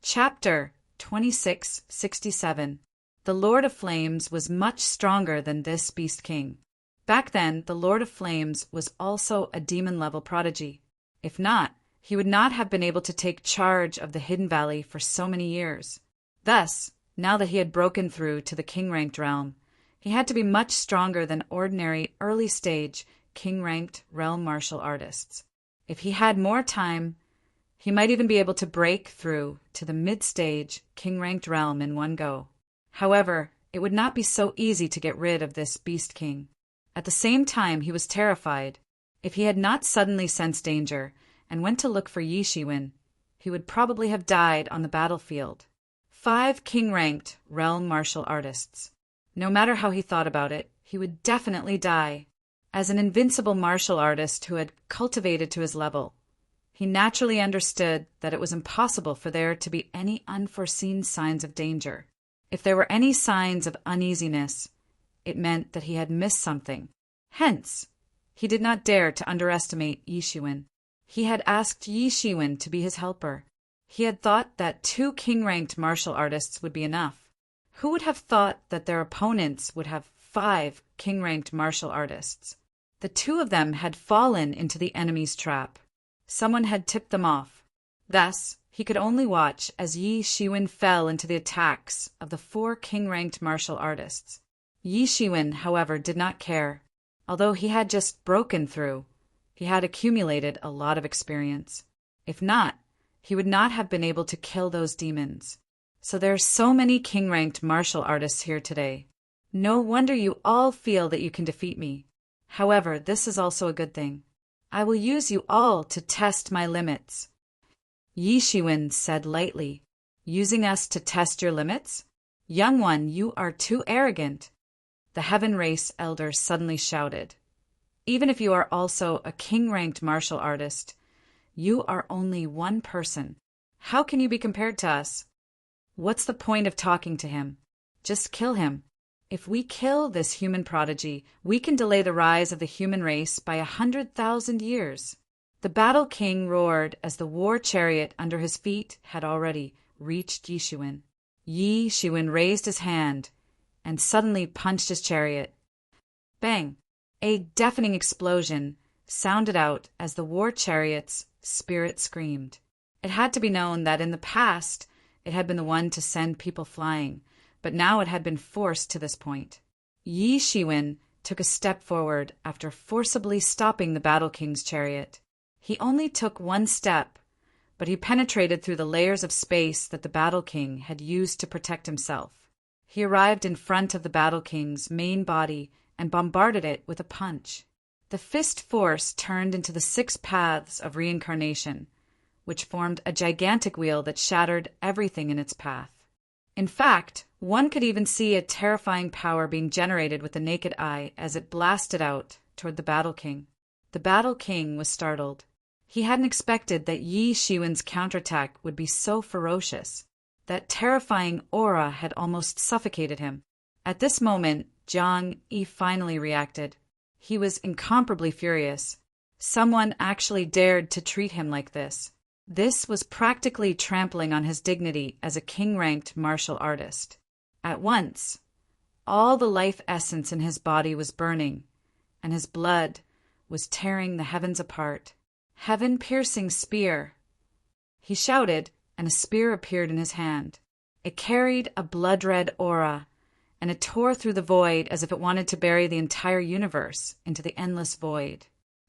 Chapter 2667. The Lord of Flames was much stronger than this Beast King. Back then, the Lord of Flames was also a demon-level prodigy. If not, he would not have been able to take charge of the Hidden Valley for so many years. Thus, now that he had broken through to the king-ranked realm, he had to be much stronger than ordinary early-stage king-ranked realm martial artists. If he had more time, he might even be able to break through to the mid-stage king-ranked realm in one go. However, it would not be so easy to get rid of this Beast King. At the same time, he was terrified. If he had not suddenly sensed danger and went to look for Yi Shiwen, he would probably have died on the battlefield. 5 king-ranked realm martial artists. No matter how he thought about it, he would definitely die. As an invincible martial artist who had cultivated to his level, he naturally understood that it was impossible for there to be any unforeseen signs of danger. If there were any signs of uneasiness, it meant that he had missed something. Hence, he did not dare to underestimate Yi Shiwen. He had asked Yi Shiwen to be his helper. He had thought that 2 king-ranked martial artists would be enough. Who would have thought that their opponents would have 5 king-ranked martial artists? The 2 of them had fallen into the enemy's trap. Someone had tipped them off. Thus, he could only watch as Yi Shiwen fell into the attacks of the 4 king-ranked martial artists. Yi Shiwen, however, did not care. Although he had just broken through, he had accumulated a lot of experience. If not, he would not have been able to kill those demons. So there are so many king-ranked martial artists here today. No wonder you all feel that you can defeat me. However, this is also a good thing. I will use you all to test my limits. Yi Shiwen said lightly. Using us to test your limits? Young one, you are too arrogant. The Heaven Race Elder suddenly shouted. Even if you are also a king-ranked martial artist, you are only one person. How can you be compared to us? What's the point of talking to him? Just kill him. If we kill this human prodigy, we can delay the rise of the human race by 100,000 years. The Battle King roared as the war chariot under his feet had already reached Yi Shiwen. Yi Shiwen raised his hand and suddenly punched his chariot. Bang! A deafening explosion sounded out as the war chariot's spirit screamed. It had to be known that in the past it had been the one to send people flying, but now it had been forced to this point. Yi Shiwen took a step forward after forcibly stopping the Battle King's chariot. He only took one step, but he penetrated through the layers of space that the Battle King had used to protect himself. He arrived in front of the Battle King's main body and bombarded it with a punch. The fist force turned into the 6 paths of reincarnation, which formed a gigantic wheel that shattered everything in its path. In fact, one could even see a terrifying power being generated with the naked eye as it blasted out toward the Battle King. The Battle King was startled. He hadn't expected that Yi Shiwen's counterattack would be so ferocious. That terrifying aura had almost suffocated him. At this moment, Zhang Yi finally reacted. He was incomparably furious. Someone actually dared to treat him like this. This was practically trampling on his dignity as a king-ranked martial artist. At once, all the life essence in his body was burning, and his blood was tearing the heavens apart. Heaven-piercing spear! He shouted, and a spear appeared in his hand. It carried a blood-red aura, and it tore through the void as if it wanted to bury the entire universe into the endless void.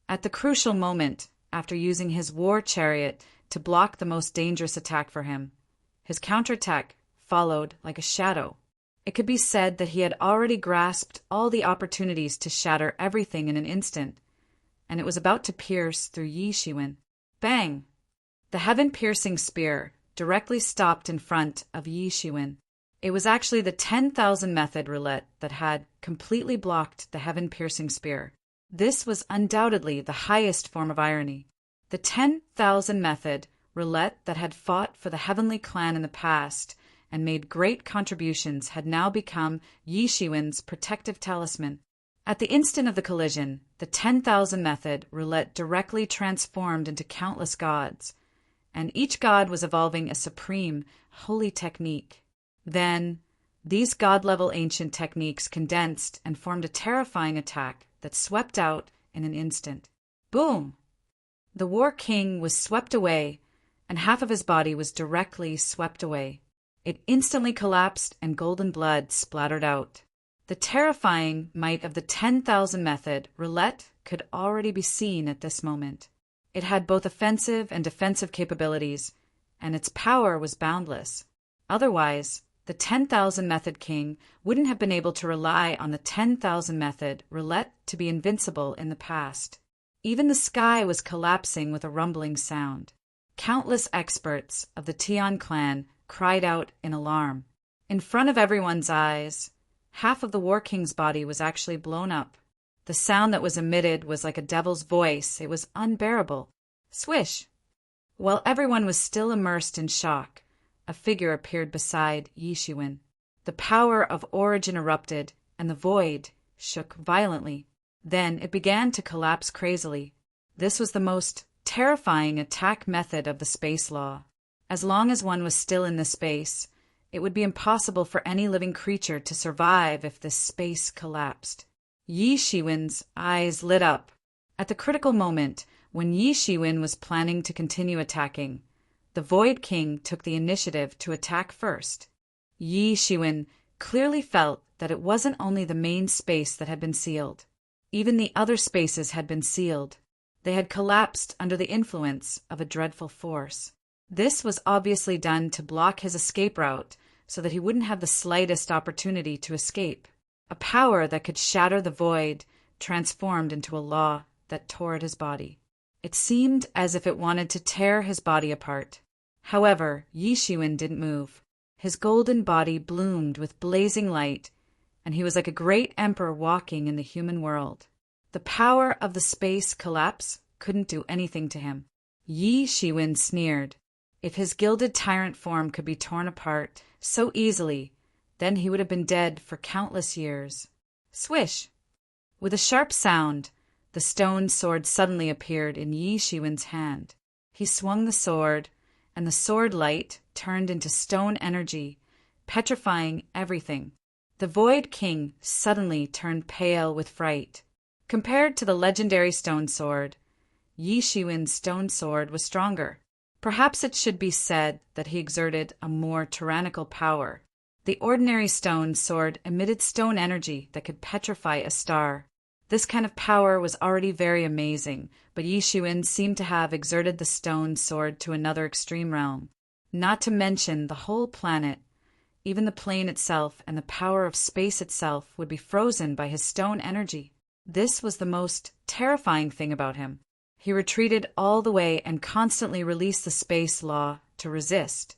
At the crucial moment, after using his war chariot to block the most dangerous attack for him, his counterattack followed like a shadow. It could be said that he had already grasped all the opportunities to shatter everything in an instant, and it was about to pierce through Yi Shiwen. Bang! The heaven-piercing spear directly stopped in front of Yi Shiwen. It was actually the 10,000 method roulette that had completely blocked the heaven-piercing spear. This was undoubtedly the highest form of irony. The 10,000 method roulette that had fought for the heavenly clan in the past and made great contributions had now become Yi Shiwen's protective talisman. At the instant of the collision, the 10,000 method roulette directly transformed into countless gods, and each god was evolving a supreme, holy technique. Then, these god-level ancient techniques condensed and formed a terrifying attack that swept out in an instant. Boom! The War King was swept away, and half of his body was directly swept away. It instantly collapsed and golden blood splattered out. The terrifying might of the 10,000 method roulette could already be seen at this moment. It had both offensive and defensive capabilities, and its power was boundless. Otherwise, the 10,000 method king wouldn't have been able to rely on the 10,000 method roulette to be invincible in the past. Even the sky was collapsing with a rumbling sound. Countless experts of the Tian clan cried out in alarm. In front of everyone's eyes, half of the War King's body was actually blown up. The sound that was emitted was like a devil's voice. It was unbearable. Swish! While everyone was still immersed in shock, a figure appeared beside Yi Shiwen. The power of origin erupted, and the void shook violently. Then it began to collapse crazily. This was the most terrifying attack method of the space law. As long as one was still in the space, it would be impossible for any living creature to survive if this space collapsed. Yi Shiwen's eyes lit up. At the critical moment, when Yi Shiwen was planning to continue attacking, the Void King took the initiative to attack first. Yi Shiwen clearly felt that it wasn't only the main space that had been sealed. Even the other spaces had been sealed. They had collapsed under the influence of a dreadful force. This was obviously done to block his escape route so that he wouldn't have the slightest opportunity to escape. A power that could shatter the void transformed into a law that tore at his body. It seemed as if it wanted to tear his body apart. However, Yi Shiwen didn't move. His golden body bloomed with blazing light, and he was like a great emperor walking in the human world. The power of the space collapse couldn't do anything to him. Yi Shiwen sneered. If his gilded tyrant form could be torn apart so easily, then he would have been dead for countless years. Swish! With a sharp sound, the stone sword suddenly appeared in Yi Shiwen's hand. He swung the sword, and the sword light turned into stone energy, petrifying everything. The Void King suddenly turned pale with fright. Compared to the legendary stone sword, Yi Shiwen's stone sword was stronger. Perhaps it should be said that he exerted a more tyrannical power. The ordinary stone sword emitted stone energy that could petrify a star. This kind of power was already very amazing, but Yi Shiwen seemed to have exerted the stone sword to another extreme realm. Not to mention the whole planet. Even the plane itself and the power of space itself would be frozen by his stone energy. This was the most terrifying thing about him. He retreated all the way and constantly released the space law to resist,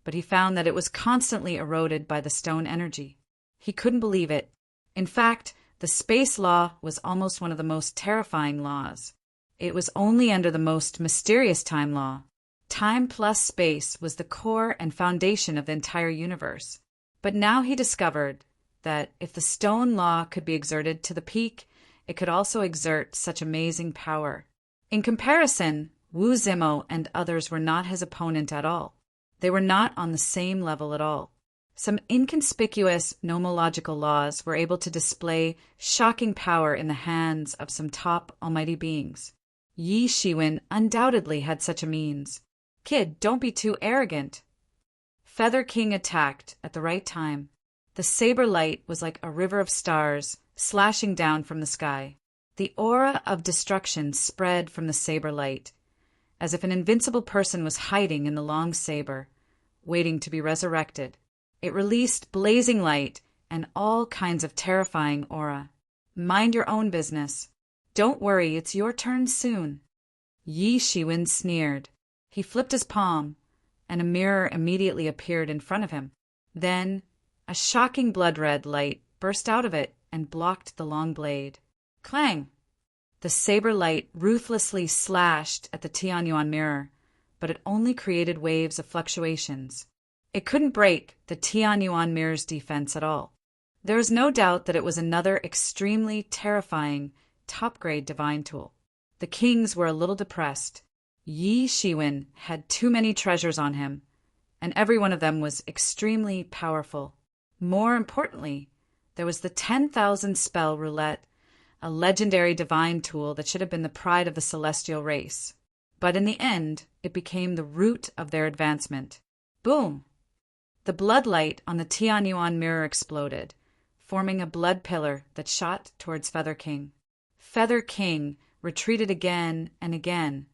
but he found that it was constantly eroded by the stone energy. He couldn't believe it. In fact, the space law was almost one of the most terrifying laws. It was only under the most mysterious time law. Time plus space was the core and foundation of the entire universe. But now he discovered that if the stone law could be exerted to the peak, it could also exert such amazing power. In comparison, Wu Zimo and others were not his opponent at all. They were not on the same level at all. Some inconspicuous nomological laws were able to display shocking power in the hands of some top almighty beings. Yi Shiwen undoubtedly had such a means. Kid, don't be too arrogant. Feather King attacked at the right time. The saber light was like a river of stars slashing down from the sky. The aura of destruction spread from the saber light, as if an invincible person was hiding in the long saber, waiting to be resurrected. It released blazing light and all kinds of terrifying aura. Mind your own business. Don't worry, it's your turn soon. Yi Shiwen sneered. He flipped his palm, and a mirror immediately appeared in front of him. Then, a shocking blood-red light burst out of it and blocked the long blade. Clang! The saber light ruthlessly slashed at the Tianyuan mirror, but it only created waves of fluctuations. It couldn't break the Tianyuan mirror's defense at all. There is no doubt that it was another extremely terrifying, top-grade divine tool. The kings were a little depressed. Yi Shiwen had too many treasures on him, and every one of them was extremely powerful. More importantly, there was the 10,000 spell roulette, a legendary divine tool that should have been the pride of the celestial race. But in the end, it became the root of their advancement. Boom! The blood light on the Tianyuan mirror exploded, forming a blood pillar that shot towards Feather King. Feather King retreated again and again,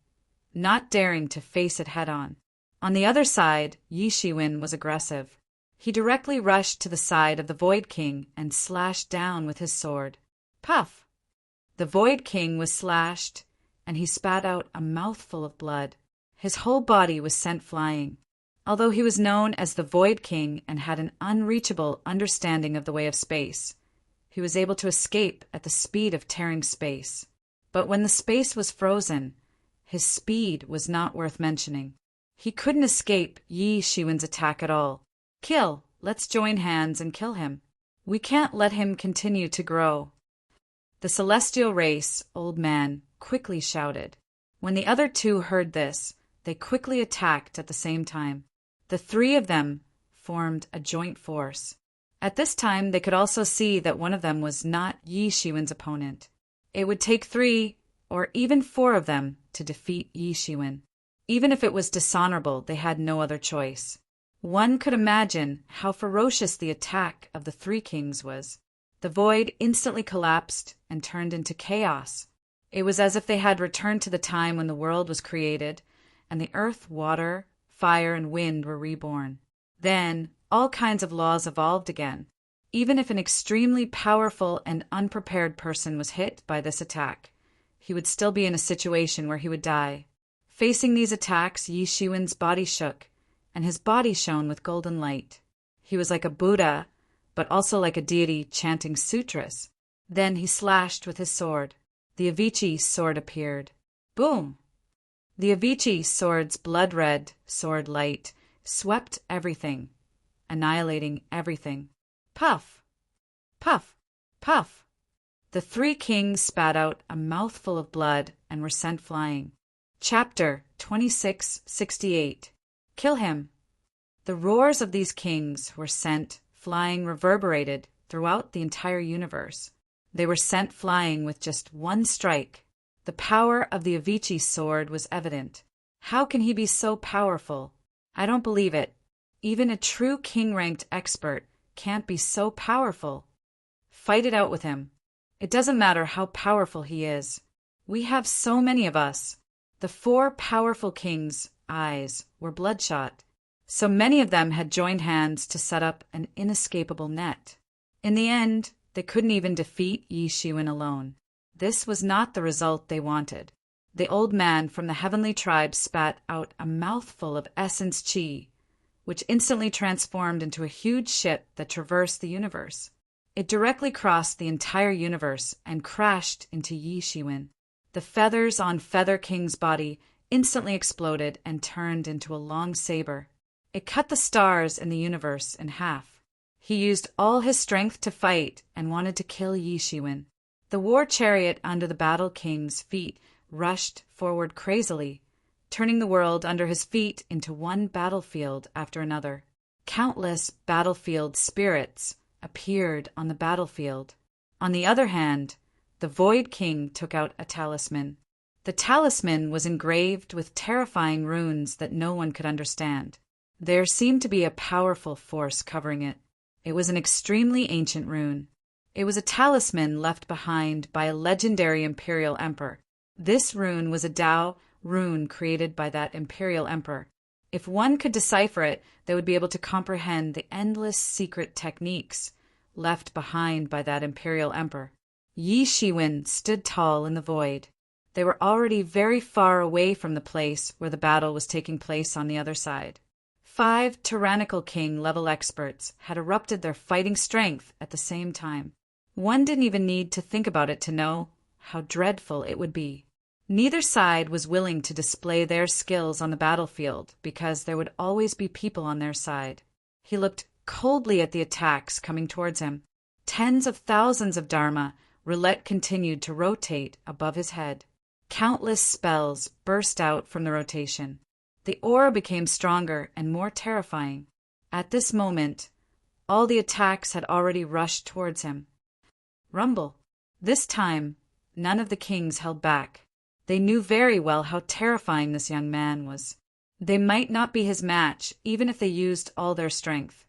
not daring to face it head-on. On the other side, Yi Shiwen was aggressive. He directly rushed to the side of the Void King and slashed down with his sword. Puff! The Void King was slashed, and he spat out a mouthful of blood. His whole body was sent flying. Although he was known as the Void King and had an unreachable understanding of the way of space, he was able to escape at the speed of tearing space. But when the space was frozen, his speed was not worth mentioning. He couldn't escape Yi Shiwen's attack at all. Kill! Let's join hands and kill him. We can't let him continue to grow. The celestial race, old man, quickly shouted. When the other two heard this, they quickly attacked at the same time. The three of them formed a joint force. At this time, they could also see that one of them was not Yi Shiwen's opponent. It would take 3 or even 4 of them to defeat Yi Shiwen. Even if it was dishonorable, they had no other choice. One could imagine how ferocious the attack of the 3 kings was. The void instantly collapsed and turned into chaos. It was as if they had returned to the time when the world was created, and the earth, water, fire, and wind were reborn. Then, all kinds of laws evolved again. Even if an extremely powerful and unprepared person was hit by this attack, he would still be in a situation where he would die. Facing these attacks, Yi Shiwen's body shook, and his body shone with golden light. He was like a Buddha, but also like a deity chanting sutras. Then he slashed with his sword. The Avicii sword appeared. Boom! The Avicii sword's blood-red sword light swept everything, annihilating everything. Puff! Puff! Puff! The 3 kings spat out a mouthful of blood and were sent flying. Chapter 2668. Kill him! The roars of these kings were sent flying reverberated throughout the entire universe. They were sent flying with just one strike. The power of the Avicii sword was evident. How can he be so powerful? I don't believe it. Even a true king-ranked expert can't be so powerful. Fight it out with him. It doesn't matter how powerful he is. We have so many of us. The 4 powerful kings' eyes were bloodshot. So many of them had joined hands to set up an inescapable net. In the end, they couldn't even defeat Yi Shiwen alone. This was not the result they wanted. The old man from the heavenly tribe spat out a mouthful of essence chi, which instantly transformed into a huge ship that traversed the universe. It directly crossed the entire universe and crashed into Yi Shiwen. The feathers on Feather King's body instantly exploded and turned into a long saber. It cut the stars in the universe in half. He used all his strength to fight and wanted to kill Yi Shiwen. The war chariot under the battle king's feet rushed forward crazily, turning the world under his feet into one battlefield after another. Countless battlefield spirits appeared on the battlefield. On the other hand, the Void King took out a talisman. The talisman was engraved with terrifying runes that no one could understand. There seemed to be a powerful force covering it. It was an extremely ancient rune. It was a talisman left behind by a legendary imperial emperor. This rune was a Dao rune created by that imperial emperor. If one could decipher it, they would be able to comprehend the endless secret techniques left behind by that imperial emperor. Yi Shiwen stood tall in the void. They were already very far away from the place where the battle was taking place on the other side. 5 tyrannical king-level experts had erupted their fighting strength at the same time. One didn't even need to think about it to know how dreadful it would be. Neither side was willing to display their skills on the battlefield because there would always be people on their side. He looked coldly at the attacks coming towards him. Tens of thousands of Dharma roulette continued to rotate above his head. Countless spells burst out from the rotation. The aura became stronger and more terrifying. At this moment, all the attacks had already rushed towards him. Rumble. This time, none of the kings held back. They knew very well how terrifying this young man was. They might not be his match, even if they used all their strength,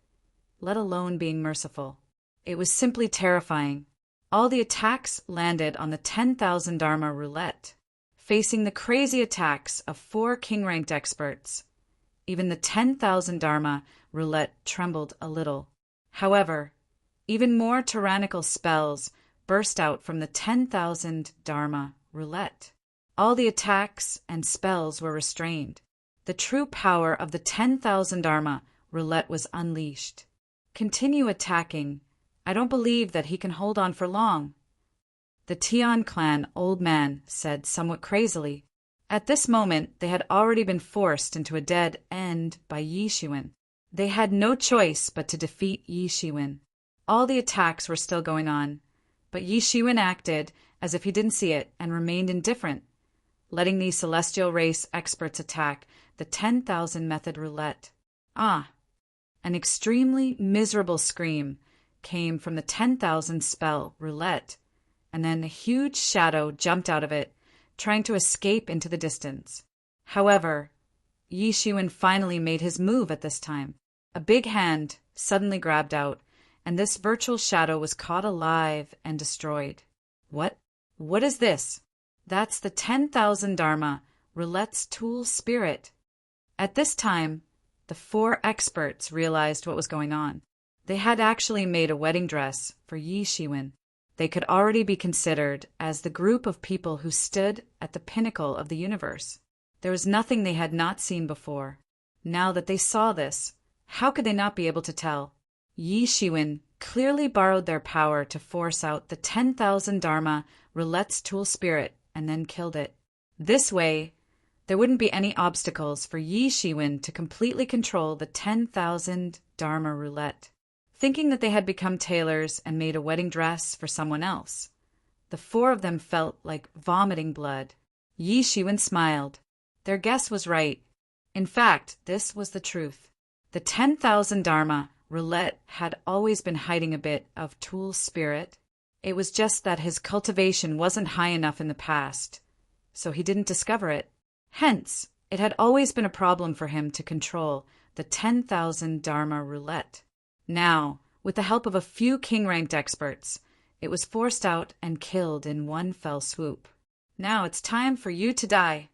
let alone being merciful. It was simply terrifying. All the attacks landed on the 10,000 Dharma roulette, facing the crazy attacks of 4 king-ranked experts. Even the 10,000 Dharma roulette trembled a little. However, even more tyrannical spells burst out from the 10,000 Dharma roulette. All the attacks and spells were restrained. The true power of the 10,000 Dharma roulette was unleashed. Continue attacking. I don't believe that he can hold on for long, the Tian clan old man said somewhat crazily. At this moment, they had already been forced into a dead end by Yi Shiwen. They had no choice but to defeat Yi Shiwen. All the attacks were still going on, but Yi Shiwen acted as if he didn't see it and remained indifferent, letting these celestial race experts attack the 10,000 method roulette. Ah! An extremely miserable scream came from the 10,000 spell roulette, and then a huge shadow jumped out of it, trying to escape into the distance. However, Yi Shiwen finally made his move at this time. A big hand suddenly grabbed out, and this virtual shadow was caught alive and destroyed. What? What is this? That's the 10,000 Dharma roulette's tool spirit. At this time, the 4 experts realized what was going on. They had actually made a wedding dress for Yi Shiwen. They could already be considered as the group of people who stood at the pinnacle of the universe. There was nothing they had not seen before. Now that they saw this, how could they not be able to tell? Yi Shiwen clearly borrowed their power to force out the 10,000 Dharma roulette's tool spirit and then killed it. This way, there wouldn't be any obstacles for Yi Shiwen to completely control the 10,000 Dharma roulette. Thinking that they had become tailors and made a wedding dress for someone else, the 4 of them felt like vomiting blood. Yi Shiwen smiled. Their guess was right. In fact, this was the truth. The 10,000 Dharma roulette had always been hiding a bit of tool spirit. It was just that his cultivation wasn't high enough in the past, so he didn't discover it. Hence, it had always been a problem for him to control the 10,000 Dharma roulette. Now, with the help of a few king-ranked experts, it was forced out and killed in one fell swoop. Now it's time for you to die.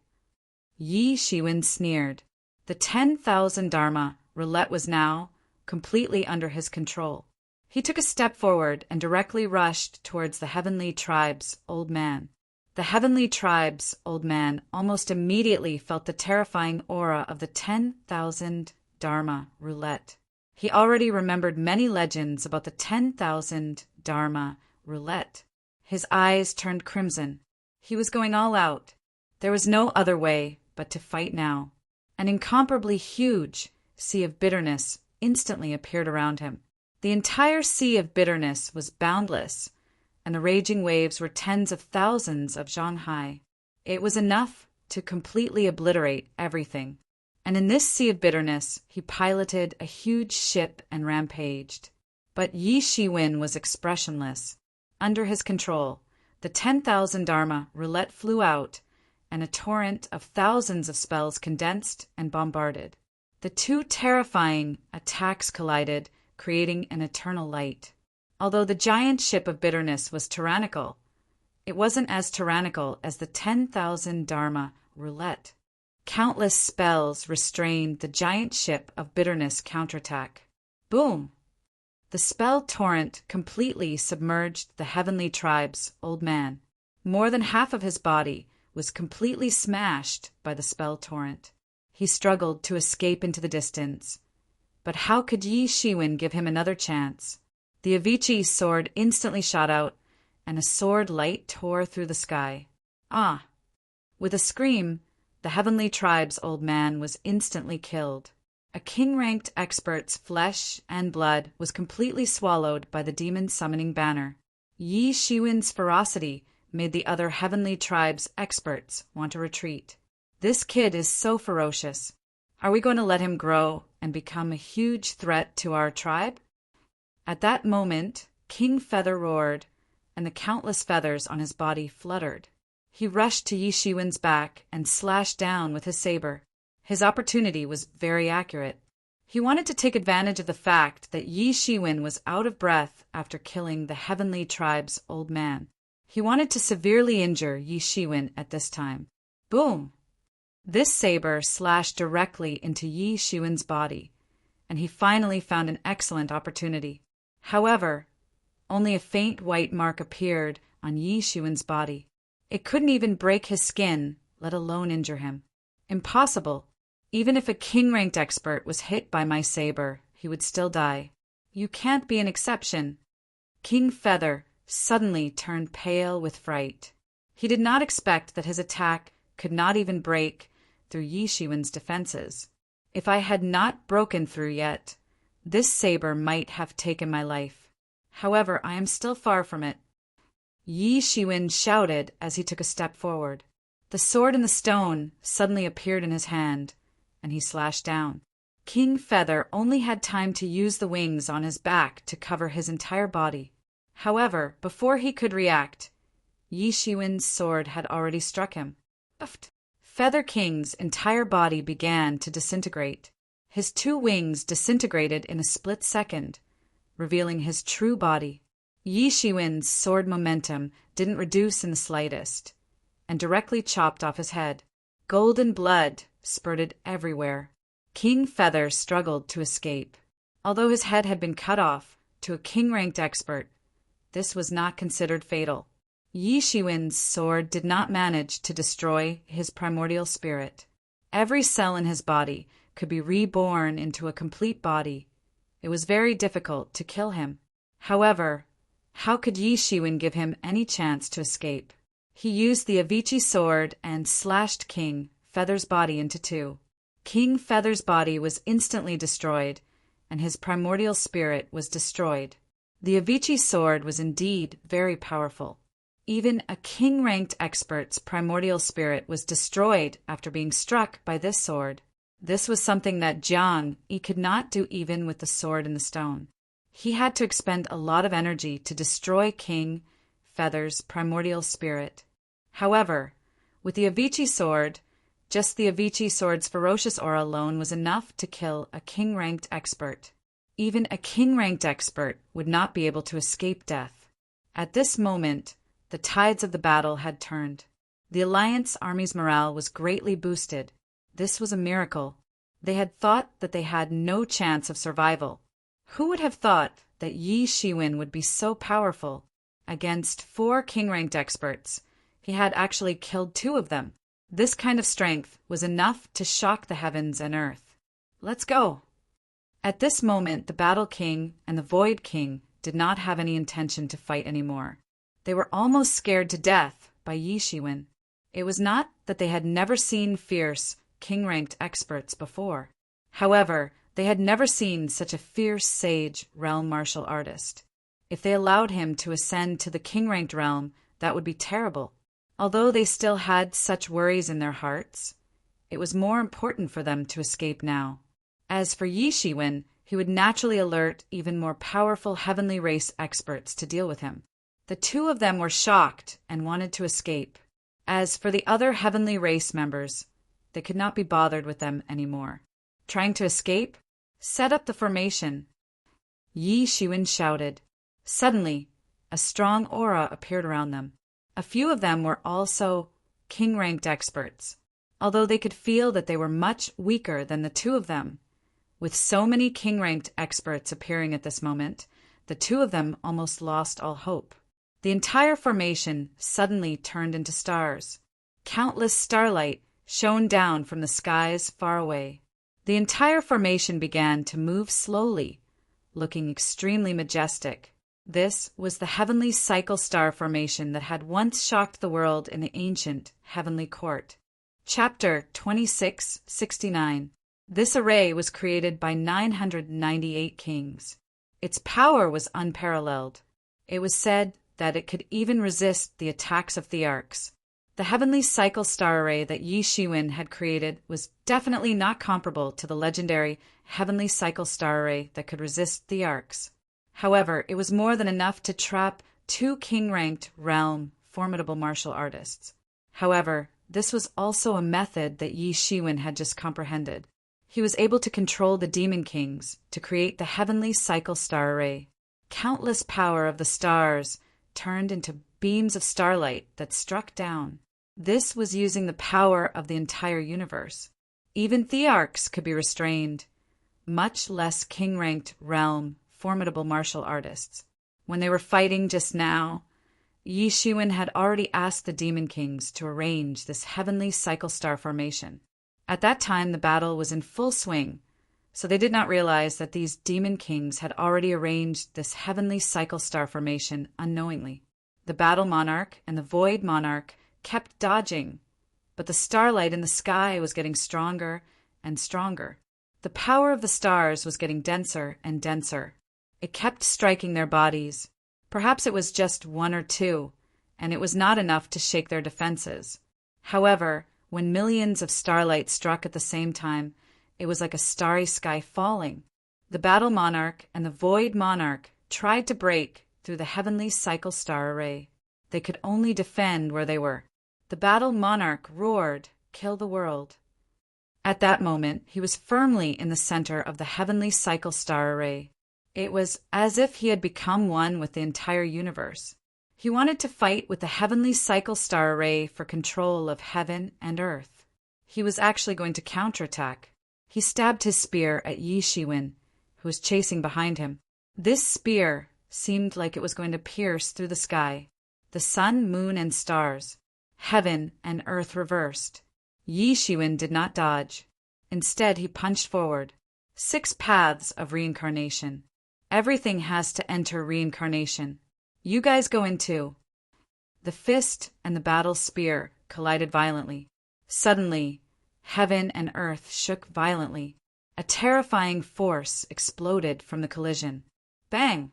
Yi Shiwen sneered. The 10,000 Dharma roulette was now completely under his control. He took a step forward and directly rushed towards the Heavenly Tribe's old man. The Heavenly Tribe's old man almost immediately felt the terrifying aura of the 10,000 Dharma roulette. He already remembered many legends about the 10,000 Dharma roulette. His eyes turned crimson. He was going all out. There was no other way but to fight now. An incomparably huge sea of bitterness instantly appeared around him. The entire sea of bitterness was boundless, and the raging waves were tens of thousands of zhang high. It was enough to completely obliterate everything. And in this sea of bitterness, he piloted a huge ship and rampaged. But Yi Shiwen was expressionless. Under his control, the 10,000 Dharma roulette flew out, and a torrent of thousands of spells condensed and bombarded. The 2 terrifying attacks collided, creating an eternal light. Although the giant ship of bitterness was tyrannical, it wasn't as tyrannical as the 10,000 Dharma roulette. Countless spells restrained the giant ship of bitterness counterattack. Boom! The spell torrent completely submerged the Heavenly Tribe's old man. More than half of his body was completely smashed by the spell torrent. He struggled to escape into the distance. But how could Yi Shiwen give him another chance? The Avicii sword instantly shot out, and a sword light tore through the sky. Ah! With a scream, the Heavenly Tribe's old man was instantly killed. A king-ranked expert's flesh and blood was completely swallowed by the demon summoning banner. Yi Shiwen's ferocity made the other heavenly tribes experts want to retreat. This kid is so ferocious. Are we going to let him grow and become a huge threat to our tribe? At that moment, King Feather roared, and the countless feathers on his body fluttered. He rushed to Yi Shiwen's back and slashed down with his saber. His opportunity was very accurate. He wanted to take advantage of the fact that Yi Shiwen was out of breath after killing the heavenly tribe's old man. He wanted to severely injure Yi Shiwen at this time. Boom! This saber slashed directly into Yi Shiwen's body, and he finally found an excellent opportunity. However, only a faint white mark appeared on Yi Shiwen's body. It couldn't even break his skin, let alone injure him. Impossible. Even if a king-ranked expert was hit by my saber, he would still die. You can't be an exception. King Feather suddenly turned pale with fright. He did not expect that his attack could not even break through Yi Shiwen's defenses. If I had not broken through yet, this saber might have taken my life. However, I am still far from it. Yi Shiwen shouted as he took a step forward. The sword in the stone suddenly appeared in his hand, and he slashed down. King Feather only had time to use the wings on his back to cover his entire body. However, before he could react, Yi Shiwen's sword had already struck him. Feather King's entire body began to disintegrate. His two wings disintegrated in a split second, revealing his true body. Yi Shiwen's sword momentum didn't reduce in the slightest, and directly chopped off his head. Golden blood spurted everywhere. King Feather struggled to escape. Although his head had been cut off, to a king-ranked expert, this was not considered fatal. Yi Shiwen's sword did not manage to destroy his primordial spirit. Every cell in his body could be reborn into a complete body. It was very difficult to kill him. However, how could Yi Shiwen give him any chance to escape? He used the Avicii sword and slashed King Feather's body into two. King Feather's body was instantly destroyed, and his primordial spirit was destroyed. The Avicii sword was indeed very powerful. Even a king-ranked expert's primordial spirit was destroyed after being struck by this sword. This was something that Jiang Yi could not do even with the sword in the stone. He had to expend a lot of energy to destroy King Feather's primordial spirit. However, with the Avicii sword, just the Avicii sword's ferocious aura alone was enough to kill a king-ranked expert. Even a king-ranked expert would not be able to escape death. At this moment, the tides of the battle had turned. The Alliance Army's morale was greatly boosted. This was a miracle. They had thought that they had no chance of survival. Who would have thought that Yi Shiwen would be so powerful? Against 4 king-ranked experts, he had actually killed 2 of them. This kind of strength was enough to shock the heavens and earth. Let's go! At this moment, the Battle King and the Void King did not have any intention to fight anymore. They were almost scared to death by Yi Shiwen. It was not that they had never seen fierce, king-ranked experts before. However, they had never seen such a fierce sage realm martial artist. If they allowed him to ascend to the king-ranked realm, that would be terrible. Although they still had such worries in their hearts, it was more important for them to escape now. As for Yi Shiwen, he would naturally alert even more powerful heavenly race experts to deal with him. The 2 of them were shocked and wanted to escape. As for the other heavenly race members, they could not be bothered with them anymore. Trying to escape? Set up the formation. Yi Shiwen shouted. Suddenly, a strong aura appeared around them. A few of them were also king-ranked experts, although they could feel that they were much weaker than the 2 of them. With so many king-ranked experts appearing at this moment, the 2 of them almost lost all hope. The entire formation suddenly turned into stars. Countless starlight shone down from the skies far away. The entire formation began to move slowly, looking extremely majestic. This was the heavenly cycle star formation that had once shocked the world in the ancient heavenly court. Chapter 2669. This array was created by 998 kings. Its power was unparalleled. It was said that it could even resist the attacks of Thearchs. The heavenly cycle star array that Yi Shiwen had created was definitely not comparable to the legendary heavenly cycle star array that could resist Thearchs. However, it was more than enough to trap 2 king-ranked realm formidable martial artists. However, this was also a method that Yi Shiwen had just comprehended. He was able to control the demon kings to create the heavenly cycle star array. Countless power of the stars turned into beams of starlight that struck down. This was using the power of the entire universe. Even Thearchs could be restrained, much less king-ranked realm formidable martial artists. When they were fighting just now, Yi Shiwen had already asked the demon kings to arrange this heavenly cycle star formation. At that time, the battle was in full swing, so they did not realize that these demon kings had already arranged this heavenly cycle star formation unknowingly. The battle monarch and the void monarch kept dodging, but the starlight in the sky was getting stronger and stronger. The power of the stars was getting denser and denser. It kept striking their bodies. Perhaps it was just 1 or 2, and it was not enough to shake their defenses. However, when millions of starlight struck at the same time, it was like a starry sky falling. The battle monarch and the void monarch tried to break through the heavenly cycle star array. They could only defend where they were. The battle monarch roared, "Kill the world." At that moment, he was firmly in the center of the heavenly cycle star array. It was as if he had become one with the entire universe. He wanted to fight with the heavenly cycle star array for control of heaven and earth. He was actually going to counterattack. He stabbed his spear at Yi Shiwen, who was chasing behind him. This spear seemed like it was going to pierce through the sky. The sun, moon, and stars, heaven and earth reversed. Yi Shiwen did not dodge. Instead, he punched forward. 6 paths of reincarnation. Everything has to enter reincarnation. You guys go in too. The fist and the battle spear collided violently. Suddenly, heaven and earth shook violently. A terrifying force exploded from the collision. Bang!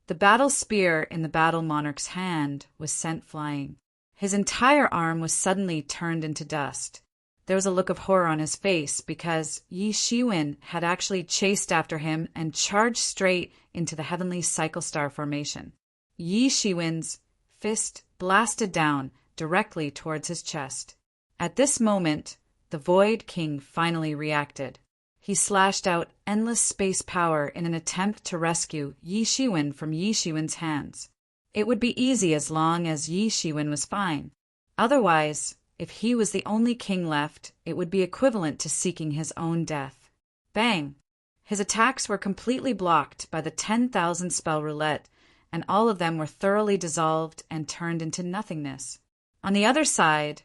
The battle spear in the battle monarch's hand was sent flying. His entire arm was suddenly turned into dust. There was a look of horror on his face because Yi Shiwen had actually chased after him and charged straight into the heavenly cycle star formation. Yi Shiwen's fist blasted down directly towards his chest. At this moment, the Void King finally reacted. He slashed out endless space power in an attempt to rescue Yi Shiwen from Yi Shiwen's hands. It would be easy as long as Yi Shiwen was fine. Otherwise, if he was the only king left, it would be equivalent to seeking his own death. Bang! His attacks were completely blocked by the 10,000 spell roulette, and all of them were thoroughly dissolved and turned into nothingness. On the other side,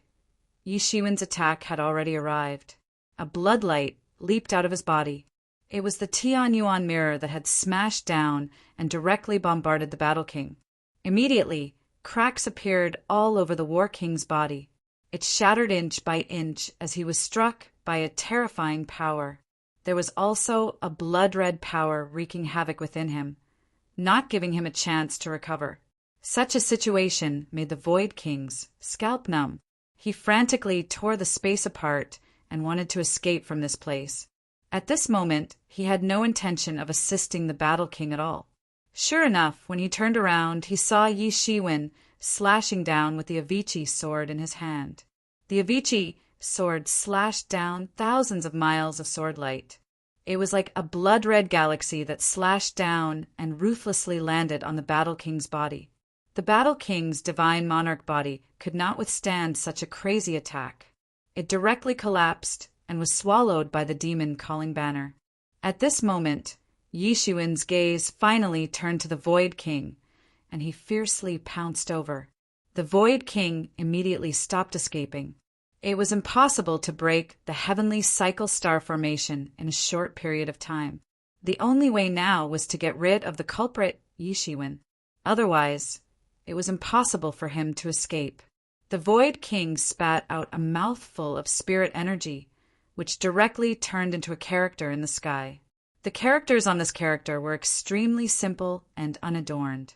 Yi Shiwen's attack had already arrived. A bloodlight leaped out of his body. It was the Tian Yuan mirror that had smashed down and directly bombarded the Battle King. Immediately, cracks appeared all over the War King's body. It shattered inch by inch as he was struck by a terrifying power. There was also a blood-red power wreaking havoc within him, not giving him a chance to recover. Such a situation made the Void King's scalp numb. He frantically tore the space apart and wanted to escape from this place. At this moment, he had no intention of assisting the Battle King at all. Sure enough, when he turned around, he saw Yi Shiwen slashing down with the Avicii sword in his hand. The Avicii sword slashed down thousands of miles of sword light. It was like a blood-red galaxy that slashed down and ruthlessly landed on the Battle King's body. The Battle King's divine monarch body could not withstand such a crazy attack. It directly collapsed and was swallowed by the demon calling banner. At this moment, Yi Shiwen's gaze finally turned to the Void King, and he fiercely pounced over. The Void King immediately stopped escaping. It was impossible to break the heavenly cycle star formation in a short period of time. The only way now was to get rid of the culprit, Yi Shiwen. Otherwise, it was impossible for him to escape. The Void King spat out a mouthful of spirit energy, which directly turned into a character in the sky. The characters on this character were extremely simple and unadorned.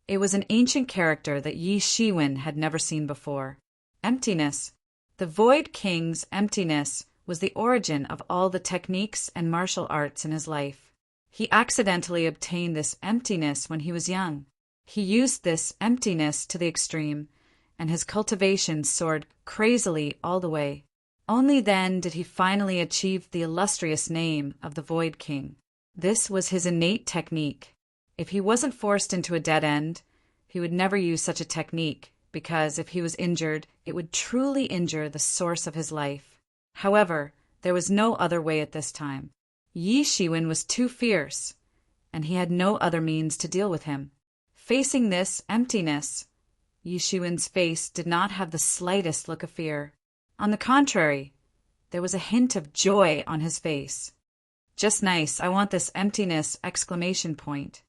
It was an ancient character that Yi Shiwen had never seen before. Emptiness. The Void King's emptiness was the origin of all the techniques and martial arts in his life. He accidentally obtained this emptiness when he was young. He used this emptiness to the extreme, and his cultivation soared crazily all the way. Only then did he finally achieve the illustrious name of the Void King. This was his innate technique. If he wasn't forced into a dead end, he would never use such a technique, because if he was injured, it would truly injure the source of his life. However, there was no other way at this time. Yi Shiwen was too fierce, and he had no other means to deal with him. Facing this emptiness, Yi Shiwen's face did not have the slightest look of fear. On the contrary, there was a hint of joy on his face. Just nice, I want this emptiness! Exclamation point.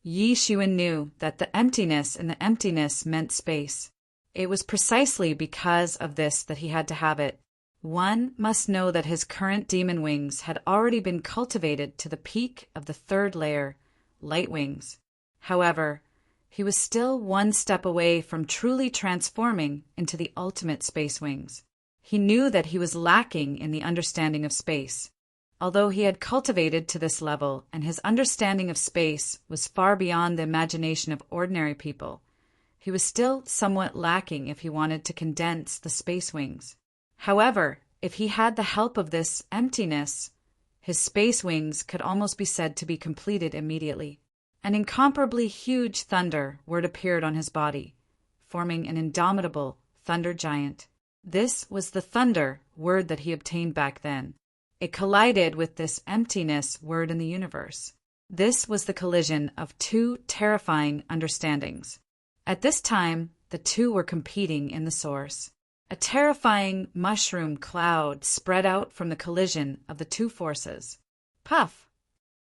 Yi Shiwen knew that the emptiness in the emptiness meant space. It was precisely because of this that he had to have it. One must know that his current demon wings had already been cultivated to the peak of the third layer, light wings. However, he was still one step away from truly transforming into the ultimate space wings. He knew that he was lacking in the understanding of space. Although he had cultivated to this level and his understanding of space was far beyond the imagination of ordinary people, he was still somewhat lacking if he wanted to condense the space wings. However, if he had the help of this emptiness, his space wings could almost be said to be completed immediately. An incomparably huge thunder word appeared on his body, forming an indomitable thunder giant. This was the thunder word that he obtained back then. It collided with this emptiness word in the universe. This was the collision of two terrifying understandings. At this time, the two were competing in the source. A terrifying mushroom cloud spread out from the collision of the two forces. Puff!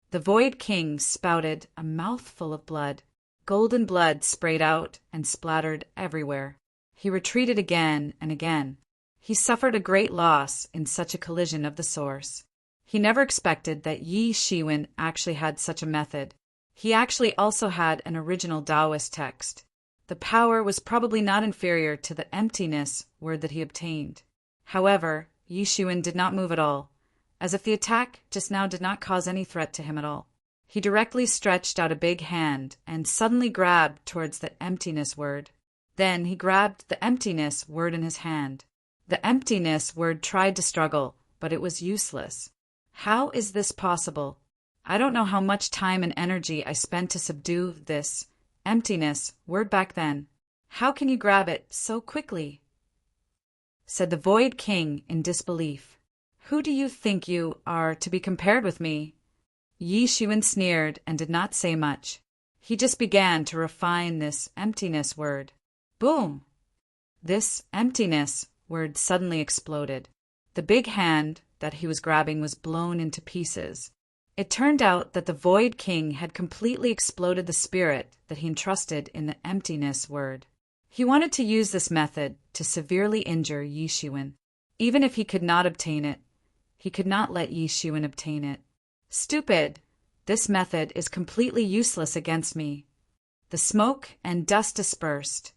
The Void King spouted a mouthful of blood. Golden blood sprayed out and splattered everywhere. He retreated again and again. He suffered a great loss in such a collision of the source. He never expected that Yi Shiwen actually had such a method. He actually also had an original Taoist text. The power was probably not inferior to the emptiness word that he obtained. However, Yi Shiwen did not move at all, as if the attack just now did not cause any threat to him at all. He directly stretched out a big hand and suddenly grabbed towards the emptiness word. Then he grabbed the emptiness word in his hand. The emptiness word tried to struggle, but it was useless. How is this possible? I don't know how much time and energy I spent to subdue this emptiness word back then. How can you grab it so quickly? Said the Void King in disbelief. Who do you think you are to be compared with me? Yi Shiwen sneered and did not say much. He just began to refine this emptiness word. Boom! This emptiness word suddenly exploded. The big hand that he was grabbing was blown into pieces. It turned out that the Void King had completely exploded the spirit that he entrusted in the emptiness word. He wanted to use this method to severely injure Yi Shiwen. Even if he could not obtain it, he could not let Yi Shiwen obtain it. Stupid! This method is completely useless against me. The smoke and dust dispersed,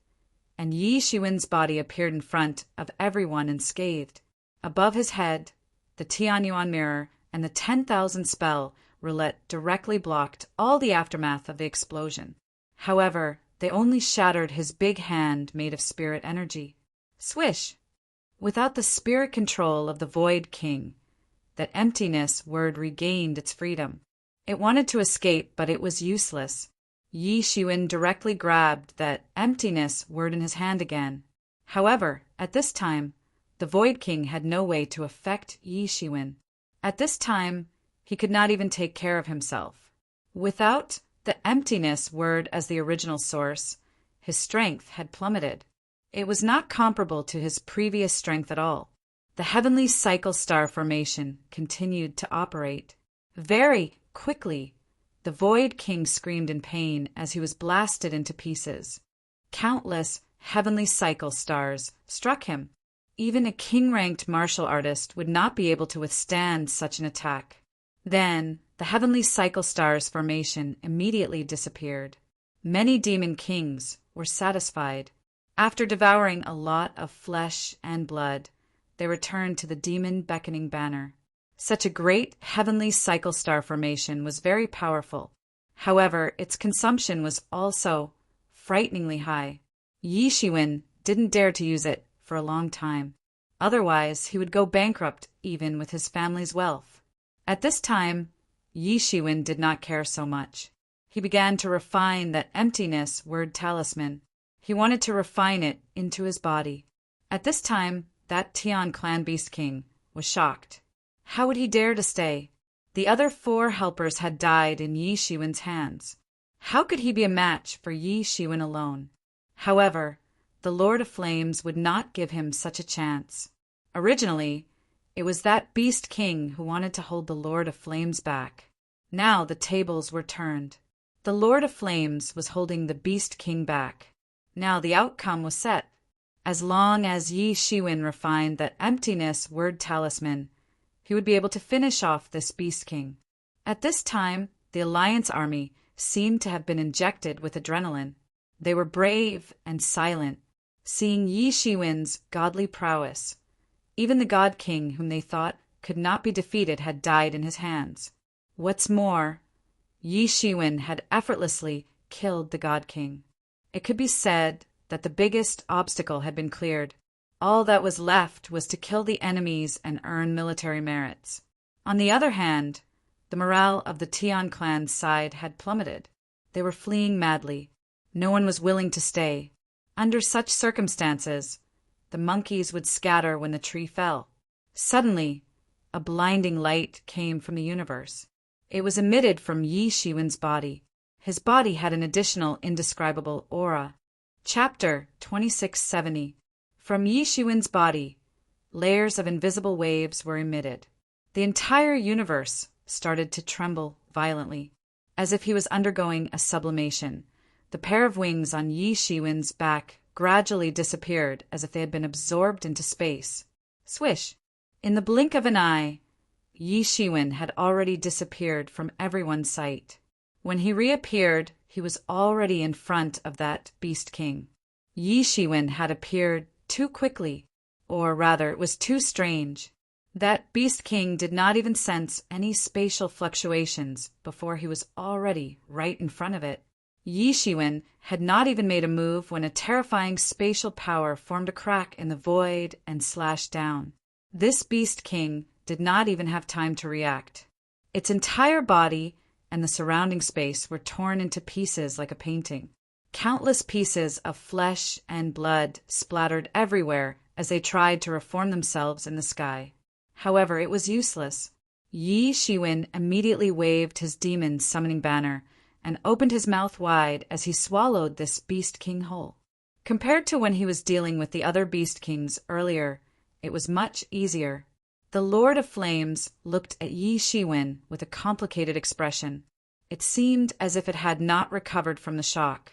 and Yi Shiwen's body appeared in front of everyone unscathed. Above his head, the Tianyuan mirror and the 10,000 spell roulette directly blocked all the aftermath of the explosion. However, they only shattered his big hand made of spirit energy. Swish! Without the spirit control of the Void King, that emptiness word regained its freedom. It wanted to escape, but it was useless. Yi Shiwen directly grabbed that emptiness word in his hand again. However, at this time, the Void King had no way to affect Yi Shiwen. At this time, he could not even take care of himself. Without the emptiness word as the original source, his strength had plummeted. It was not comparable to his previous strength at all. The heavenly cycle star formation continued to operate. Very quickly, the Void King screamed in pain as he was blasted into pieces. Countless heavenly cycle stars struck him. Even a king-ranked martial artist would not be able to withstand such an attack. Then, the heavenly cycle stars formation immediately disappeared. Many demon kings were satisfied. After devouring a lot of flesh and blood, they returned to the demon beckoning banner. Such a great heavenly cycle star formation was very powerful. However, its consumption was also frighteningly high. Yi Shiwen didn't dare to use it for a long time. Otherwise, he would go bankrupt even with his family's wealth. At this time, Yi Shiwen did not care so much. He began to refine that emptiness word talisman. He wanted to refine it into his body. At this time, that Tian clan beast king was shocked. How would he dare to stay? The other 4 helpers had died in Yi Shiwen's hands. How could he be a match for Yi Shiwen alone? However, the Lord of Flames would not give him such a chance. Originally, it was that beast king who wanted to hold the Lord of Flames back. Now the tables were turned. The Lord of Flames was holding the beast king back. Now the outcome was set. As long as Yi Shiwen refined that emptiness word talisman, he would be able to finish off this beast king. At this time, the Alliance army seemed to have been injected with adrenaline. They were brave and silent, seeing Yi Shiwen's godly prowess. Even the God King, whom they thought could not be defeated, had died in his hands. What's more, Yi Shiwen had effortlessly killed the God King. It could be said that the biggest obstacle had been cleared. All that was left was to kill the enemies and earn military merits. On the other hand, the morale of the Tian clan's side had plummeted. They were fleeing madly. No one was willing to stay. Under such circumstances, the monkeys would scatter when the tree fell. Suddenly, a blinding light came from the universe. It was emitted from Yi Shiwen's body. His body had an additional indescribable aura. Chapter 2670. From Yi Shiwen's body, layers of invisible waves were emitted. The entire universe started to tremble violently, as if he was undergoing a sublimation. The pair of wings on Yi Shiwen's back gradually disappeared as if they had been absorbed into space. Swish! In the blink of an eye, Yi Shiwen had already disappeared from everyone's sight. When he reappeared, he was already in front of that Beast King. Yi Shiwen had appeared too quickly, or rather, it was too strange. That Beast King did not even sense any spatial fluctuations before he was already right in front of it. Yi Shiwen had not even made a move when a terrifying spatial power formed a crack in the void and slashed down. This Beast King did not even have time to react. Its entire body and the surrounding space were torn into pieces like a painting. Countless pieces of flesh and blood splattered everywhere as they tried to reform themselves in the sky. However, it was useless. Yi Shiwen immediately waved his demon summoning banner and opened his mouth wide as he swallowed this Beast King whole. Compared to when he was dealing with the other Beast Kings earlier, it was much easier. The Lord of Flames looked at Yi Shiwen with a complicated expression. It seemed as if it had not recovered from the shock.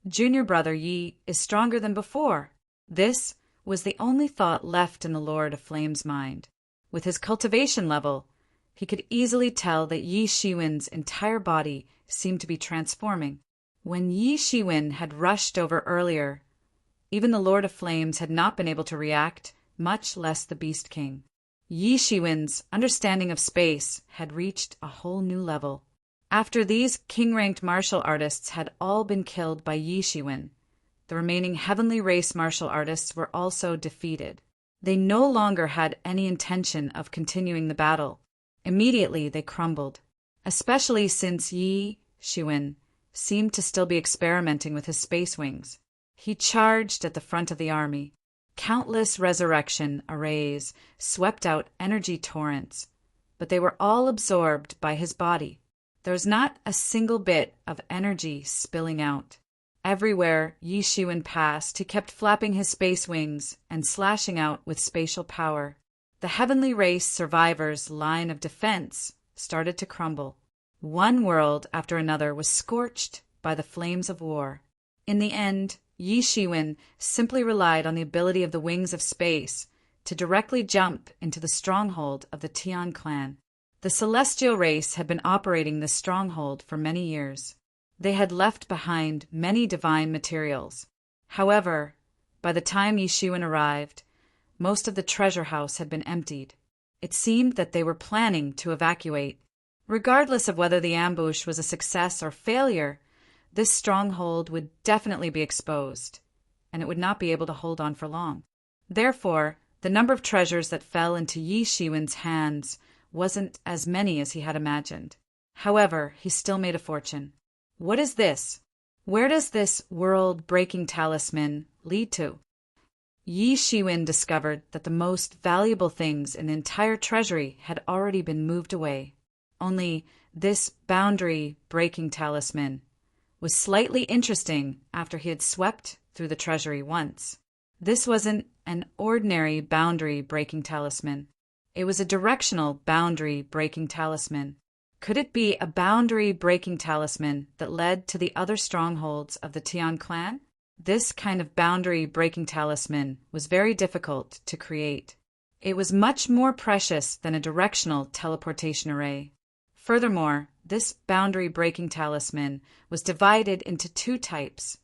Junior brother Yi is stronger than before. This was the only thought left in the Lord of Flames' mind. With his cultivation level, he could easily tell that Yi Shiwen's entire body seemed to be transforming. When Yi Shiwen had rushed over earlier, even the Lord of Flames had not been able to react, much less the Beast King. Yi Shiwen's understanding of space had reached a whole new level. After these king-ranked martial artists had all been killed by Yi Shiwen, the remaining heavenly race martial artists were also defeated. They no longer had any intention of continuing the battle. Immediately they crumbled, especially since Yi Shiwen seemed to still be experimenting with his space wings. He charged at the front of the army. Countless resurrection arrays swept out energy torrents, but they were all absorbed by his body. There was not a single bit of energy spilling out. Everywhere Yi Shiwen passed, he kept flapping his space wings and slashing out with spatial power. The heavenly race survivors' line of defense started to crumble. One world after another was scorched by the flames of war. In the end, Yi Shiwen simply relied on the ability of the wings of space to directly jump into the stronghold of the Tian clan. The celestial race had been operating this stronghold for many years. They had left behind many divine materials. However, by the time Yi Shiwen arrived, most of the treasure house had been emptied. It seemed that they were planning to evacuate. Regardless of whether the ambush was a success or failure, this stronghold would definitely be exposed, and it would not be able to hold on for long. Therefore, the number of treasures that fell into Yi Shiwen's hands wasn't as many as he had imagined. However, he still made a fortune. What is this? Where does this world-breaking talisman lead to? Yi Shiwen discovered that the most valuable things in the entire treasury had already been moved away. Only this boundary-breaking talisman was slightly interesting after he had swept through the treasury once. This wasn't an ordinary boundary-breaking talisman. It was a directional boundary-breaking talisman. Could it be a boundary-breaking talisman that led to the other strongholds of the Tian clan? This kind of boundary-breaking talisman was very difficult to create. It was much more precious than a directional teleportation array. Furthermore, this boundary-breaking talisman was divided into two types,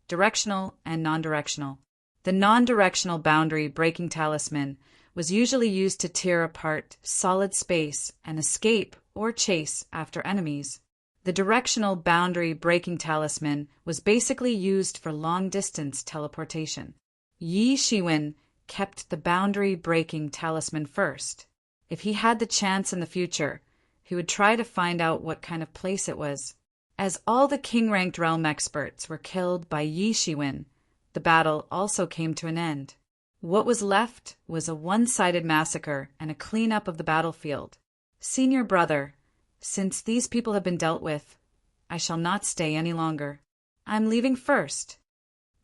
directional and non-directional. The non-directional boundary-breaking talisman was usually used to tear apart solid space and escape or chase after enemies. The directional boundary-breaking talisman was basically used for long-distance teleportation. Yi Shiwen kept the boundary-breaking talisman first. If he had the chance in the future, he would try to find out what kind of place it was. As all the king-ranked realm experts were killed by Yi Shiwen, the battle also came to an end. What was left was a one-sided massacre and a cleanup of the battlefield. Senior brother, since these people have been dealt with, I shall not stay any longer. I'm leaving first.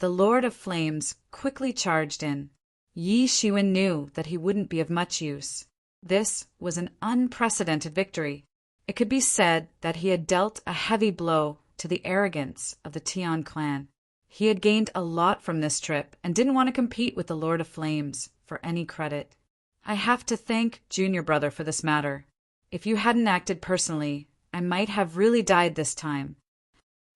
The Lord of Flames quickly charged in. Yi Shiwen knew that he wouldn't be of much use. This was an unprecedented victory. It could be said that he had dealt a heavy blow to the arrogance of the Tian clan. He had gained a lot from this trip and didn't want to compete with the Lord of Flames for any credit. I have to thank Junior Brother for this matter. If you hadn't acted personally, I might have really died this time.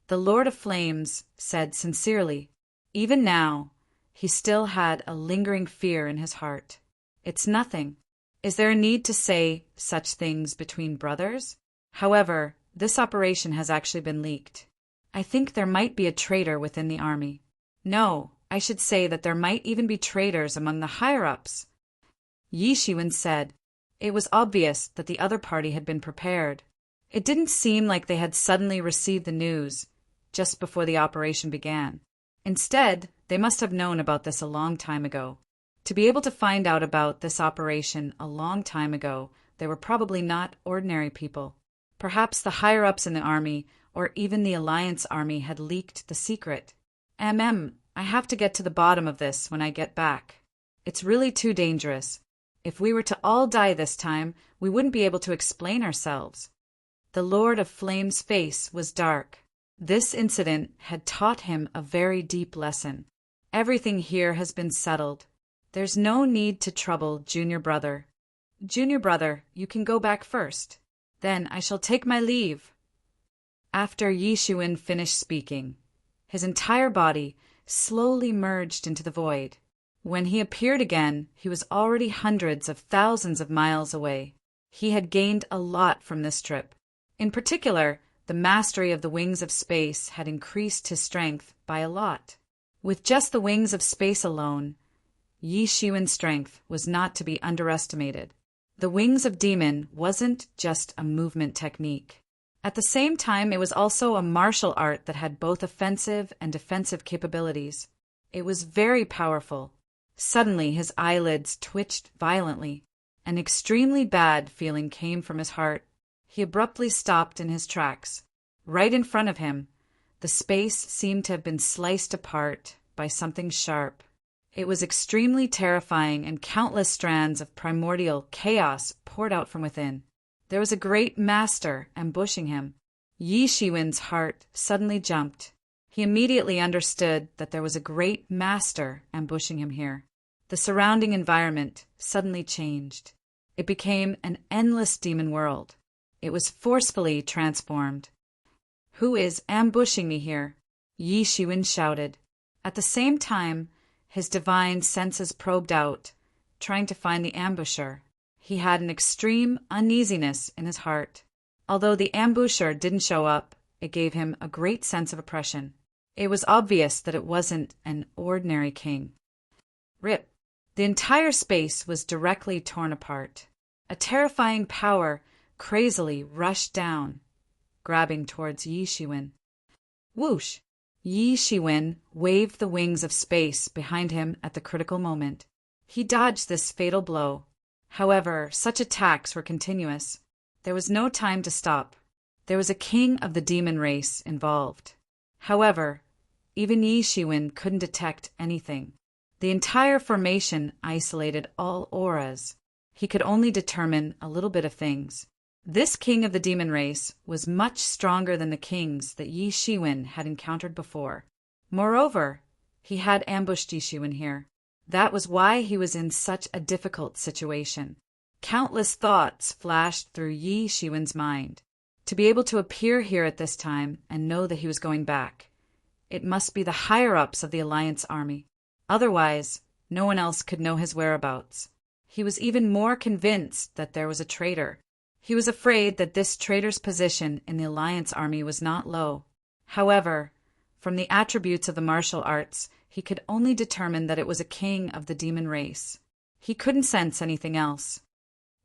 The Lord of Flames said sincerely. Even now, he still had a lingering fear in his heart. It's nothing. Is there a need to say such things between brothers? However, this operation has actually been leaked. I think there might be a traitor within the army. No, I should say that there might even be traitors among the higher-ups. Yi Shiwen said. It was obvious that the other party had been prepared. It didn't seem like they had suddenly received the news just before the operation began. Instead, they must have known about this a long time ago. To be able to find out about this operation a long time ago, they were probably not ordinary people. Perhaps the higher-ups in the army or even the Alliance army had leaked the secret. I have to get to the bottom of this when I get back. It's really too dangerous. If we were to all die this time, we wouldn't be able to explain ourselves. The Lord of Flame's face was dark. This incident had taught him a very deep lesson. Everything here has been settled. There's no need to trouble Junior Brother. Junior Brother, you can go back first. Then I shall take my leave. After Yi Shiwen finished speaking, his entire body slowly merged into the void. When he appeared again, he was already hundreds of thousands of miles away. He had gained a lot from this trip. In particular, the mastery of the wings of space had increased his strength by a lot. With just the wings of space alone, Yi Shiwen's strength was not to be underestimated. The wings of demon wasn't just a movement technique. At the same time, it was also a martial art that had both offensive and defensive capabilities. It was very powerful. Suddenly, his eyelids twitched violently. An extremely bad feeling came from his heart. He abruptly stopped in his tracks. Right in front of him, the space seemed to have been sliced apart by something sharp. It was extremely terrifying, and countless strands of primordial chaos poured out from within. There was a great master ambushing him. Yi Shiwen's heart suddenly jumped. He immediately understood that there was a great master ambushing him here. The surrounding environment suddenly changed. It became an endless demon world. It was forcefully transformed. Who is ambushing me here? Yi Shiwen shouted. At the same time, his divine senses probed out, trying to find the ambusher. He had an extreme uneasiness in his heart. Although the ambusher didn't show up, it gave him a great sense of oppression. It was obvious that it wasn't an ordinary king. Rip. The entire space was directly torn apart. A terrifying power crazily rushed down, grabbing towards Yi Shiwen. Whoosh! Yi Shiwen waved the wings of space behind him at the critical moment. He dodged this fatal blow. However, such attacks were continuous. There was no time to stop. There was a king of the demon race involved. However, even Yi Shiwen couldn't detect anything. The entire formation isolated all auras. He could only determine a little bit of things. This king of the demon race was much stronger than the kings that Yi Shiwen had encountered before. Moreover, he had ambushed Yi Shiwen here. That was why he was in such a difficult situation. Countless thoughts flashed through Yi Shiwen's mind. To be able to appear here at this time and know that he was going back, it must be the higher-ups of the Alliance army. Otherwise, no one else could know his whereabouts. He was even more convinced that there was a traitor. He was afraid that this traitor's position in the Alliance army was not low. However, from the attributes of the martial arts, he could only determine that it was a king of the demon race. He couldn't sense anything else.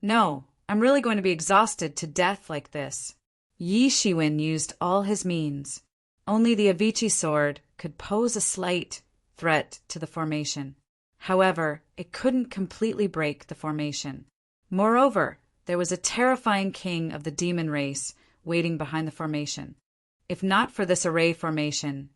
No, I'm really going to be exhausted to death like this. Yi Shiwen used all his means. Only the Avicii sword could pose a slight threat to the formation. However, it couldn't completely break the formation. Moreover, there was a terrifying king of the demon race waiting behind the formation. If not for this array formation,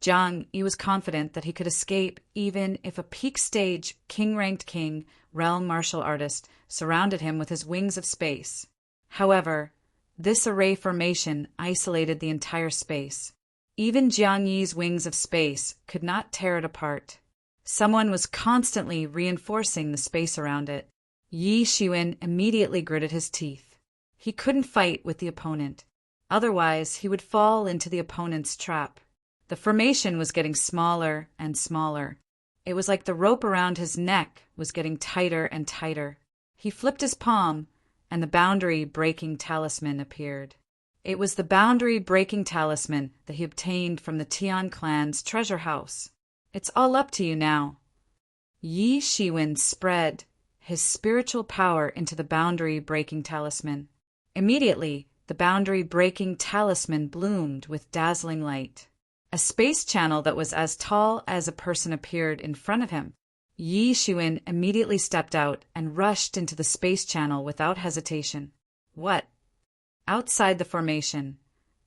Jiang Yi was confident that he could escape even if a peak-stage, king-ranked king, realm martial artist surrounded him with his wings of space. However, this array formation isolated the entire space. Even Jiang Yi's wings of space could not tear it apart. Someone was constantly reinforcing the space around it. Yi Shiwen immediately gritted his teeth. He couldn't fight with the opponent. Otherwise, he would fall into the opponent's trap. The formation was getting smaller and smaller. It was like the rope around his neck was getting tighter and tighter. He flipped his palm, and the boundary-breaking talisman appeared. It was the boundary-breaking talisman that he obtained from the Tian clan's treasure house. It's all up to you now. Yi Shiwen spread his spiritual power into the boundary-breaking talisman. Immediately, the boundary-breaking talisman bloomed with dazzling light. A space channel that was as tall as a person appeared in front of him. Yi Shiwen immediately stepped out and rushed into the space channel without hesitation. What? Outside the formation,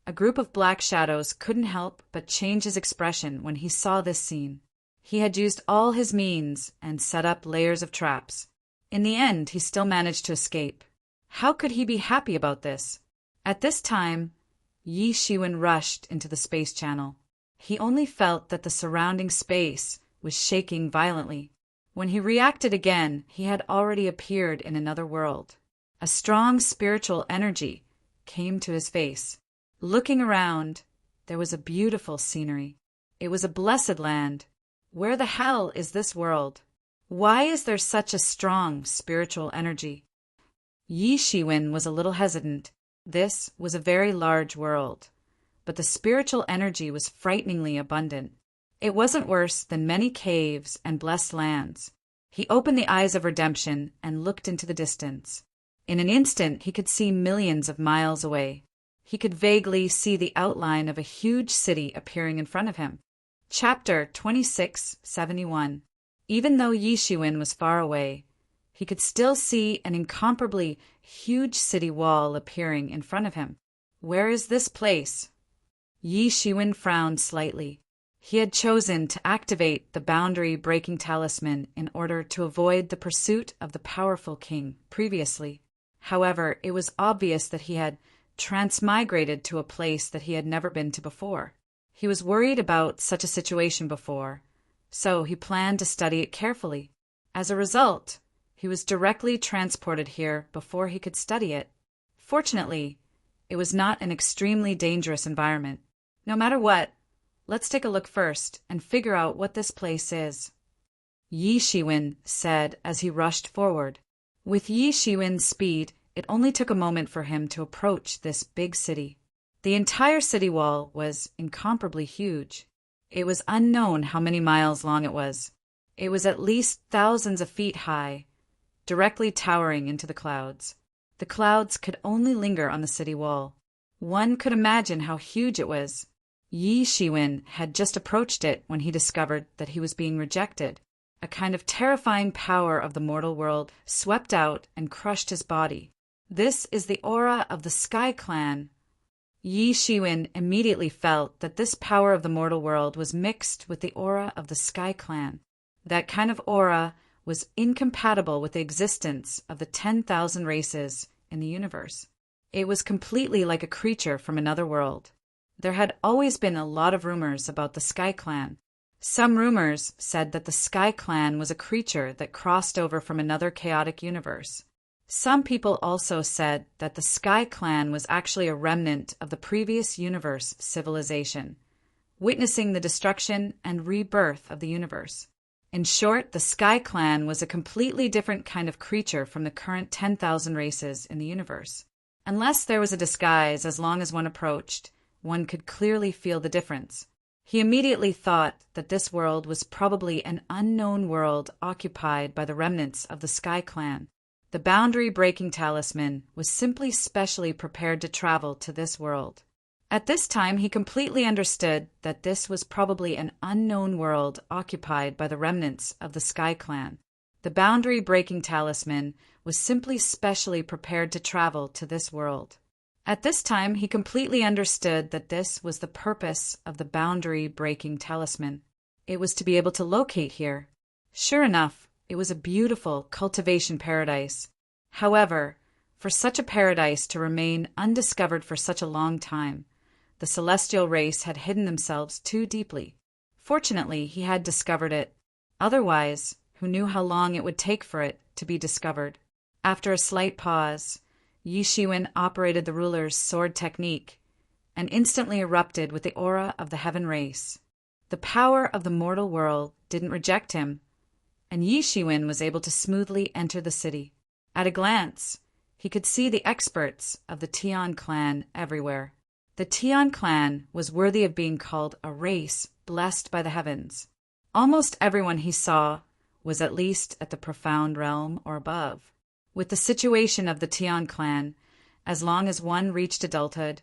a group of black shadows couldn't help but change his expression when he saw this scene. He had used all his means and set up layers of traps. In the end, he still managed to escape. How could he be happy about this? At this time, Yi Shiwen rushed into the space channel. He only felt that the surrounding space was shaking violently. When he reacted again, he had already appeared in another world. A strong spiritual energy came to his face. Looking around, there was a beautiful scenery. It was a blessed land. Where the hell is this world? Why is there such a strong spiritual energy? Yi Shiwen was a little hesitant. This was a very large world, but the spiritual energy was frighteningly abundant. It wasn't worse than many caves and blessed lands. He opened the eyes of redemption and looked into the distance. In an instant, he could see millions of miles away. He could vaguely see the outline of a huge city appearing in front of him. Chapter 2671. Even though Yi Shiwen was far away, he could still see an incomparably huge city wall appearing in front of him. Where is this place? Yi Shiwen frowned slightly. He had chosen to activate the boundary-breaking talisman in order to avoid the pursuit of the powerful king previously. However, it was obvious that he had transmigrated to a place that he had never been to before. He was worried about such a situation before, so he planned to study it carefully. As a result, he was directly transported here before he could study it. Fortunately, It was not an extremely dangerous environment. No matter what, let's take a look first and figure out what this place is, Yi Shiwen said as he rushed forward. With Yi Shiwen's speed, it only took a moment for him to approach this big city. The entire city wall was incomparably huge. It was unknown how many miles long it was. It was at least thousands of feet high, directly towering into the clouds. The clouds could only linger on the city wall. One could imagine how huge it was. Yi Shiwen had just approached it when he discovered that he was being rejected. A kind of terrifying power of the mortal world swept out and crushed his body. This is the aura of the Sky Clan. Yi Shiwen immediately felt that this power of the mortal world was mixed with the aura of the Sky Clan. That kind of aura was incompatible with the existence of the 10,000 races in the universe. It was completely like a creature from another world. There had always been a lot of rumors about the Sky Clan. Some rumors said that the Sky Clan was a creature that crossed over from another chaotic universe. Some people also said that the Sky Clan was actually a remnant of the previous universe civilization, witnessing the destruction and rebirth of the universe. In short, the Sky Clan was a completely different kind of creature from the current 10,000 races in the universe. Unless there was a disguise, as long as one approached, one could clearly feel the difference. He immediately thought that this world was probably an unknown world occupied by the remnants of the Sky Clan. The boundary-breaking talisman was simply specially prepared to travel to this world. At this time, he completely understood that this was probably an unknown world occupied by the remnants of the Sky Clan. The boundary-breaking talisman was simply specially prepared to travel to this world. At this time, he completely understood that this was the purpose of the boundary-breaking talisman. It was to be able to locate here. Sure enough, it was a beautiful cultivation paradise. However, for such a paradise to remain undiscovered for such a long time, the celestial race had hidden themselves too deeply. Fortunately, he had discovered it. Otherwise, who knew how long it would take for it to be discovered? After a slight pause, Yi Shiwen operated the ruler's sword technique and instantly erupted with the aura of the heaven race. The power of the mortal world didn't reject him, and Yi Shiwen was able to smoothly enter the city. At a glance, he could see the experts of the Tian clan everywhere. The Tian clan was worthy of being called a race blessed by the heavens. Almost everyone he saw was at least at the profound realm or above. With the situation of the Tian clan, as long as one reached adulthood,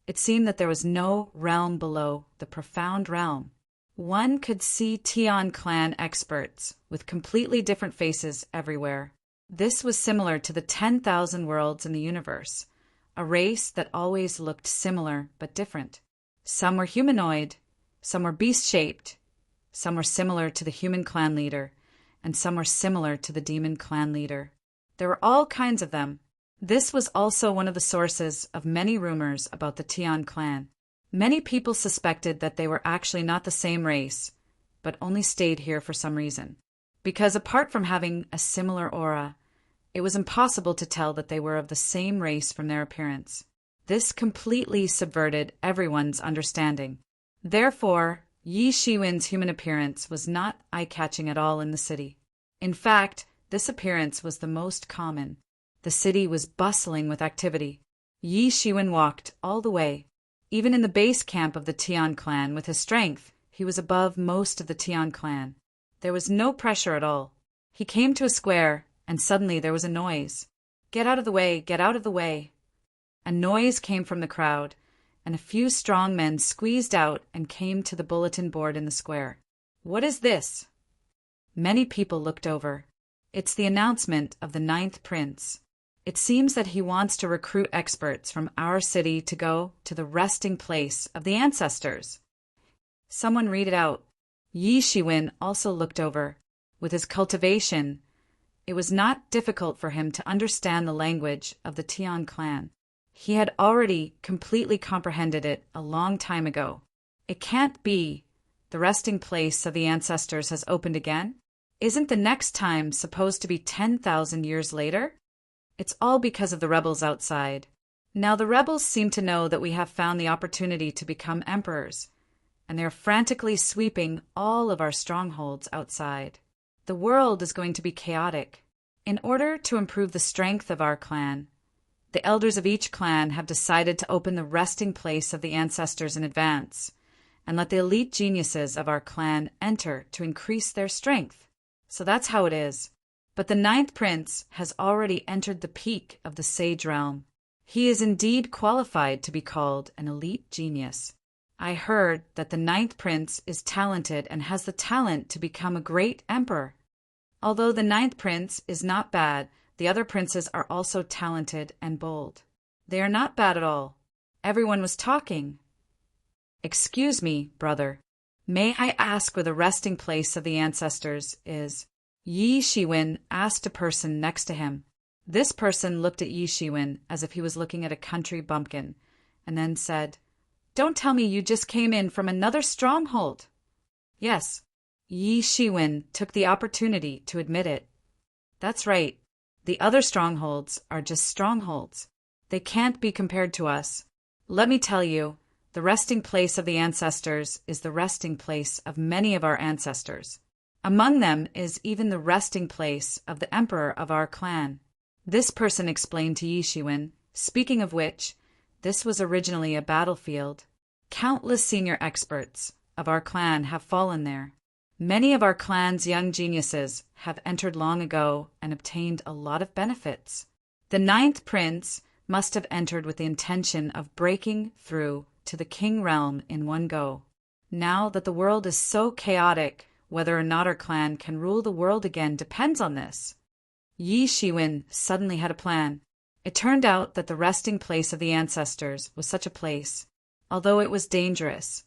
it seemed that there was no realm below the profound realm. One could see Tian clan experts with completely different faces everywhere. This was similar to the 10,000 worlds in the universe, a race that always looked similar but different. Some were humanoid, some were beast-shaped, some were similar to the human clan leader, and some were similar to the demon clan leader. There were all kinds of them. This was also one of the sources of many rumors about the Tian clan. Many people suspected that they were actually not the same race, but only stayed here for some reason. Because apart from having a similar aura, it was impossible to tell that they were of the same race from their appearance. This completely subverted everyone's understanding. Therefore, Yi Shiwen's human appearance was not eye-catching at all in the city. In fact, this appearance was the most common. The city was bustling with activity. Yi Shiwen walked all the way. Even in the base camp of the Tian clan, with his strength, he was above most of the Tian clan. There was no pressure at all. He came to a square, and suddenly there was a noise. "Get out of the way! Get out of the way!" A noise came from the crowd, and a few strong men squeezed out and came to the bulletin board in the square. "What is this?" Many people looked over. "It's the announcement of the 9th prince. It seems that he wants to recruit experts from our city to go to the resting place of the ancestors." Someone read it out. Yi Shiwen also looked over. With his cultivation, it was not difficult for him to understand the language of the Tian clan. He had already completely comprehended it a long time ago. It can't be. The resting place of the ancestors has opened again? Isn't the next time supposed to be 10,000 years later? It's all because of the rebels outside. Now the rebels seem to know that we have found the opportunity to become emperors, and they are frantically sweeping all of our strongholds outside. The world is going to be chaotic. In order to improve the strength of our clan, the elders of each clan have decided to open the resting place of the ancestors in advance, and let the elite geniuses of our clan enter to increase their strength. So that's how it is. But the ninth prince has already entered the peak of the sage realm. He is indeed qualified to be called an elite genius. I heard that the ninth prince is talented and has the talent to become a great emperor. Although the ninth prince is not bad, the other princes are also talented and bold. They are not bad at all. Everyone was talking. Excuse me, brother. May I ask where the resting place of the ancestors is? Yi Shiwen asked a person next to him. This person looked at Yi Shiwen as if he was looking at a country bumpkin, and then said, "Don't tell me you just came in from another stronghold." Yes, Yi Shiwen took the opportunity to admit it. That's right. The other strongholds are just strongholds. They can't be compared to us. Let me tell you, the resting place of the ancestors is the resting place of many of our ancestors. Among them is even the resting place of the emperor of our clan. This person explained to Yi Shiwen, speaking of which, this was originally a battlefield. Countless senior experts of our clan have fallen there. Many of our clan's young geniuses have entered long ago and obtained a lot of benefits. The ninth prince must have entered with the intention of breaking through to the king realm in one go. Now that the world is so chaotic, whether or not our clan can rule the world again depends on this. Yi Shiwen suddenly had a plan. It turned out that the resting place of the ancestors was such a place. Although it was dangerous,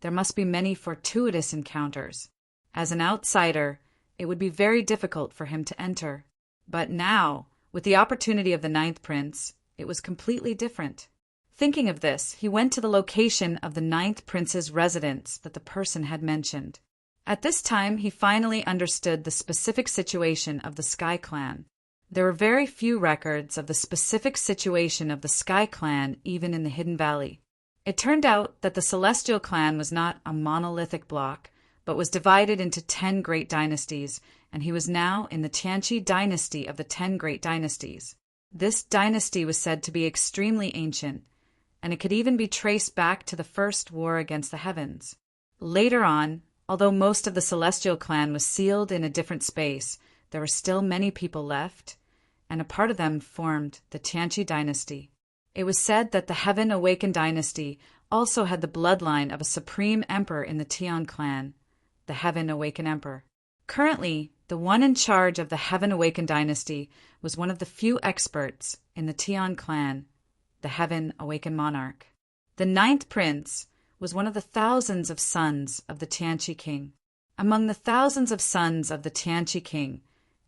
there must be many fortuitous encounters. As an outsider, it would be very difficult for him to enter. But now, with the opportunity of the ninth prince, it was completely different. Thinking of this, he went to the location of the ninth prince's residence that the person had mentioned. At this time, he finally understood the specific situation of the Sky Clan. There were very few records of the specific situation of the Sky Clan even in the Hidden Valley. It turned out that the Celestial Clan was not a monolithic block, but was divided into 10 great dynasties, and he was now in the Tianqi dynasty of the 10 great dynasties. This dynasty was said to be extremely ancient, and it could even be traced back to the first war against the heavens. Later on, although most of the Celestial Clan was sealed in a different space, there were still many people left, and a part of them formed the Tianqi dynasty. It was said that the Heaven Awakened dynasty also had the bloodline of a supreme emperor in the Tian clan, the Heaven Awakened Emperor. Currently, the one in charge of the Heaven Awakened dynasty was one of the few experts in the Tian clan, the Heaven Awakened Monarch. The ninth prince was one of the thousands of sons of the Tianqi king. Among the thousands of sons of the Tianqi king,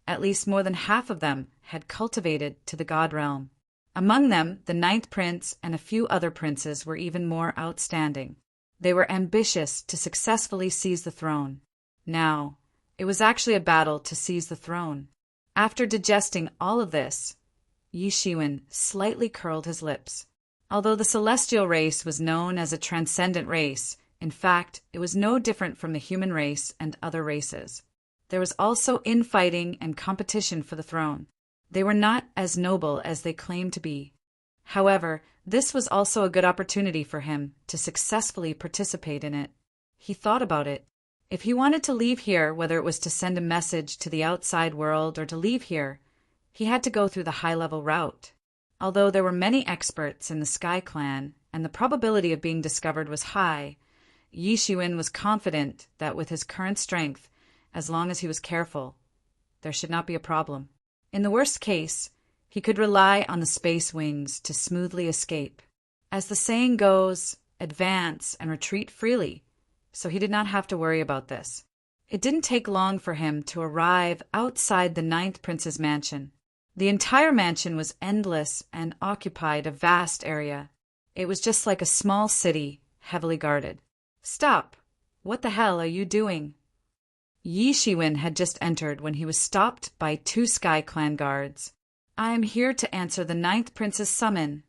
at least more than half of them had cultivated to the god realm. Among them, the ninth prince and a few other princes were even more outstanding. They were ambitious to successfully seize the throne. Now, it was actually a battle to seize the throne. After digesting all of this, Yi Shiwen slightly curled his lips. Although the celestial race was known as a transcendent race, in fact, it was no different from the human race and other races. There was also infighting and competition for the throne. They were not as noble as they claimed to be. However, this was also a good opportunity for him to successfully participate in it. He thought about it. If he wanted to leave here, whether it was to send a message to the outside world or to leave here, he had to go through the high-level route. Although there were many experts in the Sky Clan, and the probability of being discovered was high, Yi Shiwen was confident that with his current strength, as long as he was careful, there should not be a problem. In the worst case, he could rely on the space wings to smoothly escape. As the saying goes, advance and retreat freely, so he did not have to worry about this. It didn't take long for him to arrive outside the ninth prince's mansion. The entire mansion was endless and occupied a vast area. It was just like a small city, heavily guarded. "Stop! What the hell are you doing?" Yi Shiwen had just entered when he was stopped by 2 Sky Clan guards. "I am here to answer the ninth prince's summon."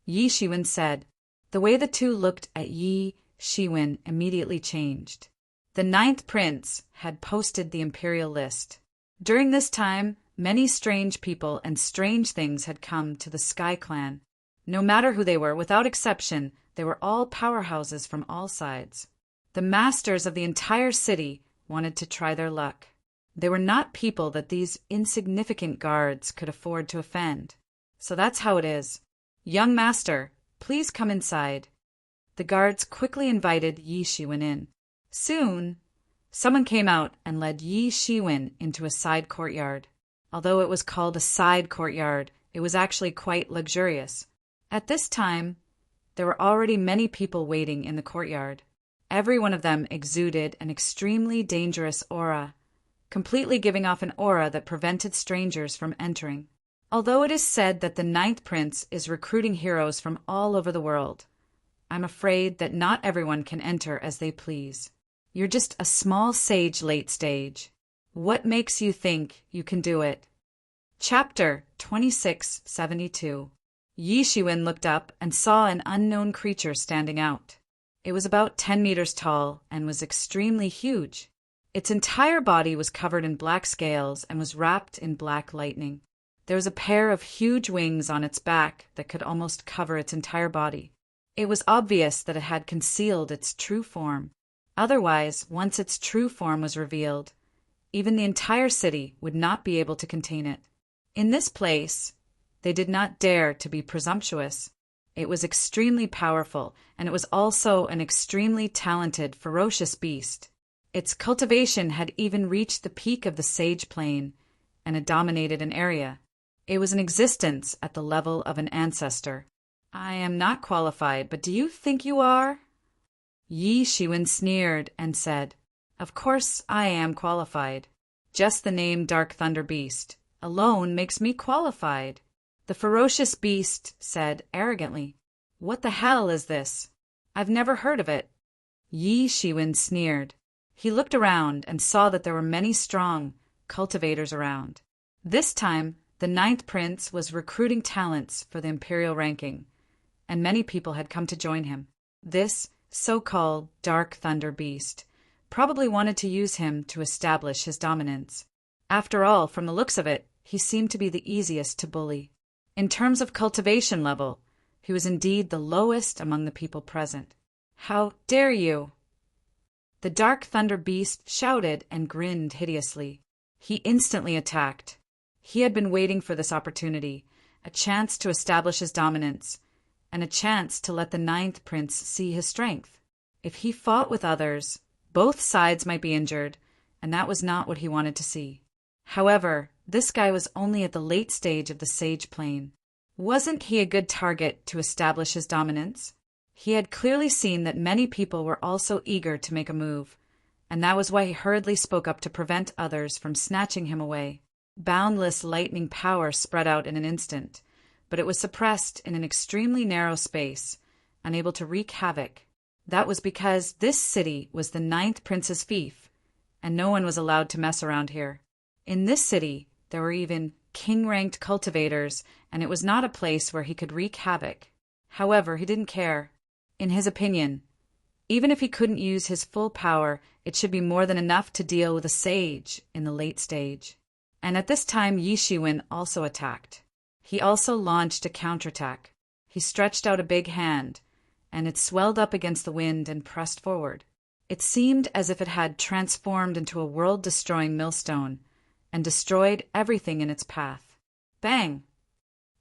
Yi Shiwen said. The way the two looked at Yi Shiwen immediately changed. The ninth prince had posted the imperial list. During this time, many strange people and strange things had come to the Sky Clan. No matter who they were, without exception, they were all powerhouses from all sides. The masters of the entire city wanted to try their luck. They were not people that these insignificant guards could afford to offend. So that's how it is. Young master, please come inside. The guards quickly invited Yi Shiwen in. Soon, someone came out and led Yi Shiwen into a side courtyard. Although it was called a side courtyard, it was actually quite luxurious. At this time, there were already many people waiting in the courtyard. Every one of them exuded an extremely dangerous aura, completely giving off an aura that prevented strangers from entering. Although it is said that the ninth prince is recruiting heroes from all over the world, I'm afraid that not everyone can enter as they please. You're just a small sage late stage. What makes you think you can do it? Chapter 2672. Yi Shiwen looked up and saw an unknown creature standing out. It was about 10 meters tall and was extremely huge. Its entire body was covered in black scales and was wrapped in black lightning. There was a pair of huge wings on its back that could almost cover its entire body. It was obvious that it had concealed its true form. Otherwise, once its true form was revealed, even the entire city would not be able to contain it. In this place, they did not dare to be presumptuous. It was extremely powerful, and it was also an extremely talented, ferocious beast. Its cultivation had even reached the peak of the sage plane, and it dominated an area. It was in existence at the level of an ancestor. I am not qualified, but do you think you are? Yi Shiwen sneered and said, Of course I am qualified. Just the name Dark Thunder Beast alone makes me qualified. The ferocious beast said arrogantly, What the hell is this? I've never heard of it. Yi Shiwen sneered. He looked around and saw that there were many strong cultivators around. This time, the ninth prince was recruiting talents for the imperial ranking, and many people had come to join him. This so-called Dark Thunder Beast probably wanted to use him to establish his dominance. After all, from the looks of it, he seemed to be the easiest to bully. In terms of cultivation level, he was indeed the lowest among the people present. How dare you! The Dark Thunder Beast shouted and grinned hideously. He instantly attacked. He had been waiting for this opportunity, a chance to establish his dominance, and a chance to let the ninth prince see his strength. If he fought with others, both sides might be injured, and that was not what he wanted to see. However, this guy was only at the late stage of the sage plane. Wasn't he a good target to establish his dominance? He had clearly seen that many people were also eager to make a move, and that was why he hurriedly spoke up to prevent others from snatching him away. Boundless lightning power spread out in an instant, but it was suppressed in an extremely narrow space, unable to wreak havoc. That was because this city was the ninth prince's fief, and no one was allowed to mess around here. In this city, there were even king-ranked cultivators, and it was not a place where he could wreak havoc. However, he didn't care. In his opinion, even if he couldn't use his full power, it should be more than enough to deal with a sage in the late stage. And at this time, Yi Shiwen also attacked. He also launched a counterattack. He stretched out a big hand, and it swelled up against the wind and pressed forward. It seemed as if it had transformed into a world-destroying millstone and destroyed everything in its path. Bang!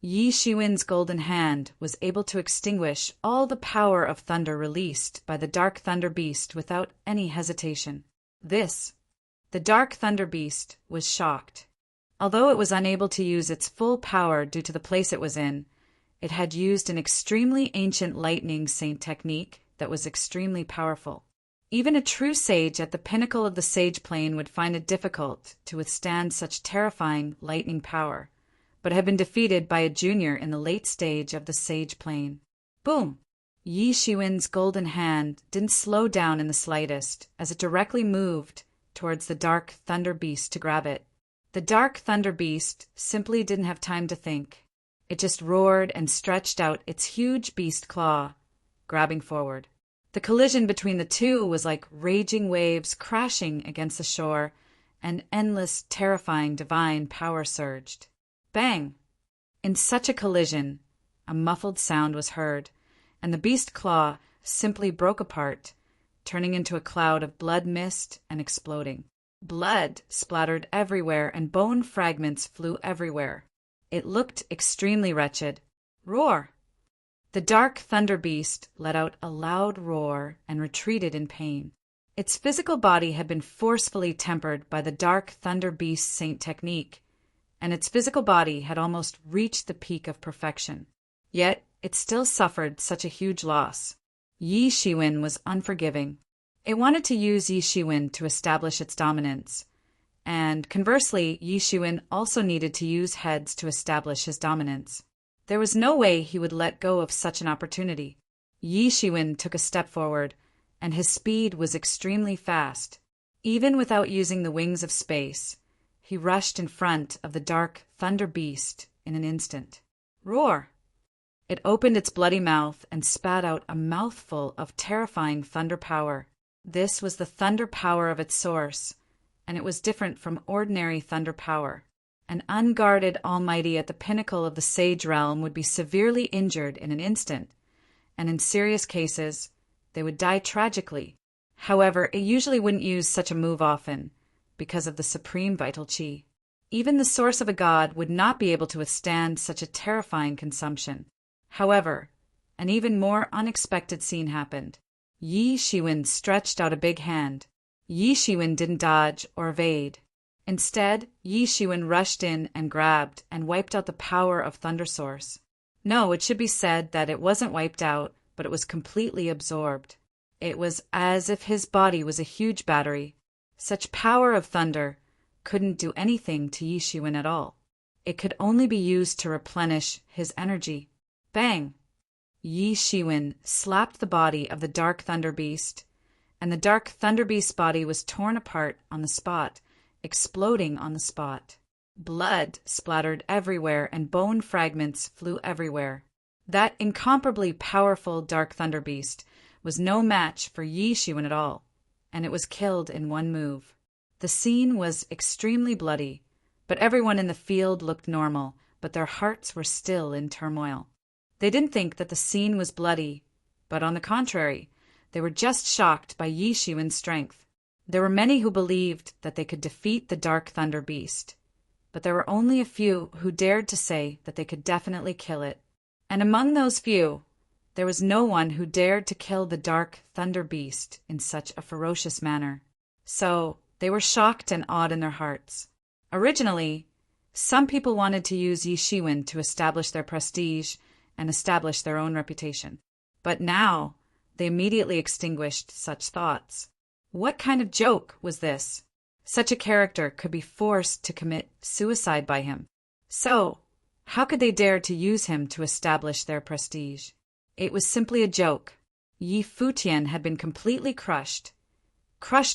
Yi Shiwen's golden hand was able to extinguish all the power of thunder released by the Dark Thunder Beast without any hesitation. The Dark Thunder Beast was shocked. Although it was unable to use its full power due to the place it was in, it had used an extremely ancient lightning saint technique that was extremely powerful. Even a true sage at the pinnacle of the sage plane would find it difficult to withstand such terrifying lightning power, but had been defeated by a junior in the late stage of the sage plane. Boom! Yi Shiwen's golden hand didn't slow down in the slightest as it directly moved towards the Dark Thunder Beast to grab it. The Dark Thunder Beast simply didn't have time to think. It just roared and stretched out its huge beast claw, grabbing forward. The collision between the two was like raging waves crashing against the shore, and endless, terrifying, divine power surged. Bang! In such a collision, a muffled sound was heard, and the beast claw simply broke apart, turning into a cloud of blood mist and exploding. Blood splattered everywhere and bone fragments flew everywhere. It looked extremely wretched. Roar! The dark thunder beast let out a loud roar and retreated in pain. Its physical body had been forcefully tempered by the dark thunder beast's saint technique, and its physical body had almost reached the peak of perfection. Yet it still suffered such a huge loss. Yi Shiwen was unforgiving. It wanted to use Yi Shiwen to establish its dominance, and conversely, Yi Shiwen also needed to use heads to establish his dominance. There was no way he would let go of such an opportunity. Yi Shiwen took a step forward, and his speed was extremely fast. Even without using the wings of space, he rushed in front of the dark thunder beast in an instant. Roar! It opened its bloody mouth and spat out a mouthful of terrifying thunder power. This was the thunder power of its source, and it was different from ordinary thunder power. An unguarded almighty at the pinnacle of the sage realm would be severely injured in an instant, and in serious cases, they would die tragically. However, it usually wouldn't use such a move often, because of the supreme vital qi. Even the source of a god would not be able to withstand such a terrifying consumption. However, an even more unexpected scene happened. Yi Shiwen stretched out a big hand. Yi Shiwen didn't dodge or evade. Instead, Yi Shiwen rushed in and grabbed and wiped out the power of Thunder Source. No, it should be said that it wasn't wiped out, but it was completely absorbed. It was as if his body was a huge battery. Such power of thunder couldn't do anything to Yi Shiwen at all. It could only be used to replenish his energy. Bang! Yi Shiwen slapped the body of the Dark Thunder Beast, and the Dark Thunder Beast's body was torn apart on the spot, exploding on the spot. Blood splattered everywhere and bone fragments flew everywhere. That incomparably powerful Dark Thunder Beast was no match for Yi Shiwen at all, and it was killed in one move. The scene was extremely bloody, but everyone in the field looked normal, but their hearts were still in turmoil. They didn't think that the scene was bloody, but on the contrary, they were just shocked by Yi Shiwen's strength. There were many who believed that they could defeat the Dark Thunder Beast, but there were only a few who dared to say that they could definitely kill it. And among those few, there was no one who dared to kill the Dark Thunder Beast in such a ferocious manner. So, they were shocked and awed in their hearts. Originally, some people wanted to use Yi Shiwen to establish their prestige and establish their own reputation. But now, they immediately extinguished such thoughts. What kind of joke was this? Such a character could be forced to commit suicide by him. So, how could they dare to use him to establish their prestige? It was simply a joke. Yi Futian had been completely crushed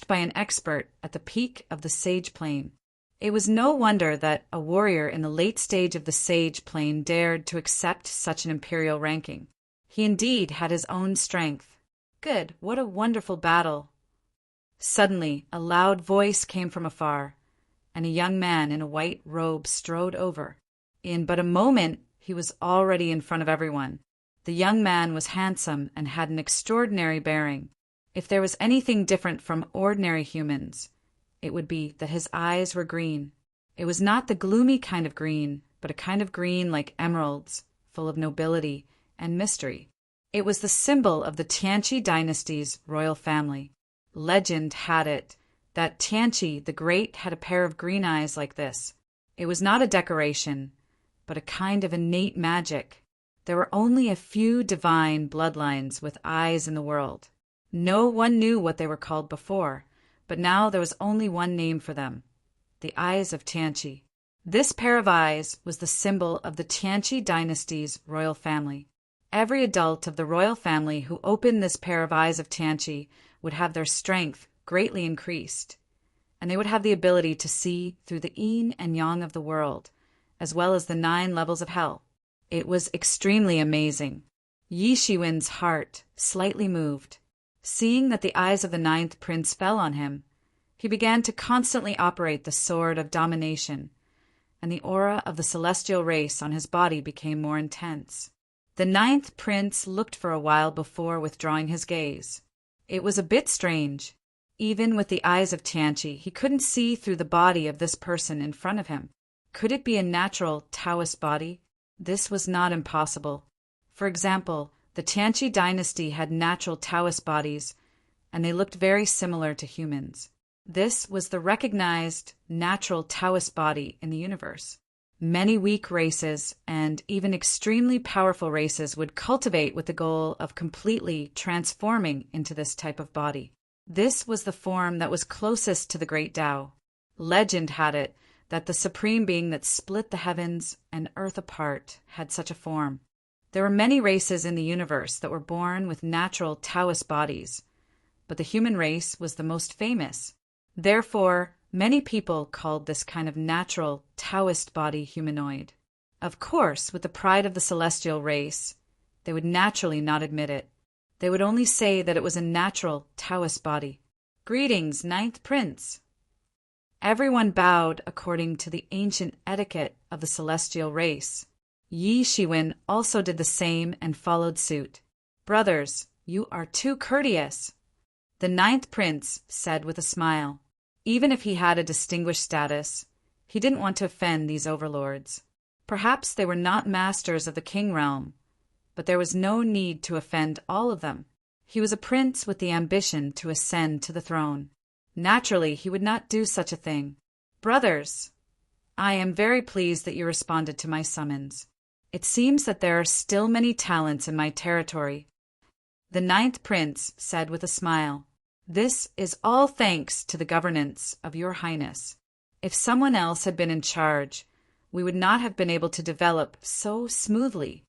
by an expert at the peak of the Sage Plane. It was no wonder that a warrior in the late stage of the Sage Plane dared to accept such an imperial ranking. He indeed had his own strength. Good, what a wonderful battle. Suddenly, a loud voice came from afar, and a young man in a white robe strode over. In but a moment, he was already in front of everyone. The young man was handsome and had an extraordinary bearing. If there was anything different from ordinary humans, it would be that his eyes were green. It was not the gloomy kind of green, but a kind of green like emeralds, full of nobility and mystery. It was the symbol of the Tianqi dynasty's royal family. Legend had it that Tianqi the Great had a pair of green eyes like this. It was not a decoration, but a kind of innate magic. There were only a few divine bloodlines with eyes in the world. No one knew what they were called before, but now there was only one name for them: the eyes of Tianqi. This pair of eyes was the symbol of the Tianqi dynasty's royal family. Every adult of the royal family who opened this pair of eyes of Tianqi would have their strength greatly increased, and they would have the ability to see through the yin and yang of the world, as well as the 9 levels of hell. It was extremely amazing. Yi Shiwen's heart slightly moved. Seeing that the eyes of the ninth prince fell on him, he began to constantly operate the sword of domination, and the aura of the celestial race on his body became more intense. The ninth prince looked for a while before withdrawing his gaze. It was a bit strange. Even with the eyes of Tianqi, he couldn't see through the body of this person in front of him. Could it be a natural Taoist body? This was not impossible. For example, the Tianqi dynasty had natural Taoist bodies, and they looked very similar to humans. This was the recognized natural Taoist body in the universe. Many weak races and even extremely powerful races would cultivate with the goal of completely transforming into this type of body. This was the form that was closest to the great Tao. Legend had it that the supreme being that split the heavens and earth apart had such a form. There were many races in the universe that were born with natural Taoist bodies, but the human race was the most famous. Therefore, many people called this kind of natural Taoist body humanoid. Of course, with the pride of the celestial race, they would naturally not admit it. They would only say that it was a natural Taoist body. Greetings, ninth prince. Everyone bowed according to the ancient etiquette of the celestial race. Yi Shiwen also did the same and followed suit. Brothers, you are too courteous, the ninth prince said with a smile. Even if he had a distinguished status, he didn't want to offend these overlords. Perhaps they were not masters of the king realm, but there was no need to offend all of them. He was a prince with the ambition to ascend to the throne. Naturally, he would not do such a thing. Brothers, I am very pleased that you responded to my summons. It seems that there are still many talents in my territory, the ninth prince said with a smile. This is all thanks to the governance of your highness. If someone else had been in charge, we would not have been able to develop so smoothly.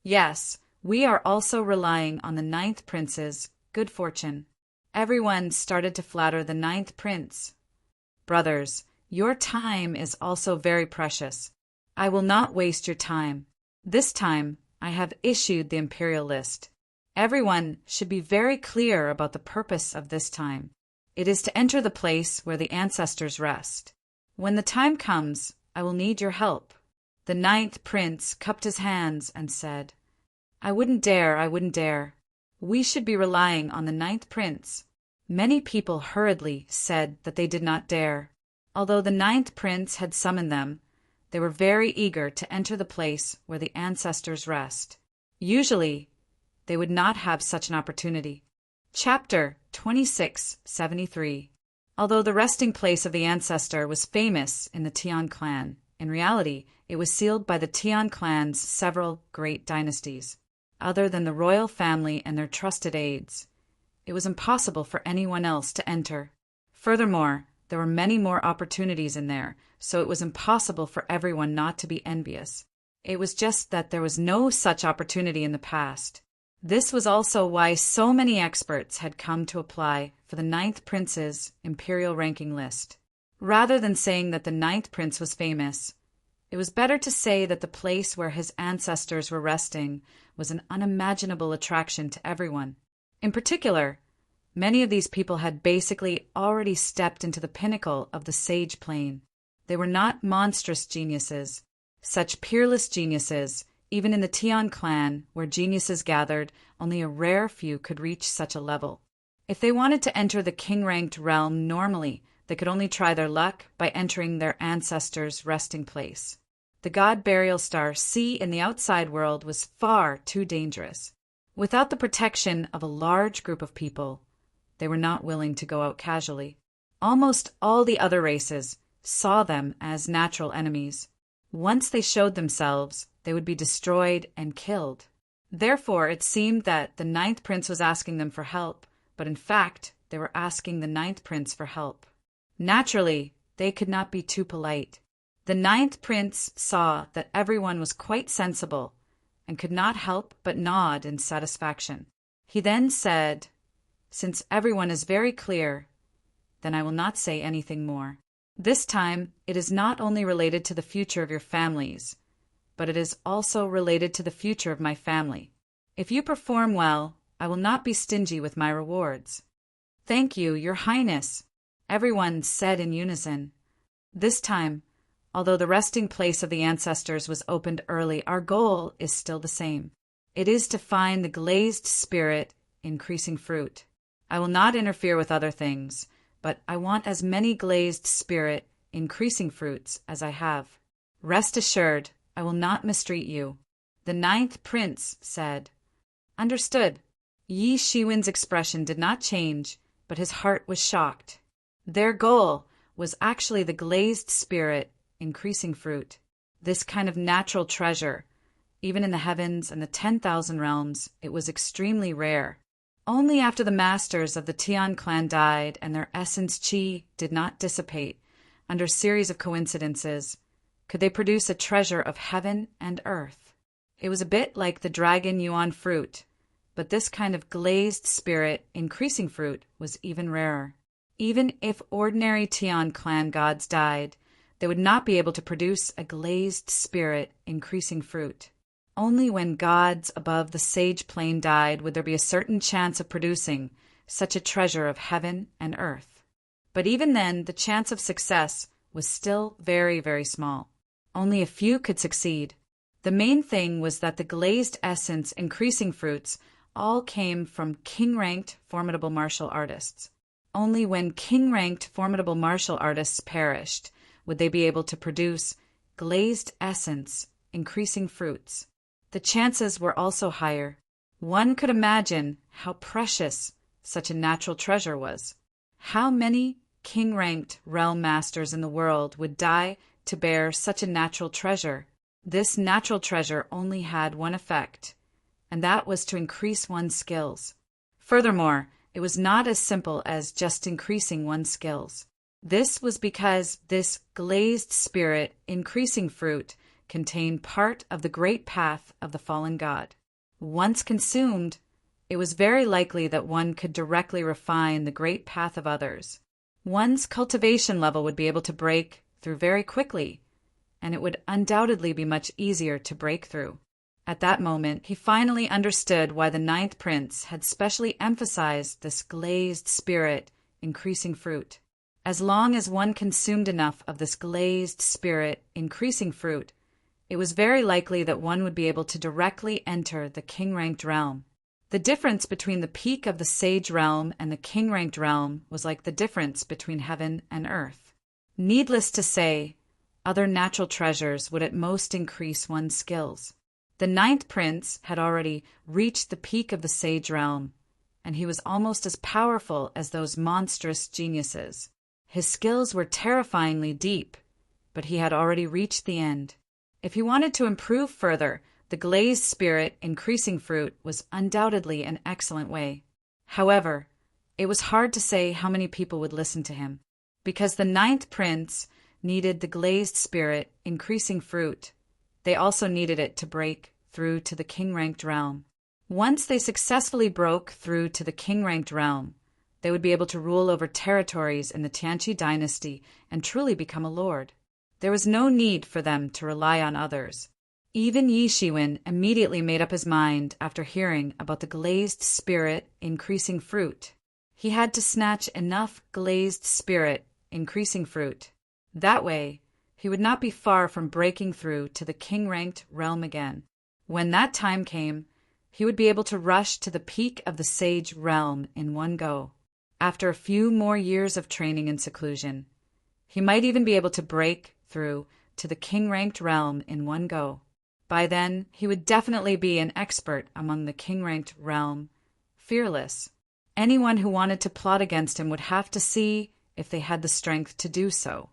Yes, we are also relying on the ninth prince's good fortune. Everyone started to flatter the ninth prince. Brothers, your time is also very precious. I will not waste your time. This time, I have issued the imperial list. Everyone should be very clear about the purpose of this time. It is to enter the place where the ancestors rest. When the time comes, I will need your help. The ninth prince cupped his hands and said, I wouldn't dare. We should be relying on the ninth prince. Many people hurriedly said that they did not dare. Although the ninth prince had summoned them, they were very eager to enter the place where the ancestors rest. Usually, they would not have such an opportunity. Chapter 2673. Although the resting place of the ancestor was famous in the Tian clan, in reality, it was sealed by the Tian clan's several great dynasties. Other than the royal family and their trusted aides, it was impossible for anyone else to enter. Furthermore, there were many more opportunities in there, so it was impossible for everyone not to be envious. It was just that there was no such opportunity in the past. This was also why so many experts had come to apply for the ninth prince's imperial ranking list. Rather than saying that the ninth prince was famous, it was better to say that the place where his ancestors were resting was an unimaginable attraction to everyone. In particular, many of these people had basically already stepped into the pinnacle of the sage plane. They were not monstrous geniuses. Such peerless geniuses, even in the Tian clan, where geniuses gathered, only a rare few could reach such a level. If they wanted to enter the king-ranked realm normally, they could only try their luck by entering their ancestors' resting place. The god burial star C in the outside world was far too dangerous. Without the protection of a large group of people, they were not willing to go out casually. Almost all the other races saw them as natural enemies. Once they showed themselves, they would be destroyed and killed. Therefore, it seemed that the ninth prince was asking them for help, but in fact, they were asking the ninth prince for help. Naturally, they could not be too polite. The ninth prince saw that everyone was quite sensible and could not help but nod in satisfaction. He then said, Since everyone is very clear, then I will not say anything more. This time, it is not only related to the future of your families, but it is also related to the future of my family. If you perform well, I will not be stingy with my rewards." "Thank you, Your Highness," everyone said in unison. This time, although the resting place of the ancestors was opened early, our goal is still the same. It is to find the glazed spirit increasing fruit. I will not interfere with other things, but I want as many glazed spirit increasing fruits as I have. Rest assured, I will not mistreat you." The 9th prince said. "Understood." Yi Shiwen's expression did not change, but his heart was shocked. Their goal was actually the glazed spirit increasing fruit. This kind of natural treasure, even in the heavens and the 10,000 realms, it was extremely rare. Only after the masters of the Tian clan died and their essence qi did not dissipate under a series of coincidences could they produce a treasure of heaven and earth. It was a bit like the dragon yuan fruit, but this kind of glazed spirit increasing fruit was even rarer. Even if ordinary Tian clan gods died, they would not be able to produce a glazed spirit increasing fruit. Only when gods above the sage plane died would there be a certain chance of producing such a treasure of heaven and earth. But even then, the chance of success was still very, very small. Only a few could succeed. The main thing was that the glazed essence increasing fruits all came from king-ranked formidable martial artists. Only when king-ranked formidable martial artists perished would they be able to produce glazed essence increasing fruits. The chances were also higher. One could imagine how precious such a natural treasure was. How many king-ranked realm masters in the world would die to bear such a natural treasure? This natural treasure only had one effect, and that was to increase one's skills. Furthermore, it was not as simple as just increasing one's skills. This was because this glazed spirit increasing fruit contained part of the great path of the fallen god. Once consumed, it was very likely that one could directly refine the great path of others. One's cultivation level would be able to break through very quickly, and it would undoubtedly be much easier to break through. At that moment, he finally understood why the 9th prince had specially emphasized this glazed spirit increasing fruit. As long as one consumed enough of this glazed spirit increasing fruit, it was very likely that one would be able to directly enter the king-ranked realm. The difference between the peak of the sage realm and the king-ranked realm was like the difference between heaven and earth. Needless to say, other natural treasures would at most increase one's skills. The 9th prince had already reached the peak of the sage realm, and he was almost as powerful as those monstrous geniuses. His skills were terrifyingly deep, but he had already reached the end. If he wanted to improve further, the glazed spirit increasing fruit was undoubtedly an excellent way. However, it was hard to say how many people would listen to him. Because the 9th prince needed the glazed spirit increasing fruit, they also needed it to break through to the king-ranked realm. Once they successfully broke through to the king-ranked realm, they would be able to rule over territories in the Tianqi dynasty and truly become a lord. There was no need for them to rely on others. Even Yi Shiwen immediately made up his mind after hearing about the glazed spirit increasing fruit. He had to snatch enough glazed spirit increasing fruit. That way, he would not be far from breaking through to the king-ranked realm again. When that time came, he would be able to rush to the peak of the sage realm in one go. After a few more years of training in seclusion, he might even be able to break through to the king-ranked realm in one go. By then, he would definitely be an expert among the king-ranked realm, fearless. Anyone who wanted to plot against him would have to see if they had the strength to do so.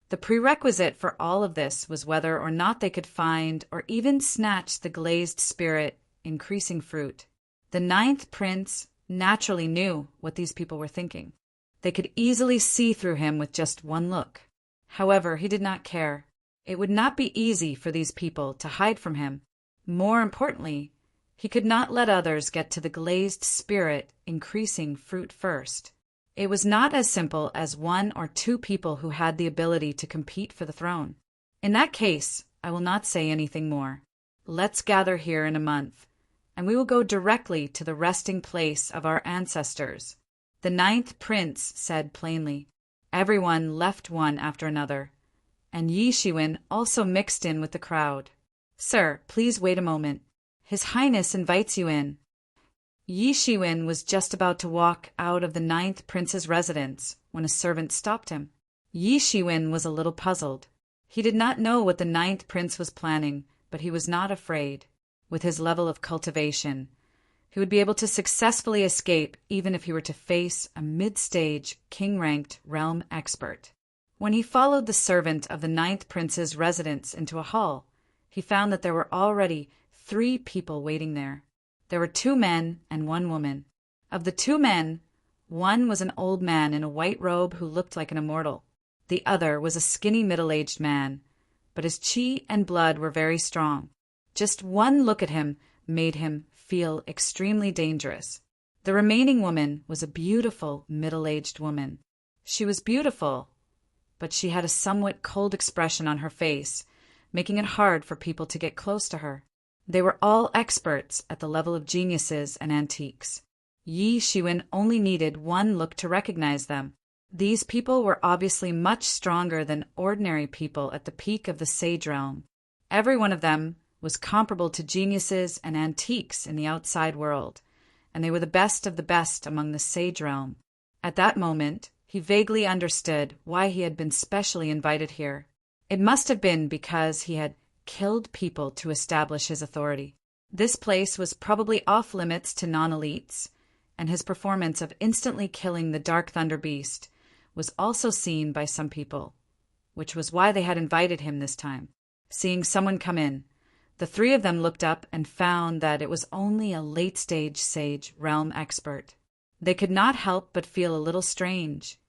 The prerequisite for all of this was whether or not they could find or even snatch the glazed spirit increasing fruit. The 9th prince naturally knew what these people were thinking. They could easily see through him with just one look. However, he did not care. It would not be easy for these people to hide from him. More importantly, he could not let others get to the glazed spirit increasing fruit first. It was not as simple as 1 or 2 people who had the ability to compete for the throne. In that case, I will not say anything more. Let's gather here in a month, and we will go directly to the resting place of our ancestors." The ninth prince said plainly. Everyone left one after another, and Yi Shiwen also mixed in with the crowd. "Sir, please wait a moment. His Highness invites you in." Yi Shiwen was just about to walk out of the ninth prince's residence when a servant stopped him. Yi Shiwen was a little puzzled. He did not know what the ninth prince was planning, but he was not afraid. With his level of cultivation, he would be able to successfully escape even if he were to face a mid-stage, king-ranked realm expert. When he followed the servant of the ninth prince's residence into a hall, he found that there were already 3 people waiting there. There were 2 men and 1 woman. Of the 2 men, one was an old man in a white robe who looked like an immortal. The other was a skinny middle-aged man, but his chi and blood were very strong. Just one look at him made him feel extremely dangerous. The remaining woman was a beautiful middle-aged woman. She was beautiful, but she had a somewhat cold expression on her face, making it hard for people to get close to her. They were all experts at the level of geniuses and antiques. Yi Shiwen only needed one look to recognize them. These people were obviously much stronger than ordinary people at the peak of the Sage Realm. Every one of them was comparable to geniuses and antiques in the outside world, and they were the best of the best among the Sage Realm. At that moment, he vaguely understood why he had been specially invited here. It must have been because he had killed people to establish his authority. This place was probably off-limits to non-elites, and his performance of instantly killing the Dark Thunder Beast was also seen by some people, which was why they had invited him this time. Seeing someone come in, the 3 of them looked up and found that it was only a late-stage Sage Realm expert. They could not help but feel a little strange,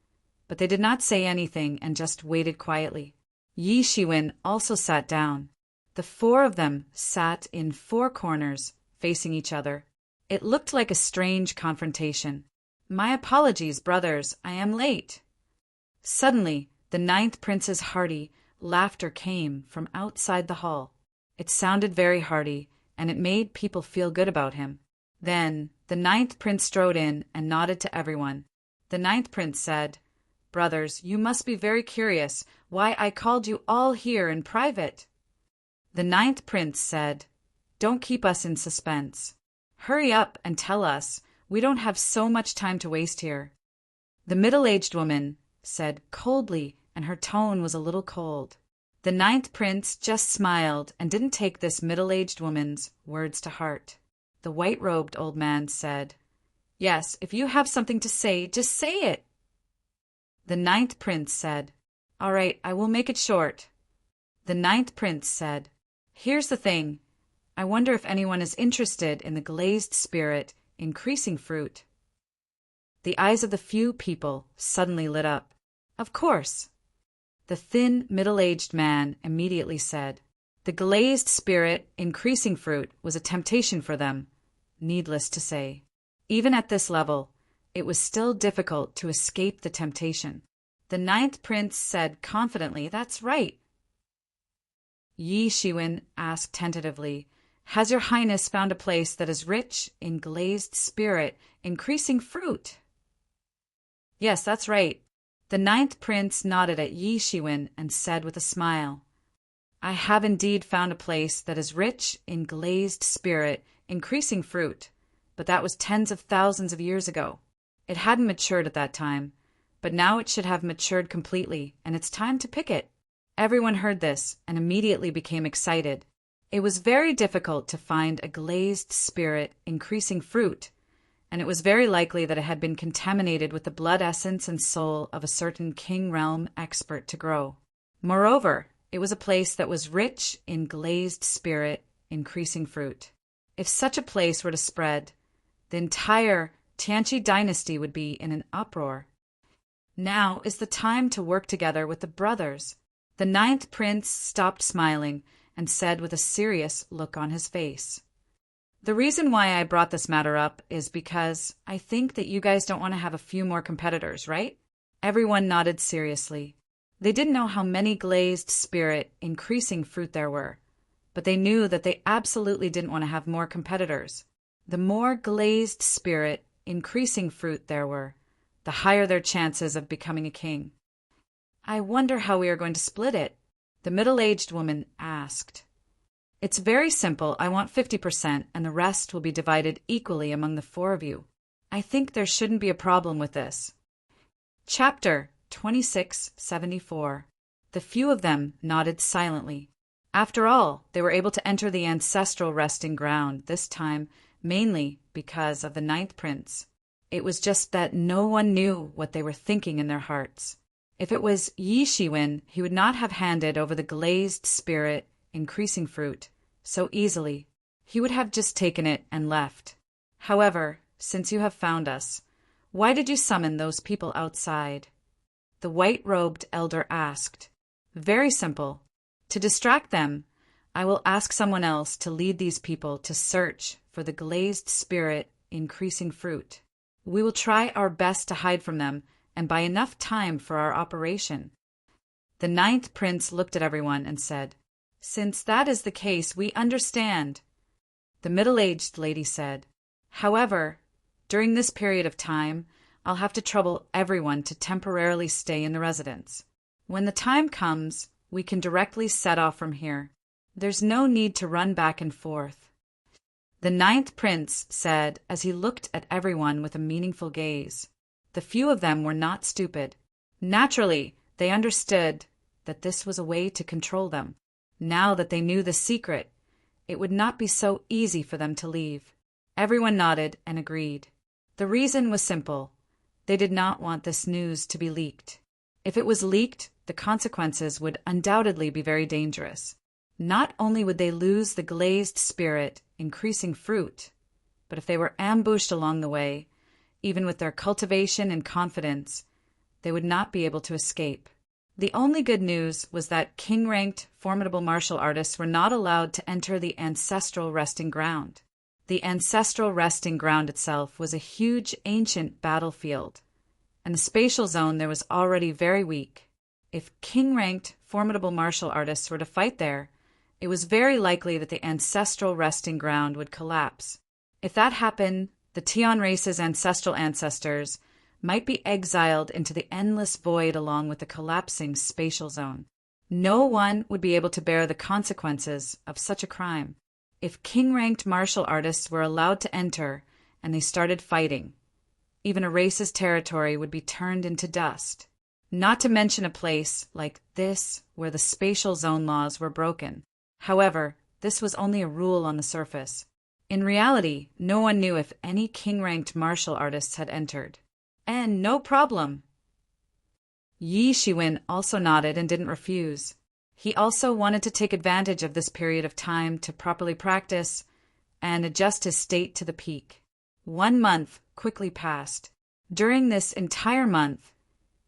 but they did not say anything and just waited quietly. Yi Shiwen also sat down. The 4 of them sat in 4 corners, facing each other. It looked like a strange confrontation. "My apologies, brothers, I am late." Suddenly, the ninth prince's hearty laughter came from outside the hall. It sounded very hearty, and it made people feel good about him. Then the ninth prince strode in and nodded to everyone. The ninth prince said, "Brothers, you must be very curious why I called you all here in private." The ninth prince said, "Don't keep us in suspense. Hurry up and tell us. We don't have so much time to waste here." The middle-aged woman said coldly, and her tone was a little cold. The ninth prince just smiled and didn't take this middle-aged woman's words to heart. The white-robed old man said, "Yes, if you have something to say, just say it." The ninth prince said, "All right, I will make it short." The ninth prince said, "Here's the thing. I wonder if anyone is interested in the glazed spirit increasing fruit." The eyes of the few people suddenly lit up. "Of course." The thin, middle-aged man immediately said, the glazed spirit increasing fruit was a temptation for them, needless to say. Even at this level, it was still difficult to escape the temptation. The ninth prince said confidently, "That's right." Yi Shiwen asked tentatively, "Has your highness found a place that is rich in glazed spirit increasing fruit?" "Yes, that's right." The ninth prince nodded at Yi Shiwen and said with a smile, "I have indeed found a place that is rich in glazed spirit increasing fruit, but that was tens of thousands of years ago. It hadn't matured at that time, but now it should have matured completely, and it's time to pick it." Everyone heard this and immediately became excited. It was very difficult to find a glazed spirit increasing fruit, and it was very likely that it had been contaminated with the blood essence and soul of a certain king realm expert to grow. Moreover, it was a place that was rich in glazed spirit increasing fruit. If such a place were to spread, the entire Tianqi dynasty would be in an uproar. Now is the time to work together with the brothers. The ninth prince stopped smiling and said with a serious look on his face, "The reason why I brought this matter up is because I think that you guys don't want to have a few more competitors, right?" Everyone nodded seriously. They didn't know how many glazed spirit increasing fruit there were, but they knew that they absolutely didn't want to have more competitors. The more glazed spirit increasing fruit there were, the higher their chances of becoming a king. "I wonder how we are going to split it?" the middle-aged woman asked. "It's very simple. I want 50%, and the rest will be divided equally among the four of you. I think there shouldn't be a problem with this." Chapter 2674. The few of them nodded silently. After all, they were able to enter the ancestral resting ground, this time mainly because of the ninth prince. It was just that no one knew what they were thinking in their hearts. If it was Yi Shiwen, he would not have handed over the glazed spirit increasing fruit so easily. He would have just taken it and left. However, since you have found us, why did you summon those people outside?" the white-robed elder asked. "Very simple. To distract them, I will ask someone else to lead these people to search for the glazed spirit increasing fruit. We will try our best to hide from them and buy enough time for our operation." The ninth prince looked at everyone and said, "Since that is the case, we understand," the middle-aged lady said. "However, during this period of time, I'll have to trouble everyone to temporarily stay in the residence. When the time comes, we can directly set off from here. There's no need to run back and forth," the ninth prince said as he looked at everyone with a meaningful gaze. The few of them were not stupid. Naturally, they understood that this was a way to control them. Now that they knew the secret, it would not be so easy for them to leave. Everyone nodded and agreed. The reason was simple. They did not want this news to be leaked. If it was leaked, the consequences would undoubtedly be very dangerous. Not only would they lose the glazed spirit increasing fruit, but if they were ambushed along the way, even with their cultivation and confidence, they would not be able to escape. The only good news was that king-ranked, formidable martial artists were not allowed to enter the ancestral resting ground. The ancestral resting ground itself was a huge ancient battlefield, and the spatial zone there was already very weak. If king-ranked, formidable martial artists were to fight there, it was very likely that the ancestral resting ground would collapse. If that happened, the Tian race's ancestral ancestors might be exiled into the endless void along with the collapsing spatial zone. No one would be able to bear the consequences of such a crime. If king-ranked martial artists were allowed to enter and they started fighting, even a race's territory would be turned into dust. Not to mention a place like this where the spatial zone laws were broken. However, this was only a rule on the surface. In reality, no one knew if any king-ranked martial artists had entered. And no problem. Yi Shiwen also nodded and didn't refuse. He also wanted to take advantage of this period of time to properly practice and adjust his state to the peak. 1 month quickly passed. During this entire month,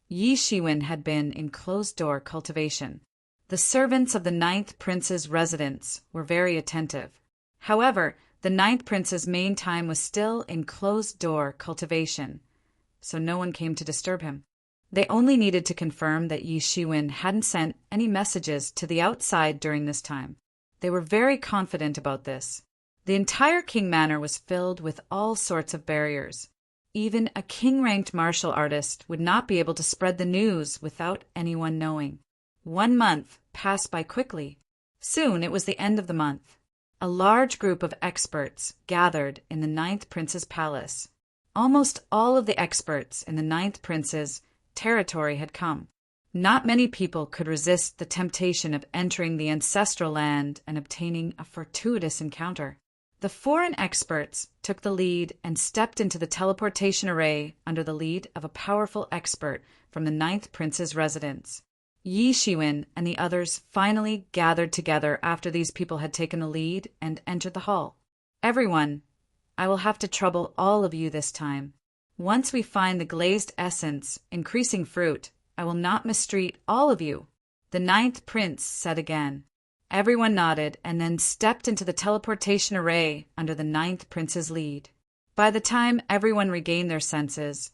Yi Shiwen had been in closed-door cultivation. The servants of the ninth prince's residence were very attentive. However, the ninth prince's main time was still in closed-door cultivation, so no one came to disturb him. They only needed to confirm that Yi Shiwen hadn't sent any messages to the outside during this time. They were very confident about this. The entire King Manor was filled with all sorts of barriers. Even a king-ranked martial artist would not be able to spread the news without anyone knowing. 1 month passed by quickly. Soon it was the end of the month. A large group of experts gathered in the ninth prince's palace. Almost all of the experts in the ninth prince's territory had come. Not many people could resist the temptation of entering the ancestral land and obtaining a fortuitous encounter. The foreign experts took the lead and stepped into the teleportation array under the lead of a powerful expert from the ninth prince's residence. Yi Shiwen and the others finally gathered together after these people had taken the lead and entered the hall. "Everyone, I will have to trouble all of you this time. Once we find the glazed essence increasing fruit, I will not mistreat all of you," the ninth prince said again. Everyone nodded and then stepped into the teleportation array under the ninth prince's lead. By the time everyone regained their senses,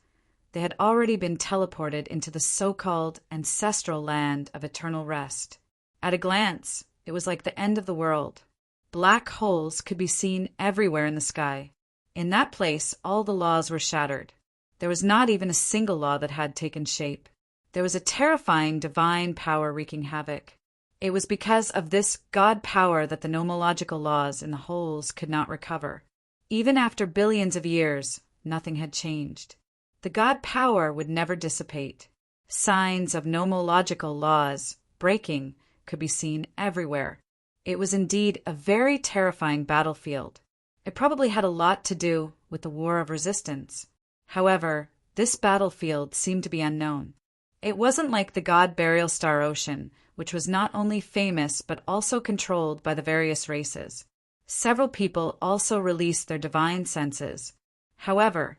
They had already been teleported into the so-called ancestral land of eternal rest. At a glance, it was like the end of the world. Black holes could be seen everywhere in the sky. In that place, all the laws were shattered. There was not even a single law that had taken shape. There was a terrifying divine power wreaking havoc. It was because of this God power that the nomological laws in the holes could not recover. Even after billions of years, nothing had changed. The God power would never dissipate. Signs of nomological laws breaking could be seen everywhere. It was indeed a very terrifying battlefield. It probably had a lot to do with the War of Resistance. However, this battlefield seemed to be unknown. It wasn't like the God Burial Star Ocean, which was not only famous but also controlled by the various races. Several people also released their divine senses. However,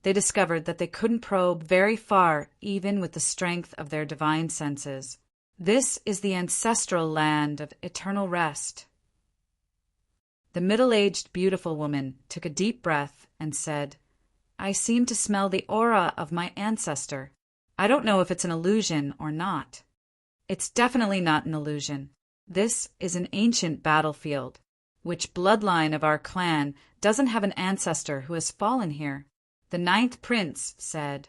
they discovered that they couldn't probe very far even with the strength of their divine senses. This is the ancestral land of eternal rest. The middle-aged beautiful woman took a deep breath and said, "I seem to smell the aura of my ancestor. I don't know if it's an illusion or not." It's definitely not an illusion. This is an ancient battlefield. Which bloodline of our clan doesn't have an ancestor who has fallen here? The 9th prince said,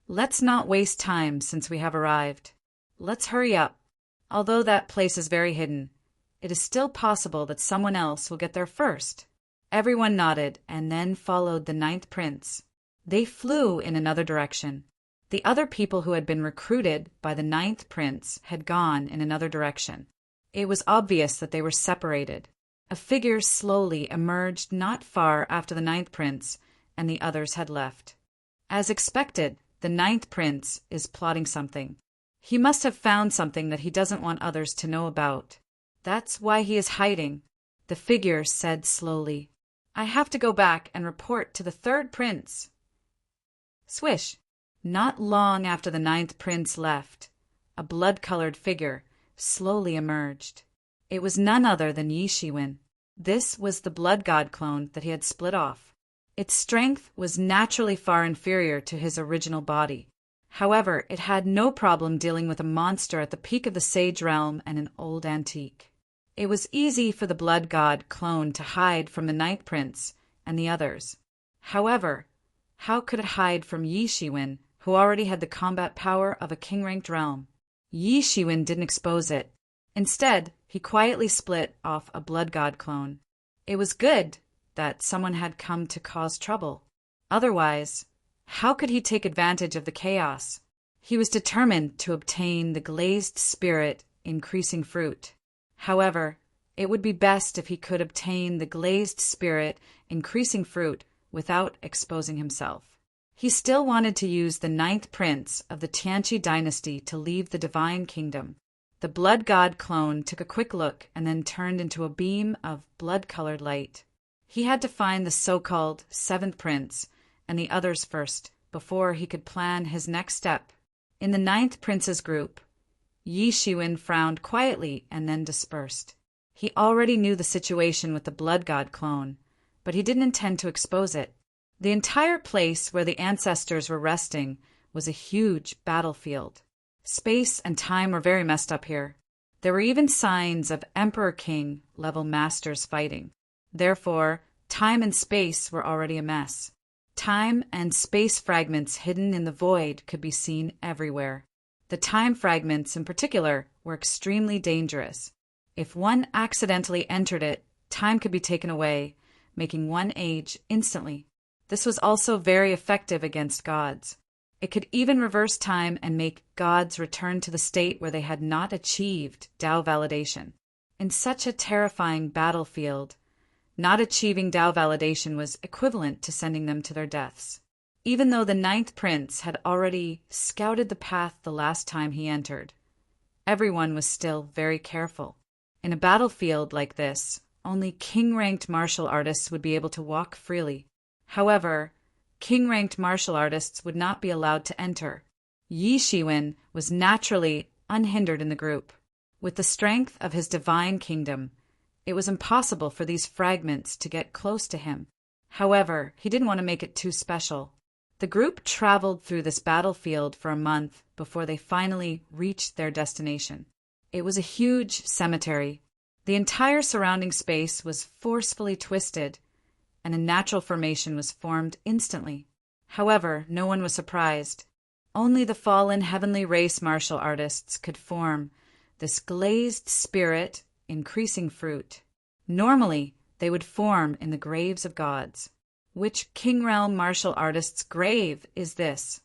"Let's not waste time since we have arrived. Let's hurry up. Although that place is very hidden, it is still possible that someone else will get there first." Everyone nodded and then followed the 9th prince. They flew in another direction. The other people who had been recruited by the 9th prince had gone in another direction. It was obvious that they were separated. A figure slowly emerged not far after the 9th prince, and the others had left. As expected, the 9th prince is plotting something. He must have found something that he doesn't want others to know about. That's why he is hiding. The figure said slowly, "I have to go back and report to the 3rd prince." Swish! Not long after the 9th prince left, a blood-colored figure slowly emerged. It was none other than Yi Shiwen. This was the blood god clone that he had split off. Its strength was naturally far inferior to his original body. However, it had no problem dealing with a monster at the peak of the Sage Realm and an old antique. It was easy for the blood god clone to hide from the 9th prince and the others. However, how could it hide from Yi Shiwen, who already had the combat power of a king-ranked realm? Yi Shiwen didn't expose it. Instead, he quietly split off a blood god clone. It was good that someone had come to cause trouble. Otherwise, how could he take advantage of the chaos? He was determined to obtain the glazed spirit increasing fruit. However, it would be best if he could obtain the glazed spirit increasing fruit without exposing himself. He still wanted to use the 9th prince of the Tianqi dynasty to leave the divine kingdom. The blood god clone took a quick look and then turned into a beam of blood-colored light. He had to find the so-called 7th prince and the others first before he could plan his next step. In the 9th prince's group, Yi Shiwen frowned quietly and then dispersed. He already knew the situation with the blood god clone, but he didn't intend to expose it. The entire place where the ancestors were resting was a huge battlefield. Space and time were very messed up here. There were even signs of Emperor King level masters fighting. Therefore, time and space were already a mess. Time and space fragments hidden in the void could be seen everywhere. The time fragments in particular were extremely dangerous. If one accidentally entered it, time could be taken away, making one age instantly. This was also very effective against gods. It could even reverse time and make gods return to the state where they had not achieved Dao validation. In such a terrifying battlefield, not achieving Dao validation was equivalent to sending them to their deaths. Even though the 9th prince had already scouted the path the last time he entered, everyone was still very careful. In a battlefield like this, only king-ranked martial artists would be able to walk freely. However, king-ranked martial artists would not be allowed to enter. Yi Shiwen was naturally unhindered in the group. With the strength of his divine kingdom, it was impossible for these fragments to get close to him. However, he didn't want to make it too special. The group traveled through this battlefield for a month before they finally reached their destination. It was a huge cemetery. The entire surrounding space was forcefully twisted, and a natural formation was formed instantly. However, no one was surprised. Only the fallen heavenly race martial artists could form this glazed spirit increasing fruit. Normally, they would form in the graves of gods. Which King Realm martial artist's grave is this?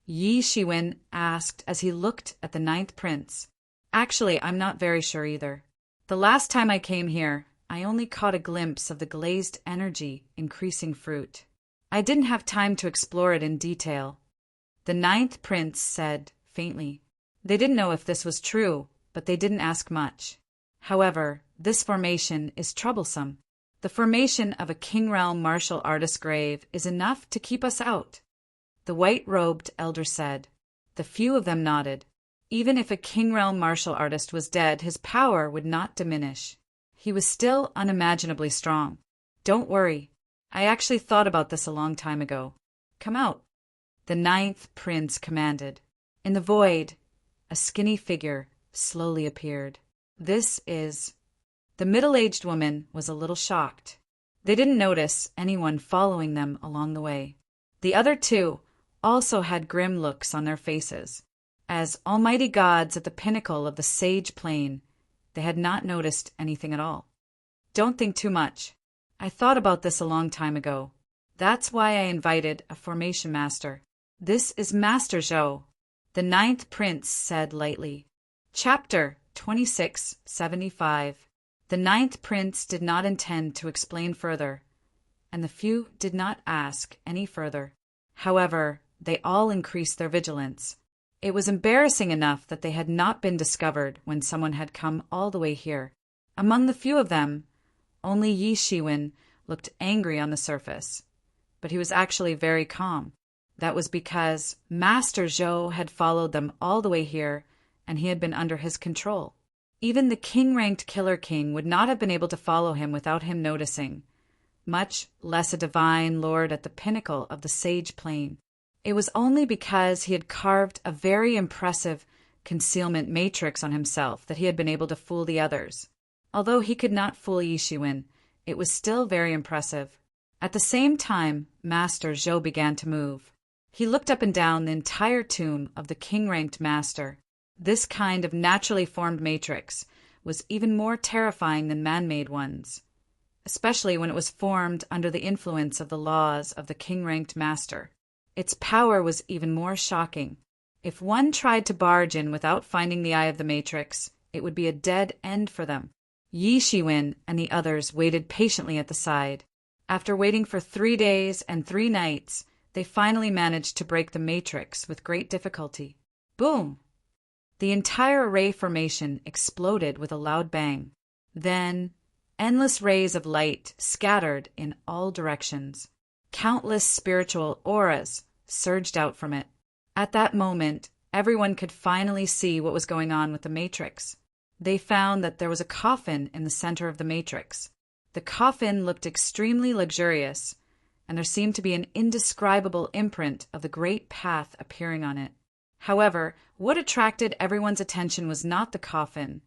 Yi Shiwen asked as he looked at the ninth prince. Actually, I'm not very sure either. The last time I came here, I only caught a glimpse of the glazed energy increasing fruit. I didn't have time to explore it in detail. The ninth prince said faintly. They didn't know if this was true, but they didn't ask much. However, this formation is troublesome. The formation of a King Realm martial artist's grave is enough to keep us out. The white-robed elder said. The few of them nodded. Even if a King Realm martial artist was dead, his power would not diminish. He was still unimaginably strong. Don't worry. I actually thought about this a long time ago. Come out. The ninth prince commanded. In the void, a skinny figure slowly appeared. This is... The middle-aged woman was a little shocked. They didn't notice anyone following them along the way. The other two also had grim looks on their faces. As almighty gods at the pinnacle of the sage plane, they had not noticed anything at all. Don't think too much. I thought about this a long time ago. That's why I invited a formation master. This is Master Zhou, the ninth prince said lightly. Chapter 2675. The ninth prince did not intend to explain further, and the few did not ask any further. However, they all increased their vigilance. It was embarrassing enough that they had not been discovered when someone had come all the way here. Among the few of them, only Yi Shiwen looked angry on the surface, but he was actually very calm. That was because Master Zhou had followed them all the way here, and he had been under his control. Even the king-ranked Killer King would not have been able to follow him without him noticing, much less a divine lord at the pinnacle of the sage plane. It was only because he had carved a very impressive concealment matrix on himself that he had been able to fool the others. Although he could not fool Yi Shiwen, it was still very impressive. At the same time, Master Zhou began to move. He looked up and down the entire tomb of the king-ranked master. This kind of naturally formed matrix was even more terrifying than man-made ones, especially when it was formed under the influence of the laws of the king-ranked master. Its power was even more shocking. If one tried to barge in without finding the eye of the matrix, it would be a dead end for them. Yi Shiwen and the others waited patiently at the side. After waiting for 3 days and 3 nights, they finally managed to break the matrix with great difficulty. Boom! The entire array formation exploded with a loud bang. Then, endless rays of light scattered in all directions. Countless spiritual auras surged out from it. At that moment, everyone could finally see what was going on with the matrix. They found that there was a coffin in the center of the matrix. The coffin looked extremely luxurious, and there seemed to be an indescribable imprint of the great path appearing on it. However, what attracted everyone's attention was not the coffin,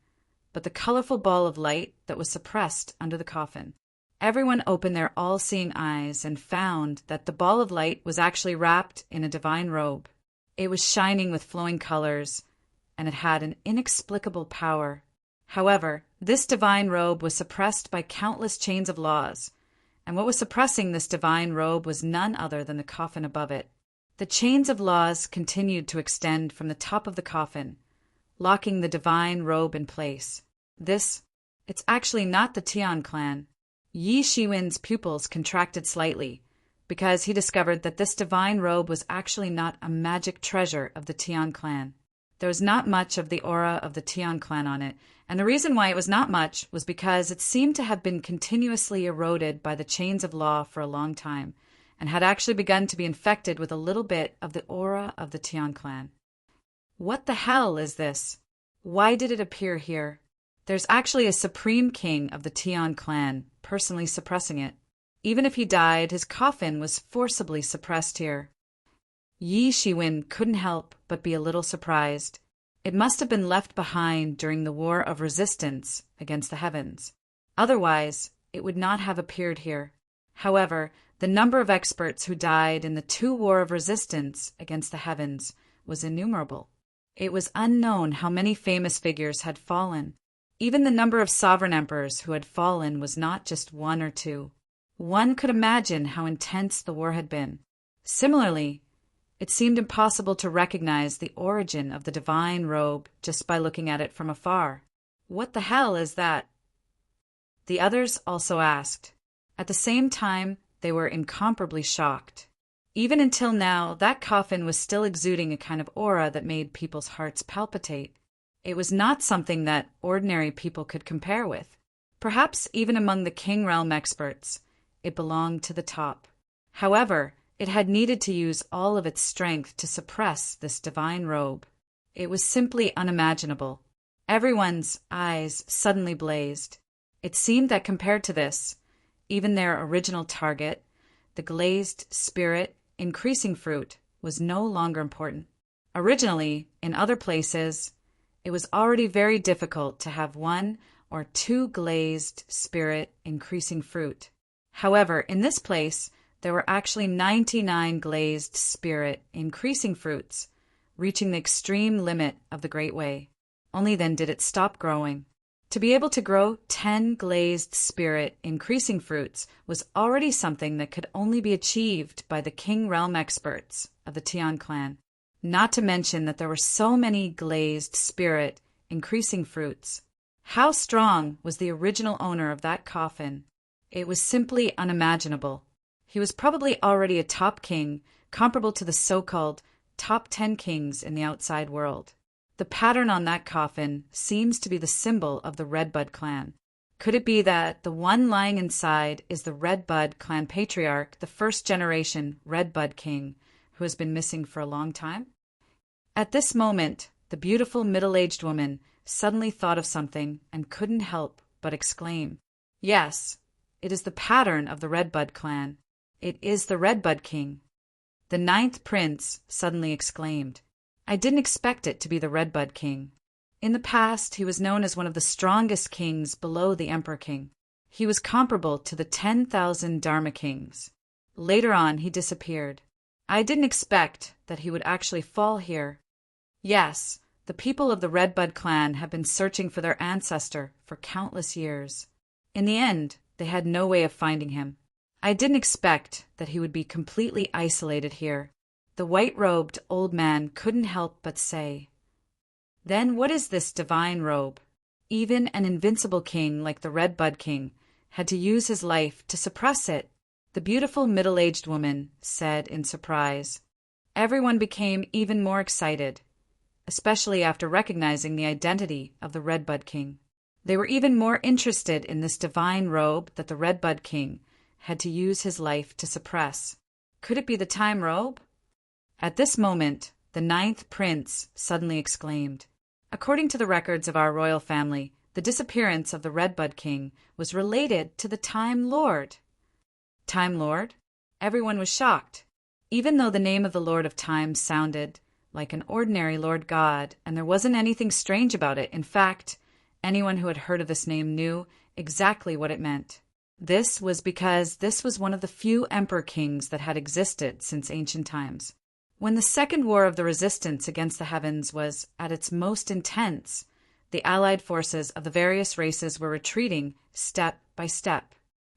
but the colorful ball of light that was suppressed under the coffin. Everyone opened their all-seeing eyes and found that the ball of light was actually wrapped in a divine robe. It was shining with flowing colors, and it had an inexplicable power. However, this divine robe was suppressed by countless chains of laws, and what was suppressing this divine robe was none other than the coffin above it. The chains of laws continued to extend from the top of the coffin, locking the divine robe in place. It's actually not the Tian clan. Yi Shiwen's pupils contracted slightly, because he discovered that this divine robe was actually not a magic treasure of the Tian clan. There was not much of the aura of the Tian clan on it, and the reason why it was not much was because it seemed to have been continuously eroded by the chains of law for a long time, and had actually begun to be infected with a little bit of the aura of the Tian clan. What the hell is this? Why did it appear here? There's actually a supreme king of the Tian clan personally suppressing it. Even if he died, his coffin was forcibly suppressed here. Yi Shiwen couldn't help but be a little surprised. It must have been left behind during the War of Resistance against the heavens. Otherwise, it would not have appeared here. However, the number of experts who died in the two War of Resistance against the heavens was innumerable. It was unknown how many famous figures had fallen. Even the number of sovereign emperors who had fallen was not just one or two. One could imagine how intense the war had been. Similarly, it seemed impossible to recognize the origin of the divine robe just by looking at it from afar. What the hell is that? The others also asked. At the same time, they were incomparably shocked. Even until now, that coffin was still exuding a kind of aura that made people's hearts palpitate. It was not something that ordinary people could compare with. Perhaps even among the King Realm experts, it belonged to the top. However, it had needed to use all of its strength to suppress this divine robe. It was simply unimaginable. Everyone's eyes suddenly blazed. It seemed that compared to this, even their original target, the glazed spirit increasing fruit, was no longer important. Originally, in other places, it was already very difficult to have one or two glazed spirit increasing fruit. However, in this place, there were actually 99 glazed spirit increasing fruits, reaching the extreme limit of the Great Way. Only then did it stop growing. To be able to grow 10 glazed spirit increasing fruits was already something that could only be achieved by the King Realm experts of the Tian clan. Not to mention that there were so many glazed spirit increasing fruits. How strong was the original owner of that coffin? It was simply unimaginable. He was probably already a top king, comparable to the so-called top 10 kings in the outside world. The pattern on that coffin seems to be the symbol of the Redbud clan. Could it be that the one lying inside is the Redbud clan patriarch, the first generation Redbud king, who has been missing for a long time? At this moment, the beautiful middle-aged woman suddenly thought of something and couldn't help but exclaim, "Yes, it is the pattern of the Redbud clan. It is the Redbud king." The 9th prince suddenly exclaimed, "I didn't expect it to be the Redbud king." In the past, he was known as one of the strongest kings below the Emperor King. He was comparable to the 10,000 Dharma kings. Later on, he disappeared. I didn't expect that he would actually fall here. Yes, the people of the Redbud clan have been searching for their ancestor for countless years. In the end, they had no way of finding him. I didn't expect that he would be completely isolated here. The white-robed old man couldn't help but say, "Then what is this divine robe?" Even an invincible king like the Redbud king had to use his life to suppress it. The beautiful middle-aged woman said in surprise. Everyone became even more excited, especially after recognizing the identity of the Redbud king. They were even more interested in this divine robe that the Redbud king had to use his life to suppress. Could it be the time robe? At this moment, the 9th prince suddenly exclaimed, "According to the records of our royal family, the disappearance of the Redbud king was related to the Time Lord." Time Lord? Everyone was shocked. Even though the name of the Lord of Time sounded like an ordinary Lord God, and there wasn't anything strange about it. In fact, anyone who had heard of this name knew exactly what it meant. This was because this was one of the few emperor kings that had existed since ancient times. When the Second War of the Resistance against the heavens was at its most intense, the allied forces of the various races were retreating step by step.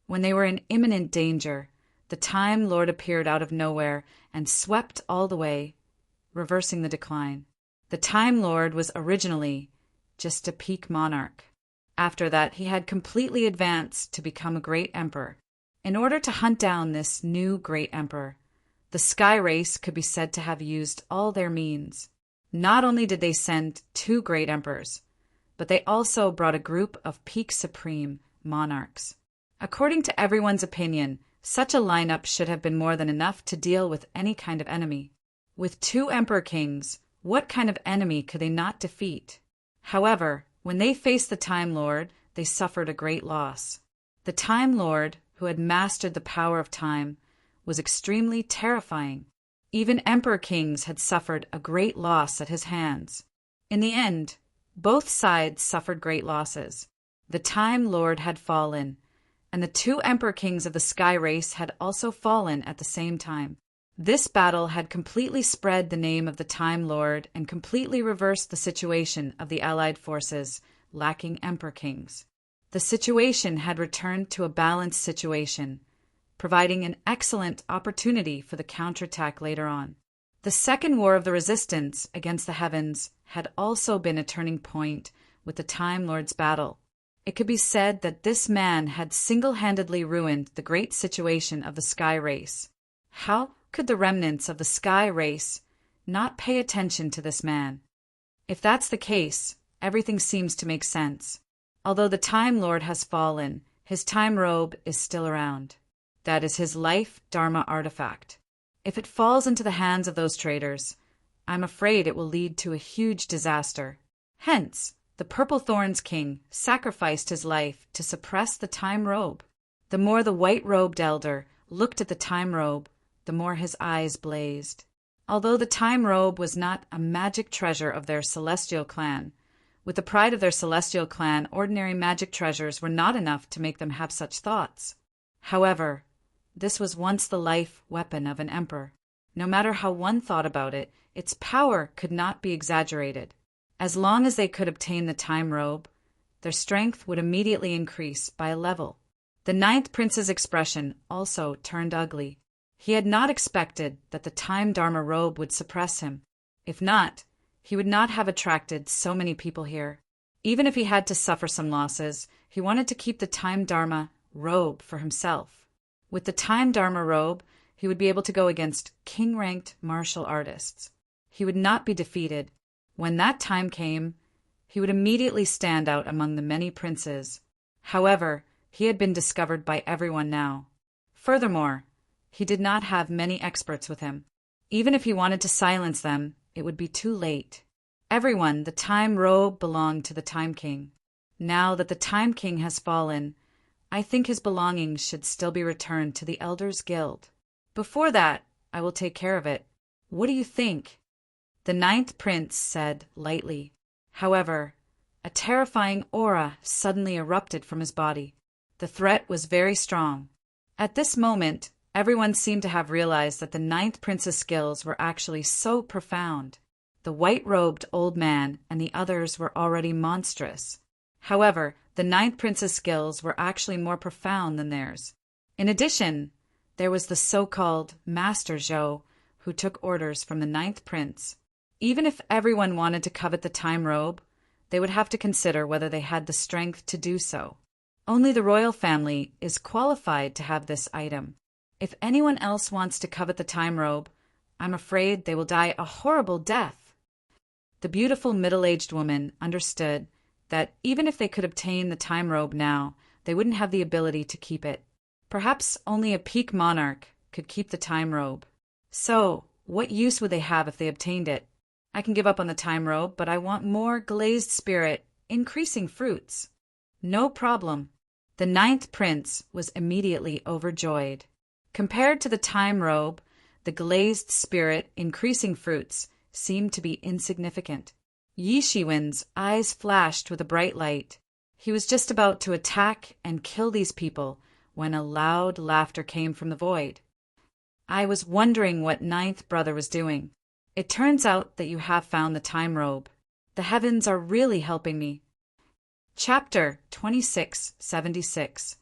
When they were in imminent danger, the Time Lord appeared out of nowhere and swept all the way, reversing the decline. The Time Lord was originally just a peak monarch. After that, he had completely advanced to become a great emperor. In order to hunt down this new great emperor, the Sky Race could be said to have used all their means. Not only did they send 2 great emperors, but they also brought a group of peak supreme monarchs. According to everyone's opinion, such a lineup should have been more than enough to deal with any kind of enemy. With 2 emperor kings, what kind of enemy could they not defeat? However, when they faced the Time Lord, they suffered a great loss. The Time Lord, who had mastered the power of time, was extremely terrifying. Even emperor kings had suffered a great loss at his hands. In the end, both sides suffered great losses. The Time Lord had fallen, and the two emperor kings of the sky race had also fallen at the same time. This battle had completely spread the name of the Time Lord and completely reversed the situation of the Allied forces, lacking emperor kings. The situation had returned to a balanced situation, providing an excellent opportunity for the counterattack later on. The Second War of the Resistance against the Heavens had also been a turning point with the Time Lord's battle. It could be said that this man had single-handedly ruined the great situation of the sky race. How could the remnants of the sky race not pay attention to this man? If that's the case, everything seems to make sense. Although the Time Lord has fallen, his time robe is still around. That is his life Dharma artifact. If it falls into the hands of those traitors, I'm afraid it will lead to a huge disaster. Hence, the Purple Thorns King sacrificed his life to suppress the time robe. The more the white-robed elder looked at the time robe, the more his eyes blazed. Although the time robe was not a magic treasure of their celestial clan, with the pride of their celestial clan, ordinary magic treasures were not enough to make them have such thoughts. However, this was once the life weapon of an emperor. No matter how one thought about it, its power could not be exaggerated. As long as they could obtain the time robe, their strength would immediately increase by a level. The ninth prince's expression also turned ugly. He had not expected that the time Dharma robe would suppress him. If not, he would not have attracted so many people here. Even if he had to suffer some losses, he wanted to keep the time Dharma robe for himself. With the time Dharma robe, he would be able to go against king-ranked martial artists. He would not be defeated. When that time came, he would immediately stand out among the many princes. However, he had been discovered by everyone now. Furthermore, he did not have many experts with him. Even if he wanted to silence them, it would be too late. Everyone, the time robe belonged to the Time King. Now that the Time King has fallen, I think his belongings should still be returned to the Elders Guild. Before that, I will take care of it. What do you think? The ninth prince said lightly. However, a terrifying aura suddenly erupted from his body. The threat was very strong. At this moment, everyone seemed to have realized that the ninth prince's skills were actually so profound. The white-robed old man and the others were already monstrous. However, the ninth prince's skills were actually more profound than theirs. In addition, there was the so-called Master Zhou, who took orders from the ninth prince. Even if everyone wanted to covet the time robe, they would have to consider whether they had the strength to do so. Only the royal family is qualified to have this item. If anyone else wants to covet the time robe, I'm afraid they will die a horrible death. The beautiful middle-aged woman understood that even if they could obtain the time robe now, they wouldn't have the ability to keep it. Perhaps only a peak monarch could keep the time robe. So, what use would they have if they obtained it? I can give up on the time robe, but I want more glazed spirit, increasing fruits. No problem. The ninth prince was immediately overjoyed. Compared to the time robe, the glazed spirit, increasing fruits, seemed to be insignificant. Yi Shiwen's eyes flashed with a bright light. He was just about to attack and kill these people when a loud laughter came from the void. I was wondering what ninth brother was doing. It turns out that you have found the time robe. The heavens are really helping me. Chapter 2676.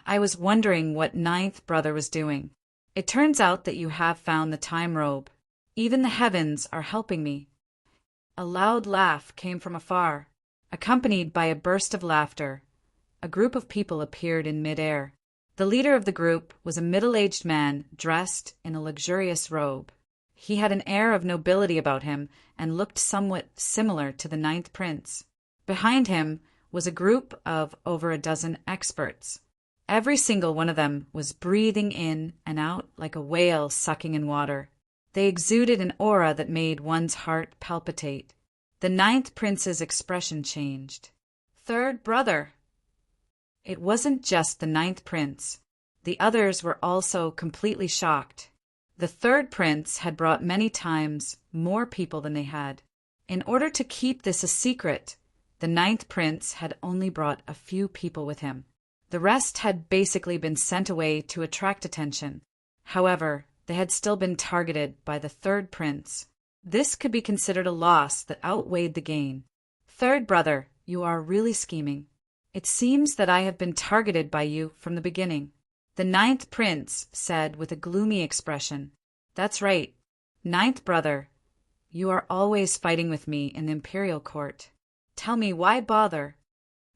I was wondering what ninth brother was doing. It turns out that you have found the time robe. Even the heavens are helping me. A loud laugh came from afar. Accompanied by a burst of laughter, a group of people appeared in midair. The leader of the group was a middle-aged man dressed in a luxurious robe. He had an air of nobility about him and looked somewhat similar to the ninth prince. Behind him was a group of over a dozen experts. Every single one of them was breathing in and out like a whale sucking in water. They exuded an aura that made one's heart palpitate. The ninth prince's expression changed. Third brother. It wasn't just the ninth prince. The others were also completely shocked. The third prince had brought many times more people than they had. In order to keep this a secret, the ninth prince had only brought a few people with him. The rest had basically been sent away to attract attention. However, they had still been targeted by the third prince. This could be considered a loss that outweighed the gain. Third brother, you are really scheming. It seems that I have been targeted by you from the beginning. The ninth prince said with a gloomy expression. That's right. Ninth brother, you are always fighting with me in the imperial court. Tell me, why bother?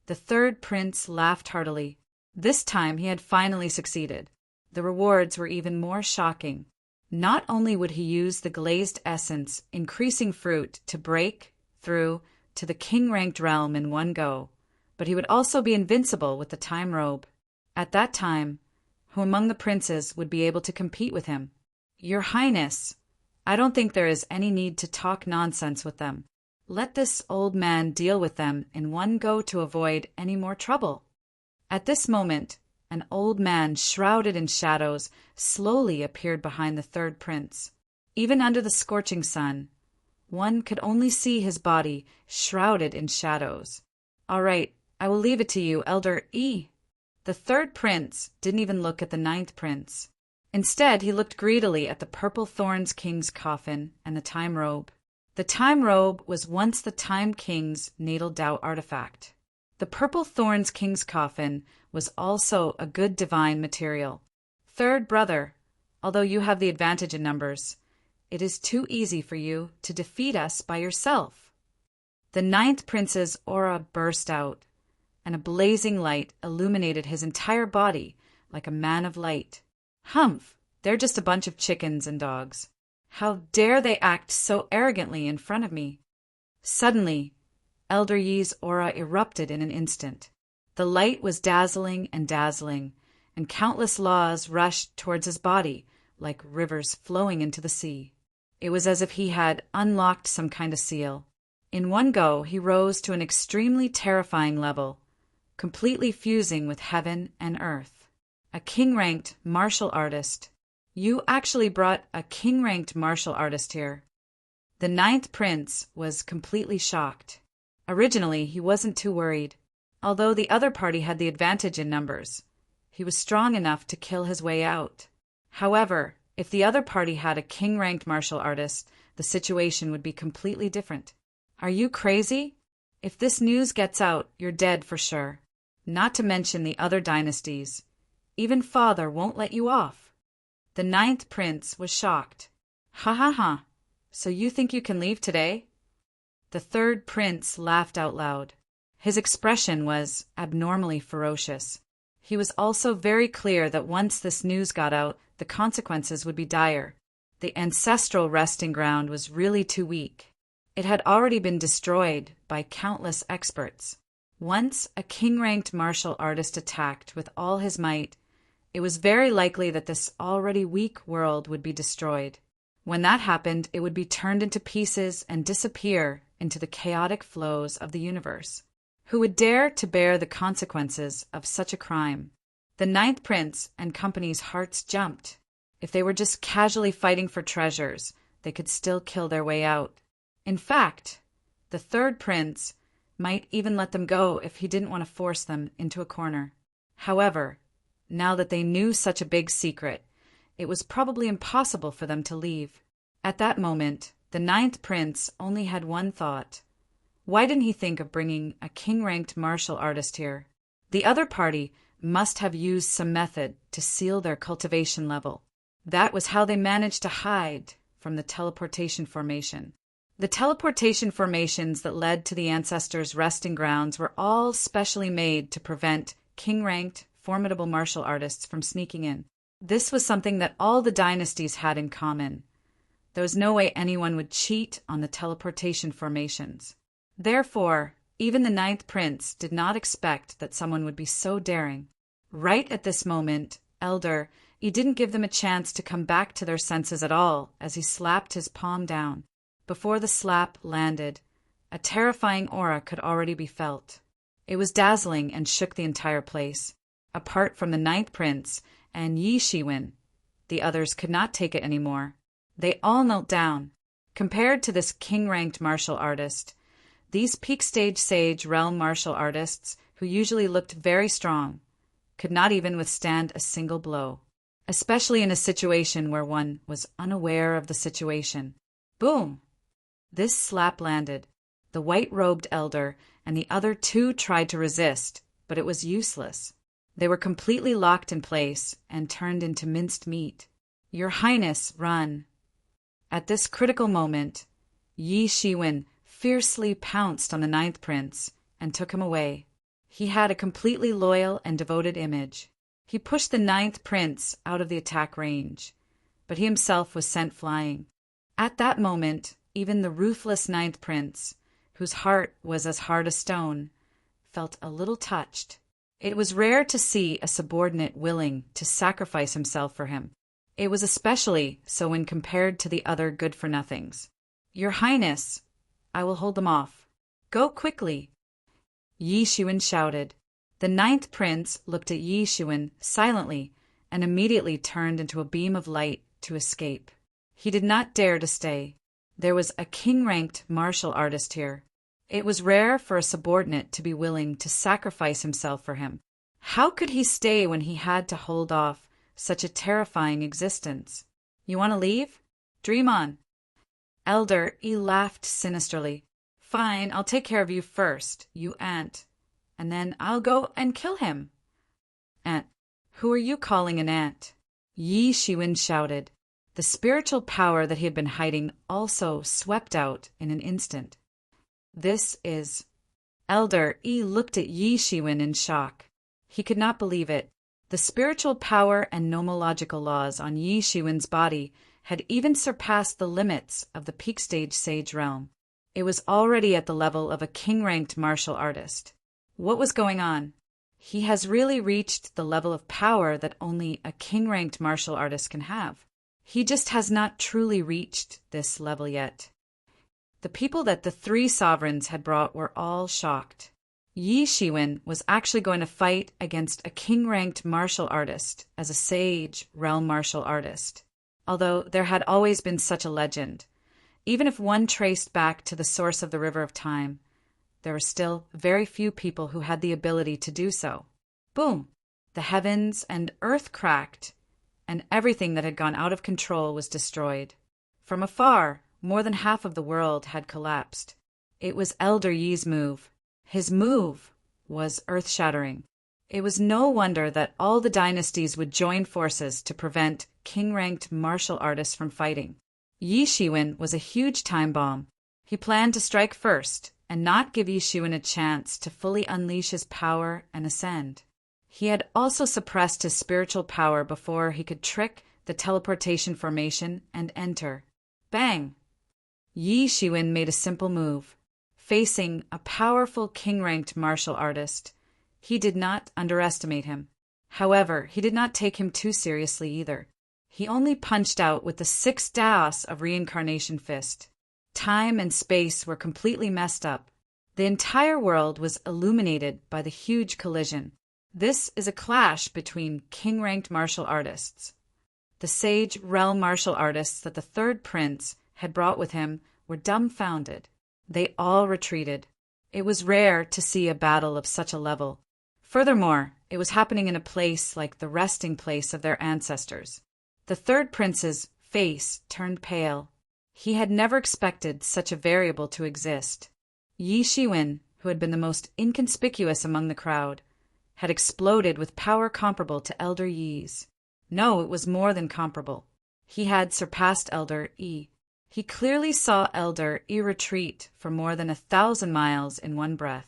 The third prince laughed heartily. This time he had finally succeeded. The rewards were even more shocking. Not only would he use the glazed essence, increasing fruit, to break through to the king-ranked realm in one go, but he would also be invincible with the time robe. At that time, who among the princes would be able to compete with him? Your Highness, I don't think there is any need to talk nonsense with them. Let this old man deal with them in one go to avoid any more trouble. At this moment, an old man shrouded in shadows slowly appeared behind the third prince. Even under the scorching sun, one could only see his body shrouded in shadows. All right, I will leave it to you, Elder E. The third prince didn't even look at the ninth prince. Instead, he looked greedily at the Purple Thorns King's coffin and the time robe. The time robe was once the Time King's natal Tao artifact. The Purple Thorns King's coffin was also a good divine material. Third brother, although you have the advantage in numbers, it is too easy for you to defeat us by yourself. The ninth prince's aura burst out, and a blazing light illuminated his entire body like a man of light. Humph, they're just a bunch of chickens and dogs. How dare they act so arrogantly in front of me? Suddenly, Elder Yi's aura erupted in an instant. The light was dazzling, and countless laws rushed towards his body like rivers flowing into the sea. It was as if he had unlocked some kind of seal. In one go, he rose to an extremely terrifying level, completely fusing with heaven and earth. A king-ranked martial artist. You actually brought a king-ranked martial artist here. The ninth prince was completely shocked. Originally, he wasn't too worried. Although the other party had the advantage in numbers, he was strong enough to kill his way out. However, if the other party had a king-ranked martial artist, the situation would be completely different. Are you crazy? If this news gets out, you're dead for sure. Not to mention the other dynasties. Even father won't let you off. The ninth prince was shocked. Ha ha ha. So you think you can leave today? The third prince laughed out loud. His expression was abnormally ferocious. He was also very clear that once this news got out, the consequences would be dire. The ancestral resting ground was really too weak. It had already been destroyed by countless experts. Once a king-ranked martial artist attacked with all his might, it was very likely that this already weak world would be destroyed. When that happened, it would be turned into pieces and disappear into the chaotic flows of the universe. Who would dare to bear the consequences of such a crime? The ninth prince and company's hearts jumped. If they were just casually fighting for treasures, they could still kill their way out. In fact, the third prince might even let them go if he didn't want to force them into a corner. However, now that they knew such a big secret, it was probably impossible for them to leave. At that moment, the ninth prince only had one thought. Why didn't he think of bringing a king-ranked martial artist here? The other party must have used some method to seal their cultivation level. That was how they managed to hide from the teleportation formation. The teleportation formations that led to the ancestors' resting grounds were all specially made to prevent king-ranked, formidable martial artists from sneaking in. This was something that all the dynasties had in common. There was no way anyone would cheat on the teleportation formations. Therefore, even the ninth prince did not expect that someone would be so daring. Right at this moment, Elder, he didn't give them a chance to come back to their senses at all as he slapped his palm down. Before the slap landed, a terrifying aura could already be felt. It was dazzling and shook the entire place. Apart from the ninth prince and Yi Shiwen, The others could not take it anymore. They all knelt down. Compared to this king-ranked martial artist, these peak stage sage realm martial artists, who usually looked very strong, could not even withstand a single blow, especially in a situation where one was unaware of the situation. Boom! This slap landed. The white-robed elder and the other two tried to resist, but it was useless. They were completely locked in place and turned into minced meat. "Your Highness, run!" At this critical moment, Yi Shiwen fiercely pounced on the ninth prince and took him away. He had a completely loyal and devoted image. He pushed the ninth prince out of the attack range, but he himself was sent flying. At that moment, even the ruthless ninth prince, whose heart was as hard as stone, felt a little touched. It was rare to see a subordinate willing to sacrifice himself for him. It was especially so when compared to the other good-for-nothings. "Your Highness, I will hold them off. Go quickly!" Yi Shiwen shouted. The ninth prince looked at Yi Shiwen silently and immediately turned into a beam of light to escape. He did not dare to stay. There was a king-ranked martial artist here. It was rare for a subordinate to be willing to sacrifice himself for him. How could he stay when he had to hold off such a terrifying existence? "You want to leave? Dream on." Elder E laughed sinisterly. "Fine, I'll take care of you first, you ant, and then I'll go and kill him." "Ant? Who are you calling an ant?" Yi Shiwen shouted. The spiritual power that he had been hiding also swept out in an instant. "This is—" Elder E looked at Yi Shiwen in shock. He could not believe it. The spiritual power and nomological laws on Yi Shiwen's body had even surpassed the limits of the peak stage sage realm. It was already at the level of a king-ranked martial artist. What was going on? He has really reached the level of power that only a king-ranked martial artist can have. He just has not truly reached this level yet. The people that the three sovereigns had brought were all shocked. Yi Shiwen was actually going to fight against a king-ranked martial artist as a sage realm martial artist. Although there had always been such a legend, even if one traced back to the source of the River of Time, there were still very few people who had the ability to do so. Boom! The heavens and earth cracked, and everything that had gone out of control was destroyed. From afar, more than half of the world had collapsed. It was Elder Yi's move. His move was earth-shattering. It was no wonder that all the dynasties would join forces to prevent king-ranked martial artists from fighting. Yi Shiwen was a huge time bomb. He planned to strike first and not give Yi Shiwen a chance to fully unleash his power and ascend. He had also suppressed his spiritual power before he could trick the teleportation formation and enter. Bang! Yi Shiwen made a simple move. Facing a powerful king-ranked martial artist, he did not underestimate him. However, he did not take him too seriously either. He only punched out with the 6 Daos of Reincarnation Fist. Time and space were completely messed up. The entire world was illuminated by the huge collision. This is a clash between king-ranked martial artists. The sage realm martial artists that the third prince had brought with him were dumbfounded. They all retreated. It was rare to see a battle of such a level. Furthermore, it was happening in a place like the resting place of their ancestors. The third prince's face turned pale. He had never expected such a variable to exist. Yi Shiwen, who had been the most inconspicuous among the crowd, had exploded with power comparable to Elder Yi's. No, it was more than comparable. He had surpassed Elder Yi. He clearly saw Elder Yi retreat for more than 1,000 miles in one breath.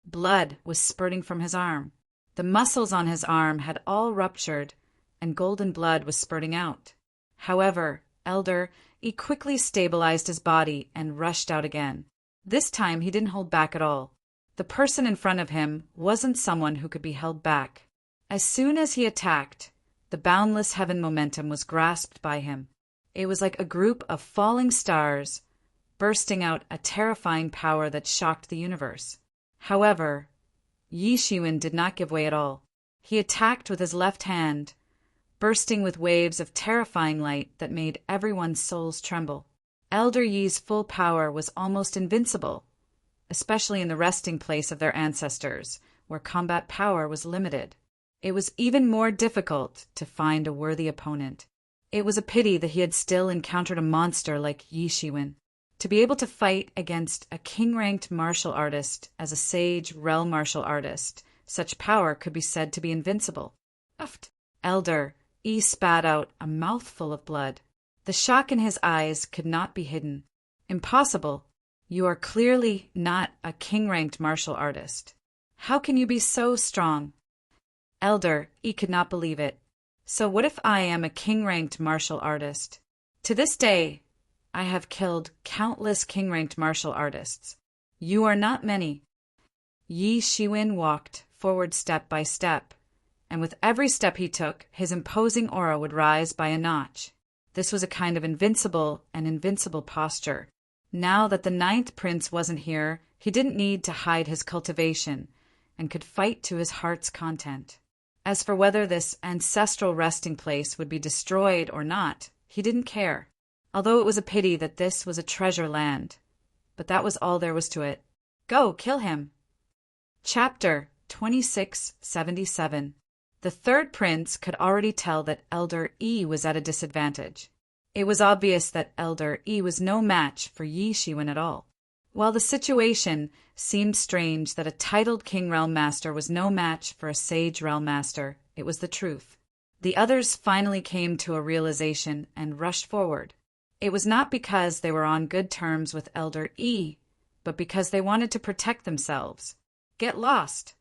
Blood was spurting from his arm. The muscles on his arm had all ruptured, and golden blood was spurting out. However, Elder Yi quickly stabilized his body and rushed out again. This time he didn't hold back at all. The person in front of him wasn't someone who could be held back. As soon as he attacked, the boundless heaven momentum was grasped by him. It was like a group of falling stars, bursting out a terrifying power that shocked the universe. However, Yi Shiwen did not give way at all. He attacked with his left hand, bursting with waves of terrifying light that made everyone's souls tremble. Elder Yi's full power was almost invincible, especially in the resting place of their ancestors, where combat power was limited. It was even more difficult to find a worthy opponent. It was a pity that he had still encountered a monster like Yi Shiwen. To be able to fight against a king-ranked martial artist as a sage realm martial artist, such power could be said to be invincible. Uft! Elder Yi spat out a mouthful of blood. The shock in his eyes could not be hidden. Impossible! You are clearly not a king-ranked martial artist. How can you be so strong? Elder Yi could not believe it. So what if I am a king-ranked martial artist? To this day, I have killed countless king-ranked martial artists. You are not many. Yi Shiwen walked forward step by step, and with every step he took, his imposing aura would rise by a notch. This was a kind of invincible posture. Now that the ninth prince wasn't here, he didn't need to hide his cultivation, and could fight to his heart's content. As for whether this ancestral resting place would be destroyed or not, he didn't care, although it was a pity that this was a treasure land. But that was all there was to it. Go, kill him! Chapter 2677. The third prince could already tell that Elder Yi was at a disadvantage. It was obvious that Elder Yi was no match for Yi Shiwen at all. While the situation seemed strange that a titled King Realm Master was no match for a Sage Realm Master, it was the truth. The others finally came to a realization and rushed forward. It was not because they were on good terms with Elder Yi, but because they wanted to protect themselves. Get lost!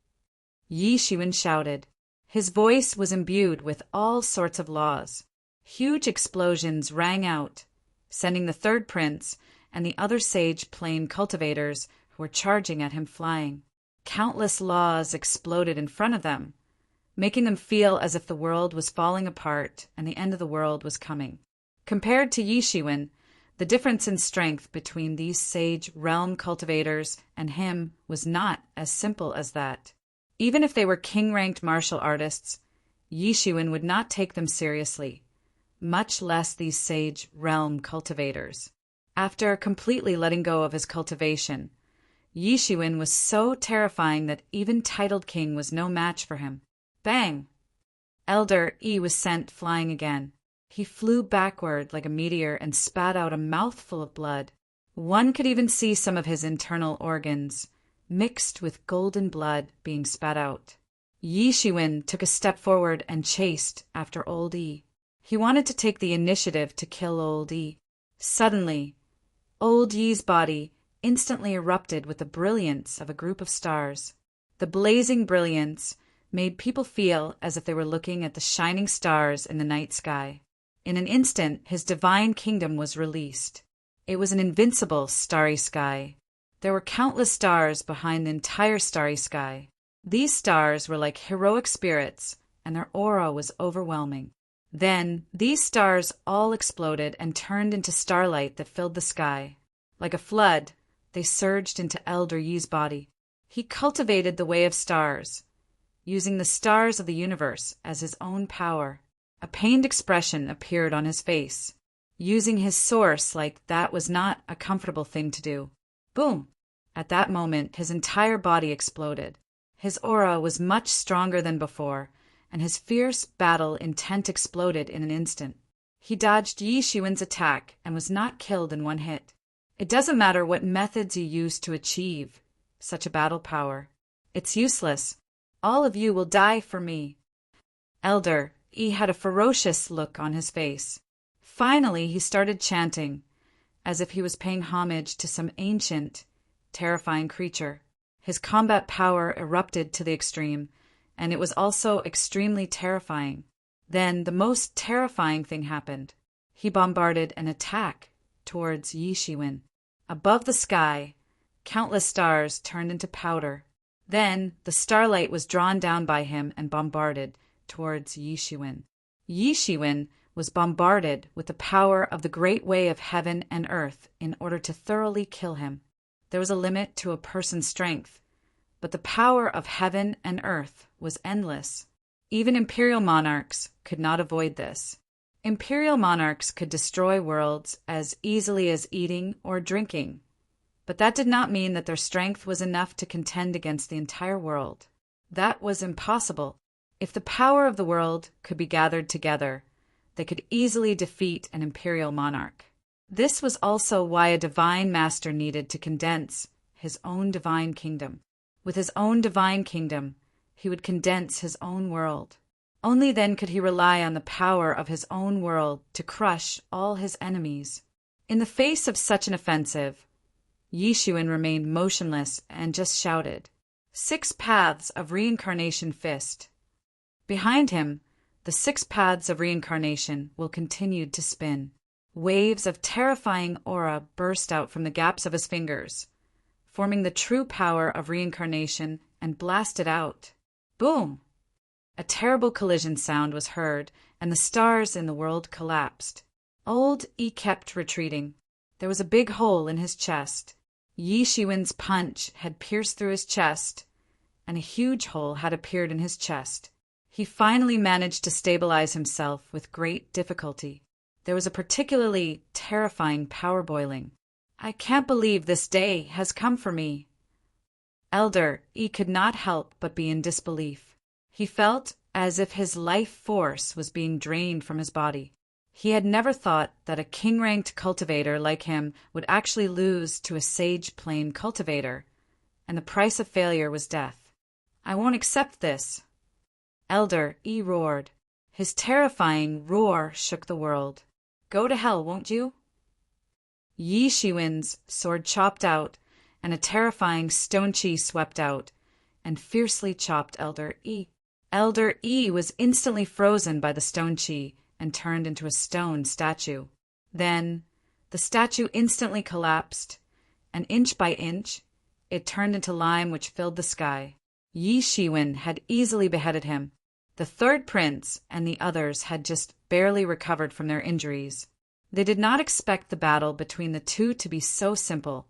Yi Shiwen shouted. His voice was imbued with all sorts of laws. Huge explosions rang out, sending the third prince and the other sage plane cultivators who were charging at him flying. Countless laws exploded in front of them, making them feel as if the world was falling apart and the end of the world was coming. Compared to Yi Shiwen, the difference in strength between these sage realm cultivators and him was not as simple as that. Even if they were king-ranked martial artists, Yi Shiwen would not take them seriously, much less these sage realm cultivators. After completely letting go of his cultivation, Yi Shiwen was so terrifying that even titled king was no match for him. Bang! Elder Yi was sent flying again. He flew backward like a meteor and spat out a mouthful of blood. One could even see some of his internal organs, mixed with golden blood, being spat out. Yi Shiwen took a step forward and chased after Old Yi. He wanted to take the initiative to kill Old Yi. Suddenly, Old Yi's body instantly erupted with the brilliance of a group of stars. The blazing brilliance made people feel as if they were looking at the shining stars in the night sky. In an instant, his divine kingdom was released. It was an invincible starry sky. There were countless stars behind the entire starry sky. These stars were like heroic spirits, and their aura was overwhelming. Then, these stars all exploded and turned into starlight that filled the sky. Like a flood, they surged into Elder Yi's body. He cultivated the way of stars, using the stars of the universe as his own power. A pained expression appeared on his face, using his source like that was not a comfortable thing to do. Boom! At that moment, his entire body exploded. His aura was much stronger than before, and his fierce battle intent exploded in an instant. He dodged Yi Shiwen's attack and was not killed in one hit. It doesn't matter what methods you use to achieve such a battle power. It's useless. All of you will die for me. Elder Yi had a ferocious look on his face. Finally, he started chanting, as if he was paying homage to some ancient, terrifying creature. His combat power erupted to the extreme, and it was also extremely terrifying. Then the most terrifying thing happened. He bombarded an attack towards Yi Shiwen. Above the sky, countless stars turned into powder. Then the starlight was drawn down by him and bombarded towards Yi Shiwen. Yi Shiwen was bombarded with the power of the great way of heaven and earth in order to thoroughly kill him. There was a limit to a person's strength, but the power of heaven and earth was endless. Even imperial monarchs could not avoid this. Imperial monarchs could destroy worlds as easily as eating or drinking, but that did not mean that their strength was enough to contend against the entire world. That was impossible. If the power of the world could be gathered together, they could easily defeat an imperial monarch. This was also why a divine master needed to condense his own divine kingdom. With his own divine kingdom, he would condense his own world. Only then could he rely on the power of his own world to crush all his enemies. In the face of such an offensive, Yi Shiwen remained motionless and just shouted, "6 paths of reincarnation fist." Behind him, the 6 paths of reincarnation will continue to spin. Waves of terrifying aura burst out from the gaps of his fingers, forming the true power of reincarnation, and blasted out. Boom! A terrible collision sound was heard, and the stars in the world collapsed. Old Yi kept retreating. There was a big hole in his chest. Yi Shiwen's punch had pierced through his chest, and a huge hole had appeared in his chest. He finally managed to stabilize himself with great difficulty. There was a particularly terrifying power boiling. "I can't believe this day has come for me." Elder Yi could not help but be in disbelief. He felt as if his life force was being drained from his body. He had never thought that a king-ranked cultivator like him would actually lose to a sage plane cultivator, and the price of failure was death. "I won't accept this." Elder Yi roared. His terrifying roar shook the world. "Go to hell, won't you?" Yi Shiwen's sword chopped out, and a terrifying stone chi swept out, and fiercely chopped Elder Yi. Elder Yi was instantly frozen by the stone chi and turned into a stone statue. Then the statue instantly collapsed, and inch by inch, it turned into lime which filled the sky. Yi Shiwen had easily beheaded him. The 3rd prince and the others had just barely recovered from their injuries. They did not expect the battle between the two to be so simple,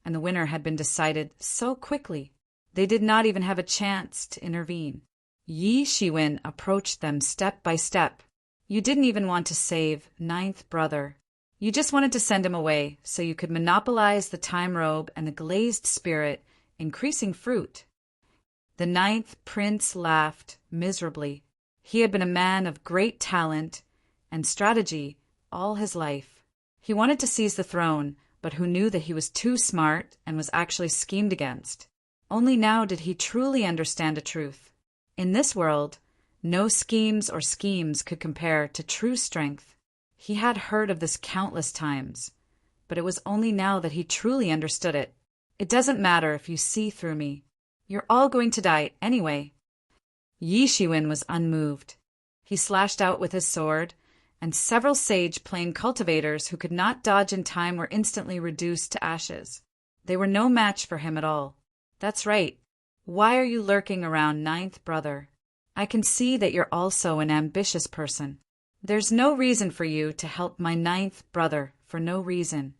and the winner had been decided so quickly. They did not even have a chance to intervene. Yi Shiwen approached them step by step. "You didn't even want to save 9th brother. You just wanted to send him away so you could monopolize the time robe and the glazed spirit, increasing fruit." The 9th prince laughed miserably. He had been a man of great talent and strategy all his life. He wanted to seize the throne, but who knew that he was too smart and was actually schemed against. Only now did he truly understand a truth. In this world, no schemes or schemes could compare to true strength. He had heard of this countless times, but it was only now that he truly understood it. "It doesn't matter if you see through me. You're all going to die anyway." Yi Shiwen was unmoved. He slashed out with his sword, and several sage plane cultivators who could not dodge in time were instantly reduced to ashes. They were no match for him at all. "That's right. Why are you lurking around 9th brother? I can see that you're also an ambitious person. There's no reason for you to help my 9th brother for no reason."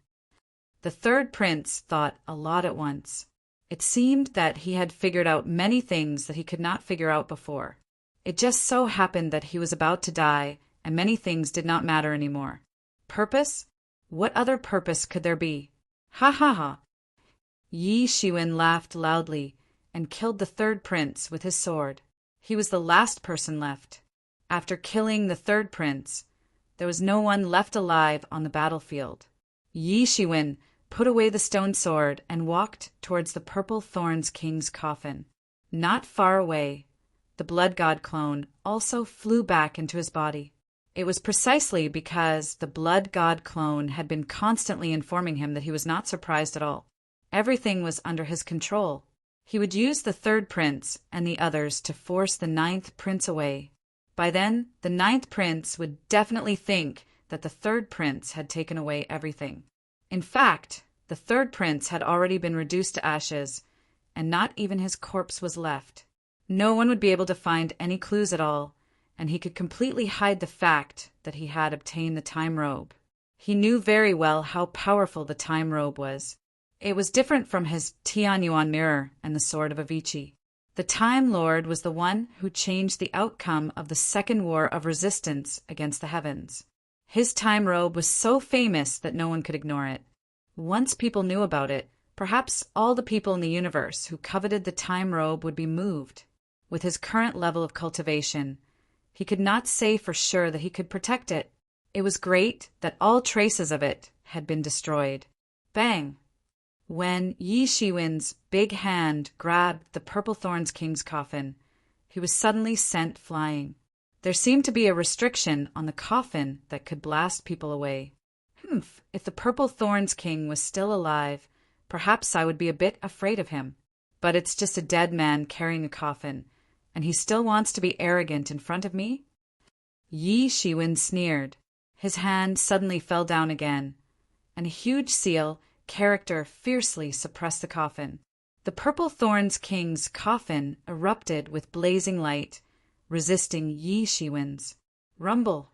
The 3rd prince thought a lot at once. It seemed that he had figured out many things that he could not figure out before. It just so happened that he was about to die, and many things did not matter anymore. Purpose? What other purpose could there be? Ha ha ha! Yi Shiwen laughed loudly and killed the 3rd prince with his sword. He was the last person left. After killing the 3rd prince, there was no one left alive on the battlefield. Yi Shiwen put away the stone sword and walked towards the Purple Thorns King's coffin. Not far away, the blood god clone also flew back into his body. It was precisely because the blood god clone had been constantly informing him that he was not surprised at all. Everything was under his control. He would use the 3rd prince and the others to force the 9th prince away. By then, the 9th prince would definitely think that the 3rd prince had taken away everything. In fact, the 3rd prince had already been reduced to ashes, and not even his corpse was left. No one would be able to find any clues at all, and he could completely hide the fact that he had obtained the time robe. He knew very well how powerful the time robe was. It was different from his Tianyuan mirror and the sword of Avicii. The Time Lord was the one who changed the outcome of the Second War of Resistance against the heavens. His time robe was so famous that no one could ignore it. Once people knew about it, perhaps all the people in the universe who coveted the time robe would be moved. With his current level of cultivation, he could not say for sure that he could protect it. It was great that all traces of it had been destroyed. Bang! When Yi Shiwen's big hand grabbed the Purple Thorns King's coffin, he was suddenly sent flying. There seemed to be a restriction on the coffin that could blast people away. If the Purple Thorns King was still alive, perhaps I would be a bit afraid of him. But it's just a dead man carrying a coffin, and he still wants to be arrogant in front of me? Yi Shiwen sneered. His hand suddenly fell down again, and a huge seal character fiercely suppressed the coffin. The Purple Thorns King's coffin erupted with blazing light, resisting Yi Shiwen's. Rumble.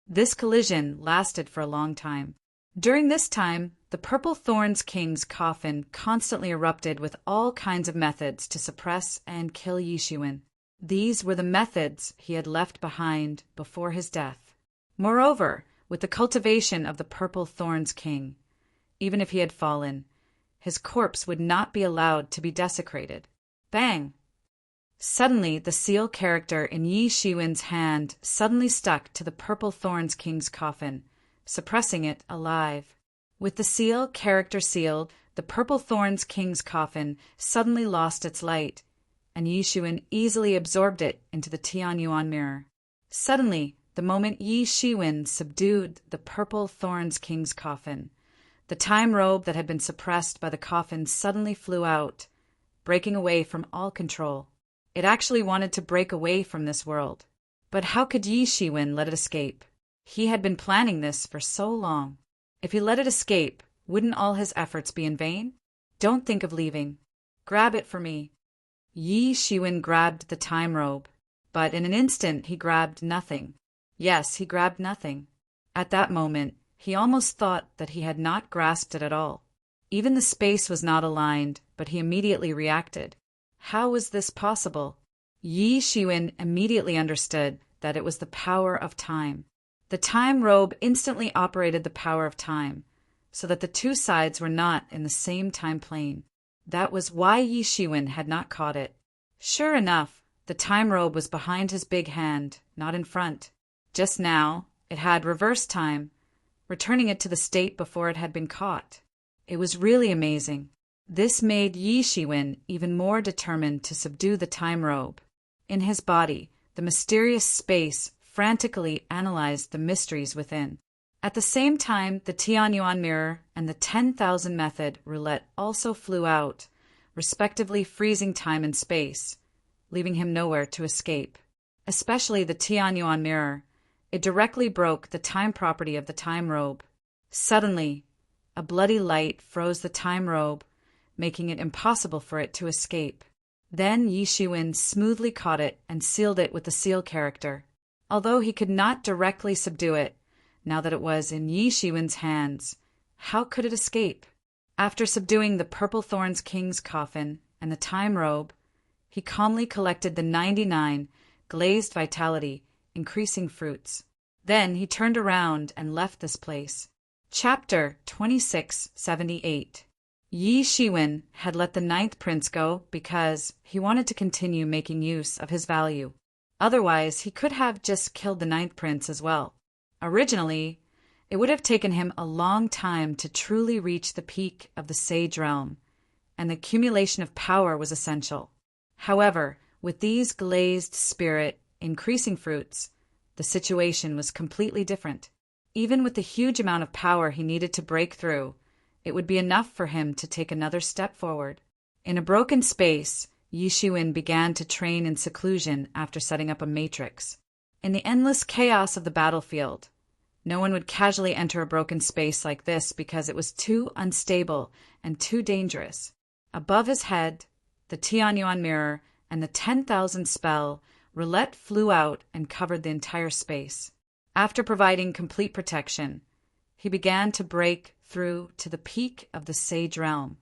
This collision lasted for a long time. During this time, the Purple Thorns King's coffin constantly erupted with all kinds of methods to suppress and kill Yi Shiwen. These were the methods he had left behind before his death. Moreover, with the cultivation of the Purple Thorns King, even if he had fallen, his corpse would not be allowed to be desecrated. Bang! Suddenly, the seal character in Yi Shiwen's hand suddenly stuck to the Purple Thorns King's coffin, suppressing it alive. With the seal character sealed, the Purple Thorns King's coffin suddenly lost its light, and Yi Shiwen easily absorbed it into the Tianyuan mirror. Suddenly, the moment Yi Shiwen subdued the Purple Thorns King's coffin, the time robe that had been suppressed by the coffin suddenly flew out, breaking away from all control. It actually wanted to break away from this world. But how could Yi Shiwen let it escape? He had been planning this for so long. If he let it escape, wouldn't all his efforts be in vain? Don't think of leaving. Grab it for me. Yi Shiwen grabbed the time robe, but in an instant he grabbed nothing. Yes, he grabbed nothing. At that moment, he almost thought that he had not grasped it at all. Even the space was not aligned, but he immediately reacted. How was this possible? Yi Shiwen immediately understood that it was the power of time. The time robe instantly operated the power of time, so that the two sides were not in the same time plane. That was why Yi Shiwen had not caught it. Sure enough, the time robe was behind his big hand, not in front. Just now, it had reverse time, returning it to the state before it had been caught. It was really amazing. This made Yi Shiwen even more determined to subdue the time robe. In his body, the mysterious space frantically analyzed the mysteries within. At the same time, the Tianyuan mirror and the 10,000 method roulette also flew out, respectively freezing time and space, leaving him nowhere to escape. Especially the Tianyuan mirror. It directly broke the time property of the time robe. Suddenly, a bloody light froze the time robe, making it impossible for it to escape. Then Yi Shiwen smoothly caught it and sealed it with the seal character. Although he could not directly subdue it, now that it was in Yi Shiwen's hands, how could it escape? After subduing the Purple Thorns King's coffin and the time robe, he calmly collected the 99 glazed vitality, increasing fruits. Then he turned around and left this place. Chapter 2678. Yi Shiwen had let the 9th prince go because he wanted to continue making use of his value. Otherwise, he could have just killed the 9th prince as well. Originally, it would have taken him a long time to truly reach the peak of the Sage Realm, and the accumulation of power was essential. However, with these glazed spirit increasing fruits, the situation was completely different. Even with the huge amount of power he needed to break through, it would be enough for him to take another step forward. In a broken space, Yi Shiwen began to train in seclusion after setting up a matrix. In the endless chaos of the battlefield, no one would casually enter a broken space like this because it was too unstable and too dangerous. Above his head, the Tianyuan mirror and the 10,000 spell, roulette flew out and covered the entire space. After providing complete protection, he began to break through to the peak of the Sage Realm.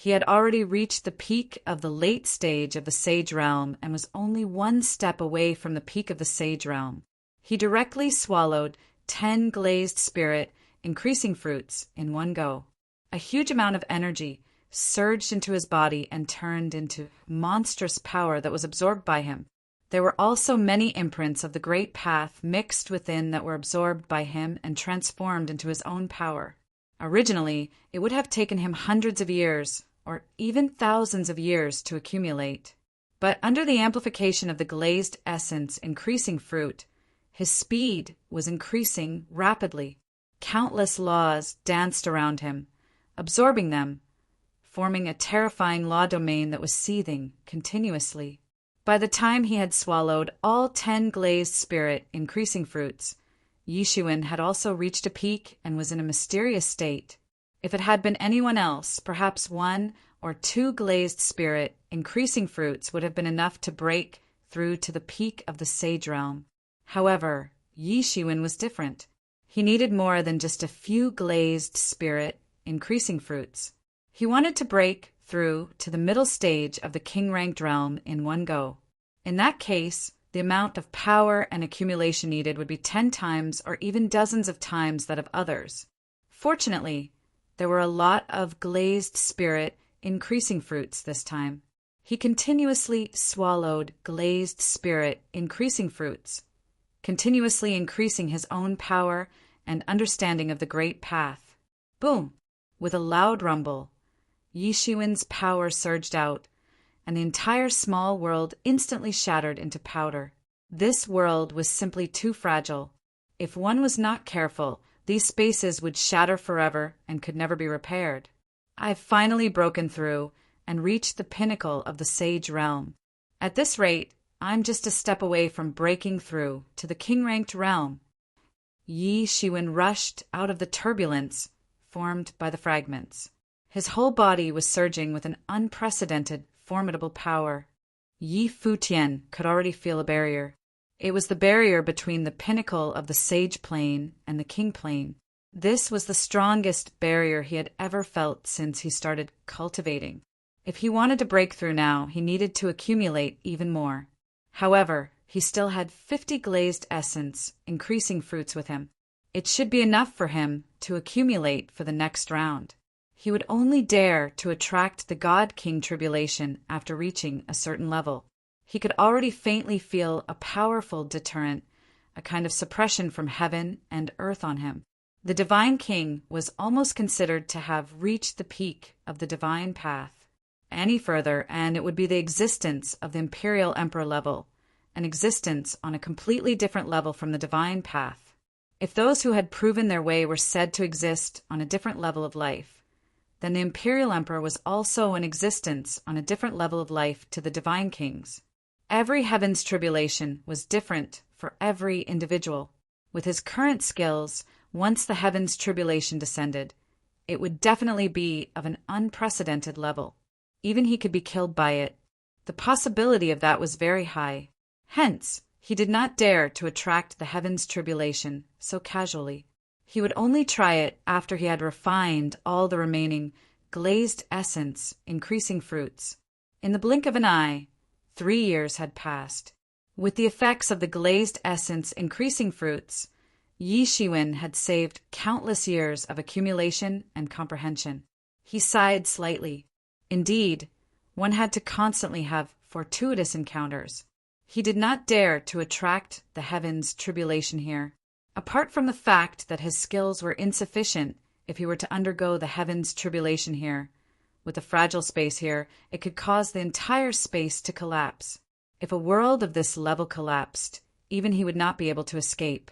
He had already reached the peak of the late stage of the Sage Realm and was only one step away from the peak of the Sage Realm. He directly swallowed 10 glazed spirit, increasing fruits in one go. A huge amount of energy surged into his body and turned into monstrous power that was absorbed by him. There were also many imprints of the great path mixed within that were absorbed by him and transformed into his own power. Originally, it would have taken him hundreds of years, or even thousands of years, to accumulate. But under the amplification of the glazed essence increasing fruit, his speed was increasing rapidly. Countless laws danced around him, absorbing them, forming a terrifying law domain that was seething continuously. By the time he had swallowed all 10 glazed spirit increasing fruits, Yishuin had also reached a peak and was in a mysterious state. If it had been anyone else, perhaps 1 or 2 glazed spirit increasing fruits would have been enough to break through to the peak of the Sage Realm. However, Yishuin was different. He needed more than just a few glazed spirit increasing fruits. He wanted to break through to the middle stage of the king-ranked realm in one go. In that case, the amount of power and accumulation needed would be 10 times or even dozens of times that of others. Fortunately, there were a lot of glazed spirit increasing fruits this time. He continuously swallowed glazed spirit increasing fruits, continuously increasing his own power and understanding of the great path. Boom! With a loud rumble, Yishuin's power surged out, and the entire small world instantly shattered into powder. This world was simply too fragile. If one was not careful, these spaces would shatter forever and could never be repaired. I've finally broken through and reached the pinnacle of the Sage Realm. At this rate, I'm just a step away from breaking through to the king-ranked realm. Yishuin rushed out of the turbulence formed by the fragments. His whole body was surging with an unprecedented, formidable power. Yi Futian could already feel a barrier. It was the barrier between the pinnacle of the Sage Plane and the King Plane. This was the strongest barrier he had ever felt since he started cultivating. If he wanted to break through now, he needed to accumulate even more. However, he still had 50 glazed essence, increasing fruits with him. It should be enough for him to accumulate for the next round. He would only dare to attract the God King tribulation after reaching a certain level. He could already faintly feel a powerful deterrent, a kind of suppression from heaven and earth on him. The Divine King was almost considered to have reached the peak of the divine path. Any further, and it would be the existence of the Imperial Emperor level, an existence on a completely different level from the divine path. If those who had proven their way were said to exist on a different level of life, then the Imperial Emperor was also in existence on a different level of life to the Divine Kings. Every heaven's tribulation was different for every individual. With his current skills, once the heaven's tribulation descended, it would definitely be of an unprecedented level. Even he could be killed by it. The possibility of that was very high. Hence, he did not dare to attract the heaven's tribulation so casually. He would only try it after he had refined all the remaining glazed essence, increasing fruits. In the blink of an eye, 3 years had passed. With the effects of the glazed essence increasing fruits, Yishuin had saved countless years of accumulation and comprehension. He sighed slightly. Indeed, one had to constantly have fortuitous encounters. He did not dare to attract the heavens' tribulation here. Apart from the fact that his skills were insufficient if he were to undergo the heavens' tribulation here, with the fragile space here, it could cause the entire space to collapse. If a world of this level collapsed, even he would not be able to escape.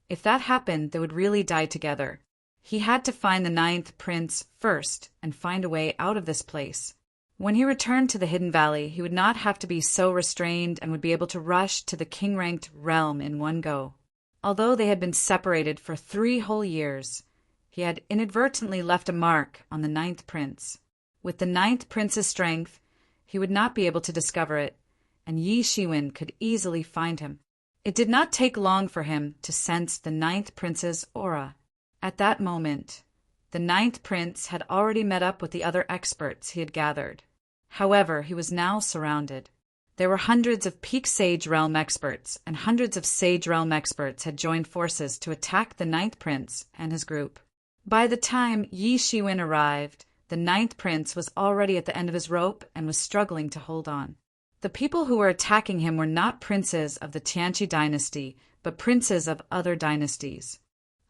If that happened, they would really die together. He had to find the 9th prince first and find a way out of this place. When he returned to the Hidden Valley, he would not have to be so restrained and would be able to rush to the king-ranked realm in one go. Although they had been separated for 3 whole years, he had inadvertently left a mark on the 9th prince. With the 9th prince's strength, he would not be able to discover it, and Yishuin could easily find him. It did not take long for him to sense the 9th prince's aura. At that moment, The ninth prince had already met up with the other experts he had gathered. However, he was now surrounded. There were hundreds of peak Sage Realm experts, and hundreds of Sage Realm experts had joined forces to attack the ninth prince and his group. By the time Yi Shiwen arrived, the ninth prince was already at the end of his rope and was struggling to hold on. The people who were attacking him were not princes of the Tianqi dynasty, but princes of other dynasties.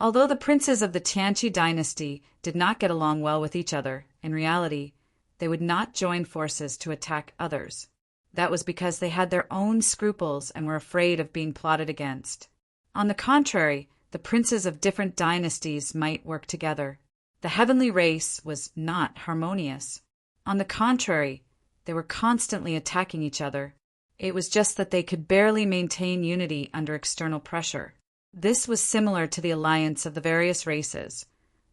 Although the princes of the Tianqi dynasty did not get along well with each other, in reality, they would not join forces to attack others. That was because they had their own scruples and were afraid of being plotted against. On the contrary, the princes of different dynasties might work together. The heavenly race was not harmonious. On the contrary, they were constantly attacking each other. It was just that they could barely maintain unity under external pressure. This was similar to the alliance of the various races,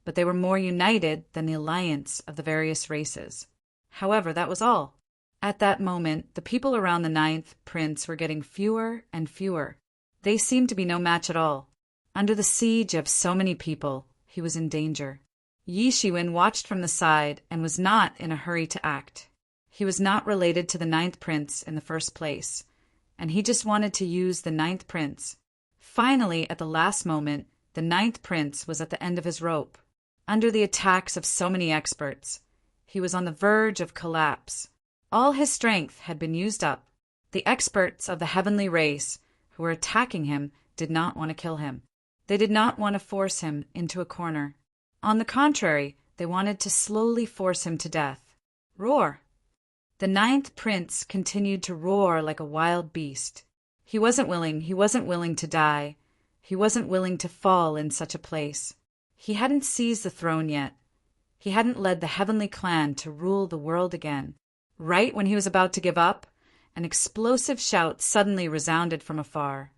but they were more united than the alliance of the various races. However, that was all. At that moment, the people around the ninth prince were getting fewer and fewer. They seemed to be no match at all. Under the siege of so many people, he was in danger. Yi Shiwen watched from the side and was not in a hurry to act. He was not related to the ninth prince in the first place, and he just wanted to use the ninth prince. Finally, at the last moment, the ninth prince was at the end of his rope. Under the attacks of so many experts, he was on the verge of collapse. All his strength had been used up. The experts of the heavenly race who were attacking him did not want to kill him. They did not want to force him into a corner. On the contrary, they wanted to slowly force him to death. Roar! The ninth prince continued to roar like a wild beast. He wasn't willing to die. He wasn't willing to fall in such a place. He hadn't seized the throne yet. He hadn't led the heavenly clan to rule the world again. Right when he was about to give up, an explosive shout suddenly resounded from afar,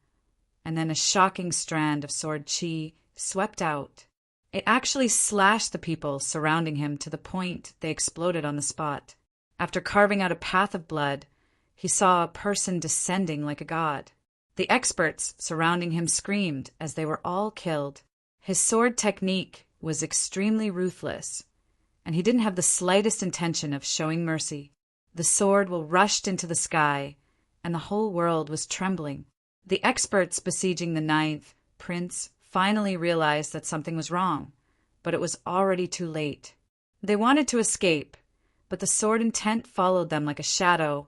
and then a shocking strand of sword chi swept out. It actually slashed the people surrounding him to the point they exploded on the spot. After carving out a path of blood, he saw a person descending like a god. The experts surrounding him screamed as they were all killed. His sword technique was extremely ruthless, and he didn't have the slightest intention of showing mercy. The sword rushed into the sky, and the whole world was trembling. The experts besieging the ninth prince finally realized that something was wrong, but it was already too late. They wanted to escape, but the sword intent followed them like a shadow,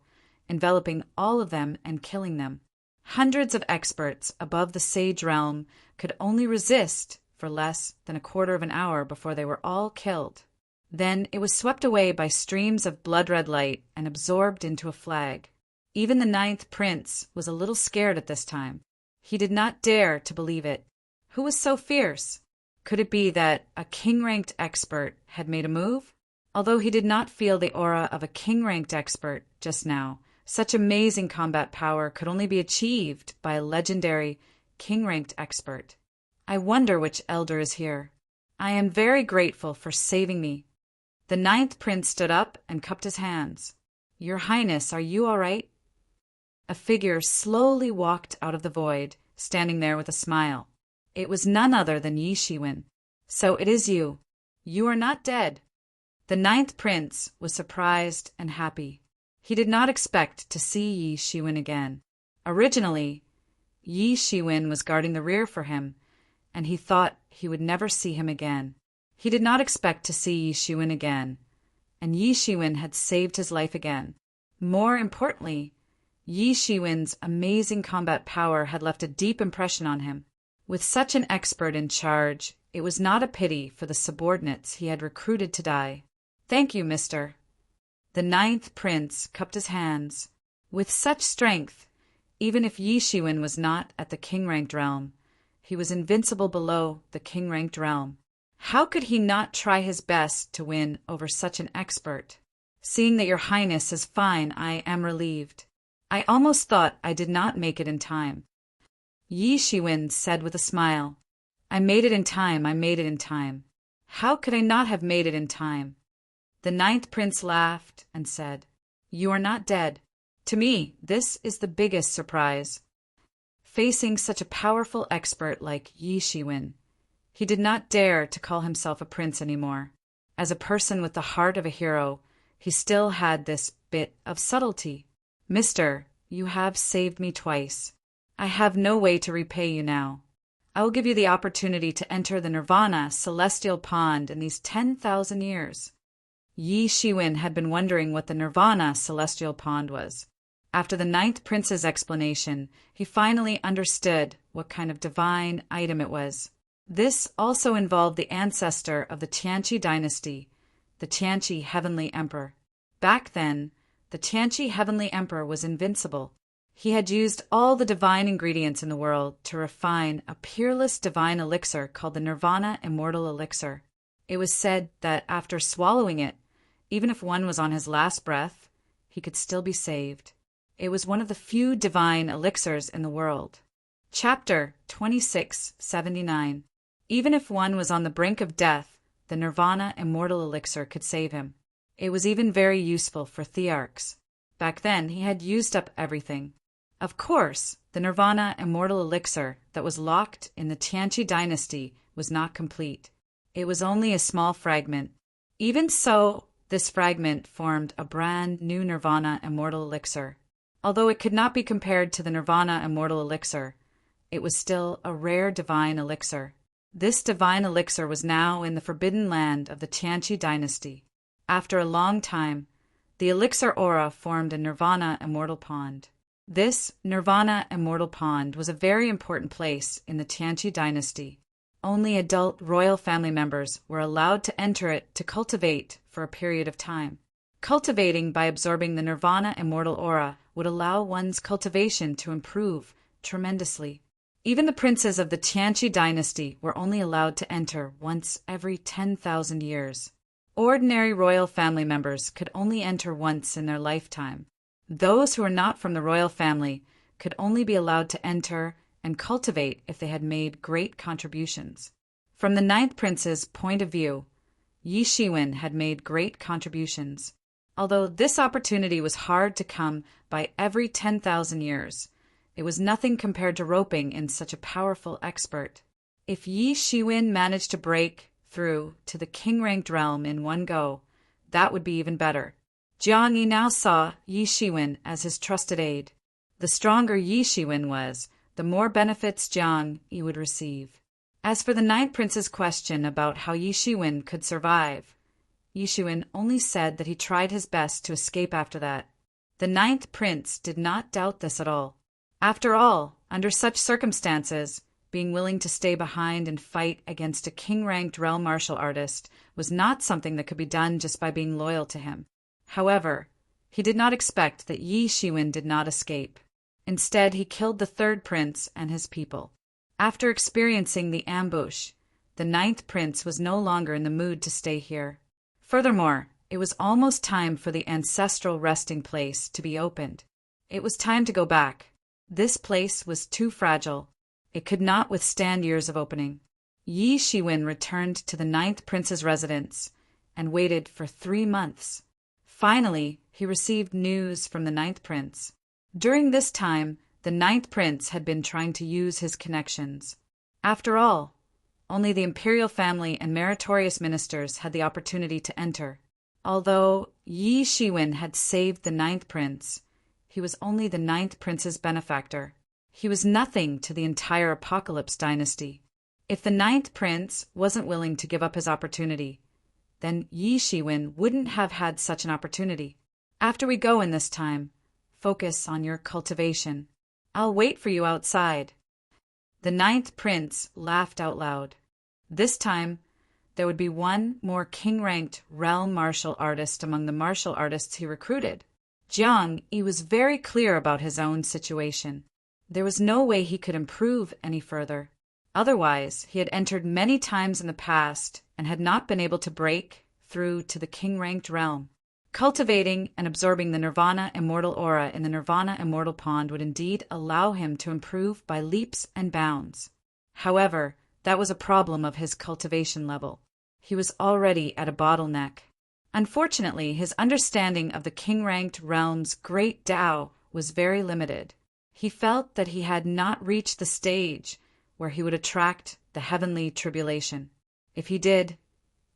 enveloping all of them and killing them. Hundreds of experts above the Sage Realm could only resist for less than a quarter of an hour before they were all killed. Then it was swept away by streams of blood-red light and absorbed into a flag. Even the ninth prince was a little scared at this time. He did not dare to believe it. Who was so fierce? Could it be that a king-ranked expert had made a move? Although he did not feel the aura of a king-ranked expert just now, such amazing combat power could only be achieved by a legendary king-ranked expert. I wonder which elder is here. I am very grateful for saving me. The ninth prince stood up and cupped his hands. Your Highness, are you all right? A figure slowly walked out of the void, standing there with a smile. It was none other than Yi Shiwen. So it is you. You are not dead. The ninth prince was surprised and happy. He did not expect to see Yi Shiwen again. Originally, Yi Shiwen was guarding the rear for him, and he thought he would never see him again. He did not expect to see Yi Shiwen again, and Yi Shiwen had saved his life again. More importantly, Yi Shiwen's amazing combat power had left a deep impression on him. With such an expert in charge, it was not a pity for the subordinates he had recruited to die. Thank you, mister. The ninth prince cupped his hands. With such strength, even if Yi Shiwen was not at the king-ranked realm, he was invincible below the king-ranked realm. How could he not try his best to win over such an expert? Seeing that your Highness is fine, I am relieved. I almost thought I did not make it in time. Yi Shiwen said with a smile. I made it in time, I made it in time. How could I not have made it in time? The ninth prince laughed and said, You are not dead. To me, this is the biggest surprise. Facing such a powerful expert like Yi Shiwen, He did not dare to call himself a prince anymore. As a person with the heart of a hero, he still had this bit of subtlety. "Mister, you have saved me twice. I have no way to repay you now. I will give you the opportunity to enter the Nirvana celestial pond in these 10,000 years." Yi Shiwen had been wondering what the Nirvana celestial pond was. After the ninth prince's explanation, he finally understood what kind of divine item it was. This also involved the ancestor of the Tianqi dynasty, the Tianqi Heavenly Emperor. Back then, the Tianqi Heavenly Emperor was invincible. He had used all the divine ingredients in the world to refine a peerless divine elixir called the Nirvana Immortal Elixir. It was said that after swallowing it, even if one was on his last breath, he could still be saved. It was one of the few divine elixirs in the world. Chapter 2679. Even if one was on the brink of death, the Nirvana Immortal Elixir could save him. It was even very useful for Thearchs. Back then, he had used up everything. Of course, the Nirvana Immortal Elixir that was locked in the Tianqi dynasty was not complete. It was only a small fragment. Even so, this fragment formed a brand new Nirvana Immortal Elixir. Although it could not be compared to the Nirvana Immortal Elixir, it was still a rare divine elixir. This divine elixir was now in the forbidden land of the Tianqi dynasty. After a long time, the elixir aura formed a Nirvana Immortal Pond. This Nirvana Immortal Pond was a very important place in the Tianqi dynasty. Only adult royal family members were allowed to enter it to cultivate for a period of time. Cultivating by absorbing the Nirvana Immortal Aura would allow one's cultivation to improve tremendously. Even the princes of the Tianqi dynasty were only allowed to enter once every 10,000 years. Ordinary royal family members could only enter once in their lifetime. Those who were not from the royal family could only be allowed to enter and cultivate if they had made great contributions. From the ninth prince's point of view, Yi Shiwen had made great contributions. Although this opportunity was hard to come by every 10,000 years, it was nothing compared to roping in such a powerful expert. If Yi Shiwen managed to break through to the king-ranked realm in one go, that would be even better. Jiang Yi now saw Yi Shiwen as his trusted aide. The stronger Yi Shiwen was, the more benefits Jiang Yi would receive. As for the ninth prince's question about how Yi Shiwen could survive, Yi Shiwen only said that he tried his best to escape after that. The ninth prince did not doubt this at all. After all, under such circumstances, being willing to stay behind and fight against a king-ranked realm martial artist was not something that could be done just by being loyal to him. However, he did not expect that Yi Shiwen did not escape. Instead, he killed the third prince and his people. After experiencing the ambush, the ninth prince was no longer in the mood to stay here. Furthermore, it was almost time for the ancestral resting place to be opened. It was time to go back. This place was too fragile. It could not withstand years of opening. Yi Shiwen returned to the ninth prince's residence and waited for 3 months. Finally, he received news from the ninth prince. During this time, the ninth prince had been trying to use his connections. After all, only the imperial family and meritorious ministers had the opportunity to enter. Although Yi Shiwen had saved the ninth prince, he was only the ninth prince's benefactor. He was nothing to the entire Apocalypse dynasty. If the ninth prince wasn't willing to give up his opportunity, then Yi Shiwen wouldn't have had such an opportunity. After we go in this time, focus on your cultivation. I'll wait for you outside. The ninth prince laughed out loud. This time, there would be one more king-ranked realm martial artist among the martial artists he recruited. Jiang Yi was very clear about his own situation. There was no way he could improve any further. Otherwise, he had entered many times in the past and had not been able to break through to the king-ranked realm. Cultivating and absorbing the Nirvana Immortal Aura in the Nirvana Immortal Pond would indeed allow him to improve by leaps and bounds. However, that was a problem of his cultivation level. He was already at a bottleneck. Unfortunately, his understanding of the king-ranked realm's great Tao was very limited. He felt that he had not reached the stage where he would attract the heavenly tribulation. If he did,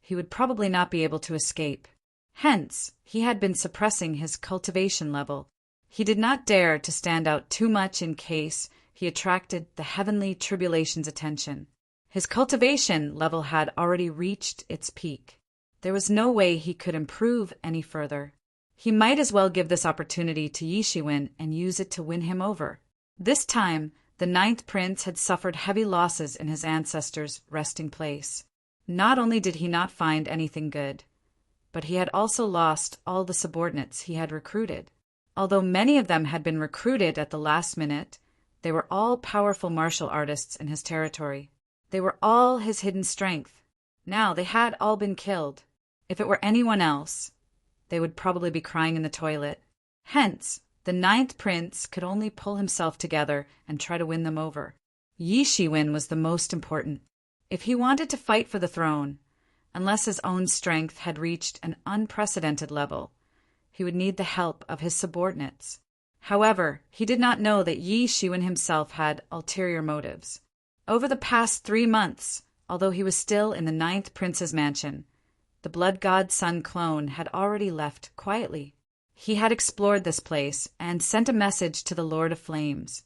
he would probably not be able to escape. Hence, he had been suppressing his cultivation level. He did not dare to stand out too much in case he attracted the heavenly tribulation's attention. His cultivation level had already reached its peak. There was no way he could improve any further. He might as well give this opportunity to Yi Shiwen and use it to win him over. This time, the 9th prince had suffered heavy losses in his ancestors' resting place. Not only did he not find anything good, but he had also lost all the subordinates he had recruited. Although many of them had been recruited at the last minute, they were all powerful martial artists in his territory. They were all his hidden strength. Now they had all been killed. If it were anyone else, they would probably be crying in the toilet. Hence, the 9th prince could only pull himself together and try to win them over. Yi Shiwen was the most important. If he wanted to fight for the throne, unless his own strength had reached an unprecedented level, he would need the help of his subordinates. However, he did not know that Yi Shiwen himself had ulterior motives. Over the past 3 months, although he was still in the 9th prince's mansion, the blood god's son clone had already left quietly. He had explored this place and sent a message to the Lord of Flames,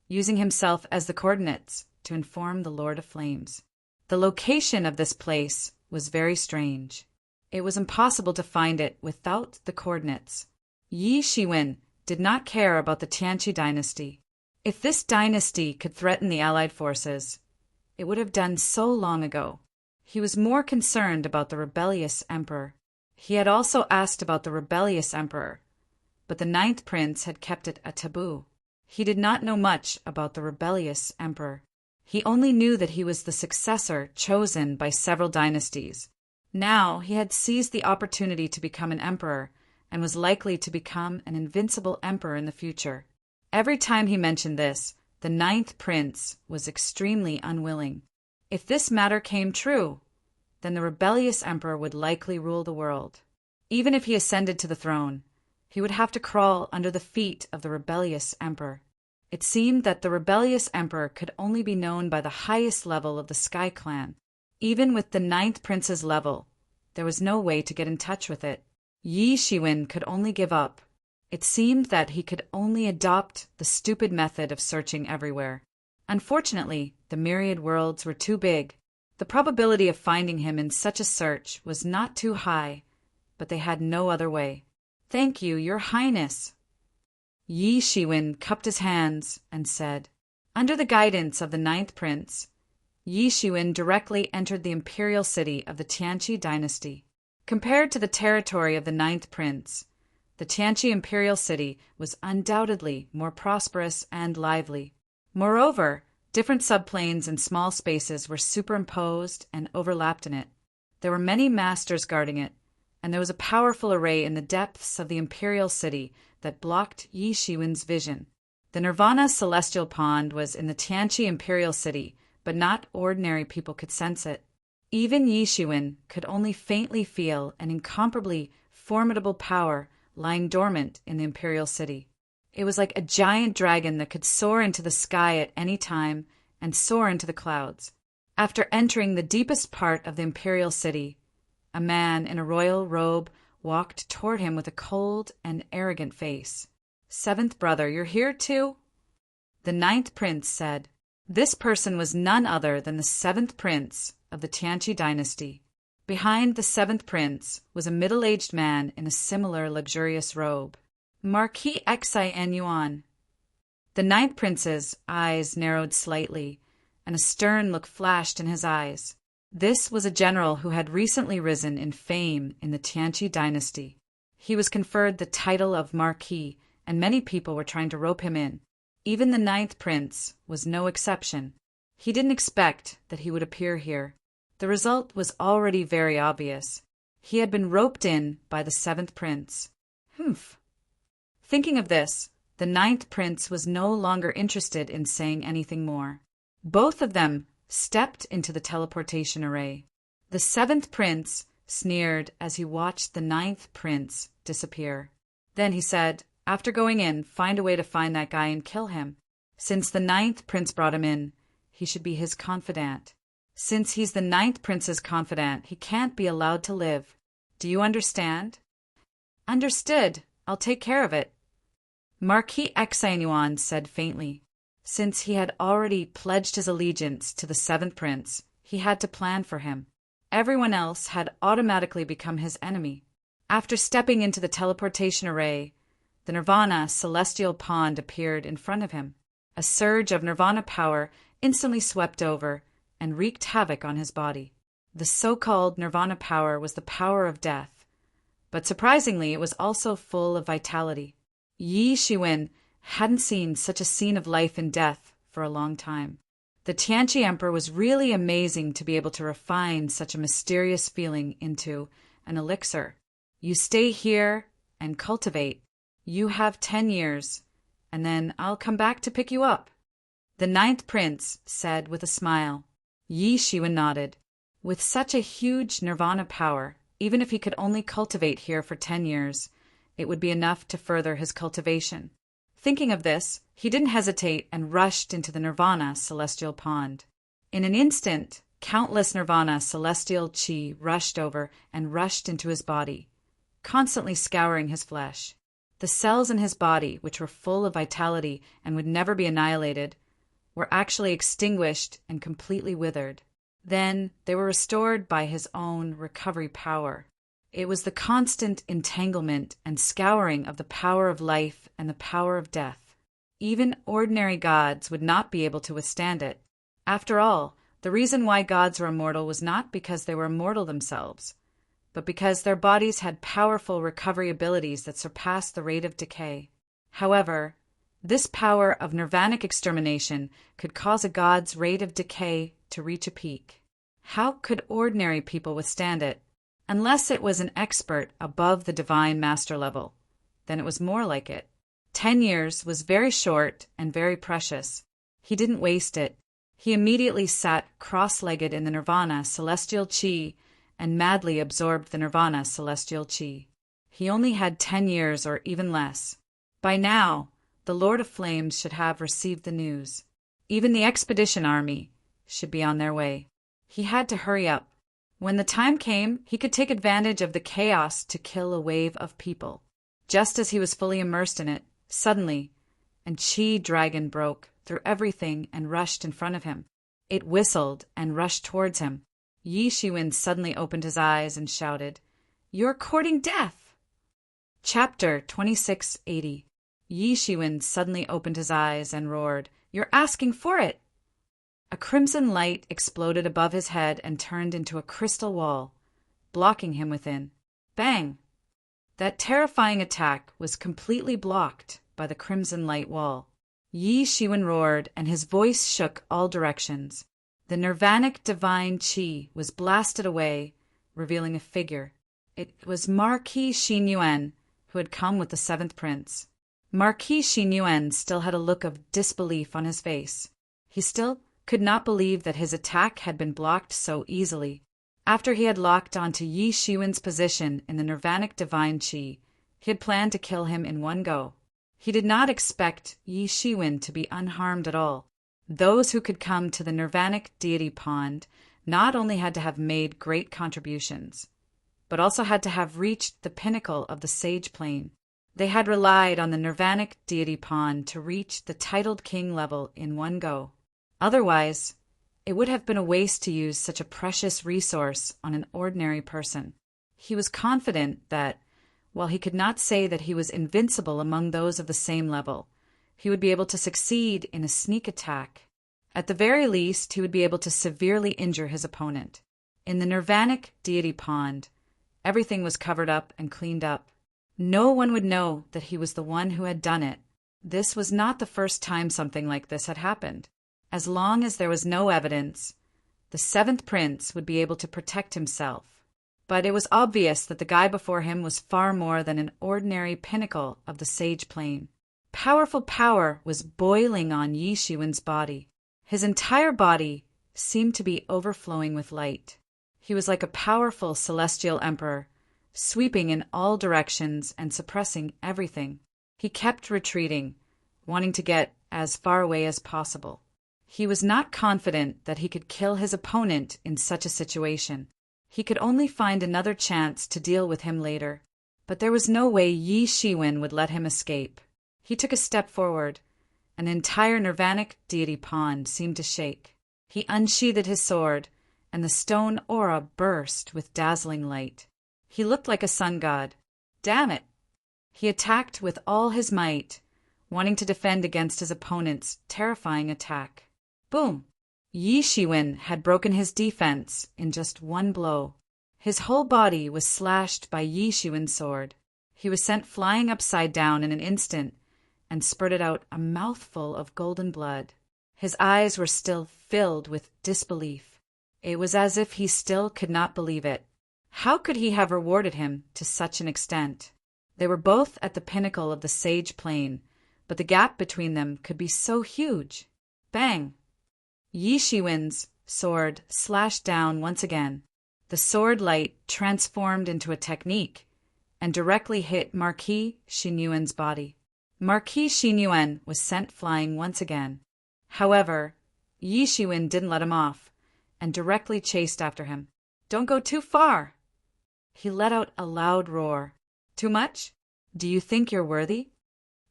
using himself as the coordinates to inform the Lord of Flames. The location of this place was very strange. It was impossible to find it without the coordinates. Yi Shiwen did not care about the Tianqi dynasty. If this dynasty could threaten the allied forces, it would have done so long ago. He was more concerned about the rebellious emperor. He had also asked about the rebellious emperor, but the 9th prince had kept it a taboo. He did not know much about the rebellious emperor. He only knew that he was the successor chosen by several dynasties. Now he had seized the opportunity to become an emperor and was likely to become an invincible emperor in the future. Every time he mentioned this, the 9th prince was extremely unwilling. If this matter came true, then the rebellious emperor would likely rule the world. Even if he ascended to the throne, he would have to crawl under the feet of the rebellious emperor. It seemed that the rebellious emperor could only be known by the highest level of the Sky Clan. Even with the 9th prince's level, there was no way to get in touch with it. Yi Shiwen could only give up. It seemed that he could only adopt the stupid method of searching everywhere. Unfortunately, the myriad worlds were too big. The probability of finding him in such a search was not too high, but they had no other way. "Thank you, Your Highness." Yi Shiwen cupped his hands and said, under the guidance of the 9th prince, Yi Shiwen directly entered the imperial city of the Tianqi dynasty. Compared to the territory of the 9th prince, the Tianqi imperial city was undoubtedly more prosperous and lively. Moreover, different subplanes and small spaces were superimposed and overlapped in it. There were many masters guarding it, and there was a powerful array in the depths of the imperial city that blocked Yi Shiwen's vision. The Nirvana celestial pond was in the Tianqi imperial city, but not ordinary people could sense it. Even Yi Shiwen could only faintly feel an incomparably formidable power lying dormant in the imperial city. It was like a giant dragon that could soar into the sky at any time and soar into the clouds. After entering the deepest part of the imperial city, a man in a royal robe walked toward him with a cold and arrogant face. "Seventh brother, you're here too?" The 9th prince said. This person was none other than the 7th prince of the Tianqi dynasty. Behind the 7th prince was a middle-aged man in a similar luxurious robe. Marquis Xin Yuan. The 9th prince's eyes narrowed slightly, and a stern look flashed in his eyes. This was a general who had recently risen in fame in the Tianqi dynasty. He was conferred the title of Marquis, and many people were trying to rope him in. Even the 9th prince was no exception. He didn't expect that he would appear here. The result was already very obvious. He had been roped in by the 7th prince. Humph. Thinking of this, the 9th prince was no longer interested in saying anything more. Both of them stepped into the teleportation array. The 7th prince sneered as he watched the 9th prince disappear. Then he said, after going in, find a way to find that guy and kill him. Since the 9th prince brought him in, he should be his confidant. Since he's the ninth prince's confidant, he can't be allowed to live. Do you understand? Understood. I'll take care of it. Marquis Exainuan said faintly. Since he had already pledged his allegiance to the seventh prince, he had to plan for him. Everyone else had automatically become his enemy. After stepping into the teleportation array, the Nirvana celestial pond appeared in front of him. A surge of Nirvana power instantly swept over and wreaked havoc on his body. The so-called Nirvana power was the power of death, but surprisingly it was also full of vitality. Yi Shiwen hadn't seen such a scene of life and death for a long time. The Tianqi Emperor was really amazing to be able to refine such a mysterious feeling into an elixir. You stay here and cultivate. You have 10 years, and then I'll come back to pick you up. The ninth prince said with a smile. Yi Shiwen nodded. With such a huge Nirvana power, even if he could only cultivate here for 10 years, it would be enough to further his cultivation. Thinking of this, he didn't hesitate and rushed into the Nirvana celestial pond. In an instant, countless Nirvana celestial chi rushed over and rushed into his body, constantly scouring his flesh. The cells in his body, which were full of vitality and would never be annihilated, were actually extinguished and completely withered. Then they were restored by his own recovery power. It was the constant entanglement and scouring of the power of life and the power of death. Even ordinary gods would not be able to withstand it. After all, the reason why gods were immortal was not because they were immortal themselves, but because their bodies had powerful recovery abilities that surpassed the rate of decay. However, this power of nirvanic extermination could cause a god's rate of decay to reach a peak. How could ordinary people withstand it? Unless it was an expert above the divine master level, then it was more like it. 10 years was very short and very precious. He didn't waste it. He immediately sat cross-legged in the Nirvana celestial chi and madly absorbed the Nirvana celestial chi. He only had 10 years or even less. By now, the Lord of Flames should have received the news. Even the expedition army should be on their way. He had to hurry up. When the time came, he could take advantage of the chaos to kill a wave of people. Just as he was fully immersed in it, suddenly, a chi dragon broke through everything and rushed in front of him. It whistled and rushed towards him. Yi Shiwen suddenly opened his eyes and shouted, "You're courting death!" Chapter 2680. Yi Shiwen suddenly opened his eyes and roared, "You're asking for it!" A crimson light exploded above his head and turned into a crystal wall, blocking him within. Bang! That terrifying attack was completely blocked by the crimson light wall. Yi Shiwen roared, and his voice shook all directions. The nirvanic divine chi was blasted away, revealing a figure. It was Marquis Xin Yuan, who had come with the seventh prince. Marquis Xin Yuan still had a look of disbelief on his face. He still could not believe that his attack had been blocked so easily. After he had locked onto Yi Shiwen's position in the nirvanic divine chi, he had planned to kill him in one go. He did not expect Yi Shiwen to be unharmed at all. Those who could come to the nirvanic deity pond not only had to have made great contributions, but also had to have reached the pinnacle of the sage plane. They had relied on the nirvanic deity pond to reach the titled king level in one go. Otherwise, it would have been a waste to use such a precious resource on an ordinary person. He was confident that, while he could not say that he was invincible among those of the same level, he would be able to succeed in a sneak attack. At the very least, he would be able to severely injure his opponent. In the nirvanic deity pond, everything was covered up and cleaned up. No one would know that he was the one who had done it. This was not the first time something like this had happened. As long as there was no evidence, the seventh prince would be able to protect himself. But it was obvious that the guy before him was far more than an ordinary pinnacle of the sage plane. Powerful power was boiling on Yi Shiwen's body. His entire body seemed to be overflowing with light. He was like a powerful celestial emperor, sweeping in all directions and suppressing everything. He kept retreating, wanting to get as far away as possible. He was not confident that he could kill his opponent in such a situation. He could only find another chance to deal with him later. But there was no way Yi Shiwen would let him escape. He took a step forward. An entire nirvanic deity pond seemed to shake. He unsheathed his sword, and the stone aura burst with dazzling light. He looked like a sun god. Damn it! He attacked with all his might, wanting to defend against his opponent's terrifying attack. Boom! Yi Shiwen had broken his defense in just one blow. His whole body was slashed by Yi Shiwen's sword. He was sent flying upside down in an instant and spurted out a mouthful of golden blood. His eyes were still filled with disbelief. It was as if he still could not believe it. How could he have rewarded him to such an extent? They were both at the pinnacle of the sage plane, but the gap between them could be so huge. Bang! Yi Shiwen's sword slashed down once again. The sword light transformed into a technique and directly hit Marquis Xinyuan's body. Marquis Xinyuan was sent flying once again. However, Yi Shiwen didn't let him off and directly chased after him. Don't go too far! He let out a loud roar. Too much? Do you think you're worthy?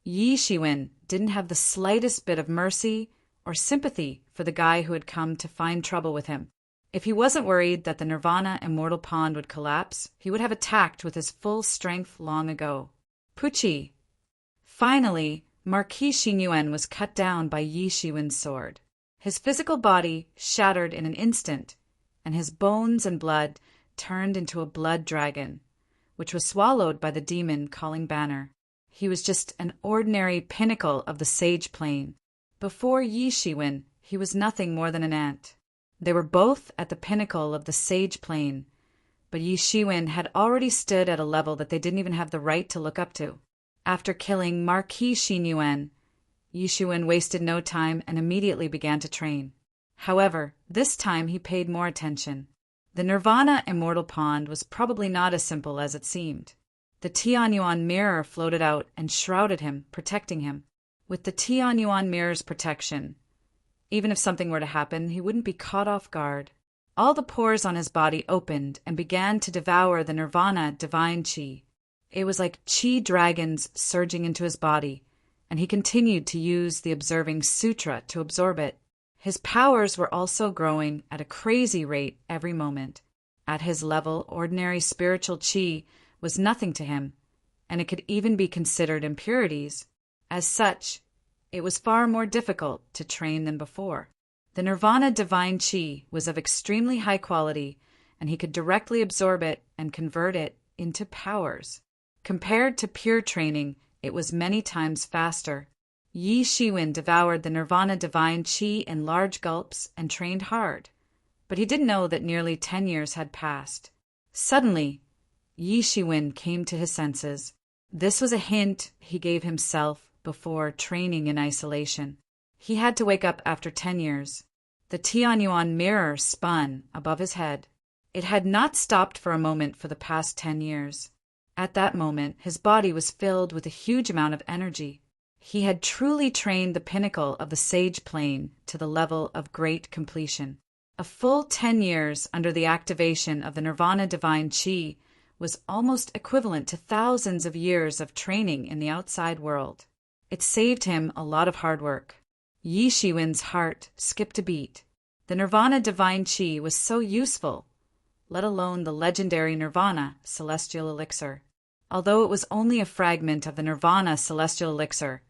Yi Shiwen didn't have the slightest bit of mercy or sympathy for the guy who had come to find trouble with him. If he wasn't worried that the Nirvana Immortal Pond would collapse, he would have attacked with his full strength long ago. Pucci! Finally, Marquis Xinyuan was cut down by Yi Shiwen's sword. His physical body shattered in an instant, and his bones and blood turned into a blood dragon, which was swallowed by the demon calling Banner. He was just an ordinary pinnacle of the sage plane. Before Yi Shiwen, he was nothing more than an ant. They were both at the pinnacle of the sage plane, but Yi Shiwen had already stood at a level that they didn't even have the right to look up to. After killing Marquis Xinyuan, Yi Shiwen wasted no time and immediately began to train. However, this time he paid more attention. The Nirvana Immortal Pond was probably not as simple as it seemed. The Tianyuan mirror floated out and shrouded him, protecting him. With the Tianyuan mirror's protection, even if something were to happen, he wouldn't be caught off guard. All the pores on his body opened and began to devour the Nirvana divine chi. It was like chi dragons surging into his body, and he continued to use the observing sutra to absorb it. His powers were also growing at a crazy rate every moment. At his level, ordinary spiritual chi was nothing to him, and it could even be considered impurities. As such, it was far more difficult to train than before. The Nirvana divine chi was of extremely high quality, and he could directly absorb it and convert it into powers. Compared to pure training, it was many times faster. Yi Shiwen devoured the Nirvana divine chi in large gulps and trained hard, but he didn't know that nearly 10 years had passed. Suddenly, Yi Shiwen came to his senses. This was a hint he gave himself before training in isolation. He had to wake up after 10 years. The Tianyuan mirror spun above his head. It had not stopped for a moment for the past 10 years. At that moment, his body was filled with a huge amount of energy. He had truly trained the pinnacle of the sage plane to the level of great completion. A full 10 years under the activation of the Nirvana divine chi was almost equivalent to thousands of years of training in the outside world. It saved him a lot of hard work. Yi Shiwen's heart skipped a beat. The Nirvana divine chi was so useful, let alone the legendary Nirvana celestial elixir. Although it was only a fragment of the Nirvana celestial elixir,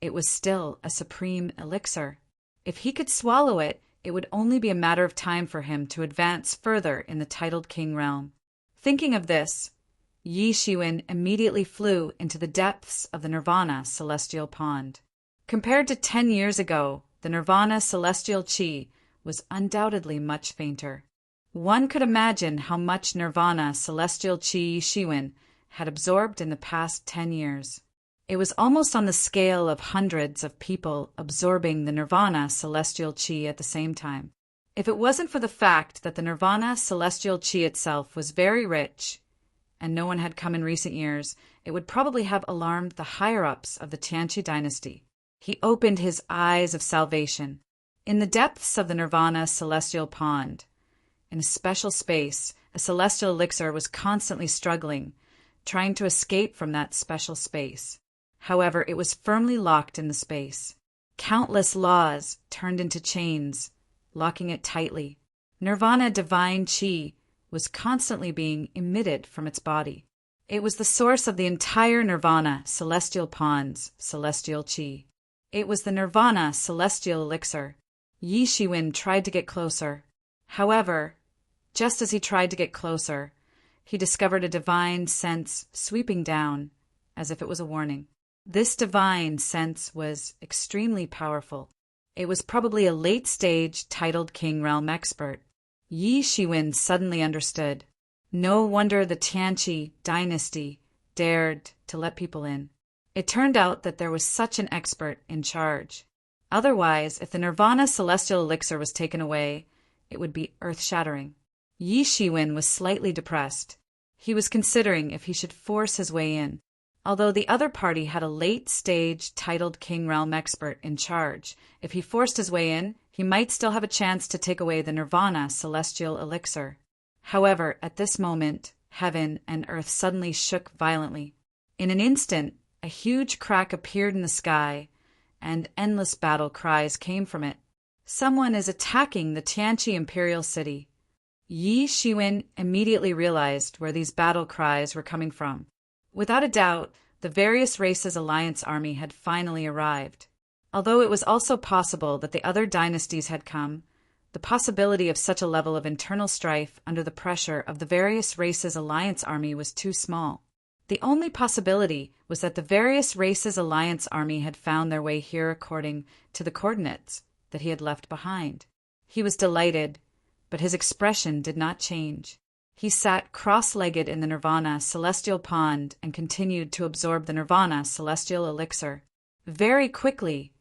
it was still a supreme elixir. If he could swallow it, it would only be a matter of time for him to advance further in the titled king realm. Thinking of this, Yi Shiwen immediately flew into the depths of the Nirvana celestial pond. Compared to 10 years ago, the Nirvana celestial chi was undoubtedly much fainter. One could imagine how much Nirvana celestial chi Yi Shiwen had absorbed in the past 10 years. It was almost on the scale of hundreds of people absorbing the Nirvana celestial chi at the same time. If it wasn't for the fact that the Nirvana celestial chi itself was very rich, and no one had come in recent years, it would probably have alarmed the higher-ups of the Tianqi dynasty. He opened his eyes of salvation. In the depths of the Nirvana celestial pond, in a special space, a celestial elixir was constantly struggling, trying to escape from that special space. However, it was firmly locked in the space. Countless laws turned into chains, locking it tightly. Nirvana divine chi was constantly being emitted from its body. It was the source of the entire Nirvana celestial pond's celestial chi. It was the Nirvana celestial elixir. Yi Shiwen tried to get closer. However, just as he tried to get closer, he discovered a divine sense sweeping down, as if it was a warning. This divine sense was extremely powerful. It was probably a late-stage titled King Realm expert. Yi Shiwen suddenly understood. No wonder the Tianqi dynasty dared to let people in. It turned out that there was such an expert in charge. Otherwise, if the Nirvana celestial elixir was taken away, it would be earth-shattering. Yi Shiwen was slightly depressed. He was considering if he should force his way in. Although the other party had a late-stage titled King Realm expert in charge, if he forced his way in, he might still have a chance to take away the Nirvana celestial elixir. However, at this moment, heaven and earth suddenly shook violently. In an instant, a huge crack appeared in the sky, and endless battle cries came from it. Someone is attacking the Tianqi Imperial City. Yi Shiwen immediately realized where these battle cries were coming from. Without a doubt, the various races alliance army had finally arrived. Although it was also possible that the other dynasties had come, the possibility of such a level of internal strife under the pressure of the various races alliance army was too small. The only possibility was that the various races alliance army had found their way here according to the coordinates that he had left behind. He was delighted, but his expression did not change. He sat cross-legged in the Nirvana celestial pond and continued to absorb the Nirvana celestial elixir. Very quickly,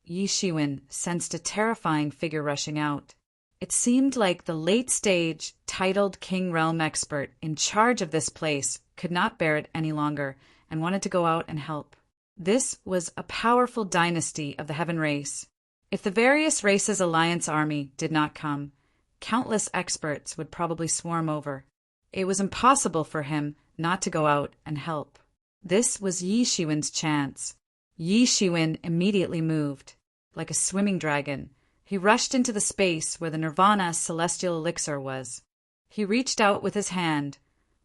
Yi Shiwen sensed a terrifying figure rushing out. It seemed like the late-stage, titled King Realm expert in charge of this place could not bear it any longer and wanted to go out and help. This was a powerful dynasty of the Heaven race. If the various races alliance army did not come, countless experts would probably swarm over. It was impossible for him not to go out and help. This was Yi Shiwen's chance. Yi Shiwen immediately moved. Like a swimming dragon, he rushed into the space where the Nirvana celestial elixir was. He reached out with his hand,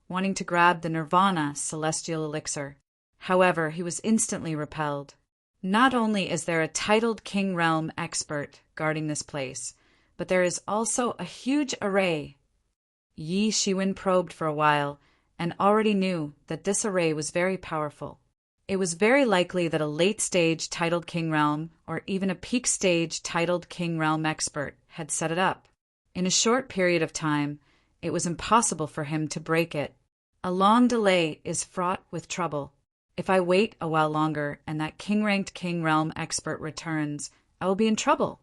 wanting to grab the Nirvana celestial elixir. However, he was instantly repelled. Not only is there a titled King Realm expert guarding this place, but there is also a huge array. Yi Shiwen probed for a while and already knew that this array was very powerful. It was very likely that a late-stage titled King Realm or even a peak-stage titled King Realm expert had set it up. In a short period of time, it was impossible for him to break it. A long delay is fraught with trouble. If I wait a while longer and that king-ranked King Realm expert returns, I will be in trouble.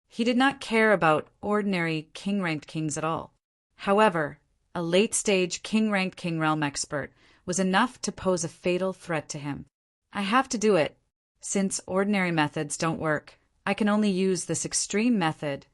He did not care about ordinary king-ranked kings at all. However, a late-stage king-ranked King Realm expert was enough to pose a fatal threat to him. I have to do it. Since ordinary methods don't work, I can only use this extreme method.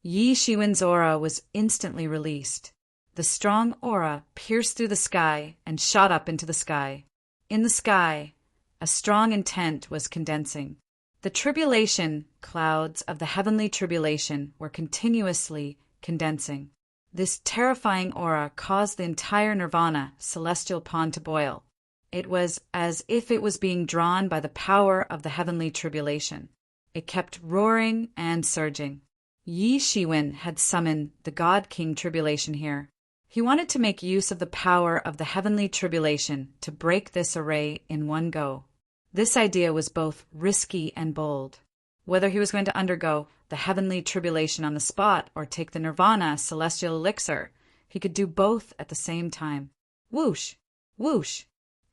Yi Shiwen's aura was instantly released. The strong aura pierced through the sky and shot up into the sky. In the sky, a strong intent was condensing. The tribulation clouds of the heavenly tribulation were continuously condensing. This terrifying aura caused the entire Nirvana celestial pond to boil. It was as if it was being drawn by the power of the heavenly tribulation. It kept roaring and surging. Yi Shiwen had summoned the God King Tribulation here. He wanted to make use of the power of the heavenly tribulation to break this array in one go. This idea was both risky and bold. Whether he was going to undergo the heavenly tribulation on the spot or take the Nirvana celestial elixir, he could do both at the same time. Whoosh! Whoosh!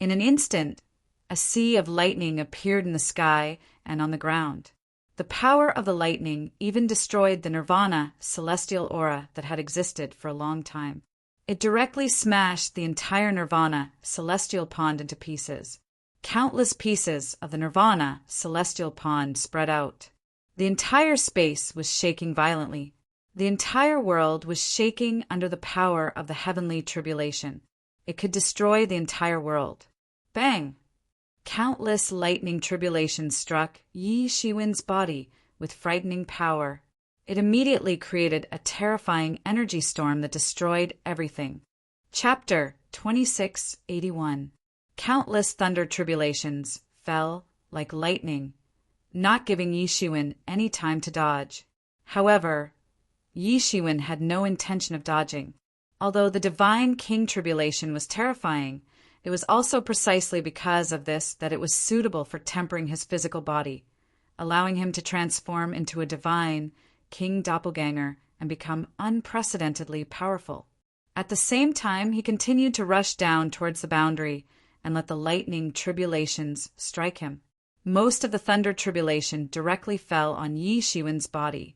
In an instant, a sea of lightning appeared in the sky and on the ground. The power of the lightning even destroyed the Nirvana celestial aura that had existed for a long time. It directly smashed the entire Nirvana celestial pond into pieces. Countless pieces of the Nirvana celestial pond spread out. The entire space was shaking violently. The entire world was shaking under the power of the heavenly tribulation. It could destroy the entire world. Bang! Countless lightning tribulations struck Yi Shiwen's body with frightening power. It immediately created a terrifying energy storm that destroyed everything. Chapter 2681. Countless thunder tribulations fell like lightning, not giving Yi Shiwen any time to dodge. However, Yi Shiwen had no intention of dodging. Although the divine king tribulation was terrifying, it was also precisely because of this that it was suitable for tempering his physical body, allowing him to transform into a divine king doppelganger and become unprecedentedly powerful. At the same time, he continued to rush down towards the boundary and let the lightning tribulations strike him. Most of the thunder tribulation directly fell on Yi Shiwen's body,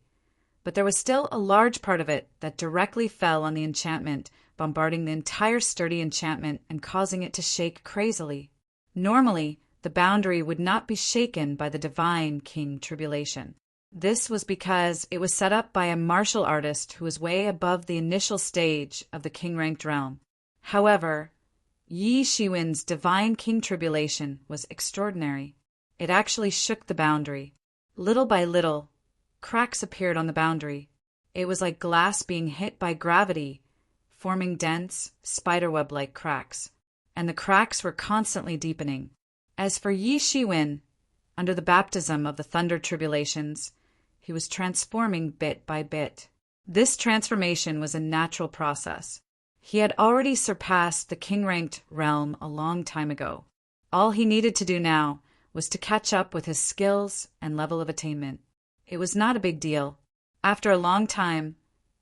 but there was still a large part of it that directly fell on the enchantment, bombarding the entire sturdy enchantment and causing it to shake crazily. Normally, the boundary would not be shaken by the divine king tribulation. This was because it was set up by a martial artist who was way above the initial stage of the king-ranked realm. However, Yi Shiwen's divine king tribulation was extraordinary. It actually shook the boundary. Little by little, cracks appeared on the boundary. It was like glass being hit by gravity, forming dense, spiderweb-like cracks, and the cracks were constantly deepening. As for Yi Shiwen, under the baptism of the thunder tribulations, he was transforming bit by bit. This transformation was a natural process. He had already surpassed the king-ranked realm a long time ago. All he needed to do now was to catch up with his skills and level of attainment. It was not a big deal. After a long time,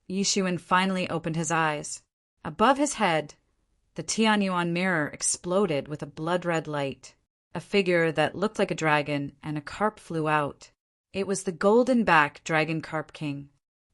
Yi Shiwen finally opened his eyes. Above his head, the Tianyuan mirror exploded with a blood-red light. A figure that looked like a dragon and a carp flew out. It was the golden-back dragon carp king.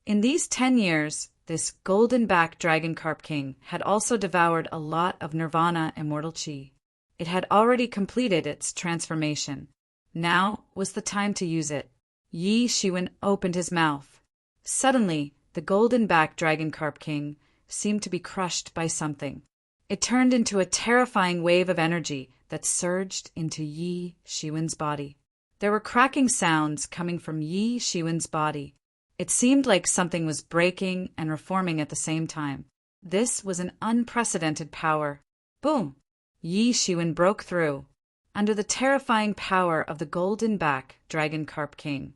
In these 10 years, this golden-back dragon carp king had also devoured a lot of nirvana immortal chi. It had already completed its transformation. Now was the time to use it. Yi Shiwen opened his mouth. Suddenly, the golden-back dragon carp king seemed to be crushed by something. It turned into a terrifying wave of energy that surged into Yi Shiwen's body. There were cracking sounds coming from Yi Shiwen's body. It seemed like something was breaking and reforming at the same time. This was an unprecedented power. Boom! Yi Shiwen broke through. Under the terrifying power of the golden-back dragon carp king,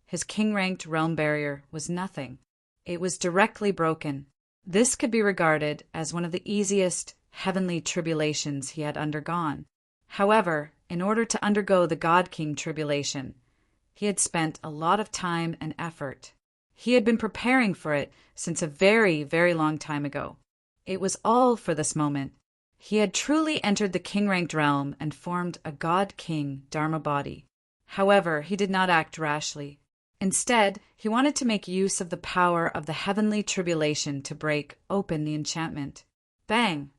his king-ranked realm barrier was nothing. It was directly broken. This could be regarded as one of the easiest heavenly tribulations he had undergone. However, in order to undergo the God King tribulation, he had spent a lot of time and effort. He had been preparing for it since a very, very long time ago. It was all for this moment. He had truly entered the king-ranked realm and formed a God King Dharma body. However, he did not act rashly. Instead, he wanted to make use of the power of the heavenly tribulation to break open the enchantment. Bang!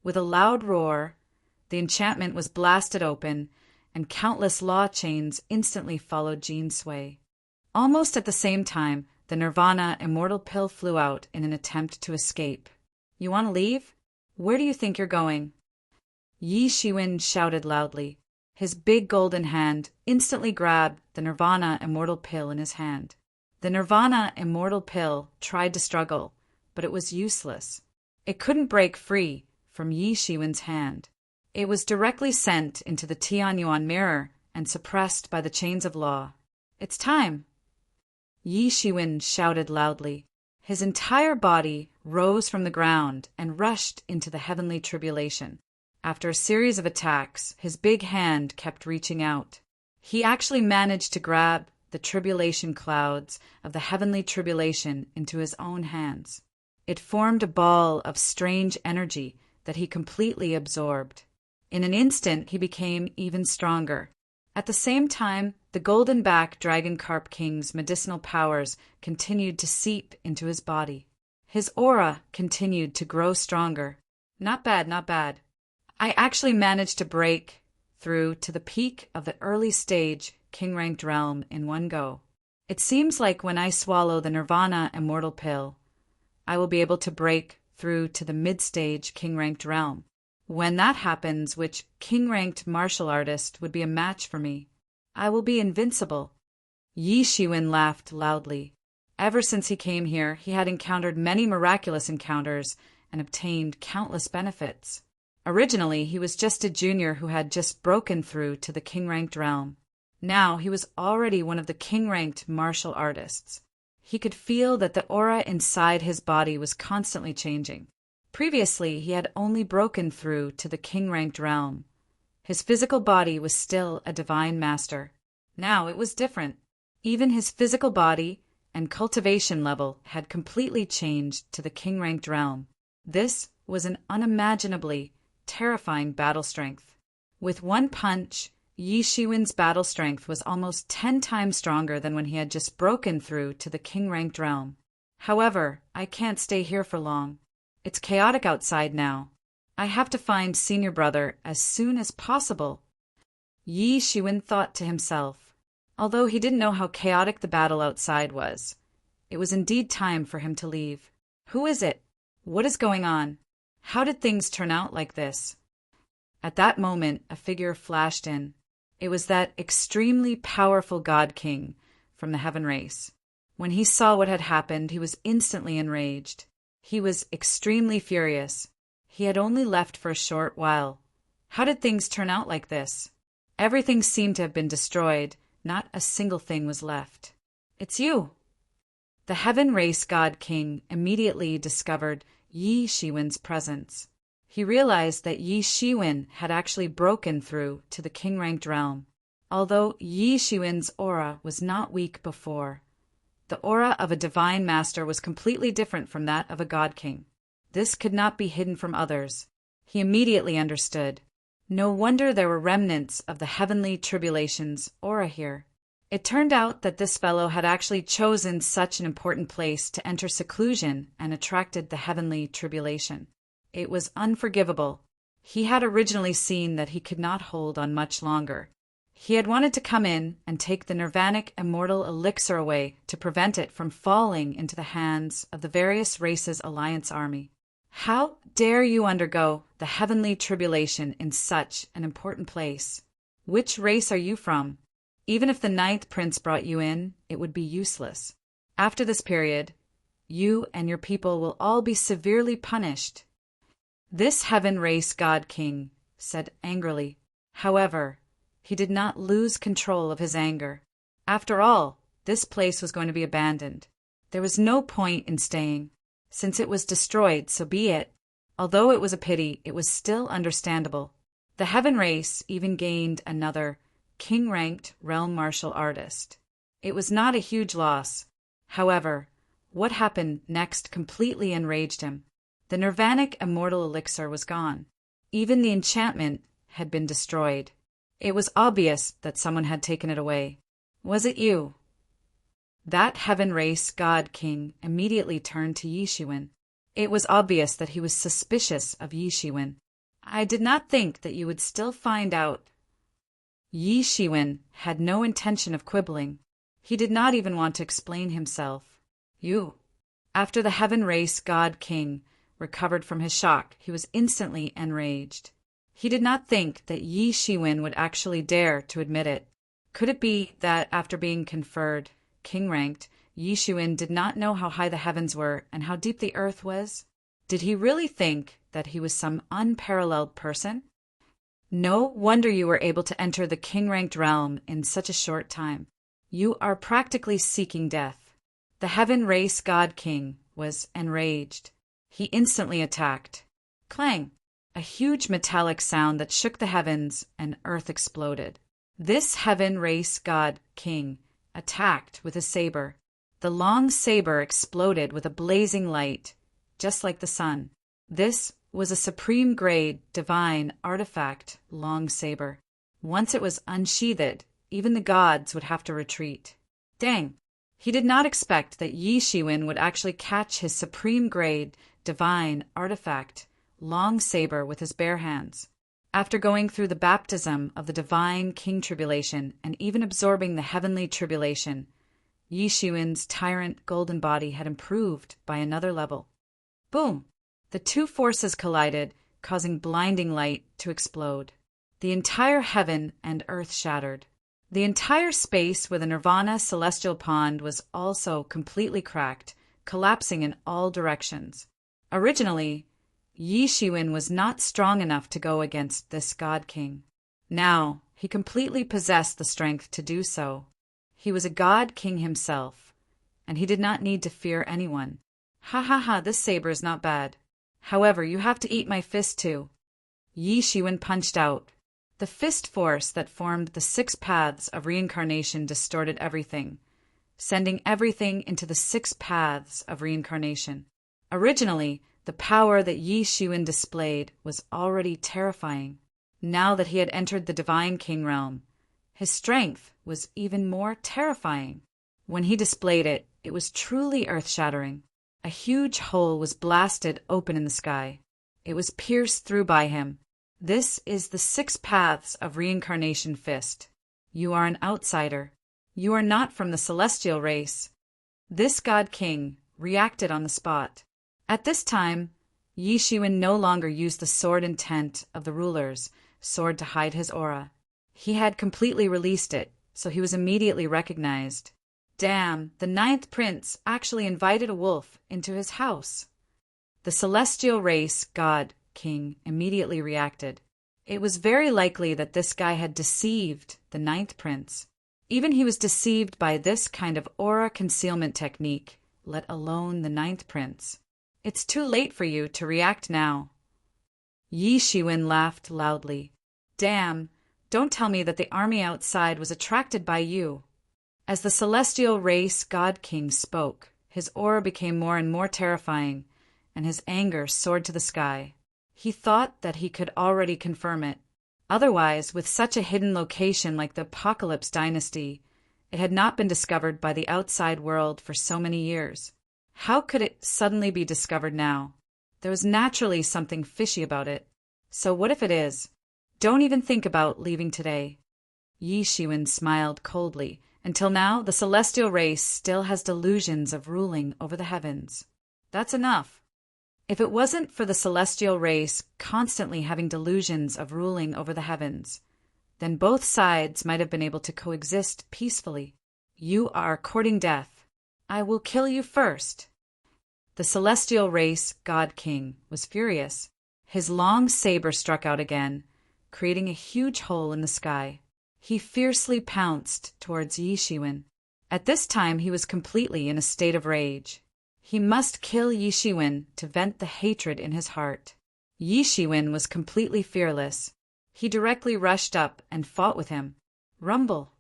With a loud roar, the enchantment was blasted open, and countless law chains instantly followed Jean's sway. Almost at the same time, the Nirvana immortal pill flew out in an attempt to escape. You want to leave? Where do you think you're going? Yi Shiwen shouted loudly. His big golden hand instantly grabbed the Nirvana immortal pill in his hand. The Nirvana immortal pill tried to struggle, but it was useless. It couldn't break free from Yi Shiwen's hand. It was directly sent into the Tianyuan mirror and suppressed by the chains of law. It's time! Yi Shiwen shouted loudly. His entire body rose from the ground and rushed into the heavenly tribulation. After a series of attacks, his big hand kept reaching out. He actually managed to grab the tribulation clouds of the heavenly tribulation into his own hands. It formed a ball of strange energy that he completely absorbed. In an instant, he became even stronger. At the same time, the golden-back dragon carp king's medicinal powers continued to seep into his body. His aura continued to grow stronger. Not bad, not bad. I actually managed to break through to the peak of the early stage king-ranked realm in one go. It seems like when I swallow the Nirvana Immortal Pill, I will be able to break through to the mid-stage king-ranked realm. When that happens, which king-ranked martial artist would be a match for me? I will be invincible." Yi Shiwen laughed loudly. Ever since he came here, he had encountered many miraculous encounters and obtained countless benefits. Originally, he was just a junior who had just broken through to the king-ranked realm. Now he was already one of the king-ranked martial artists. He could feel that the aura inside his body was constantly changing. Previously, he had only broken through to the king-ranked realm. His physical body was still a divine master. Now it was different. Even his physical body and cultivation level had completely changed to the king-ranked realm. This was an unimaginably terrifying battle strength. With one punch, Yi Shiwen's battle strength was almost 10 times stronger than when he had just broken through to the king-ranked realm. However, I can't stay here for long. It's chaotic outside now. I have to find Senior Brother as soon as possible. Yi Shiwen thought to himself. Although he didn't know how chaotic the battle outside was, it was indeed time for him to leave. Who is it? What is going on? How did things turn out like this? At that moment, a figure flashed in. It was that extremely powerful God King from the Heaven Race. When he saw what had happened, he was instantly enraged. He was extremely furious. He had only left for a short while. How did things turn out like this? Everything seemed to have been destroyed. Not a single thing was left. It's you! The Heaven Race God King immediately discovered Yi Shiwen's presence. He realized that Yi Shiwen had actually broken through to the king-ranked realm. Although Yi Shiwen's aura was not weak before, the aura of a divine master was completely different from that of a God King. This could not be hidden from others. He immediately understood. No wonder there were remnants of the heavenly tribulation's aura here. It turned out that this fellow had actually chosen such an important place to enter seclusion and attracted the heavenly tribulation. It was unforgivable. He had originally seen that he could not hold on much longer. He had wanted to come in and take the Nirvanic Immortal Elixir away to prevent it from falling into the hands of the various races' alliance army. How dare you undergo the heavenly tribulation in such an important place? Which race are you from? Even if the Ninth Prince brought you in, it would be useless. After this period, you and your people will all be severely punished. This Heaven Race God King said angrily. However, he did not lose control of his anger. After all, this place was going to be abandoned. There was no point in staying. Since it was destroyed, so be it. Although it was a pity, it was still understandable. The Heaven Race even gained another king-ranked realm martial artist. It was not a huge loss. However, what happened next completely enraged him. The Nirvanic Immortal Elixir was gone. Even the enchantment had been destroyed. It was obvious that someone had taken it away. Was it you? That Heaven Race God King immediately turned to Yi Shiwen. It was obvious that he was suspicious of Yi Shiwen. I did not think that you would still find out. Yi Shiwen had no intention of quibbling. He did not even want to explain himself. You. After the Heaven Race God King recovered from his shock, he was instantly enraged. He did not think that Yi Shiwen would actually dare to admit it. Could it be that after being conferred king-ranked, Yi Shiwen did not know how high the heavens were and how deep the earth was? Did he really think that he was some unparalleled person? No wonder you were able to enter the king-ranked realm in such a short time. You are practically seeking death. The Heaven Race God King was enraged. He instantly attacked. Clang! A huge metallic sound that shook the heavens and earth exploded. This Heaven Race God King attacked with a saber. The long saber exploded with a blazing light, just like the sun. This was a supreme-grade, divine artifact long saber. Once it was unsheathed, even the gods would have to retreat. Dang! He did not expect that Yi Shiwen would actually catch his supreme-grade, divine artifact long saber with his bare hands. After going through the baptism of the divine king tribulation and even absorbing the heavenly tribulation, Yi Shiwen's tyrant golden body had improved by another level. Boom! The two forces collided, causing blinding light to explode. The entire heaven and earth shattered. The entire space with a Nirvana celestial pond was also completely cracked, collapsing in all directions. Originally, Yi Shiwen was not strong enough to go against this God King. Now, he completely possessed the strength to do so. He was a God King himself, and he did not need to fear anyone. Ha ha ha, this saber is not bad. However, you have to eat my fist too. Yi Shiwen punched out. The fist force that formed the 6 paths of reincarnation distorted everything, sending everything into the 6 paths of reincarnation. Originally, the power that Yi Shiwen displayed was already terrifying. Now that he had entered the Divine King realm, his strength was even more terrifying. When he displayed it, it was truly earth-shattering. A huge hole was blasted open in the sky. It was pierced through by him. This is the 6 paths of reincarnation fist. You are an outsider. You are not from the celestial race. This God King reacted on the spot. At this time, Yi Shiwen no longer used the sword intent of the ruler's sword to hide his aura. He had completely released it, so he was immediately recognized. Damn, the 9th prince actually invited a wolf into his house. The celestial race God King immediately reacted. It was very likely that this guy had deceived the 9th prince. Even he was deceived by this kind of aura concealment technique, let alone the 9th prince. It's too late for you to react now. Yi Shiwen laughed loudly. Damn, don't tell me that the army outside was attracted by you. As the celestial race God King spoke, his aura became more and more terrifying, and his anger soared to the sky. He thought that he could already confirm it. Otherwise, with such a hidden location like the Apocalypse Dynasty, it had not been discovered by the outside world for so many years. How could it suddenly be discovered now? There was naturally something fishy about it. So what if it is? Don't even think about leaving today. Yi Shiwen smiled coldly. Until now, the celestial race still has delusions of ruling over the heavens. That's enough. If it wasn't for the celestial race constantly having delusions of ruling over the heavens, then both sides might have been able to coexist peacefully. You are courting death. I will kill you first. The celestial race God King was furious. His long saber struck out again, creating a huge hole in the sky. He fiercely pounced towards Yi Shiwen. At this time he was completely in a state of rage. He must kill Yi Shiwen to vent the hatred in his heart. Yi Shiwen was completely fearless. He directly rushed up and fought with him. Rumble.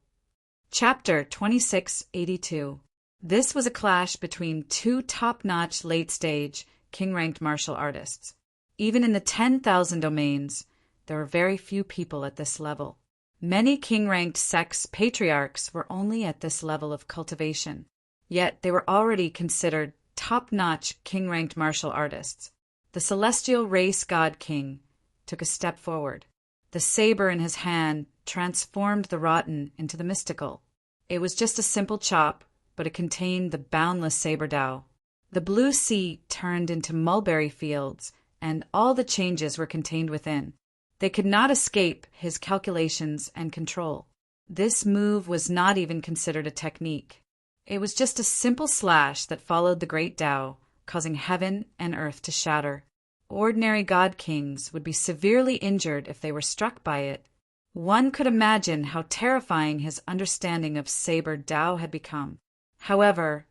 Chapter 2682. This was a clash between 2 top-notch late-stage, king-ranked martial artists. Even in the 10,000 domains, there were very few people at this level. Many king-ranked sex patriarchs were only at this level of cultivation, yet they were already considered top-notch king-ranked martial artists. The celestial race God King took a step forward. The saber in his hand transformed the rotten into the mystical. It was just a simple chop, but it contained the boundless saber Tao. The blue sea turned into mulberry fields, and all the changes were contained within. They could not escape his calculations and control. This move was not even considered a technique. It was just a simple slash that followed the great Tao, causing heaven and earth to shatter. Ordinary God Kings would be severely injured if they were struck by it. One could imagine how terrifying his understanding of saber Tao had become. However,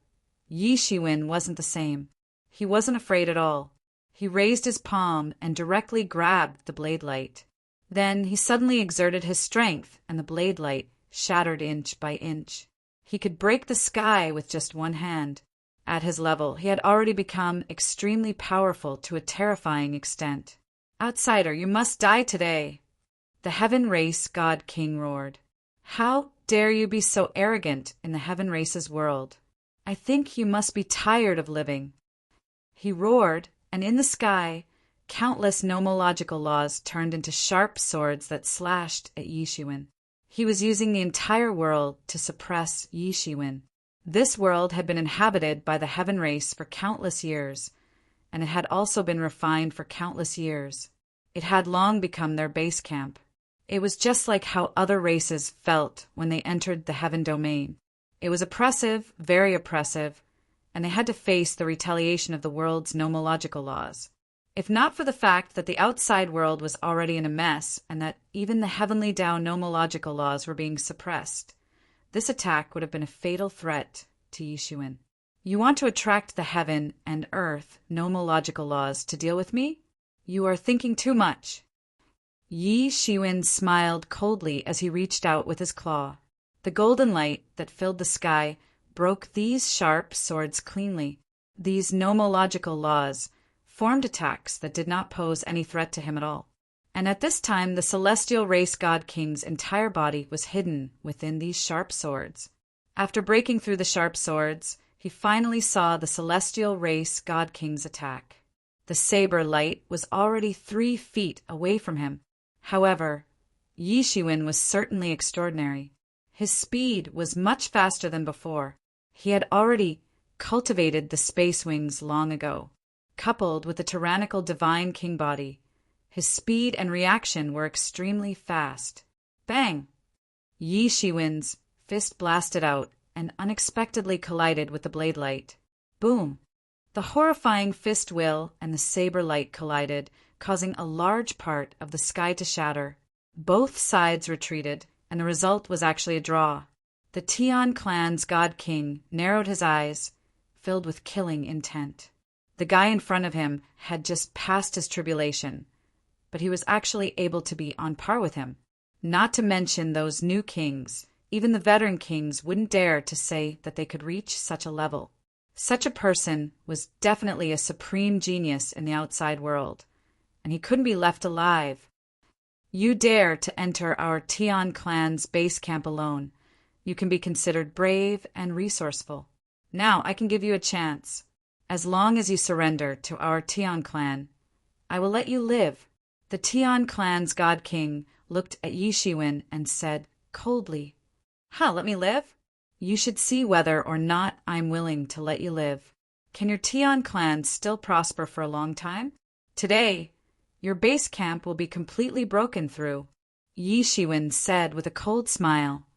Yi Shiwen wasn't the same. He wasn't afraid at all. He raised his palm and directly grabbed the blade light. Then he suddenly exerted his strength, and the blade light shattered inch by inch. He could break the sky with just one hand. At his level, he had already become extremely powerful to a terrifying extent. Outsider, you must die today. The Heaven Race God King roared. How dare you be so arrogant in the Heaven Race's world? I think you must be tired of living. He roared, and in the sky, countless nomological laws turned into sharp swords that slashed at Yi Shiwen. He was using the entire world to suppress Yi Shiwen. This world had been inhabited by the heaven race for countless years, and it had also been refined for countless years. It had long become their base camp. It was just like how other races felt when they entered the heaven domain. It was oppressive, very oppressive, and they had to face the retaliation of the world's nomological laws. If not for the fact that the outside world was already in a mess and that even the heavenly Tao nomological laws were being suppressed, this attack would have been a fatal threat to Yishuin. You want to attract the heaven and earth nomological laws to deal with me? You are thinking too much. Yi Shiwen smiled coldly as he reached out with his claw. The golden light that filled the sky broke these sharp swords cleanly. These nomological laws formed attacks that did not pose any threat to him at all. And at this time, the celestial race god king's entire body was hidden within these sharp swords. After breaking through the sharp swords, he finally saw the celestial race god king's attack. The saber light was already 3 feet away from him. However, Yi Shiwen was certainly extraordinary. His speed was much faster than before. He had already cultivated the space wings long ago. Coupled with the tyrannical divine king body, his speed and reaction were extremely fast. Bang! Yi Shiwen's fist blasted out and unexpectedly collided with the blade light. Boom! The horrifying fist will and the saber light collided, causing a large part of the sky to shatter. Both sides retreated, and the result was actually a draw. The Tian clan's god king narrowed his eyes, filled with killing intent. The guy in front of him had just passed his tribulation, but he was actually able to be on par with him. Not to mention those new kings. Even the veteran kings wouldn't dare to say that they could reach such a level. Such a person was definitely a supreme genius in the outside world, and he couldn't be left alive. You dare to enter our Tian clan's base camp alone. You can be considered brave and resourceful. Now I can give you a chance. As long as you surrender to our Tian clan, I will let you live. The Tian clan's god king looked at Yi Shiwen and said coldly, let me live? You should see whether or not I'm willing to let you live. Can your Tian clan still prosper for a long time? Today, your base camp will be completely broken through, Yi Shiwen said with a cold smile.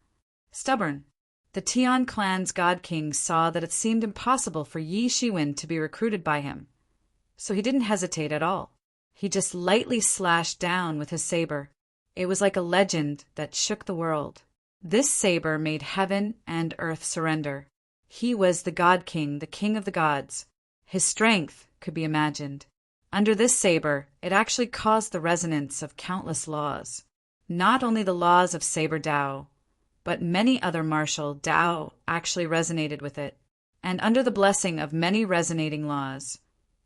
Stubborn. The Tian clan's god king saw that it seemed impossible for Yi Shiwen to be recruited by him, so he didn't hesitate at all. He just lightly slashed down with his saber. It was like a legend that shook the world. This saber made heaven and earth surrender. He was the god king, the king of the gods. His strength could be imagined. Under this saber, it actually caused the resonance of countless laws. Not only the laws of saber Tao, but many other martial Tao actually resonated with it. And under the blessing of many resonating laws,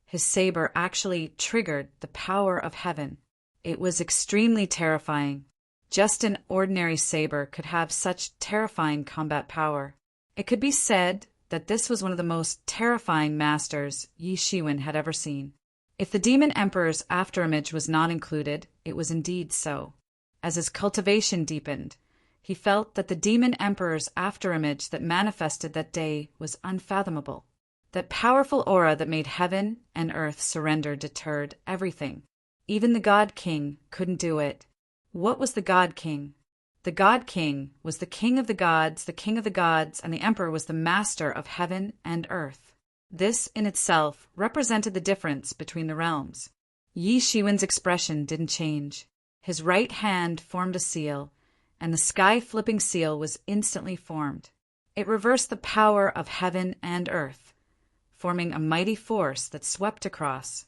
his saber actually triggered the power of heaven. It was extremely terrifying. Just an ordinary saber could have such terrifying combat power. It could be said that this was one of the most terrifying masters Yi Shiwen had ever seen. If the demon emperor's afterimage was not included, it was indeed so. As his cultivation deepened, he felt that the demon emperor's afterimage that manifested that day was unfathomable. That powerful aura that made heaven and earth surrender deterred everything. Even the God King couldn't do it. What was the God King? The God King was the king of the gods, and the emperor was the master of heaven and earth. This in itself represented the difference between the realms. Yi Shiwen's expression didn't change. His right hand formed a seal, and the sky-flipping seal was instantly formed. It reversed the power of heaven and earth, forming a mighty force that swept across.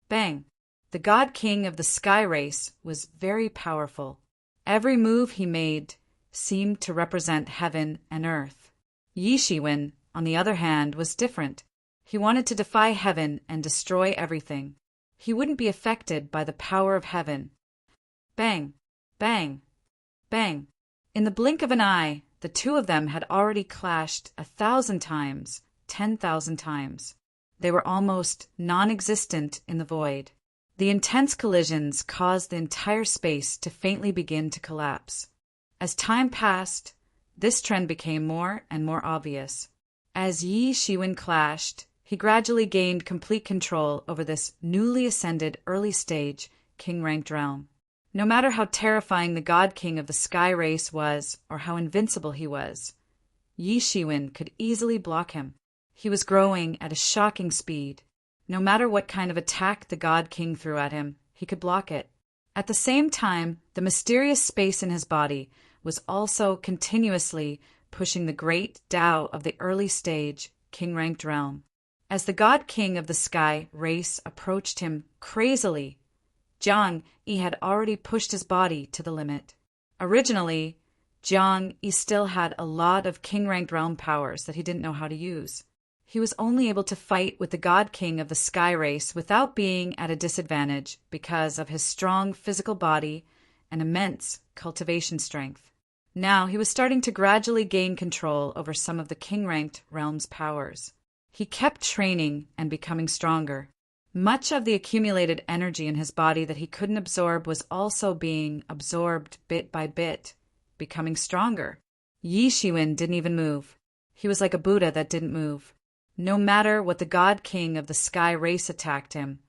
Bang! The God King of the sky race was very powerful. Every move he made seemed to represent heaven and earth. Yi Shiwen, on the other hand, was different. He wanted to defy heaven and destroy everything. He wouldn't be affected by the power of heaven. Bang! Bang! Bang! In the blink of an eye, the two of them had already clashed 1,000 times, 10,000 times. They were almost non-existent in the void. The intense collisions caused the entire space to faintly begin to collapse. As time passed, this trend became more and more obvious. As Yi Shiwen clashed, he gradually gained complete control over this newly ascended early-stage king-ranked realm. No matter how terrifying the God King of the Sky race was, or how invincible he was, Yi Shiwen could easily block him. He was growing at a shocking speed. No matter what kind of attack the God King threw at him, he could block it. At the same time, the mysterious space in his body was also continuously pushing the great Tao of the early stage, king-ranked realm. As the God King of the Sky race approached him crazily, Jiang Yi had already pushed his body to the limit. Originally, Jiang Yi still had a lot of king-ranked realm powers that he didn't know how to use. He was only able to fight with the God King of the Sky race without being at a disadvantage because of his strong physical body and immense cultivation strength. Now he was starting to gradually gain control over some of the king-ranked realm's powers. He kept training and becoming stronger. Much of the accumulated energy in his body that he couldn't absorb was also being absorbed bit by bit, becoming stronger. Yi Shiwen didn't even move. He was like a Buddha that didn't move. No matter what the God King of the Sky race attacked him,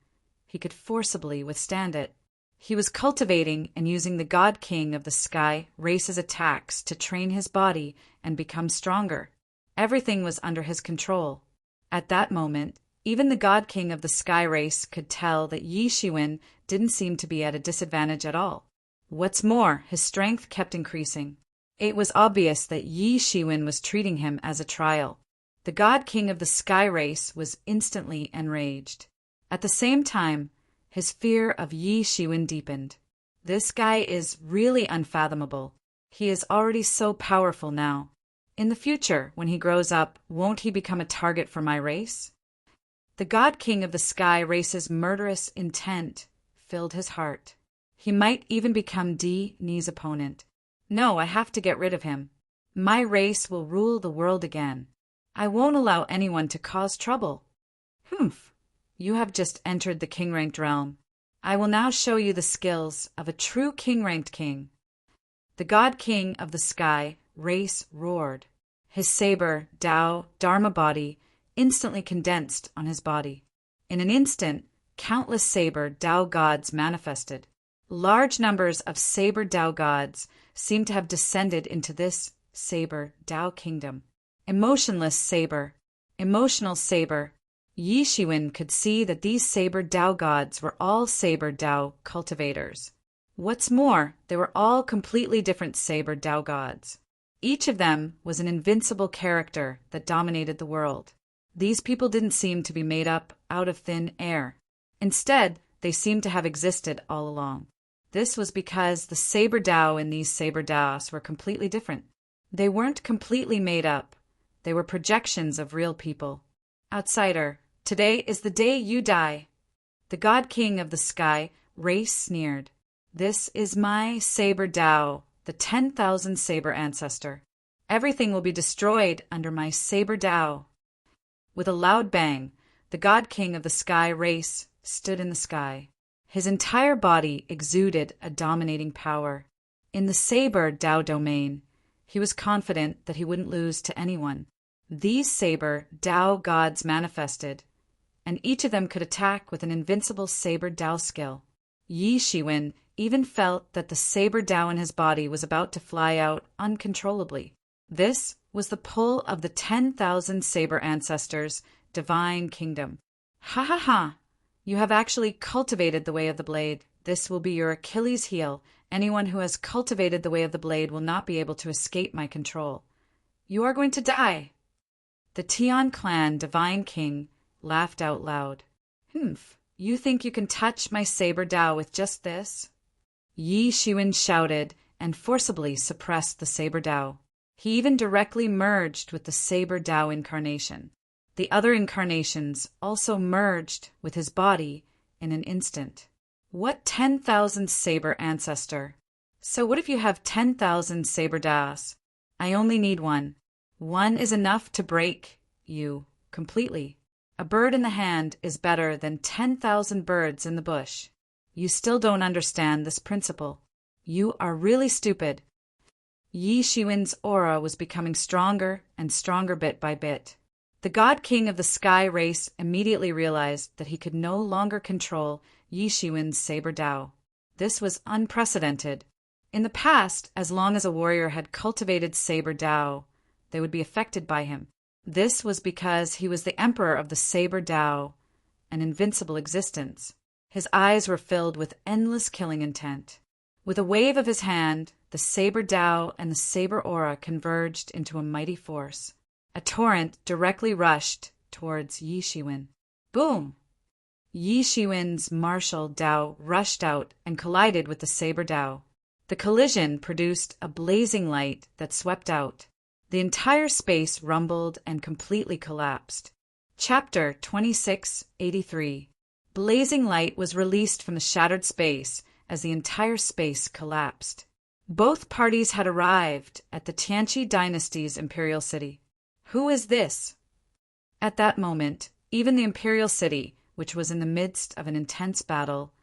he could forcibly withstand it. He was cultivating and using the God King of the Sky race's attacks to train his body and become stronger. Everything was under his control. At that moment, even the God King of the Sky race could tell that Yi Shiwen didn't seem to be at a disadvantage at all. What's more, his strength kept increasing. It was obvious that Yi Shiwen was treating him as a trial. The God King of the Sky race was instantly enraged. At the same time, his fear of Yi Shiwen deepened. This guy is really unfathomable. He is already so powerful now. In the future, when he grows up, won't he become a target for my race? The God King of the Sky race's murderous intent filled his heart. He might even become Ni's opponent. No, I have to get rid of him. My race will rule the world again. I won't allow anyone to cause trouble. Humph! You have just entered the king-ranked realm. I will now show you the skills of a true king-ranked king. The God King of the Sky race roared. His saber, Tao, Dharma body instantly condensed on his body. In an instant, countless saber Tao gods manifested. Large numbers of saber Tao gods seemed to have descended into this saber Tao kingdom. Emotional saber. Yi Shiwen could see that these saber Tao gods were all saber Tao cultivators. What's more, they were all completely different saber Tao gods. Each of them was an invincible character that dominated the world. These people didn't seem to be made up out of thin air. Instead, they seemed to have existed all along. This was because the saber Tao in these saber Taos were completely different. They weren't completely made up. They were projections of real people. Outsider, today is the day you die. The God King of the Sky race sneered. This is my saber Tao, the 10,000 saber ancestor. Everything will be destroyed under my saber Tao. With a loud bang, the God King of the Sky race stood in the sky. His entire body exuded a dominating power. In the saber Tao domain, he was confident that he wouldn't lose to anyone. These saber Tao gods manifested, and each of them could attack with an invincible saber Tao skill. Yi Shiwen even felt that the saber Tao in his body was about to fly out uncontrollably. This was the pull of the 10,000 saber ancestors' divine kingdom. Ha ha ha! You have actually cultivated the way of the blade. This will be your Achilles heel. Anyone who has cultivated the way of the blade will not be able to escape my control. You are going to die. The Tian clan divine king laughed out loud. Humph, you think you can touch my saber Tao with just this? Yi Shiwen shouted and forcibly suppressed the saber Tao. He even directly merged with the saber Tao incarnation. The other incarnations also merged with his body in an instant. What 10,000 saber ancestor? So what if you have 10,000 saber Taos? I only need one. One is enough to break you completely. A bird in the hand is better than 10,000 birds in the bush. You still don't understand this principle. You are really stupid. Yi Shiwen's aura was becoming stronger and stronger bit by bit. The god king of the sky race immediately realized that he could no longer control Yi Shiwen's saber Dao. This was unprecedented. In the past, as long as a warrior had cultivated saber Dao, they would be affected by him. This was because he was the emperor of the saber Dao, an invincible existence. His eyes were filled with endless killing intent. With a wave of his hand, the saber Dao and the saber aura converged into a mighty force. A torrent directly rushed towards Yi Shiwen. Boom! Yi Shiwen's martial Dao rushed out and collided with the saber Dao. The collision produced a blazing light that swept out. The entire space rumbled and completely collapsed. Chapter 2683. Blazing light was released from the shattered space as the entire space collapsed. Both parties had arrived at the Tianqi dynasty's imperial city. Who is this? At that moment, even the imperial city, which was in the midst of an intense battle,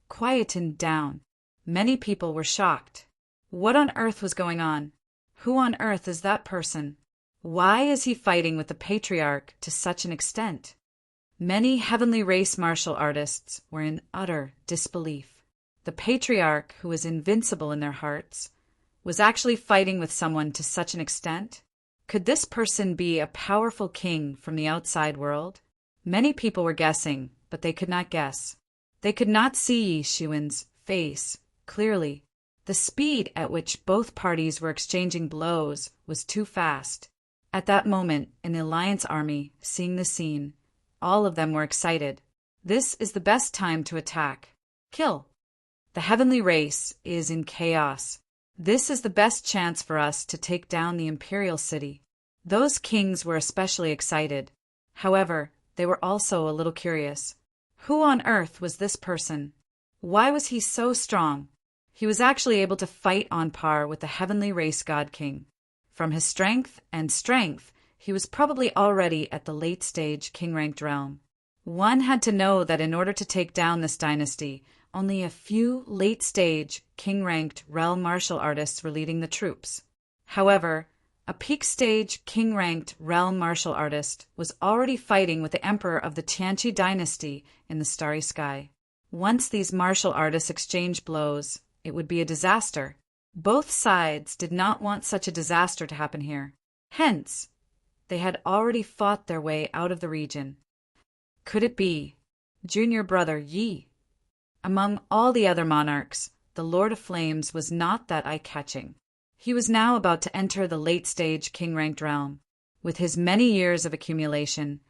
quietened down. Many people were shocked. What on earth was going on? Who on earth is that person? Why is he fighting with the patriarch to such an extent? Many heavenly race martial artists were in utter disbelief. The patriarch, who was invincible in their hearts, was actually fighting with someone to such an extent? Could this person be a powerful king from the outside world? Many people were guessing, but they could not guess. They could not see Yi Shiwen's face clearly. The speed at which both parties were exchanging blows was too fast. At that moment, in the Alliance army, seeing the scene, all of them were excited. This is the best time to attack. Kill. The heavenly race is in chaos. This is the best chance for us to take down the imperial city. Those kings were especially excited. However, they were also a little curious. Who on earth was this person? Why was he so strong? He was actually able to fight on par with the heavenly race god king. From his strength, he was probably already at the late-stage king-ranked realm. One had to know that in order to take down this dynasty, only a few late-stage, king-ranked realm martial artists were leading the troops. However, a peak-stage, king-ranked realm martial artist was already fighting with the emperor of the Tianqi dynasty in the starry sky. Once these martial artists exchanged blows, it would be a disaster. Both sides did not want such a disaster to happen here. Hence, they had already fought their way out of the region. Could it be junior brother Yi? Among all the other monarchs, the Lord of Flames was not that eye-catching. He was now about to enter the late-stage king-ranked realm. With his many years of accumulation,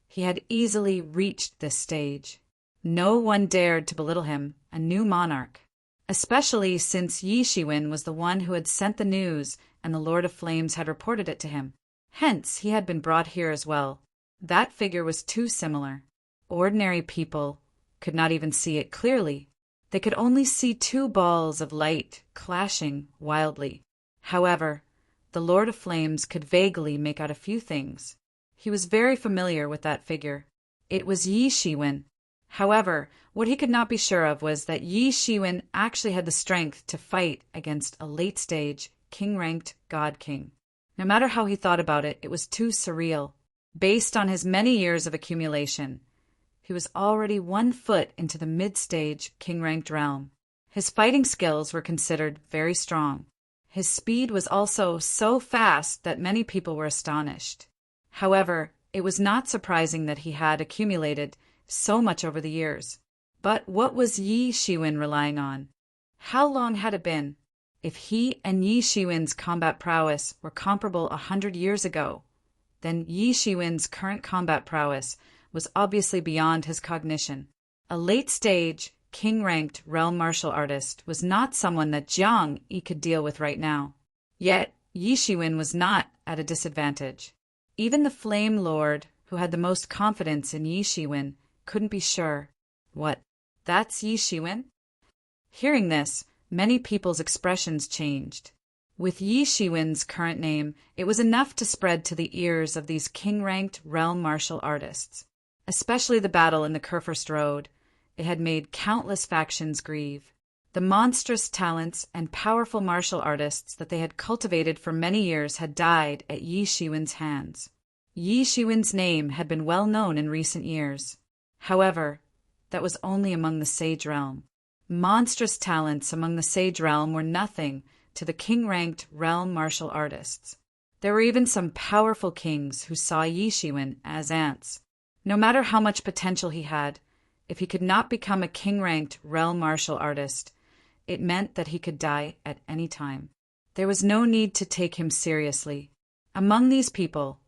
he had easily reached this stage. No one dared to belittle him, a new monarch, especially since Yi Shiwen was the one who had sent the news and the Lord of Flames had reported it to him. Hence, he had been brought here as well. That figure was too similar. Ordinary people could not even see it clearly. They could only see two balls of light clashing wildly. However, the Lord of Flames could vaguely make out a few things. He was very familiar with that figure. It was Yi Shiwen. However, what he could not be sure of was that Yi Shiwen actually had the strength to fight against a late-stage, king-ranked god king. No matter how he thought about it, it was too surreal. Based on his many years of accumulation, he was already 1 foot into the mid-stage, king-ranked realm. His fighting skills were considered very strong. His speed was also so fast that many people were astonished. However, it was not surprising that he had accumulated so much over the years. But what was Yi Shiwen relying on? How long had it been? If he and Yi Shiwen's combat prowess were comparable 100 years ago, then Yi Shiwen's current combat prowess was obviously beyond his cognition. A late-stage, king-ranked realm martial artist was not someone that Jiang Yi could deal with right now. Yet, Yi Shiwen was not at a disadvantage. Even the Flame Lord, who had the most confidence in Yi Shiwen, couldn't be sure. What? That's Yi Shiwen? Hearing this, many people's expressions changed. With Yi Shiwen's current name, it was enough to spread to the ears of these king-ranked realm martial artists. Especially the battle in the Kurfürst Road. It had made countless factions grieve. The monstrous talents and powerful martial artists that they had cultivated for many years had died at Yi Shiwen's hands. Yi Shiwen's name had been well known in recent years. However, that was only among the sage realm. Monstrous talents among the sage realm were nothing to the king-ranked realm martial artists. There were even some powerful kings who saw Yi Shiwen as ants. No matter how much potential he had, if he could not become a king-ranked realm martial artist, it meant that he could die at any time. There was no need to take him seriously. Among these people,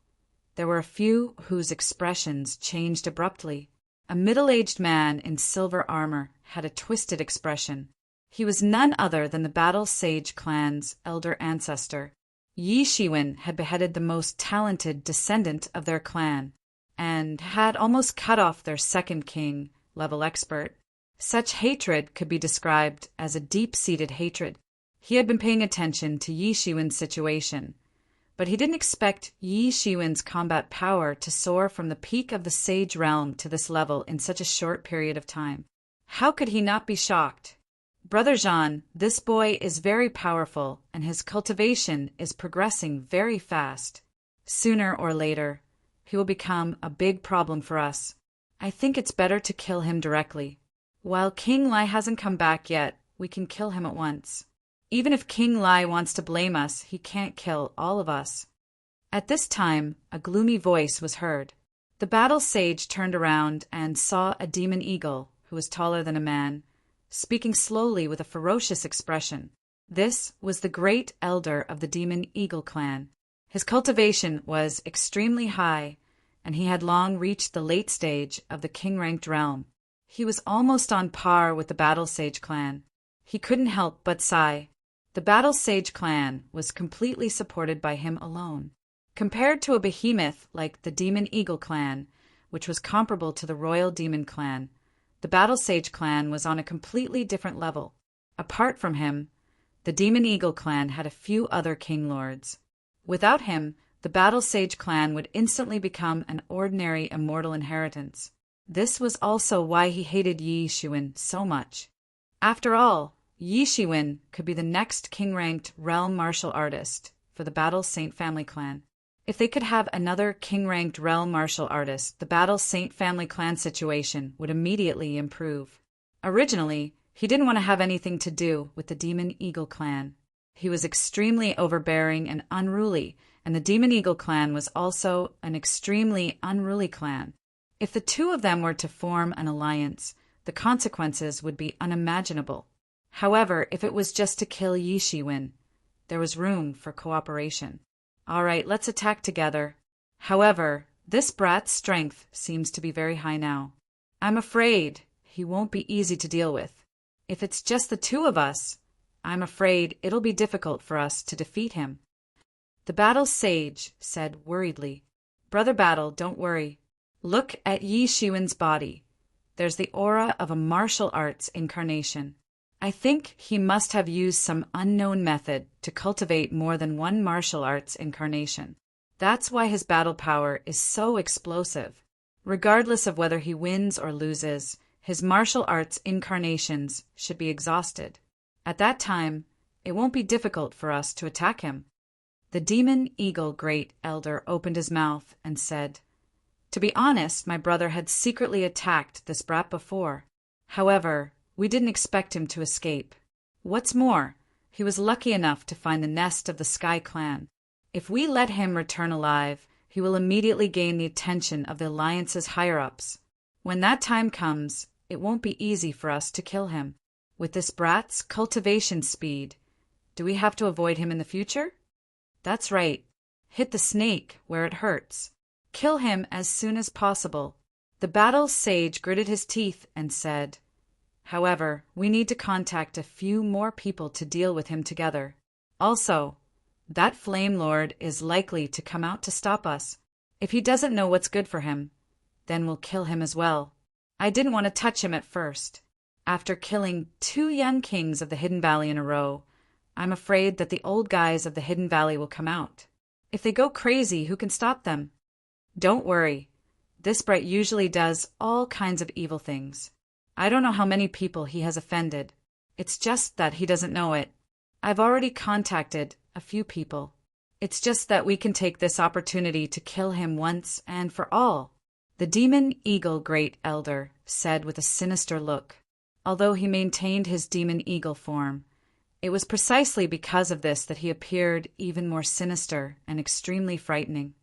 there were a few whose expressions changed abruptly. A middle-aged man in silver armor had a twisted expression. He was none other than the Battle Sage clan's elder ancestor. Yi Shiwen had beheaded the most talented descendant of their clan, and had almost cut off their second king-level expert. Such hatred could be described as a deep-seated hatred. He had been paying attention to Yi Shiwen's situation, but he didn't expect Yi Shiwen's combat power to soar from the peak of the sage realm to this level in such a short period of time. How could he not be shocked? Brother Jean, this boy is very powerful, and his cultivation is progressing very fast. Sooner or later, he will become a big problem for us. I think it's better to kill him directly. While King Lai hasn't come back yet, we can kill him at once. Even if King Lai wants to blame us, he can't kill all of us. At this time, a gloomy voice was heard. The battle sage turned around and saw a demon eagle, who was taller than a man, speaking slowly with a ferocious expression. This was the great elder of the demon eagle clan. His cultivation was extremely high, and he had long reached the late stage of the king-ranked realm. He was almost on par with the Battle Sage clan. He couldn't help but sigh. The Battle Sage clan was completely supported by him alone. Compared to a behemoth like the Demon Eagle clan, which was comparable to the Royal Demon clan, the Battle Sage clan was on a completely different level. Apart from him, the Demon Eagle clan had a few other king lords. Without him, the Battle Sage clan would instantly become an ordinary immortal inheritance. This was also why he hated Yi Shiwen so much. After all, Yi Shiwen could be the next king-ranked realm martial artist for the Battle Saint family clan. If they could have another king-ranked realm martial artist, the Battle Saint family clan situation would immediately improve. Originally, he didn't want to have anything to do with the Demon Eagle clan. He was extremely overbearing and unruly, and the Demon Eagle clan was also an extremely unruly clan. If the two of them were to form an alliance, the consequences would be unimaginable. However, if it was just to kill Yi Shiwen, there was room for cooperation. All right, let's attack together. However, this brat's strength seems to be very high now. I'm afraid he won't be easy to deal with. If it's just the two of us, I'm afraid it'll be difficult for us to defeat him. The Battle Sage said worriedly, Brother Battle, don't worry. Look at Yi Shiwen's body. There's the aura of a martial arts incarnation. I think he must have used some unknown method to cultivate more than one martial arts incarnation. That's why his battle power is so explosive. Regardless of whether he wins or loses, his martial arts incarnations should be exhausted. At that time, it won't be difficult for us to attack him. The Demon Eagle Great Elder opened his mouth and said, To be honest, my brother had secretly attacked this brat before. However, we didn't expect him to escape. What's more, he was lucky enough to find the nest of the Sky Clan. If we let him return alive, he will immediately gain the attention of the Alliance's higher-ups. When that time comes, it won't be easy for us to kill him. With this brat's cultivation speed, do we have to avoid him in the future? That's right. Hit the snake where it hurts. Kill him as soon as possible. The Battle Sage gritted his teeth and said, However, we need to contact a few more people to deal with him together. Also, that Flame Lord is likely to come out to stop us. If he doesn't know what's good for him, then we'll kill him as well. I didn't want to touch him at first. After killing 2 young kings of the Hidden Valley in a row, I'm afraid that the old guys of the Hidden Valley will come out. If they go crazy, who can stop them? Don't worry. This brat usually does all kinds of evil things. I don't know how many people he has offended. It's just that he doesn't know it. I've already contacted a few people. It's just that we can take this opportunity to kill him once and for all. The demon eagle great elder said with a sinister look. Although he maintained his demon eagle form, it was precisely because of this that he appeared even more sinister and extremely frightening.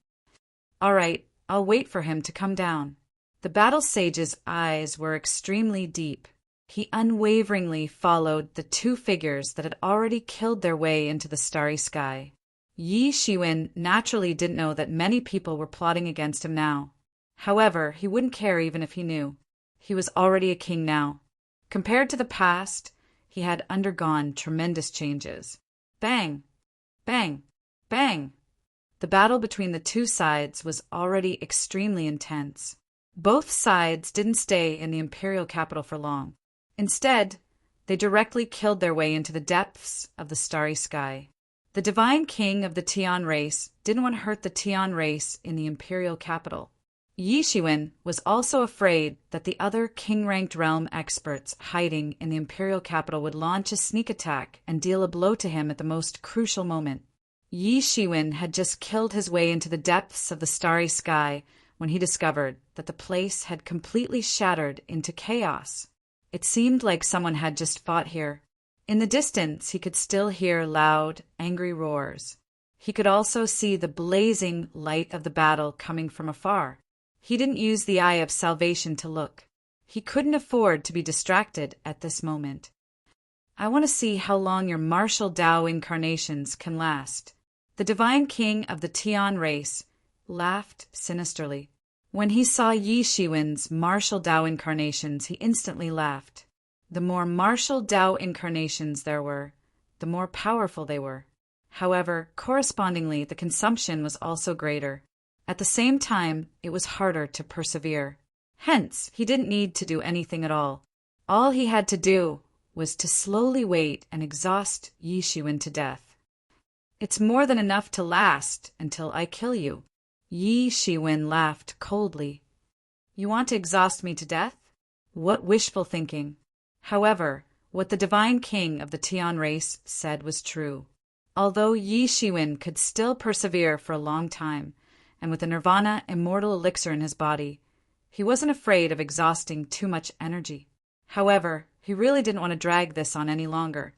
All right, I'll wait for him to come down. The battle sage's eyes were extremely deep. He unwaveringly followed the two figures that had already killed their way into the starry sky. Yi Shiwen naturally didn't know that many people were plotting against him now. However, he wouldn't care even if he knew. He was already a king now. Compared to the past, he had undergone tremendous changes. Bang! Bang! Bang! The battle between the two sides was already extremely intense. Both sides didn't stay in the imperial capital for long. Instead, they directly killed their way into the depths of the starry sky. The divine king of the Tian race didn't want to hurt the Tian race in the imperial capital. Yi Shiwen was also afraid that the other king-ranked realm experts hiding in the imperial capital would launch a sneak attack and deal a blow to him at the most crucial moment. Yi Shiwen had just killed his way into the depths of the starry sky when he discovered that the place had completely shattered into chaos. It seemed like someone had just fought here. In the distance, he could still hear loud, angry roars. He could also see the blazing light of the battle coming from afar. He didn't use the eye of salvation to look. He couldn't afford to be distracted at this moment. I want to see how long your martial Tao incarnations can last. The divine king of the Tian race laughed sinisterly. When he saw Yi Shiwen's martial Tao incarnations, he instantly laughed. The more martial Tao incarnations there were, the more powerful they were. However, correspondingly, the consumption was also greater. At the same time, it was harder to persevere. Hence, he didn't need to do anything at all. All he had to do was to slowly wait and exhaust Yi Shiwen to death. It's more than enough to last until I kill you. Yi Shiwen laughed coldly. You want to exhaust me to death? What wishful thinking. However, what the divine king of the Tian race said was true. Although Yi Shiwen could still persevere for a long time, and with the nirvana immortal elixir in his body, he wasn't afraid of exhausting too much energy. However, he really didn't want to drag this on any longer.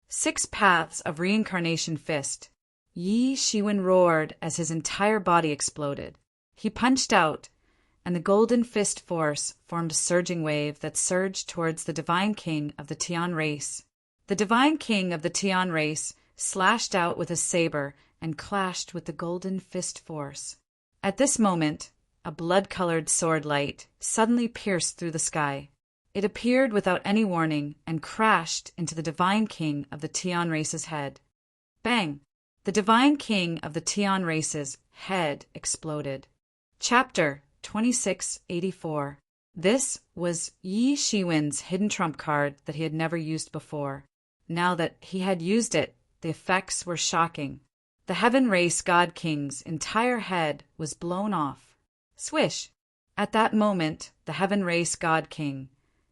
6 paths of reincarnation fist. Yi Shiwen roared as his entire body exploded. He punched out, and the golden fist force formed a surging wave that surged towards the divine king of the Tian race. The divine king of the Tian race slashed out with his saber and clashed with the golden fist force. At this moment, a blood-colored sword light suddenly pierced through the sky. It appeared without any warning and crashed into the divine king of the Tian race's head. Bang! The divine king of the Tian race's head exploded. Chapter 2684. This was Yi Shiwen's hidden trump card that he had never used before. Now that he had used it, the effects were shocking. The Heaven Race God King's entire head was blown off. Swish! At that moment, the Heaven Race God King,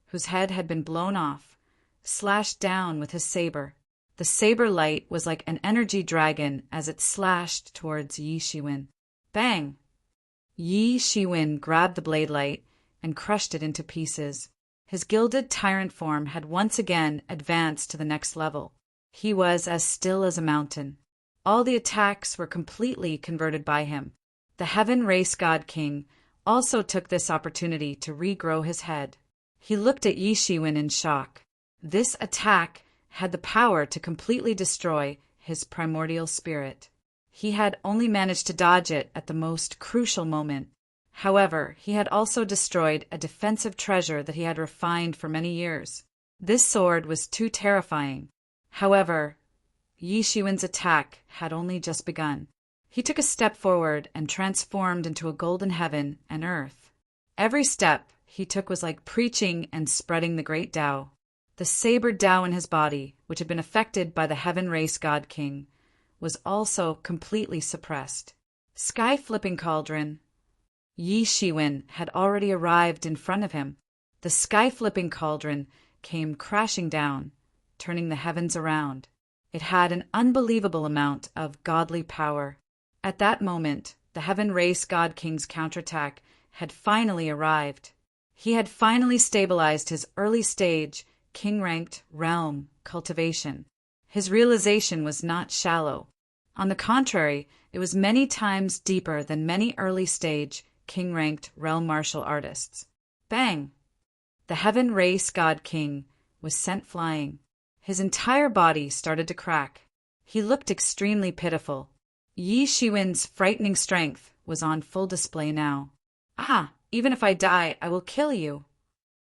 whose head had been blown off, slashed down with his saber. The saber light was like an energy dragon as it slashed towards Yi Shiwen. Bang! Yi Shiwen grabbed the blade light and crushed it into pieces. His gilded tyrant form had once again advanced to the next level. He was as still as a mountain. All the attacks were completely converted by him. The Heaven Race God King also took this opportunity to regrow his head. He looked at Yi Shiwen in shock. This attack had the power to completely destroy his primordial spirit. He had only managed to dodge it at the most crucial moment. However, he had also destroyed a defensive treasure that he had refined for many years. This sword was too terrifying. However, Yi Shiwen's attack had only just begun. He took a step forward and transformed into a golden heaven and earth. Every step he took was like preaching and spreading the great Tao. The saber Tao in his body, which had been affected by the Heaven Race God King, was also completely suppressed. Sky-flipping cauldron. Yi Shiwen had already arrived in front of him. The sky-flipping cauldron came crashing down, turning the heavens around. It had an unbelievable amount of godly power. At that moment, the Heaven Race God King's counterattack had finally arrived. He had finally stabilized his early stage, king-ranked realm cultivation. His realization was not shallow. On the contrary, it was many times deeper than many early stage, king-ranked realm martial artists. Bang! The Heaven Race God King was sent flying. His entire body started to crack. He looked extremely pitiful. Yi Shiwen's frightening strength was on full display now. Ah, even if I die, I will kill you.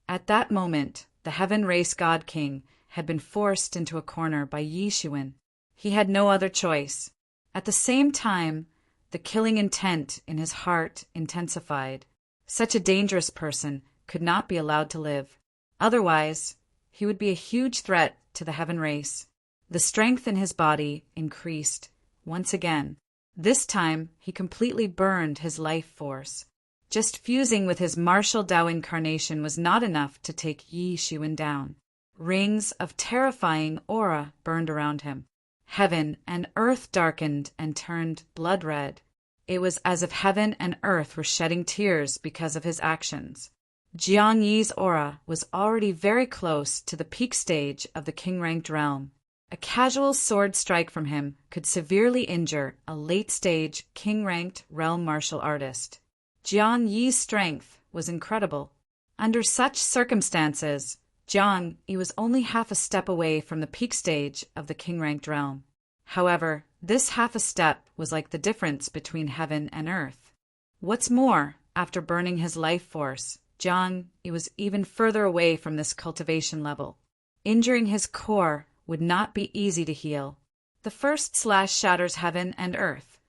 At that moment, the Heaven Race God King had been forced into a corner by Yi Shiwen. He had no other choice. At the same time, the killing intent in his heart intensified. Such a dangerous person could not be allowed to live. Otherwise, he would be a huge threat to the Heaven Race. The strength in his body increased once again. This time, he completely burned his life force. Just fusing with his martial Tao incarnation was not enough to take Yi Shiwen down. Rings of terrifying aura burned around him. Heaven and earth darkened and turned blood red. It was as if heaven and earth were shedding tears because of his actions. Jiang Yi's aura was already very close to the peak stage of the king-ranked realm. A casual sword strike from him could severely injure a late-stage, king-ranked realm martial artist. Jiang Yi's strength was incredible. Under such circumstances, Jiang Yi was only half a step away from the peak stage of the king-ranked realm. However, this half a step was like the difference between heaven and earth. What's more, after burning his life force, Jiang Yi was even further away from this cultivation level. Injuring his core would not be easy to heal. The first slash shatters heaven and earth.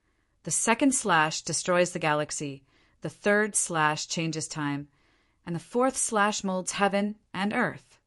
The second slash destroys the galaxy. The third slash changes time. And the fourth slash molds heaven and earth.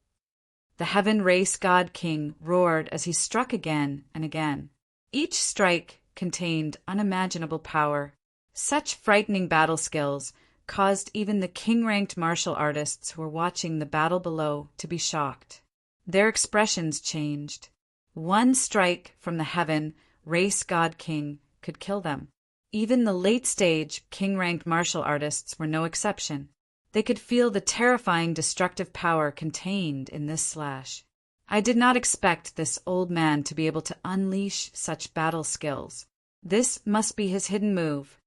The Heaven Race God King roared as he struck again and again. Each strike contained unimaginable power. Such frightening battle skills caused even the king-ranked martial artists who were watching the battle below to be shocked. Their expressions changed. One strike from the Heaven Race God King could kill them. Even the late-stage, king-ranked martial artists were no exception. They could feel the terrifying destructive power contained in this slash. I did not expect this old man to be able to unleash such battle skills. This must be his hidden move.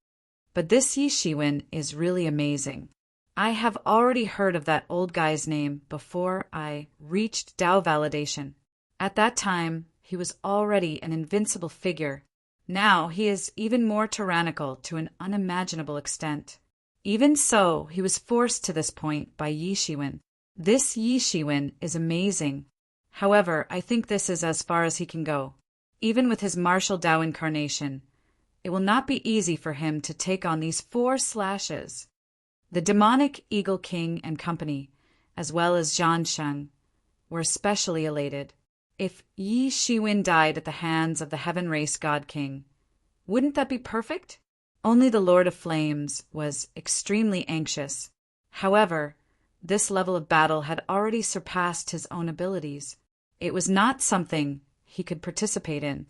But this Yi Shiwen is really amazing. I have already heard of that old guy's name before I reached Tao validation. At that time, he was already an invincible figure. Now he is even more tyrannical to an unimaginable extent. Even so, he was forced to this point by Yi Shiwen. This Yi Shiwen is amazing. However, I think this is as far as he can go. Even with his martial Tao incarnation, it will not be easy for him to take on these 4 slashes. The demonic Eagle King and company, as well as Zhan Sheng, were especially elated. If Yi Shiwen died at the hands of the Heaven Race God King, wouldn't that be perfect? Only the Lord of Flames was extremely anxious. However, this level of battle had already surpassed his own abilities. It was not something he could participate in.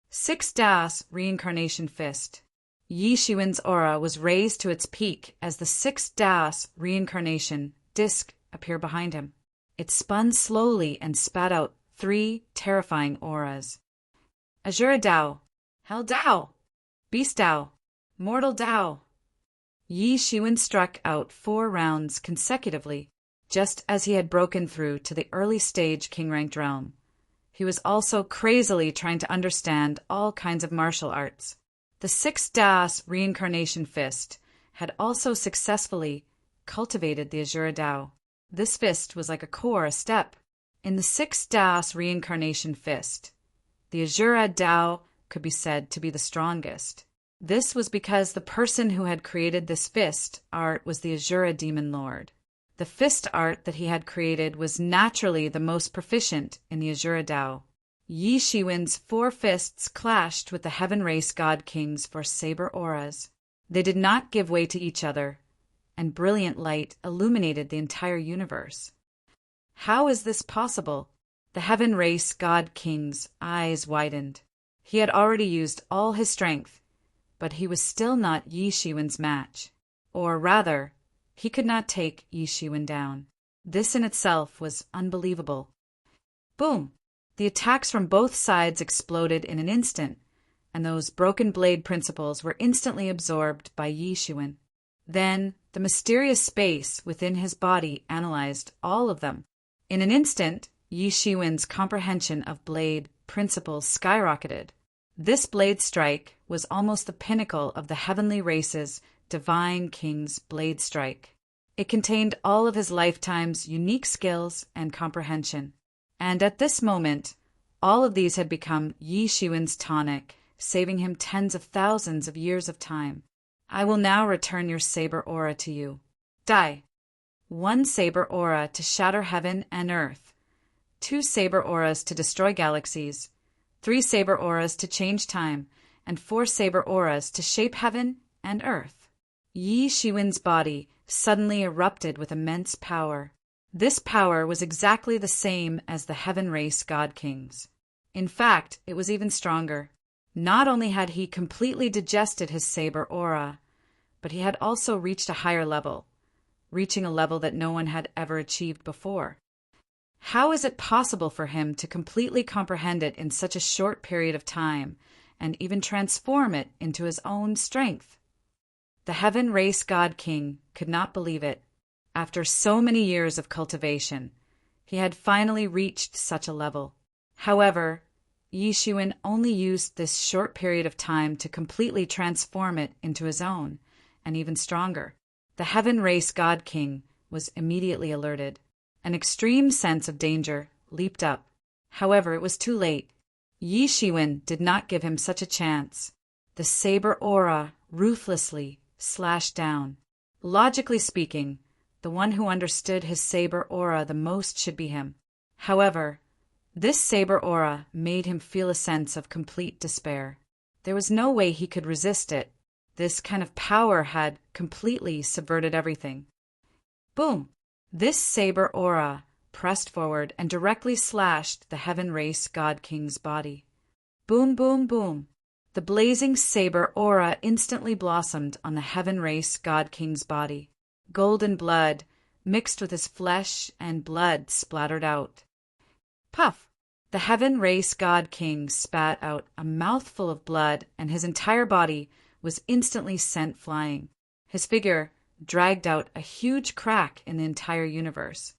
6 Das Reincarnation Fist. Yi Shiwen's aura was raised to its peak as the 6 Das Reincarnation disc appeared behind him. It spun slowly and spat out 3 terrifying auras. Azura Dao, Hell Dao, Beast Dao, Mortal Dao. Yi Shiwen struck out 4 rounds consecutively, just as he had broken through to the early stage king-ranked realm. He was also crazily trying to understand all kinds of martial arts. The 6 Das Reincarnation Fist had also successfully cultivated the Azura Dao. This fist was like a core, a step. In the 6 Das Reincarnation Fist, the Azura Dao could be said to be the strongest. This was because the person who had created this fist art was the Azura Demon Lord. The fist art that he had created was naturally the most proficient in the Azura Dao. Yi Shiwen's 4 fists clashed with the Heaven Race God King's for saber auras. They did not give way to each other, and brilliant light illuminated the entire universe. How is this possible? The heaven race god king's eyes widened. He had already used all his strength, but he was still not Yi Shiwen's match. Or rather, he could not take Yi Shiwen down. This in itself was unbelievable. Boom! The attacks from both sides exploded in an instant, and those broken blade principles were instantly absorbed by Yi Shiwen. Then the mysterious space within his body analyzed all of them. In an instant, Yi Shiwen's comprehension of blade principles skyrocketed. This blade strike was almost the pinnacle of the heavenly race's divine king's blade strike. It contained all of his lifetime's unique skills and comprehension. And at this moment, all of these had become Yi Shiwen's tonic, saving him tens of thousands of years of time. I will now return your saber aura to you. Die. 1 saber aura to shatter heaven and earth. 2 saber auras to destroy galaxies. 3 saber auras to change time. And 4 saber auras to shape heaven and earth. Yi Shiwen's body suddenly erupted with immense power. This power was exactly the same as the heaven race god king's. In fact, it was even stronger. Not only had he completely digested his saber aura, but he had also reached a higher level, reaching a level that no one had ever achieved before. How is it possible for him to completely comprehend it in such a short period of time, and even transform it into his own strength? The heaven race god king could not believe it. After so many years of cultivation, he had finally reached such a level. However, Yi Shiwen only used this short period of time to completely transform it into his own, and even stronger. The heaven race god king was immediately alerted. An extreme sense of danger leaped up. However, it was too late. Yi Shiwen did not give him such a chance. The saber aura ruthlessly slashed down. Logically speaking, the one who understood his saber aura the most should be him. However, this saber aura made him feel a sense of complete despair. There was no way he could resist it. This kind of power had completely subverted everything. Boom! This saber aura pressed forward and directly slashed the heaven race god king's body. Boom, boom, boom! The blazing saber aura instantly blossomed on the heaven race god king's body. Golden blood mixed with his flesh and blood splattered out. Puff! The heaven race god king spat out a mouthful of blood, and his entire body was instantly sent flying. His figure dragged out a huge crack in the entire universe.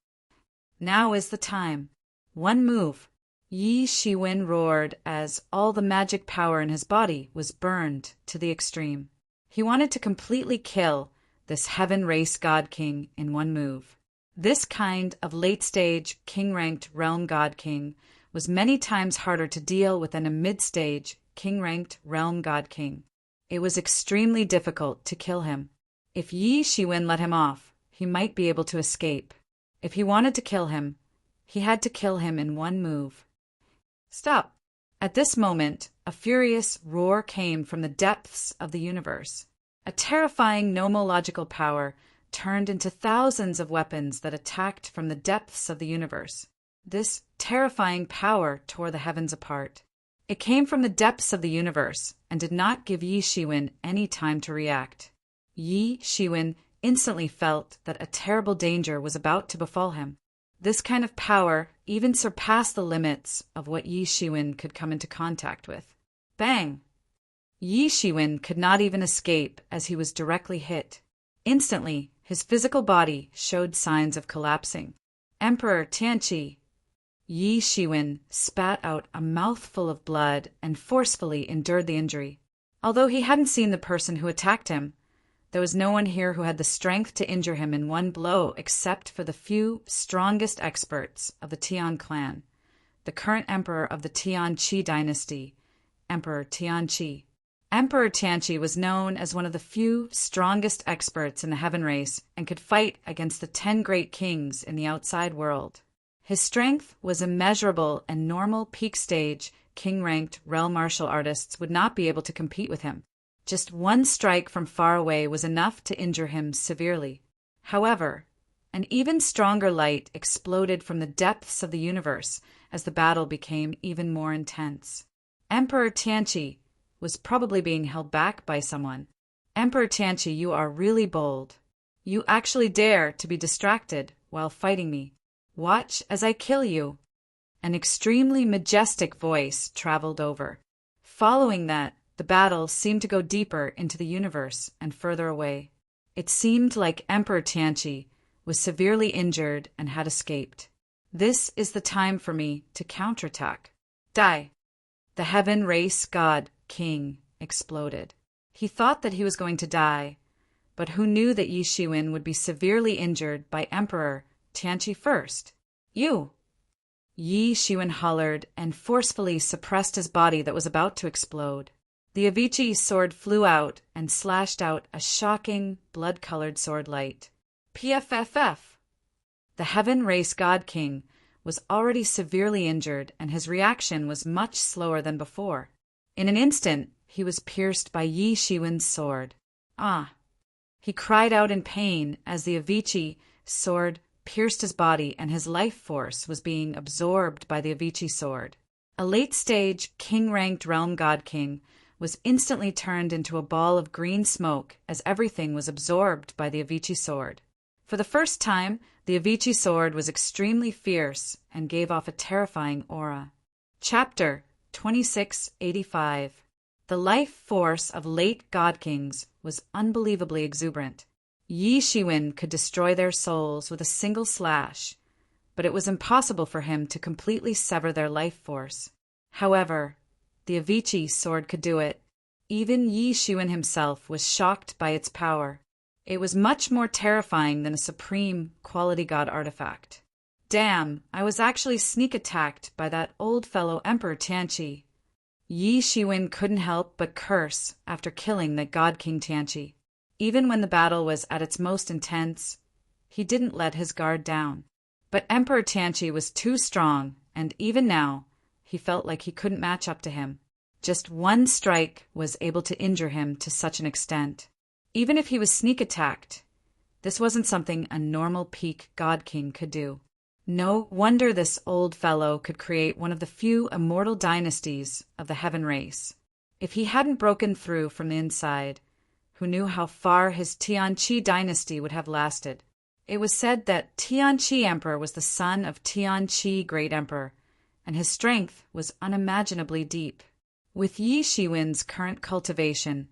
Now is the time. One move. Yi Shiwen roared as all the magic power in his body was burned to the extreme. He wanted to completely kill this heaven race god king in one move. This kind of late-stage king-ranked realm god king was many times harder to deal with than a mid-stage king-ranked realm god king. It was extremely difficult to kill him. If Yi Shiwen let him off, he might be able to escape. If he wanted to kill him, he had to kill him in one move. Stop! At this moment, a furious roar came from the depths of the universe. A terrifying nomological power turned into thousands of weapons that attacked from the depths of the universe. This terrifying power tore the heavens apart. It came from the depths of the universe and did not give Yi Shiwen any time to react. Yi Shiwen instantly felt that a terrible danger was about to befall him. This kind of power even surpassed the limits of what Yi Shiwen could come into contact with. Bang! Yi Shiwen could not even escape as he was directly hit. Instantly, his physical body showed signs of collapsing. Emperor Tianqi! Yi Shiwen spat out a mouthful of blood and forcefully endured the injury. Although he hadn't seen the person who attacked him, there was no one here who had the strength to injure him in one blow except for the few strongest experts of the Tian clan, the current emperor of the Tianqi dynasty, Emperor Tianqi. Emperor Tianqi was known as one of the few strongest experts in the heaven race and could fight against the 10 great kings in the outside world. His strength was immeasurable, and normal peak stage, king-ranked realm martial artists would not be able to compete with him. Just one strike from far away was enough to injure him severely. However, an even stronger light exploded from the depths of the universe as the battle became even more intense. Emperor Tianqi was probably being held back by someone. Emperor Tianqi, you are really bold. You actually dare to be distracted while fighting me. Watch as I kill you. An extremely majestic voice traveled over. Following that, the battle seemed to go deeper into the universe and further away. It seemed like Emperor Tianqi was severely injured and had escaped. This is the time for me to counterattack. Die! The heaven race god, king, exploded. He thought that he was going to die, but who knew that Yi Shiwen would be severely injured by Emperor Tianqi first? You! Yi Shiwen hollered and forcefully suppressed his body that was about to explode. The Avicii sword flew out and slashed out a shocking, blood-colored sword light. PFFF! The Heaven Race God King was already severely injured, and his reaction was much slower than before. In an instant, he was pierced by Yi Shiwen's sword. Ah! He cried out in pain as the Avicii sword pierced his body and his life force was being absorbed by the Avicii sword. A late-stage, king-ranked realm god king was instantly turned into a ball of green smoke as everything was absorbed by the Avicii sword. For the first time, the Avicii sword was extremely fierce and gave off a terrifying aura. Chapter 2685. The life force of late god kings was unbelievably exuberant. Yi Shiwen could destroy their souls with a single slash, but it was impossible for him to completely sever their life force. However, the Avicii sword could do it. Even Yi Shiwen himself was shocked by its power. It was much more terrifying than a supreme quality god artifact. Damn, I was actually sneak attacked by that old fellow Emperor Tianqi. Yi Shiwen couldn't help but curse after killing the God King Tianqi. Even when the battle was at its most intense, he didn't let his guard down. But Emperor Tianqi was too strong, and even now, he felt like he couldn't match up to him. Just one strike was able to injure him to such an extent. Even if he was sneak attacked, this wasn't something a normal peak God King could do. No wonder this old fellow could create one of the few immortal dynasties of the Heaven Race. If he hadn't broken through from the inside, who knew how far his Tianqi dynasty would have lasted? It was said that Tianqi Emperor was the son of Tianqi Great Emperor, and his strength was unimaginably deep. With Yi Shiwen's current cultivation,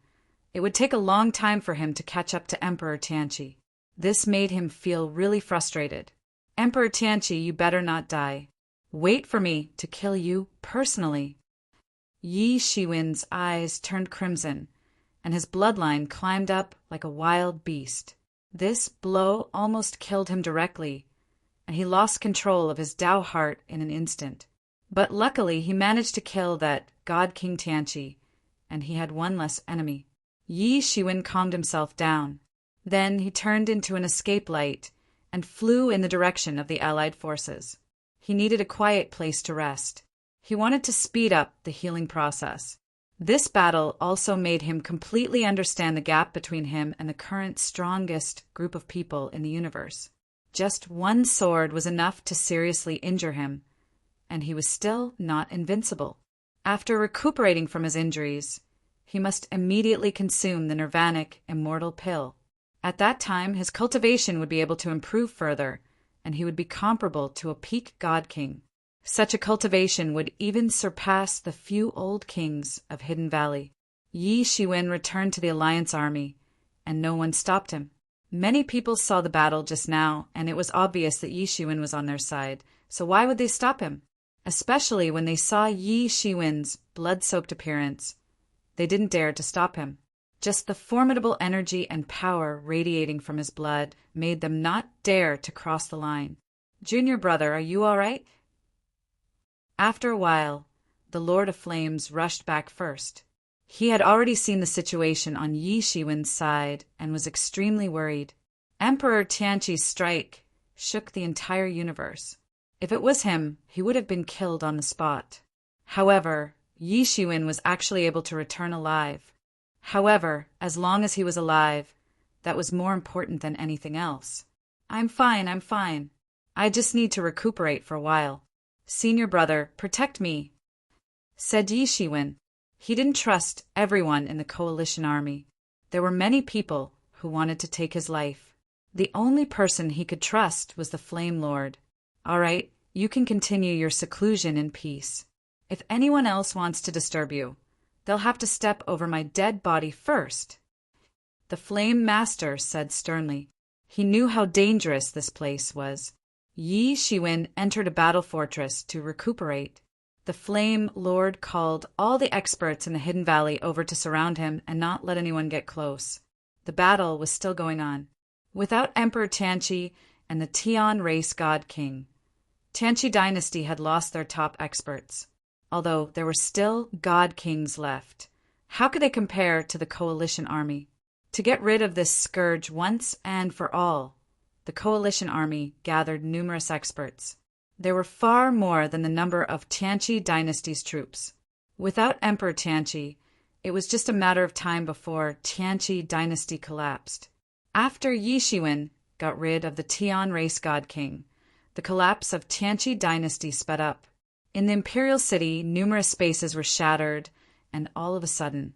it would take a long time for him to catch up to Emperor Tianqi. This made him feel really frustrated. Emperor Tianqi, you better not die. Wait for me to kill you personally. Yi Shiwen's eyes turned crimson, and his bloodline climbed up like a wild beast. This blow almost killed him directly, and he lost control of his Dao heart in an instant. But luckily he managed to kill that God King Tianqi, and he had one less enemy. Yi Shiwen calmed himself down. Then he turned into an escape light and flew in the direction of the Allied forces. He needed a quiet place to rest. He wanted to speed up the healing process. This battle also made him completely understand the gap between him and the current strongest group of people in the universe. Just one sword was enough to seriously injure him, and he was still not invincible. After recuperating from his injuries, he must immediately consume the Nirvanic Immortal Pill. At that time, his cultivation would be able to improve further, and he would be comparable to a peak God King. Such a cultivation would even surpass the few old kings of Hidden Valley. Yi Shiwen returned to the Alliance army, and no one stopped him. Many people saw the battle just now, and it was obvious that Yi Shiwen was on their side, so why would they stop him? Especially when they saw Yi Shiwen's blood-soaked appearance. They didn't dare to stop him. Just the formidable energy and power radiating from his blood made them not dare to cross the line. Junior brother, are you all right? After a while, the Lord of Flames rushed back first. He had already seen the situation on Yi Shiwen's side and was extremely worried. Emperor Tianqi's strike shook the entire universe. If it was him, he would have been killed on the spot. However, Yi Shiwen was actually able to return alive. However, as long as he was alive, that was more important than anything else. I'm fine. I just need to recuperate for a while. "Senior brother, protect me," said Yi Shiwen. He didn't trust everyone in the coalition army. There were many people who wanted to take his life. The only person he could trust was the Flame Lord. "All right, you can continue your seclusion in peace. If anyone else wants to disturb you, they'll have to step over my dead body first," the Flame Master said sternly. He knew how dangerous this place was. Yi Shiwen entered a battle fortress to recuperate. The Flame Lord called all the experts in the Hidden Valley over to surround him and not let anyone get close. The battle was still going on. Without Emperor Tianqi and the Tian race god king, Tianqi dynasty had lost their top experts. Although there were still god kings left, how could they compare to the coalition army? To get rid of this scourge once and for all, the coalition army gathered numerous experts. There were far more than the number of Tianqi dynasty's troops. Without Emperor Tianqi, it was just a matter of time before Tianqi dynasty collapsed. After Yi Shiwen got rid of the Tian race god king, the collapse of Tianqi dynasty sped up. In the imperial city, numerous spaces were shattered, and all of a sudden,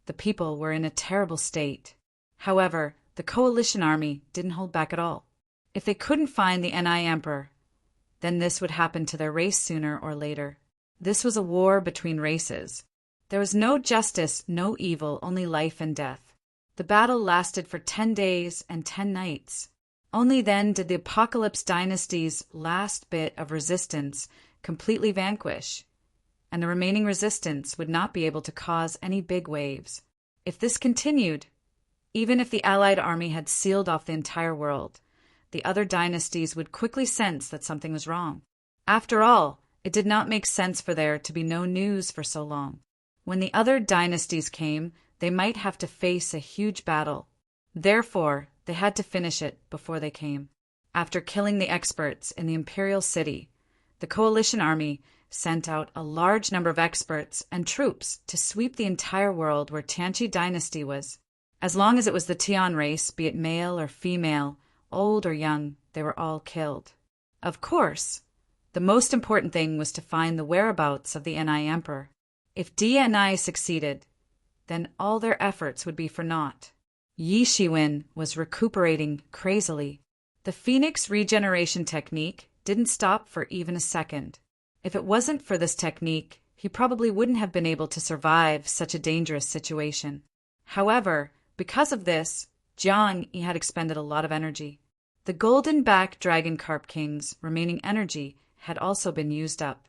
the people were in a terrible state. However, the coalition army didn't hold back at all. If they couldn't find the Ni Emperor, then this would happen to their race sooner or later. This was a war between races. There was no justice, no evil, only life and death. The battle lasted for 10 days and 10 nights. Only then did the Apocalypse dynasty's last bit of resistance completely vanquish, and the remaining resistance would not be able to cause any big waves. If this continued, even if the Allied army had sealed off the entire world, the other dynasties would quickly sense that something was wrong. After all, it did not make sense for there to be no news for so long. When the other dynasties came, they might have to face a huge battle. Therefore, they had to finish it before they came. After killing the experts in the imperial city, the coalition army sent out a large number of experts and troops to sweep the entire world where Tianqi dynasty was. As long as it was the Tian race, be it male or female, old or young, they were all killed. Of course, the most important thing was to find the whereabouts of the Ni Emperor. If DNI succeeded, then all their efforts would be for naught. Yi Shiwen was recuperating crazily. The Phoenix regeneration technique didn't stop for even a second. If it wasn't for this technique, he probably wouldn't have been able to survive such a dangerous situation. However, because of this, Jiang Yi had expended a lot of energy. The golden-back dragon carp king's remaining energy had also been used up.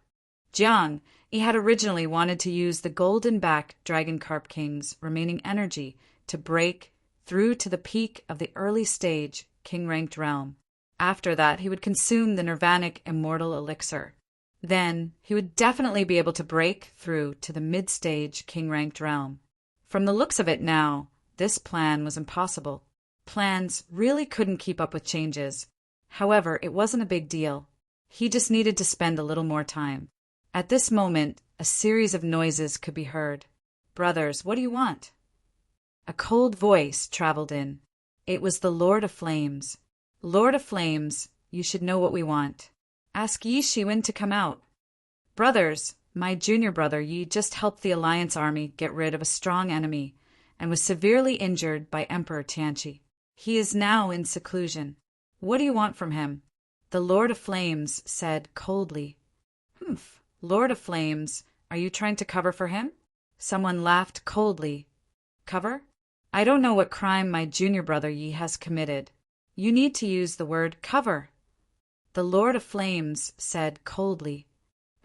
Jiang Yi had originally wanted to use the golden-back dragon carp king's remaining energy to break through to the peak of the early stage king-ranked realm. After that, he would consume the nirvanic immortal elixir. Then, he would definitely be able to break through to the mid-stage king-ranked realm. From the looks of it now, this plan was impossible. Plans really couldn't keep up with changes. However, it wasn't a big deal. He just needed to spend a little more time. At this moment, a series of noises could be heard. "Brothers, what do you want?" A cold voice traveled in. It was the Lord of Flames. "Lord of Flames, you should know what we want. Ask Yi Shiwen to come out." "Brothers, my junior brother Yi just helped the Alliance army get rid of a strong enemy and was severely injured by Emperor Tianqi. He is now in seclusion. What do you want from him?" The Lord of Flames said coldly. "Humph, Lord of Flames, are you trying to cover for him?" Someone laughed coldly. "Cover? I don't know what crime my junior brother Yi has committed. You need to use the word cover." The Lord of Flames said coldly.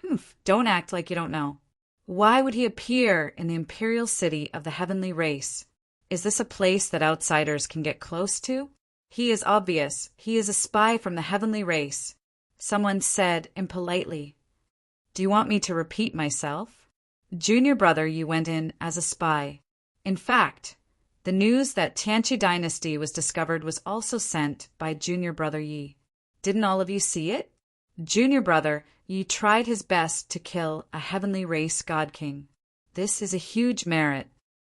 "Humph, don't act like you don't know. Why would he appear in the imperial city of the heavenly race? Is this a place that outsiders can get close to? He is obvious. He is a spy from the heavenly race." Someone said impolitely. "Do you want me to repeat myself?" Junior brother Yi went in as a spy. In fact, the news that Tianqi dynasty was discovered was also sent by junior brother Yi. Didn't all of you see it? Junior brother Yi tried his best to kill a heavenly race god king. This is a huge merit.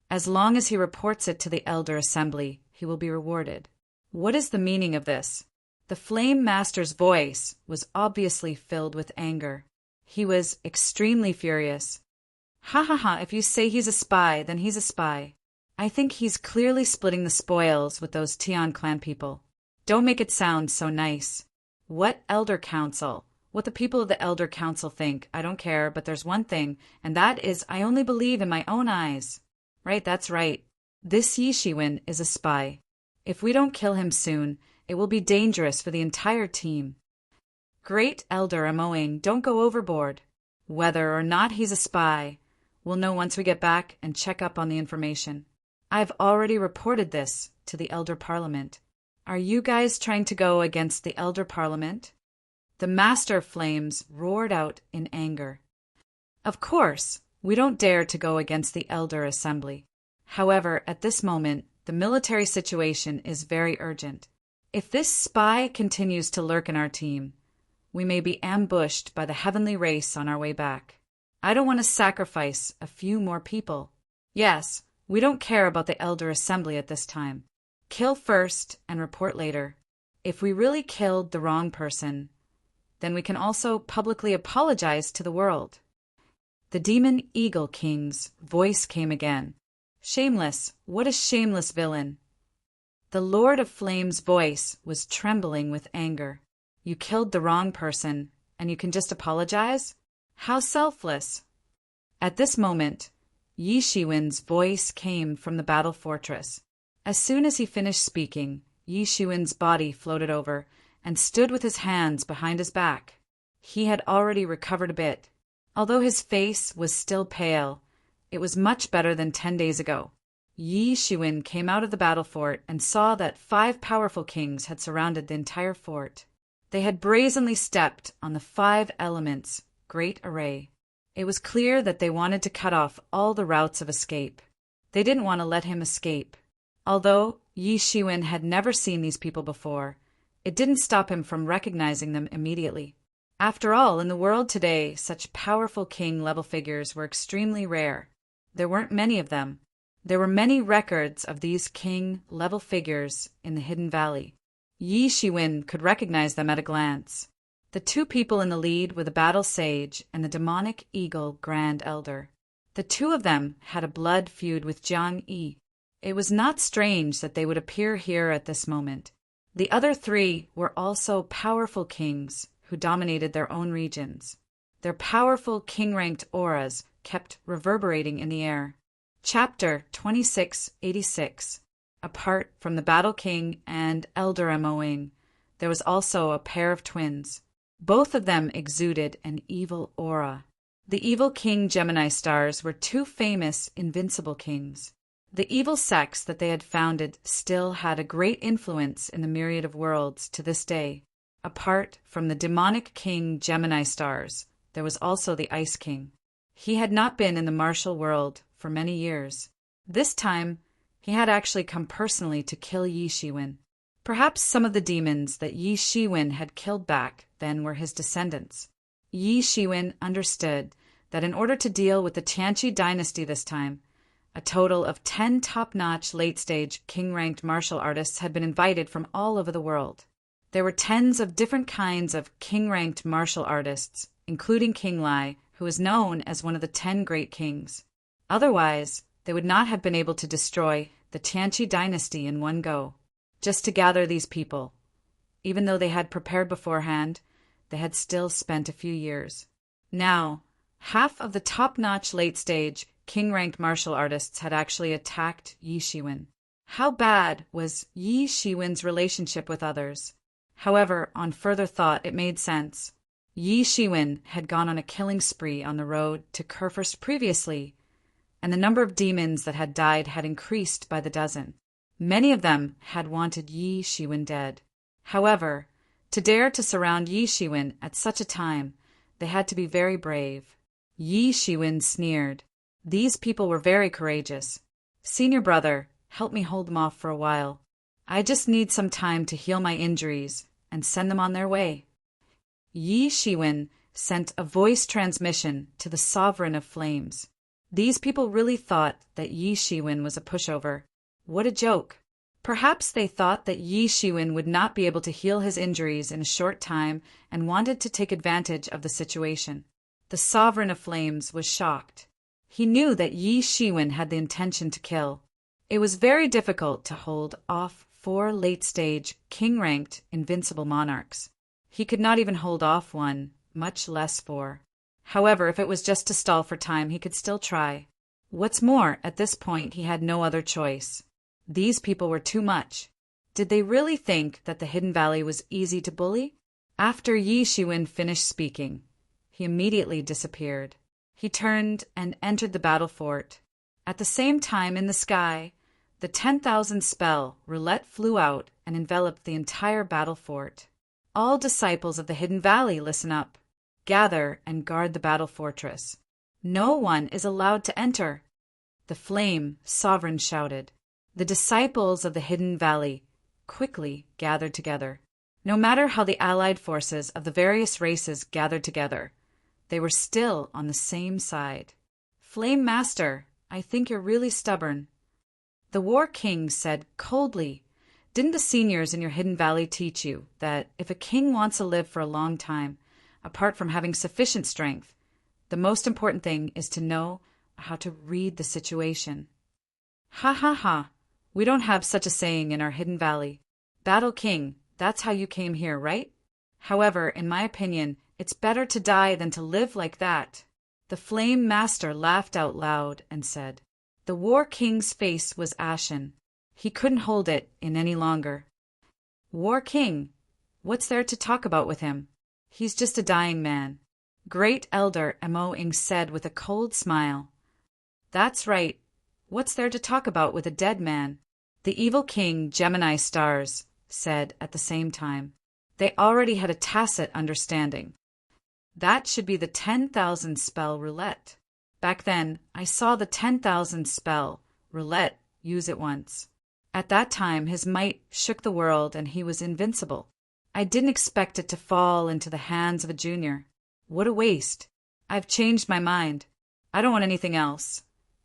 As long as he reports it to the Elder Assembly, he will be rewarded. What is the meaning of this? The Flame Master's voice was obviously filled with anger. He was extremely furious. Ha ha ha, if you say he's a spy, then he's a spy. I think he's clearly splitting the spoils with those Tian clan people. Don't make it sound so nice. What Elder Council? What the people of the Elder Council think, I don't care, but there's one thing, and that is I only believe in my own eyes. Right, that's right. This Yi Shiwen is a spy. If we don't kill him soon, it will be dangerous for the entire team. Great Elder Amoing, don't go overboard. Whether or not he's a spy, we'll know once we get back and check up on the information. I've already reported this to the Elder Parliament. Are you guys trying to go against the Elder Parliament? The Master of Flames roared out in anger. Of course, we don't dare to go against the Elder Assembly. However, at this moment, the military situation is very urgent. If this spy continues to lurk in our team, we may be ambushed by the heavenly race on our way back. I don't want to sacrifice a few more people. Yes, we don't care about the Elder Assembly at this time. Kill first and report later. If we really killed the wrong person, then we can also publicly apologize to the world. The Demon Eagle King's voice came again. Shameless, what a shameless villain. The Lord of Flame's voice was trembling with anger. You killed the wrong person, and you can just apologize? How selfless. At this moment, Yi Shiwen's voice came from the battle fortress. As soon as he finished speaking, Yi Shiwen's body floated over and stood with his hands behind his back. He had already recovered a bit. Although his face was still pale, it was much better than 10 days ago. Yi Shiwen came out of the battle fort and saw that 5 powerful kings had surrounded the entire fort. They had brazenly stepped on the 5 elements' great array. It was clear that they wanted to cut off all the routes of escape. They didn't want to let him escape. Although Yi Shiwen had never seen these people before, it didn't stop him from recognizing them immediately. After all, in the world today, such powerful king-level figures were extremely rare. There weren't many of them. There were many records of these king-level figures in the Hidden Valley. Yi Shiwen could recognize them at a glance. The 2 people in the lead were the Battle Sage and the Demonic Eagle Grand Elder. The 2 of them had a blood feud with Jiang Yi. It was not strange that they would appear here at this moment. The other 3 were also powerful kings who dominated their own regions. Their powerful king-ranked auras kept reverberating in the air. Chapter 2686. Apart from the Battle King and Elder Amoing, there was also a pair of twins. Both of them exuded an evil aura. The evil King Gemini Stars were 2 famous invincible kings. The evil sects that they had founded still had a great influence in the myriad of worlds to this day. Apart from the demonic King Gemini Stars, there was also the Ice King. He had not been in the martial world for many years. This time, he had actually come personally to kill Yi Shiwen. Perhaps some of the demons that Yi Shiwen had killed back then were his descendants. Yi Shiwen understood that in order to deal with the Tianqi dynasty this time, a total of 10 top-notch late-stage king-ranked martial artists had been invited from all over the world. There were tens of different kinds of king-ranked martial artists, including King Lai, who is known as one of the 10 great kings. Otherwise, they would not have been able to destroy the Tianqi dynasty in one go. Just to gather these people, even though they had prepared beforehand, they had still spent a few years. Now, half of the top-notch late-stage king-ranked martial artists had actually attacked Yi Shiwen. How bad was Yi Shiwen's relationship with others? However, on further thought, it made sense. Yi Shiwen had gone on a killing spree on the road to Kurfürst previously, and the number of demons that had died had increased by the dozen. Many of them had wanted Yi Shiwen dead. However, to dare to surround Yi Shiwen at such a time, they had to be very brave. Yi Shiwen sneered. These people were very courageous. Senior brother, help me hold them off for a while. I just need some time to heal my injuries and send them on their way. Yi Shiwen sent a voice transmission to the Sovereign of Flames. These people really thought that Yi Shiwen was a pushover. What a joke. Perhaps they thought that Yi Shiwen would not be able to heal his injuries in a short time and wanted to take advantage of the situation. The Sovereign of Flames was shocked. He knew that Yi Shiwen had the intention to kill. It was very difficult to hold off 4 late-stage, king-ranked, invincible monarchs. He could not even hold off one, much less 4. However, if it was just to stall for time, he could still try. What's more, at this point he had no other choice. These people were too much. Did they really think that the Hidden Valley was easy to bully? After Yi Shiwen finished speaking, he immediately disappeared. He turned and entered the battle fort. At the same time, in the sky, the 10,000 spell roulette flew out and enveloped the entire battle fort. All disciples of the Hidden Valley, listen up. Gather and guard the battle fortress. No one is allowed to enter. The Flame Sovereign shouted. The disciples of the Hidden Valley quickly gathered together. No matter how the allied forces of the various races gathered together, they were still on the same side. Flame Master, I think you're really stubborn. The War King said coldly, didn't the seniors in your Hidden Valley teach you that if a king wants to live for a long time, apart from having sufficient strength, the most important thing is to know how to read the situation? Ha ha ha, we don't have such a saying in our Hidden Valley. Battle King, that's how you came here, right? However, in my opinion, it's better to die than to live like that. The Flame Master laughed out loud and said. The War King's face was ashen. He couldn't hold it in any longer. War King, what's there to talk about with him? He's just a dying man. Great Elder Mo-ing said with a cold smile. That's right. What's there to talk about with a dead man? The evil King Gemini Stars said at the same time. They already had a tacit understanding. That should be the 10,000 spell roulette. Back then, I saw the 10,000 spell roulette use it once. At that time, his might shook the world and he was invincible. I didn't expect it to fall into the hands of a junior. What a waste. I've changed my mind. I don't want anything else.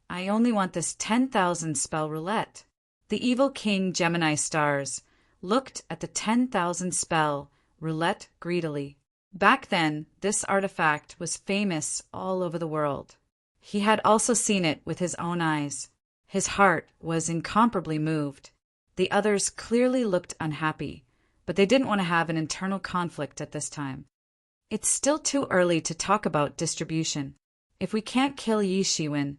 I only want this 10,000 spell roulette. The evil King Gemini Stars looked at the 10,000 spell roulette greedily. Back then, this artifact was famous all over the world. He had also seen it with his own eyes. His heart was incomparably moved. The others clearly looked unhappy, but they didn't want to have an internal conflict at this time. It's still too early to talk about distribution. If we can't kill Yi Shiwen,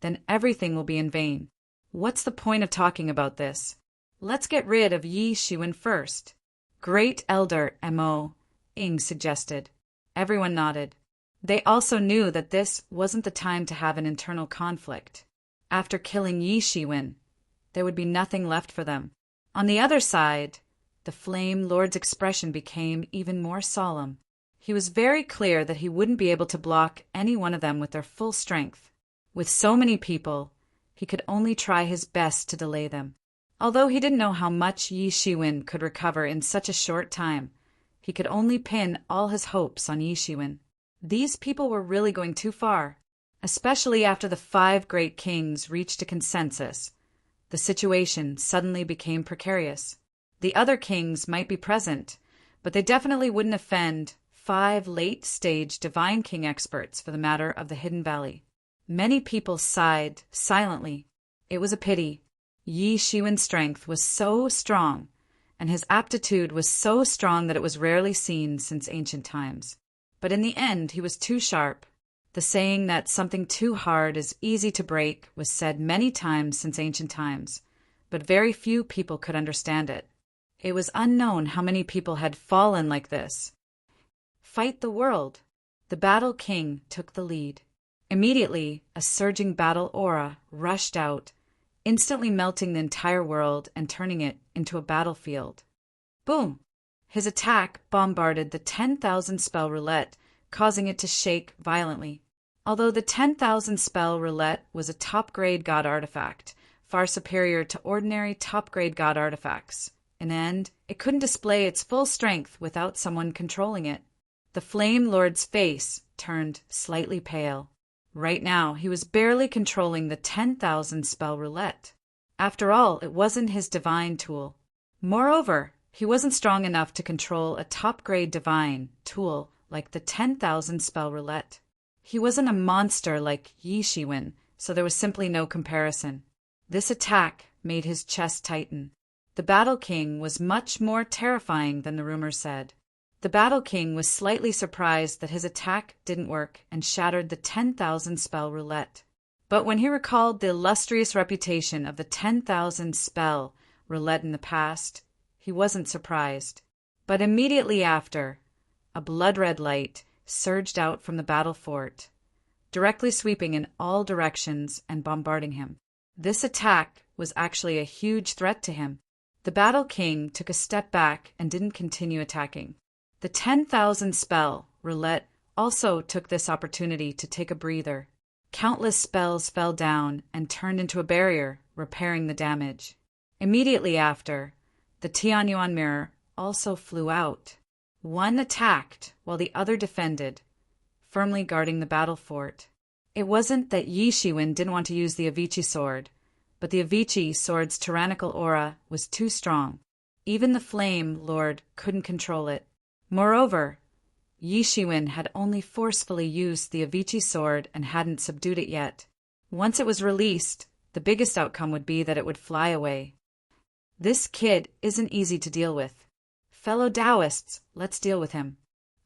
then everything will be in vain. What's the point of talking about this? Let's get rid of Yi Shiwen first. Great Elder Mo-ing suggested. Everyone nodded. They also knew that this wasn't the time to have an internal conflict. After killing Yi Shiwen, there would be nothing left for them. On the other side, the Flame Lord's expression became even more solemn. He was very clear that he wouldn't be able to block any one of them with their full strength. With so many people, he could only try his best to delay them. Although he didn't know how much Yi Shiwen could recover in such a short time, he could only pin all his hopes on Yi Shiwen. These people were really going too far, especially after the 5 great kings reached a consensus. The situation suddenly became precarious. The other kings might be present, but they definitely wouldn't offend 5 late-stage Divine King experts for the matter of the Hidden Valley. Many people sighed silently. It was a pity. Yi Shiwen's strength was so strong, and his aptitude was so strong that it was rarely seen since ancient times. But in the end, he was too sharp. The saying that something too hard is easy to break was said many times since ancient times, but very few people could understand it. It was unknown how many people had fallen like this. Fight the world. The Battle King took the lead. Immediately, a surging battle aura rushed out, instantly melting the entire world and turning it into a battlefield. Boom! His attack bombarded the 10,000 spell roulette, causing it to shake violently. Although the 10,000 spell roulette was a top-grade god artifact, far superior to ordinary top-grade god artifacts, in the end, it couldn't display its full strength without someone controlling it. The Flame Lord's face turned slightly pale. Right now, he was barely controlling the 10,000 spell roulette. After all, it wasn't his divine tool. Moreover, he wasn't strong enough to control a top-grade divine tool like the 10,000 spell roulette. He wasn't a monster like Yi Shiwen, so there was simply no comparison. This attack made his chest tighten. The Battle King was much more terrifying than the rumor said. The Battle King was slightly surprised that his attack didn't work and shattered the 10,000 spell roulette. But when he recalled the illustrious reputation of the 10,000 spell roulette in the past, he wasn't surprised. But immediately after, a blood-red light surged out from the battle fort, directly sweeping in all directions and bombarding him. This attack was actually a huge threat to him. The Battle King took a step back and didn't continue attacking. The 10,000 spell roulette also took this opportunity to take a breather. Countless spells fell down and turned into a barrier, repairing the damage. Immediately after, the Tianyuan mirror also flew out. One attacked while the other defended, firmly guarding the battle fort. It wasn't that Yi Shiwen didn't want to use the Avicii sword, but the Avicii sword's tyrannical aura was too strong. Even the Flame Lord couldn't control it. Moreover, Yi Shiwen had only forcefully used the Avicii sword and hadn't subdued it yet. Once it was released, the biggest outcome would be that it would fly away. This kid isn't easy to deal with. Fellow Taoists, let's deal with him.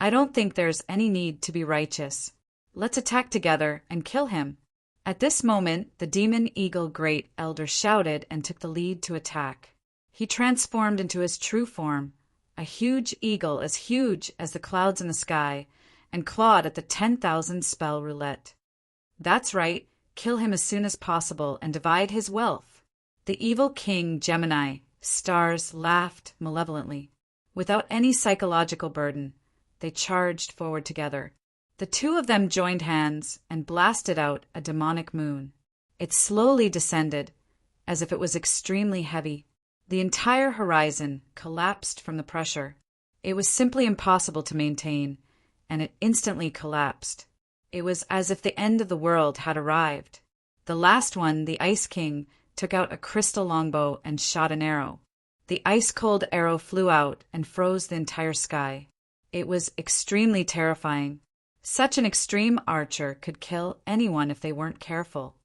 I don't think there's any need to be righteous. Let's attack together and kill him. At this moment, the Demon Eagle Great Elder shouted and took the lead to attack. He transformed into his true form, a huge eagle as huge as the clouds in the sky, and clawed at the 10,000 spell roulette. That's right, kill him as soon as possible and divide his wealth. The evil King Gemini Stars laughed malevolently. Without any psychological burden, they charged forward together. The two of them joined hands and blasted out a demonic moon. It slowly descended, as if it was extremely heavy. The entire horizon collapsed from the pressure. It was simply impossible to maintain, and it instantly collapsed. It was as if the end of the world had arrived. The last one, the Ice King, took out a crystal longbow and shot an arrow. The ice-cold arrow flew out and froze the entire sky. It was extremely terrifying. Such an extreme archer could kill anyone if they weren't careful.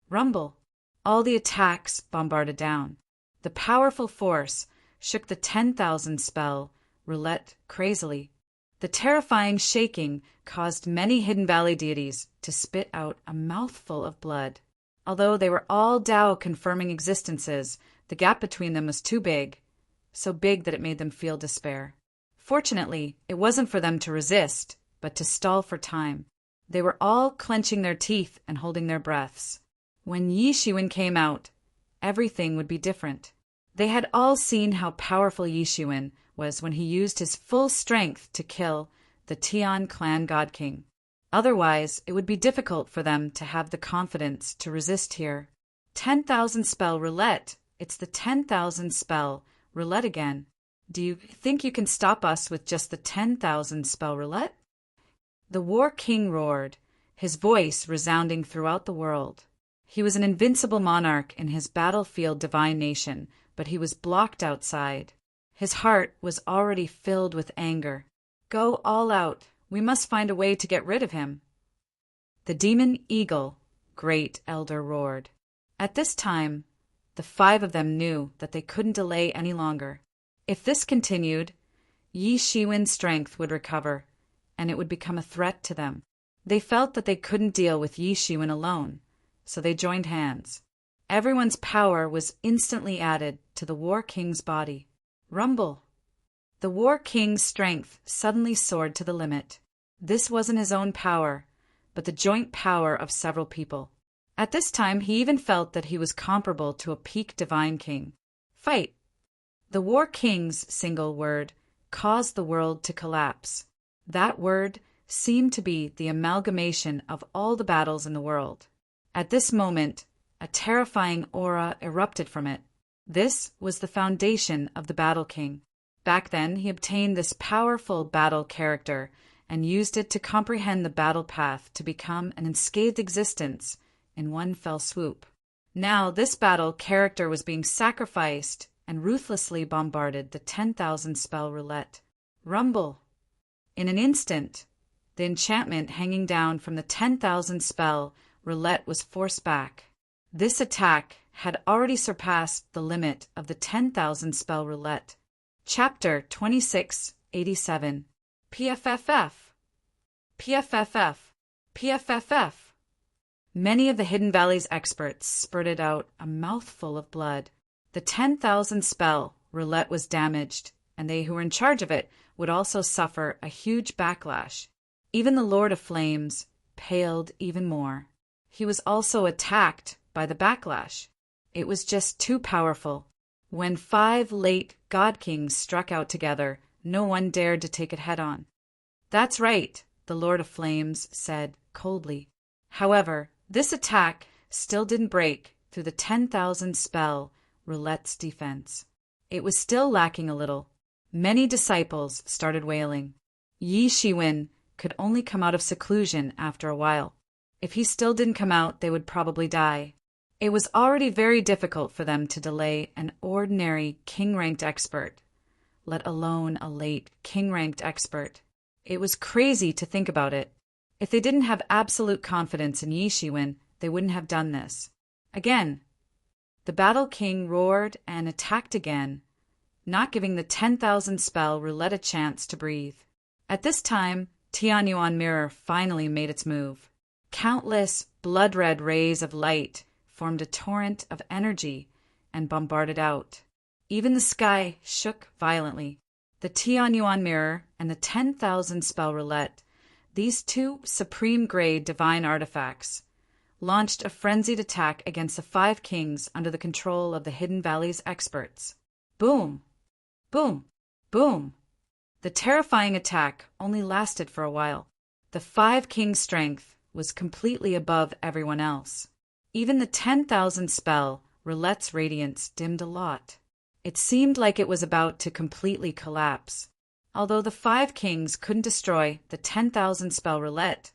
Rumble! All the attacks bombarded down. The powerful force shook the 10,000 spell roulette crazily. The terrifying shaking caused many Hidden Valley deities to spit out a mouthful of blood. Although they were all Tao-confirming existences, the gap between them was too big, so big that it made them feel despair. Fortunately, it wasn't for them to resist, but to stall for time. They were all clenching their teeth and holding their breaths. When Yi Shiwen came out, everything would be different. They had all seen how powerful Yi Shiwen was when he used his full strength to kill the Tian clan god king. Otherwise, it would be difficult for them to have the confidence to resist here. 10,000 spell roulette. It's the 10,000 spell roulette again. Do you think you can stop us with just the 10,000 spell roulette? The War King roared, his voice resounding throughout the world. He was an invincible monarch in his battlefield divine nation, but he was blocked outside. His heart was already filled with anger. Go all out. We must find a way to get rid of him. The Demon Eagle Great Elder roared. At this time, the 5 of them knew that they couldn't delay any longer. If this continued, Yi Shiwen's strength would recover, and it would become a threat to them. They felt that they couldn't deal with Yi Shiwen alone, so they joined hands. Everyone's power was instantly added to the War King's body. Rumble! The War King's strength suddenly soared to the limit. This wasn't his own power, but the joint power of several people. At this time, he even felt that he was comparable to a peak divine king. Fight! The War King's single word caused the world to collapse. That word seemed to be the amalgamation of all the battles in the world. At this moment, a terrifying aura erupted from it. This was the foundation of the Battle King. Back then, he obtained this powerful battle character and used it to comprehend the battle path to become an unscathed existence in one fell swoop. Now, this battle character was being sacrificed and ruthlessly bombarded the 10,000 spell roulette. Rumble! In an instant, The enchantment hanging down from the 10,000 spell roulette was forced back. This attack had already surpassed the limit of the 10,000 spell roulette. Chapter 2687. PFFF. PFFF. PFFF. Many of the Hidden Valley's experts spurted out a mouthful of blood. The 10,000 spell roulette was damaged, and they who were in charge of it would also suffer a huge backlash. Even the Lord of Flames paled even more. He was also attacked by the backlash. It was just too powerful. When 5 late God Kings struck out together, no one dared to take it head-on. "That's right," the Lord of Flames said coldly. However, this attack still didn't break through the 10,000 spell roulette's defense. It was still lacking a little. Many disciples started wailing. Yi Shiwen could only come out of seclusion after a while. If he still didn't come out, they would probably die. It was already very difficult for them to delay an ordinary king-ranked expert, let alone a late king-ranked expert. It was crazy to think about it. If they didn't have absolute confidence in Yi Shiwen, they wouldn't have done this. Again, the Battle King roared and attacked again, not giving the 10,000 spell roulette a chance to breathe. At this time, Tianyuan Mirror finally made its move. Countless blood-red rays of light formed a torrent of energy and bombarded out. Even the sky shook violently. The Tianyuan Mirror and the 10,000 spell roulette, these 2 supreme-grade divine artifacts, launched a frenzied attack against the 5 kings under the control of the Hidden Valley's experts. Boom! Boom! Boom! The terrifying attack only lasted for a while. The 5 kings' strength was completely above everyone else. Even the 10,000 spell roulette's radiance dimmed a lot. It seemed like it was about to completely collapse. Although the 5 kings couldn't destroy the 10,000 spell roulette,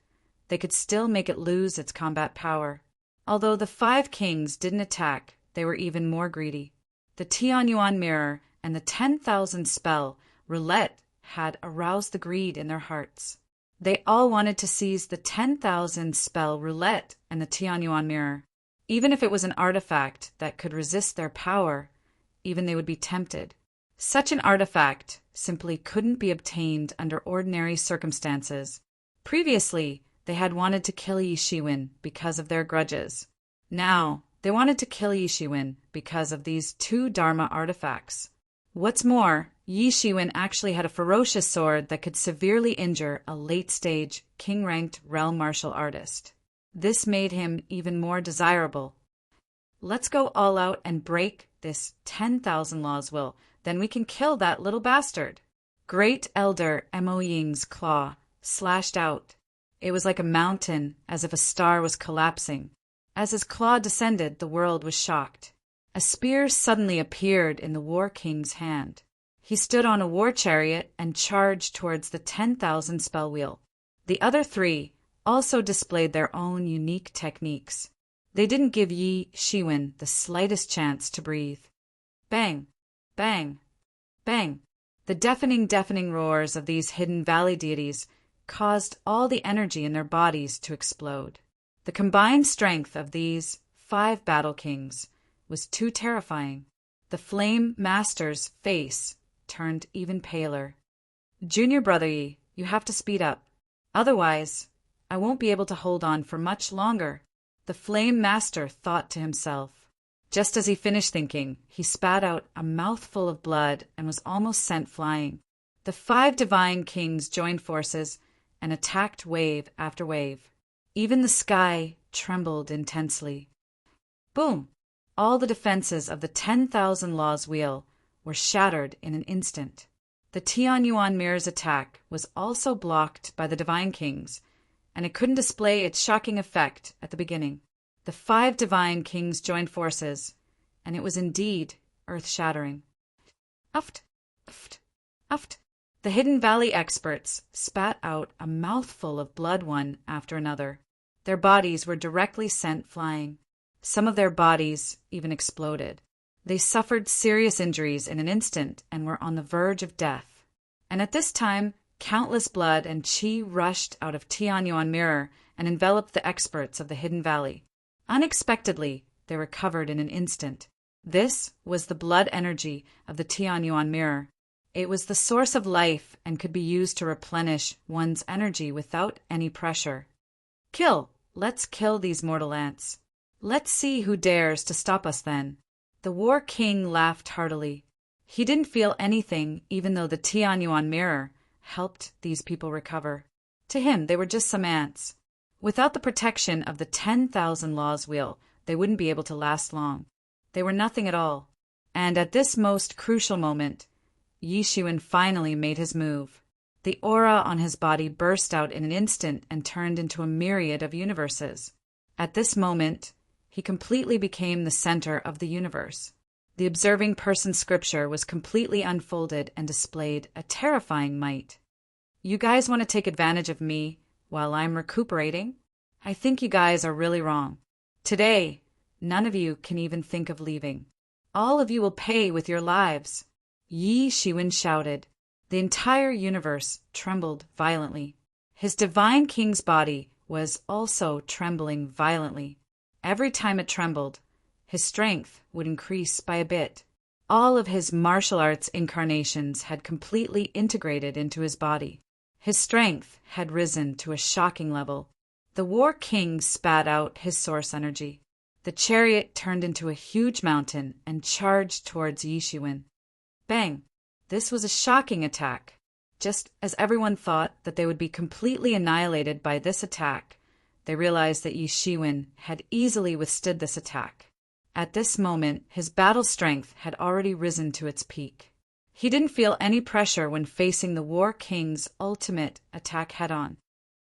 they could still make it lose its combat power. Although the 5 kings didn't attack, they were even more greedy. The Tianyuan Mirror and the 10,000 spell roulette had aroused the greed in their hearts. They all wanted to seize the 10,000 spell roulette and the Tianyuan Mirror. Even if it was an artifact that could resist their power, even they would be tempted. Such an artifact simply couldn't be obtained under ordinary circumstances. Previously, they had wanted to kill Yi Shiwen because of their grudges. Now, they wanted to kill Yi Shiwen because of these 2 Dharma artifacts. What's more, Yi Shiwen actually had a ferocious sword that could severely injure a late-stage, king-ranked realm martial artist. This made him even more desirable. Let's go all out and break this 10,000 laws will, then we can kill that little bastard. Great Elder Mo Ying's claw slashed out. It was like a mountain, as if a star was collapsing. As his claw descended, the world was shocked. A spear suddenly appeared in the War King's hand. He stood on a war chariot and charged towards the 10,000 spell wheel. The other 3 also displayed their own unique techniques. They didn't give Yi Shiwen the slightest chance to breathe. Bang! Bang! Bang! The deafening roars of these Hidden Valley deities caused all the energy in their bodies to explode. The combined strength of these 5 battle kings was too terrifying. The Flame Master's face turned even paler. "Junior Brother Yi, you have to speed up. Otherwise, I won't be able to hold on for much longer," the Flame Master thought to himself. Just as he finished thinking, he spat out a mouthful of blood and was almost sent flying. The 5 divine kings joined forces and attacked wave after wave. Even the sky trembled intensely. Boom! All the defenses of the 10,000 laws wheel were shattered in an instant. The Tianyuan Mirror's attack was also blocked by the divine kings, and it couldn't display its shocking effect at the beginning. The 5 divine kings joined forces, and it was indeed earth-shattering. Uft! Uft! Uft! The Hidden Valley experts spat out a mouthful of blood one after another. Their bodies were directly sent flying. Some of their bodies even exploded. They suffered serious injuries in an instant and were on the verge of death. And at this time, Countless blood and qi rushed out of Tianyuan Mirror and enveloped the experts of the Hidden Valley. Unexpectedly, they recovered in an instant. This was the blood energy of the Tianyuan Mirror. It was the source of life and could be used to replenish one's energy without any pressure. Kill! Let's kill these mortal ants. Let's see who dares to stop us then. The War King laughed heartily. He didn't feel anything, even though the Tianyuan Mirror helped these people recover. To him, they were just some ants. Without the protection of the 10,000 Laws Wheel, they wouldn't be able to last long. They were nothing at all. And at this most crucial moment, Yi Shiwen finally made his move. The aura on his body burst out in an instant and turned into a myriad of universes. At this moment, he completely became the center of the universe. The observing person scripture was completely unfolded and displayed a terrifying might. You guys want to take advantage of me while I'm recuperating? I think you guys are really wrong. Today, none of you can even think of leaving. All of you will pay with your lives. Yi Shiwen shouted. The entire universe trembled violently. His divine king's body was also trembling violently. Every time it trembled, his strength would increase by a bit. All of his martial arts incarnations had completely integrated into his body. His strength had risen to a shocking level. The War King spat out his source energy. The chariot turned into a huge mountain and charged towards Yi Shiwen. Bang! This was a shocking attack. Just as everyone thought that they would be completely annihilated by this attack, they realized that Yi Shiwen had easily withstood this attack. At this moment, his battle strength had already risen to its peak. He didn't feel any pressure when facing the War King's ultimate attack head-on.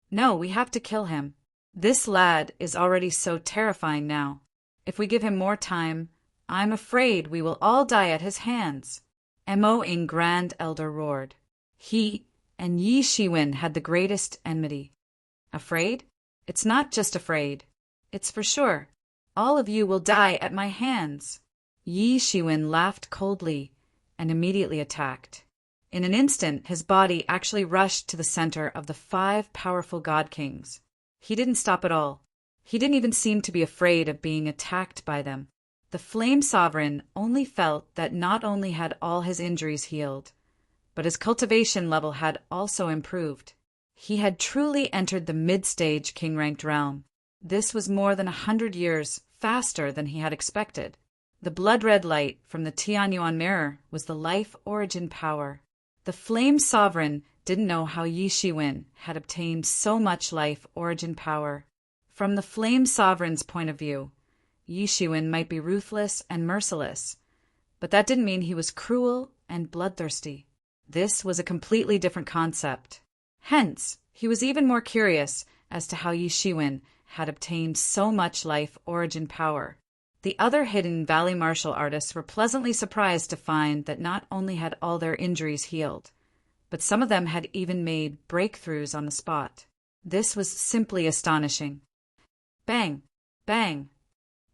No, we have to kill him. This lad is already so terrifying now. If we give him more time, I'm afraid we will all die at his hands. Mo in Grand Elder roared. He and Yi Shiwen had the greatest enmity. Afraid? It's not just afraid. It's for sure. All of you will die at my hands. Yi Shiwen laughed coldly and immediately attacked. In an instant, his body actually rushed to the center of the 5 powerful God Kings. He didn't stop at all. He didn't even seem to be afraid of being attacked by them. The Flame Sovereign only felt that not only had all his injuries healed, but his cultivation level had also improved. He had truly entered the mid-stage king-ranked realm. This was more than 100 years faster than he had expected. The blood-red light from the Tianyuan Mirror was the life origin power. The Flame Sovereign didn't know how Yi Shiwen had obtained so much life origin power. From the Flame Sovereign's point of view, Yi Shiwen might be ruthless and merciless, but that didn't mean he was cruel and bloodthirsty. This was a completely different concept. Hence, he was even more curious as to how Yi Shiwen had obtained so much life origin power. The other Hidden Valley martial artists were pleasantly surprised to find that not only had all their injuries healed, but some of them had even made breakthroughs on the spot. This was simply astonishing. Bang! Bang!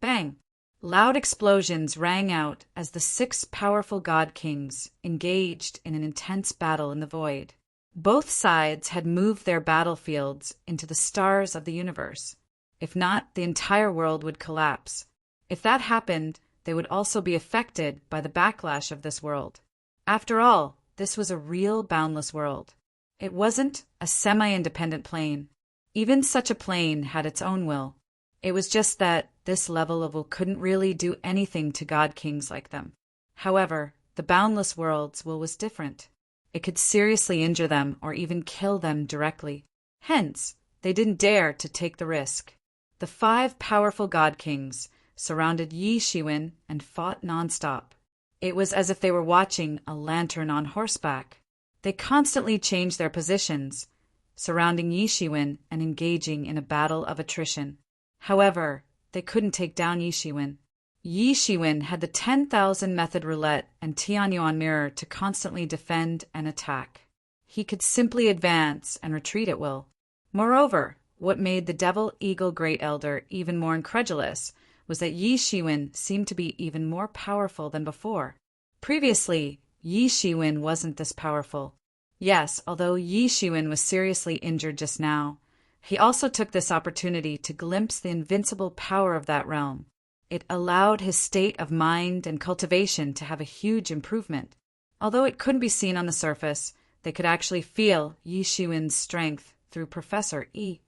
Bang! Loud explosions rang out as the 6 powerful God Kings engaged in an intense battle in the void. Both sides had moved their battlefields into the stars of the universe. If not, the entire world would collapse. If that happened, they would also be affected by the backlash of this world. After all, this was a real boundless world. It wasn't a semi-independent plane. Even such a plane had its own will. It was just that this level of will couldn't really do anything to God Kings like them. However, the boundless world's will was different. It could seriously injure them or even kill them directly. Hence, they didn't dare to take the risk. The 5 powerful God Kings surrounded Yi Shiwen and fought nonstop. It was as if they were watching a lantern on horseback. They constantly changed their positions, surrounding Yi Shiwen and engaging in a battle of attrition. However, they couldn't take down Yi Shiwen. Yi Shiwen had the 10,000 method roulette and Tianyuan mirror to constantly defend and attack. He could simply advance and retreat at will. Moreover, what made the Devil Eagle Great Elder even more incredulous was that Yi Shiwen seemed to be even more powerful than before. Previously, Yi Shiwen wasn't this powerful. Yes, although Yi Shiwen was seriously injured just now, he also took this opportunity to glimpse the invincible power of that realm. It allowed his state of mind and cultivation to have a huge improvement. Although it couldn't be seen on the surface, they could actually feel Yi Shiwen's strength through Professor Yi.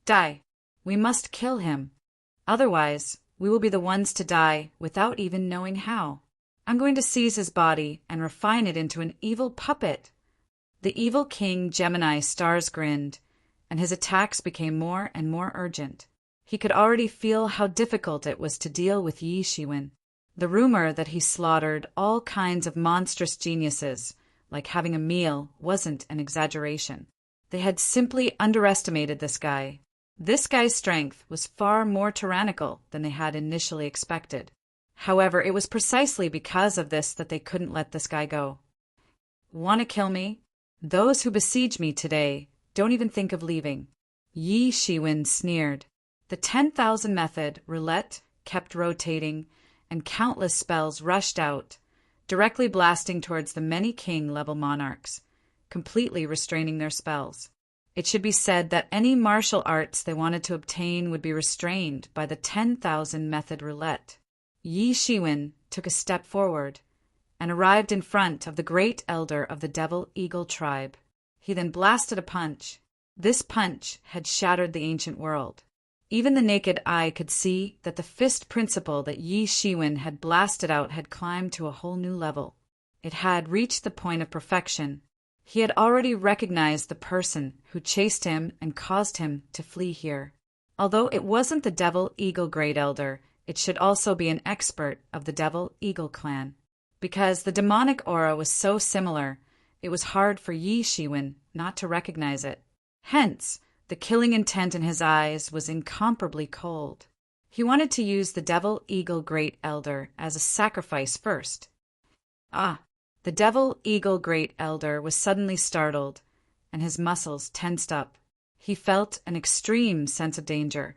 Die. We must kill him. Otherwise, we will be the ones to die without even knowing how. I'm going to seize his body and refine it into an evil puppet. The evil King Gemini Stars grinned, and his attacks became more and more urgent. He could already feel how difficult it was to deal with Yi Shiwen. The rumor that he slaughtered all kinds of monstrous geniuses, like having a meal, wasn't an exaggeration. They had simply underestimated this guy. This guy's strength was far more tyrannical than they had initially expected. However, it was precisely because of this that they couldn't let this guy go. Want to kill me? Those who besiege me today don't even think of leaving. Yi Shiwen sneered. The 10,000 method roulette kept rotating, and countless spells rushed out, directly blasting towards the many king-level monarchs, completely restraining their spells. It should be said that any martial arts they wanted to obtain would be restrained by the 10,000 method roulette. Yi Shiwen took a step forward and arrived in front of the great elder of the Devil Eagle tribe. He then blasted a punch. This punch had shattered the ancient world. Even the naked eye could see that the fist principle that Yi Shiwen had blasted out had climbed to a whole new level. It had reached the point of perfection. He had already recognized the person who chased him and caused him to flee here. Although it wasn't the Devil Eagle Great Elder, it should also be an expert of the Devil Eagle clan. Because the demonic aura was so similar, it was hard for Yi Shiwen not to recognize it. Hence, the killing intent in his eyes was incomparably cold. He wanted to use the Devil Eagle Great Elder as a sacrifice first. The Devil Eagle Great Elder was suddenly startled, and his muscles tensed up. He felt an extreme sense of danger.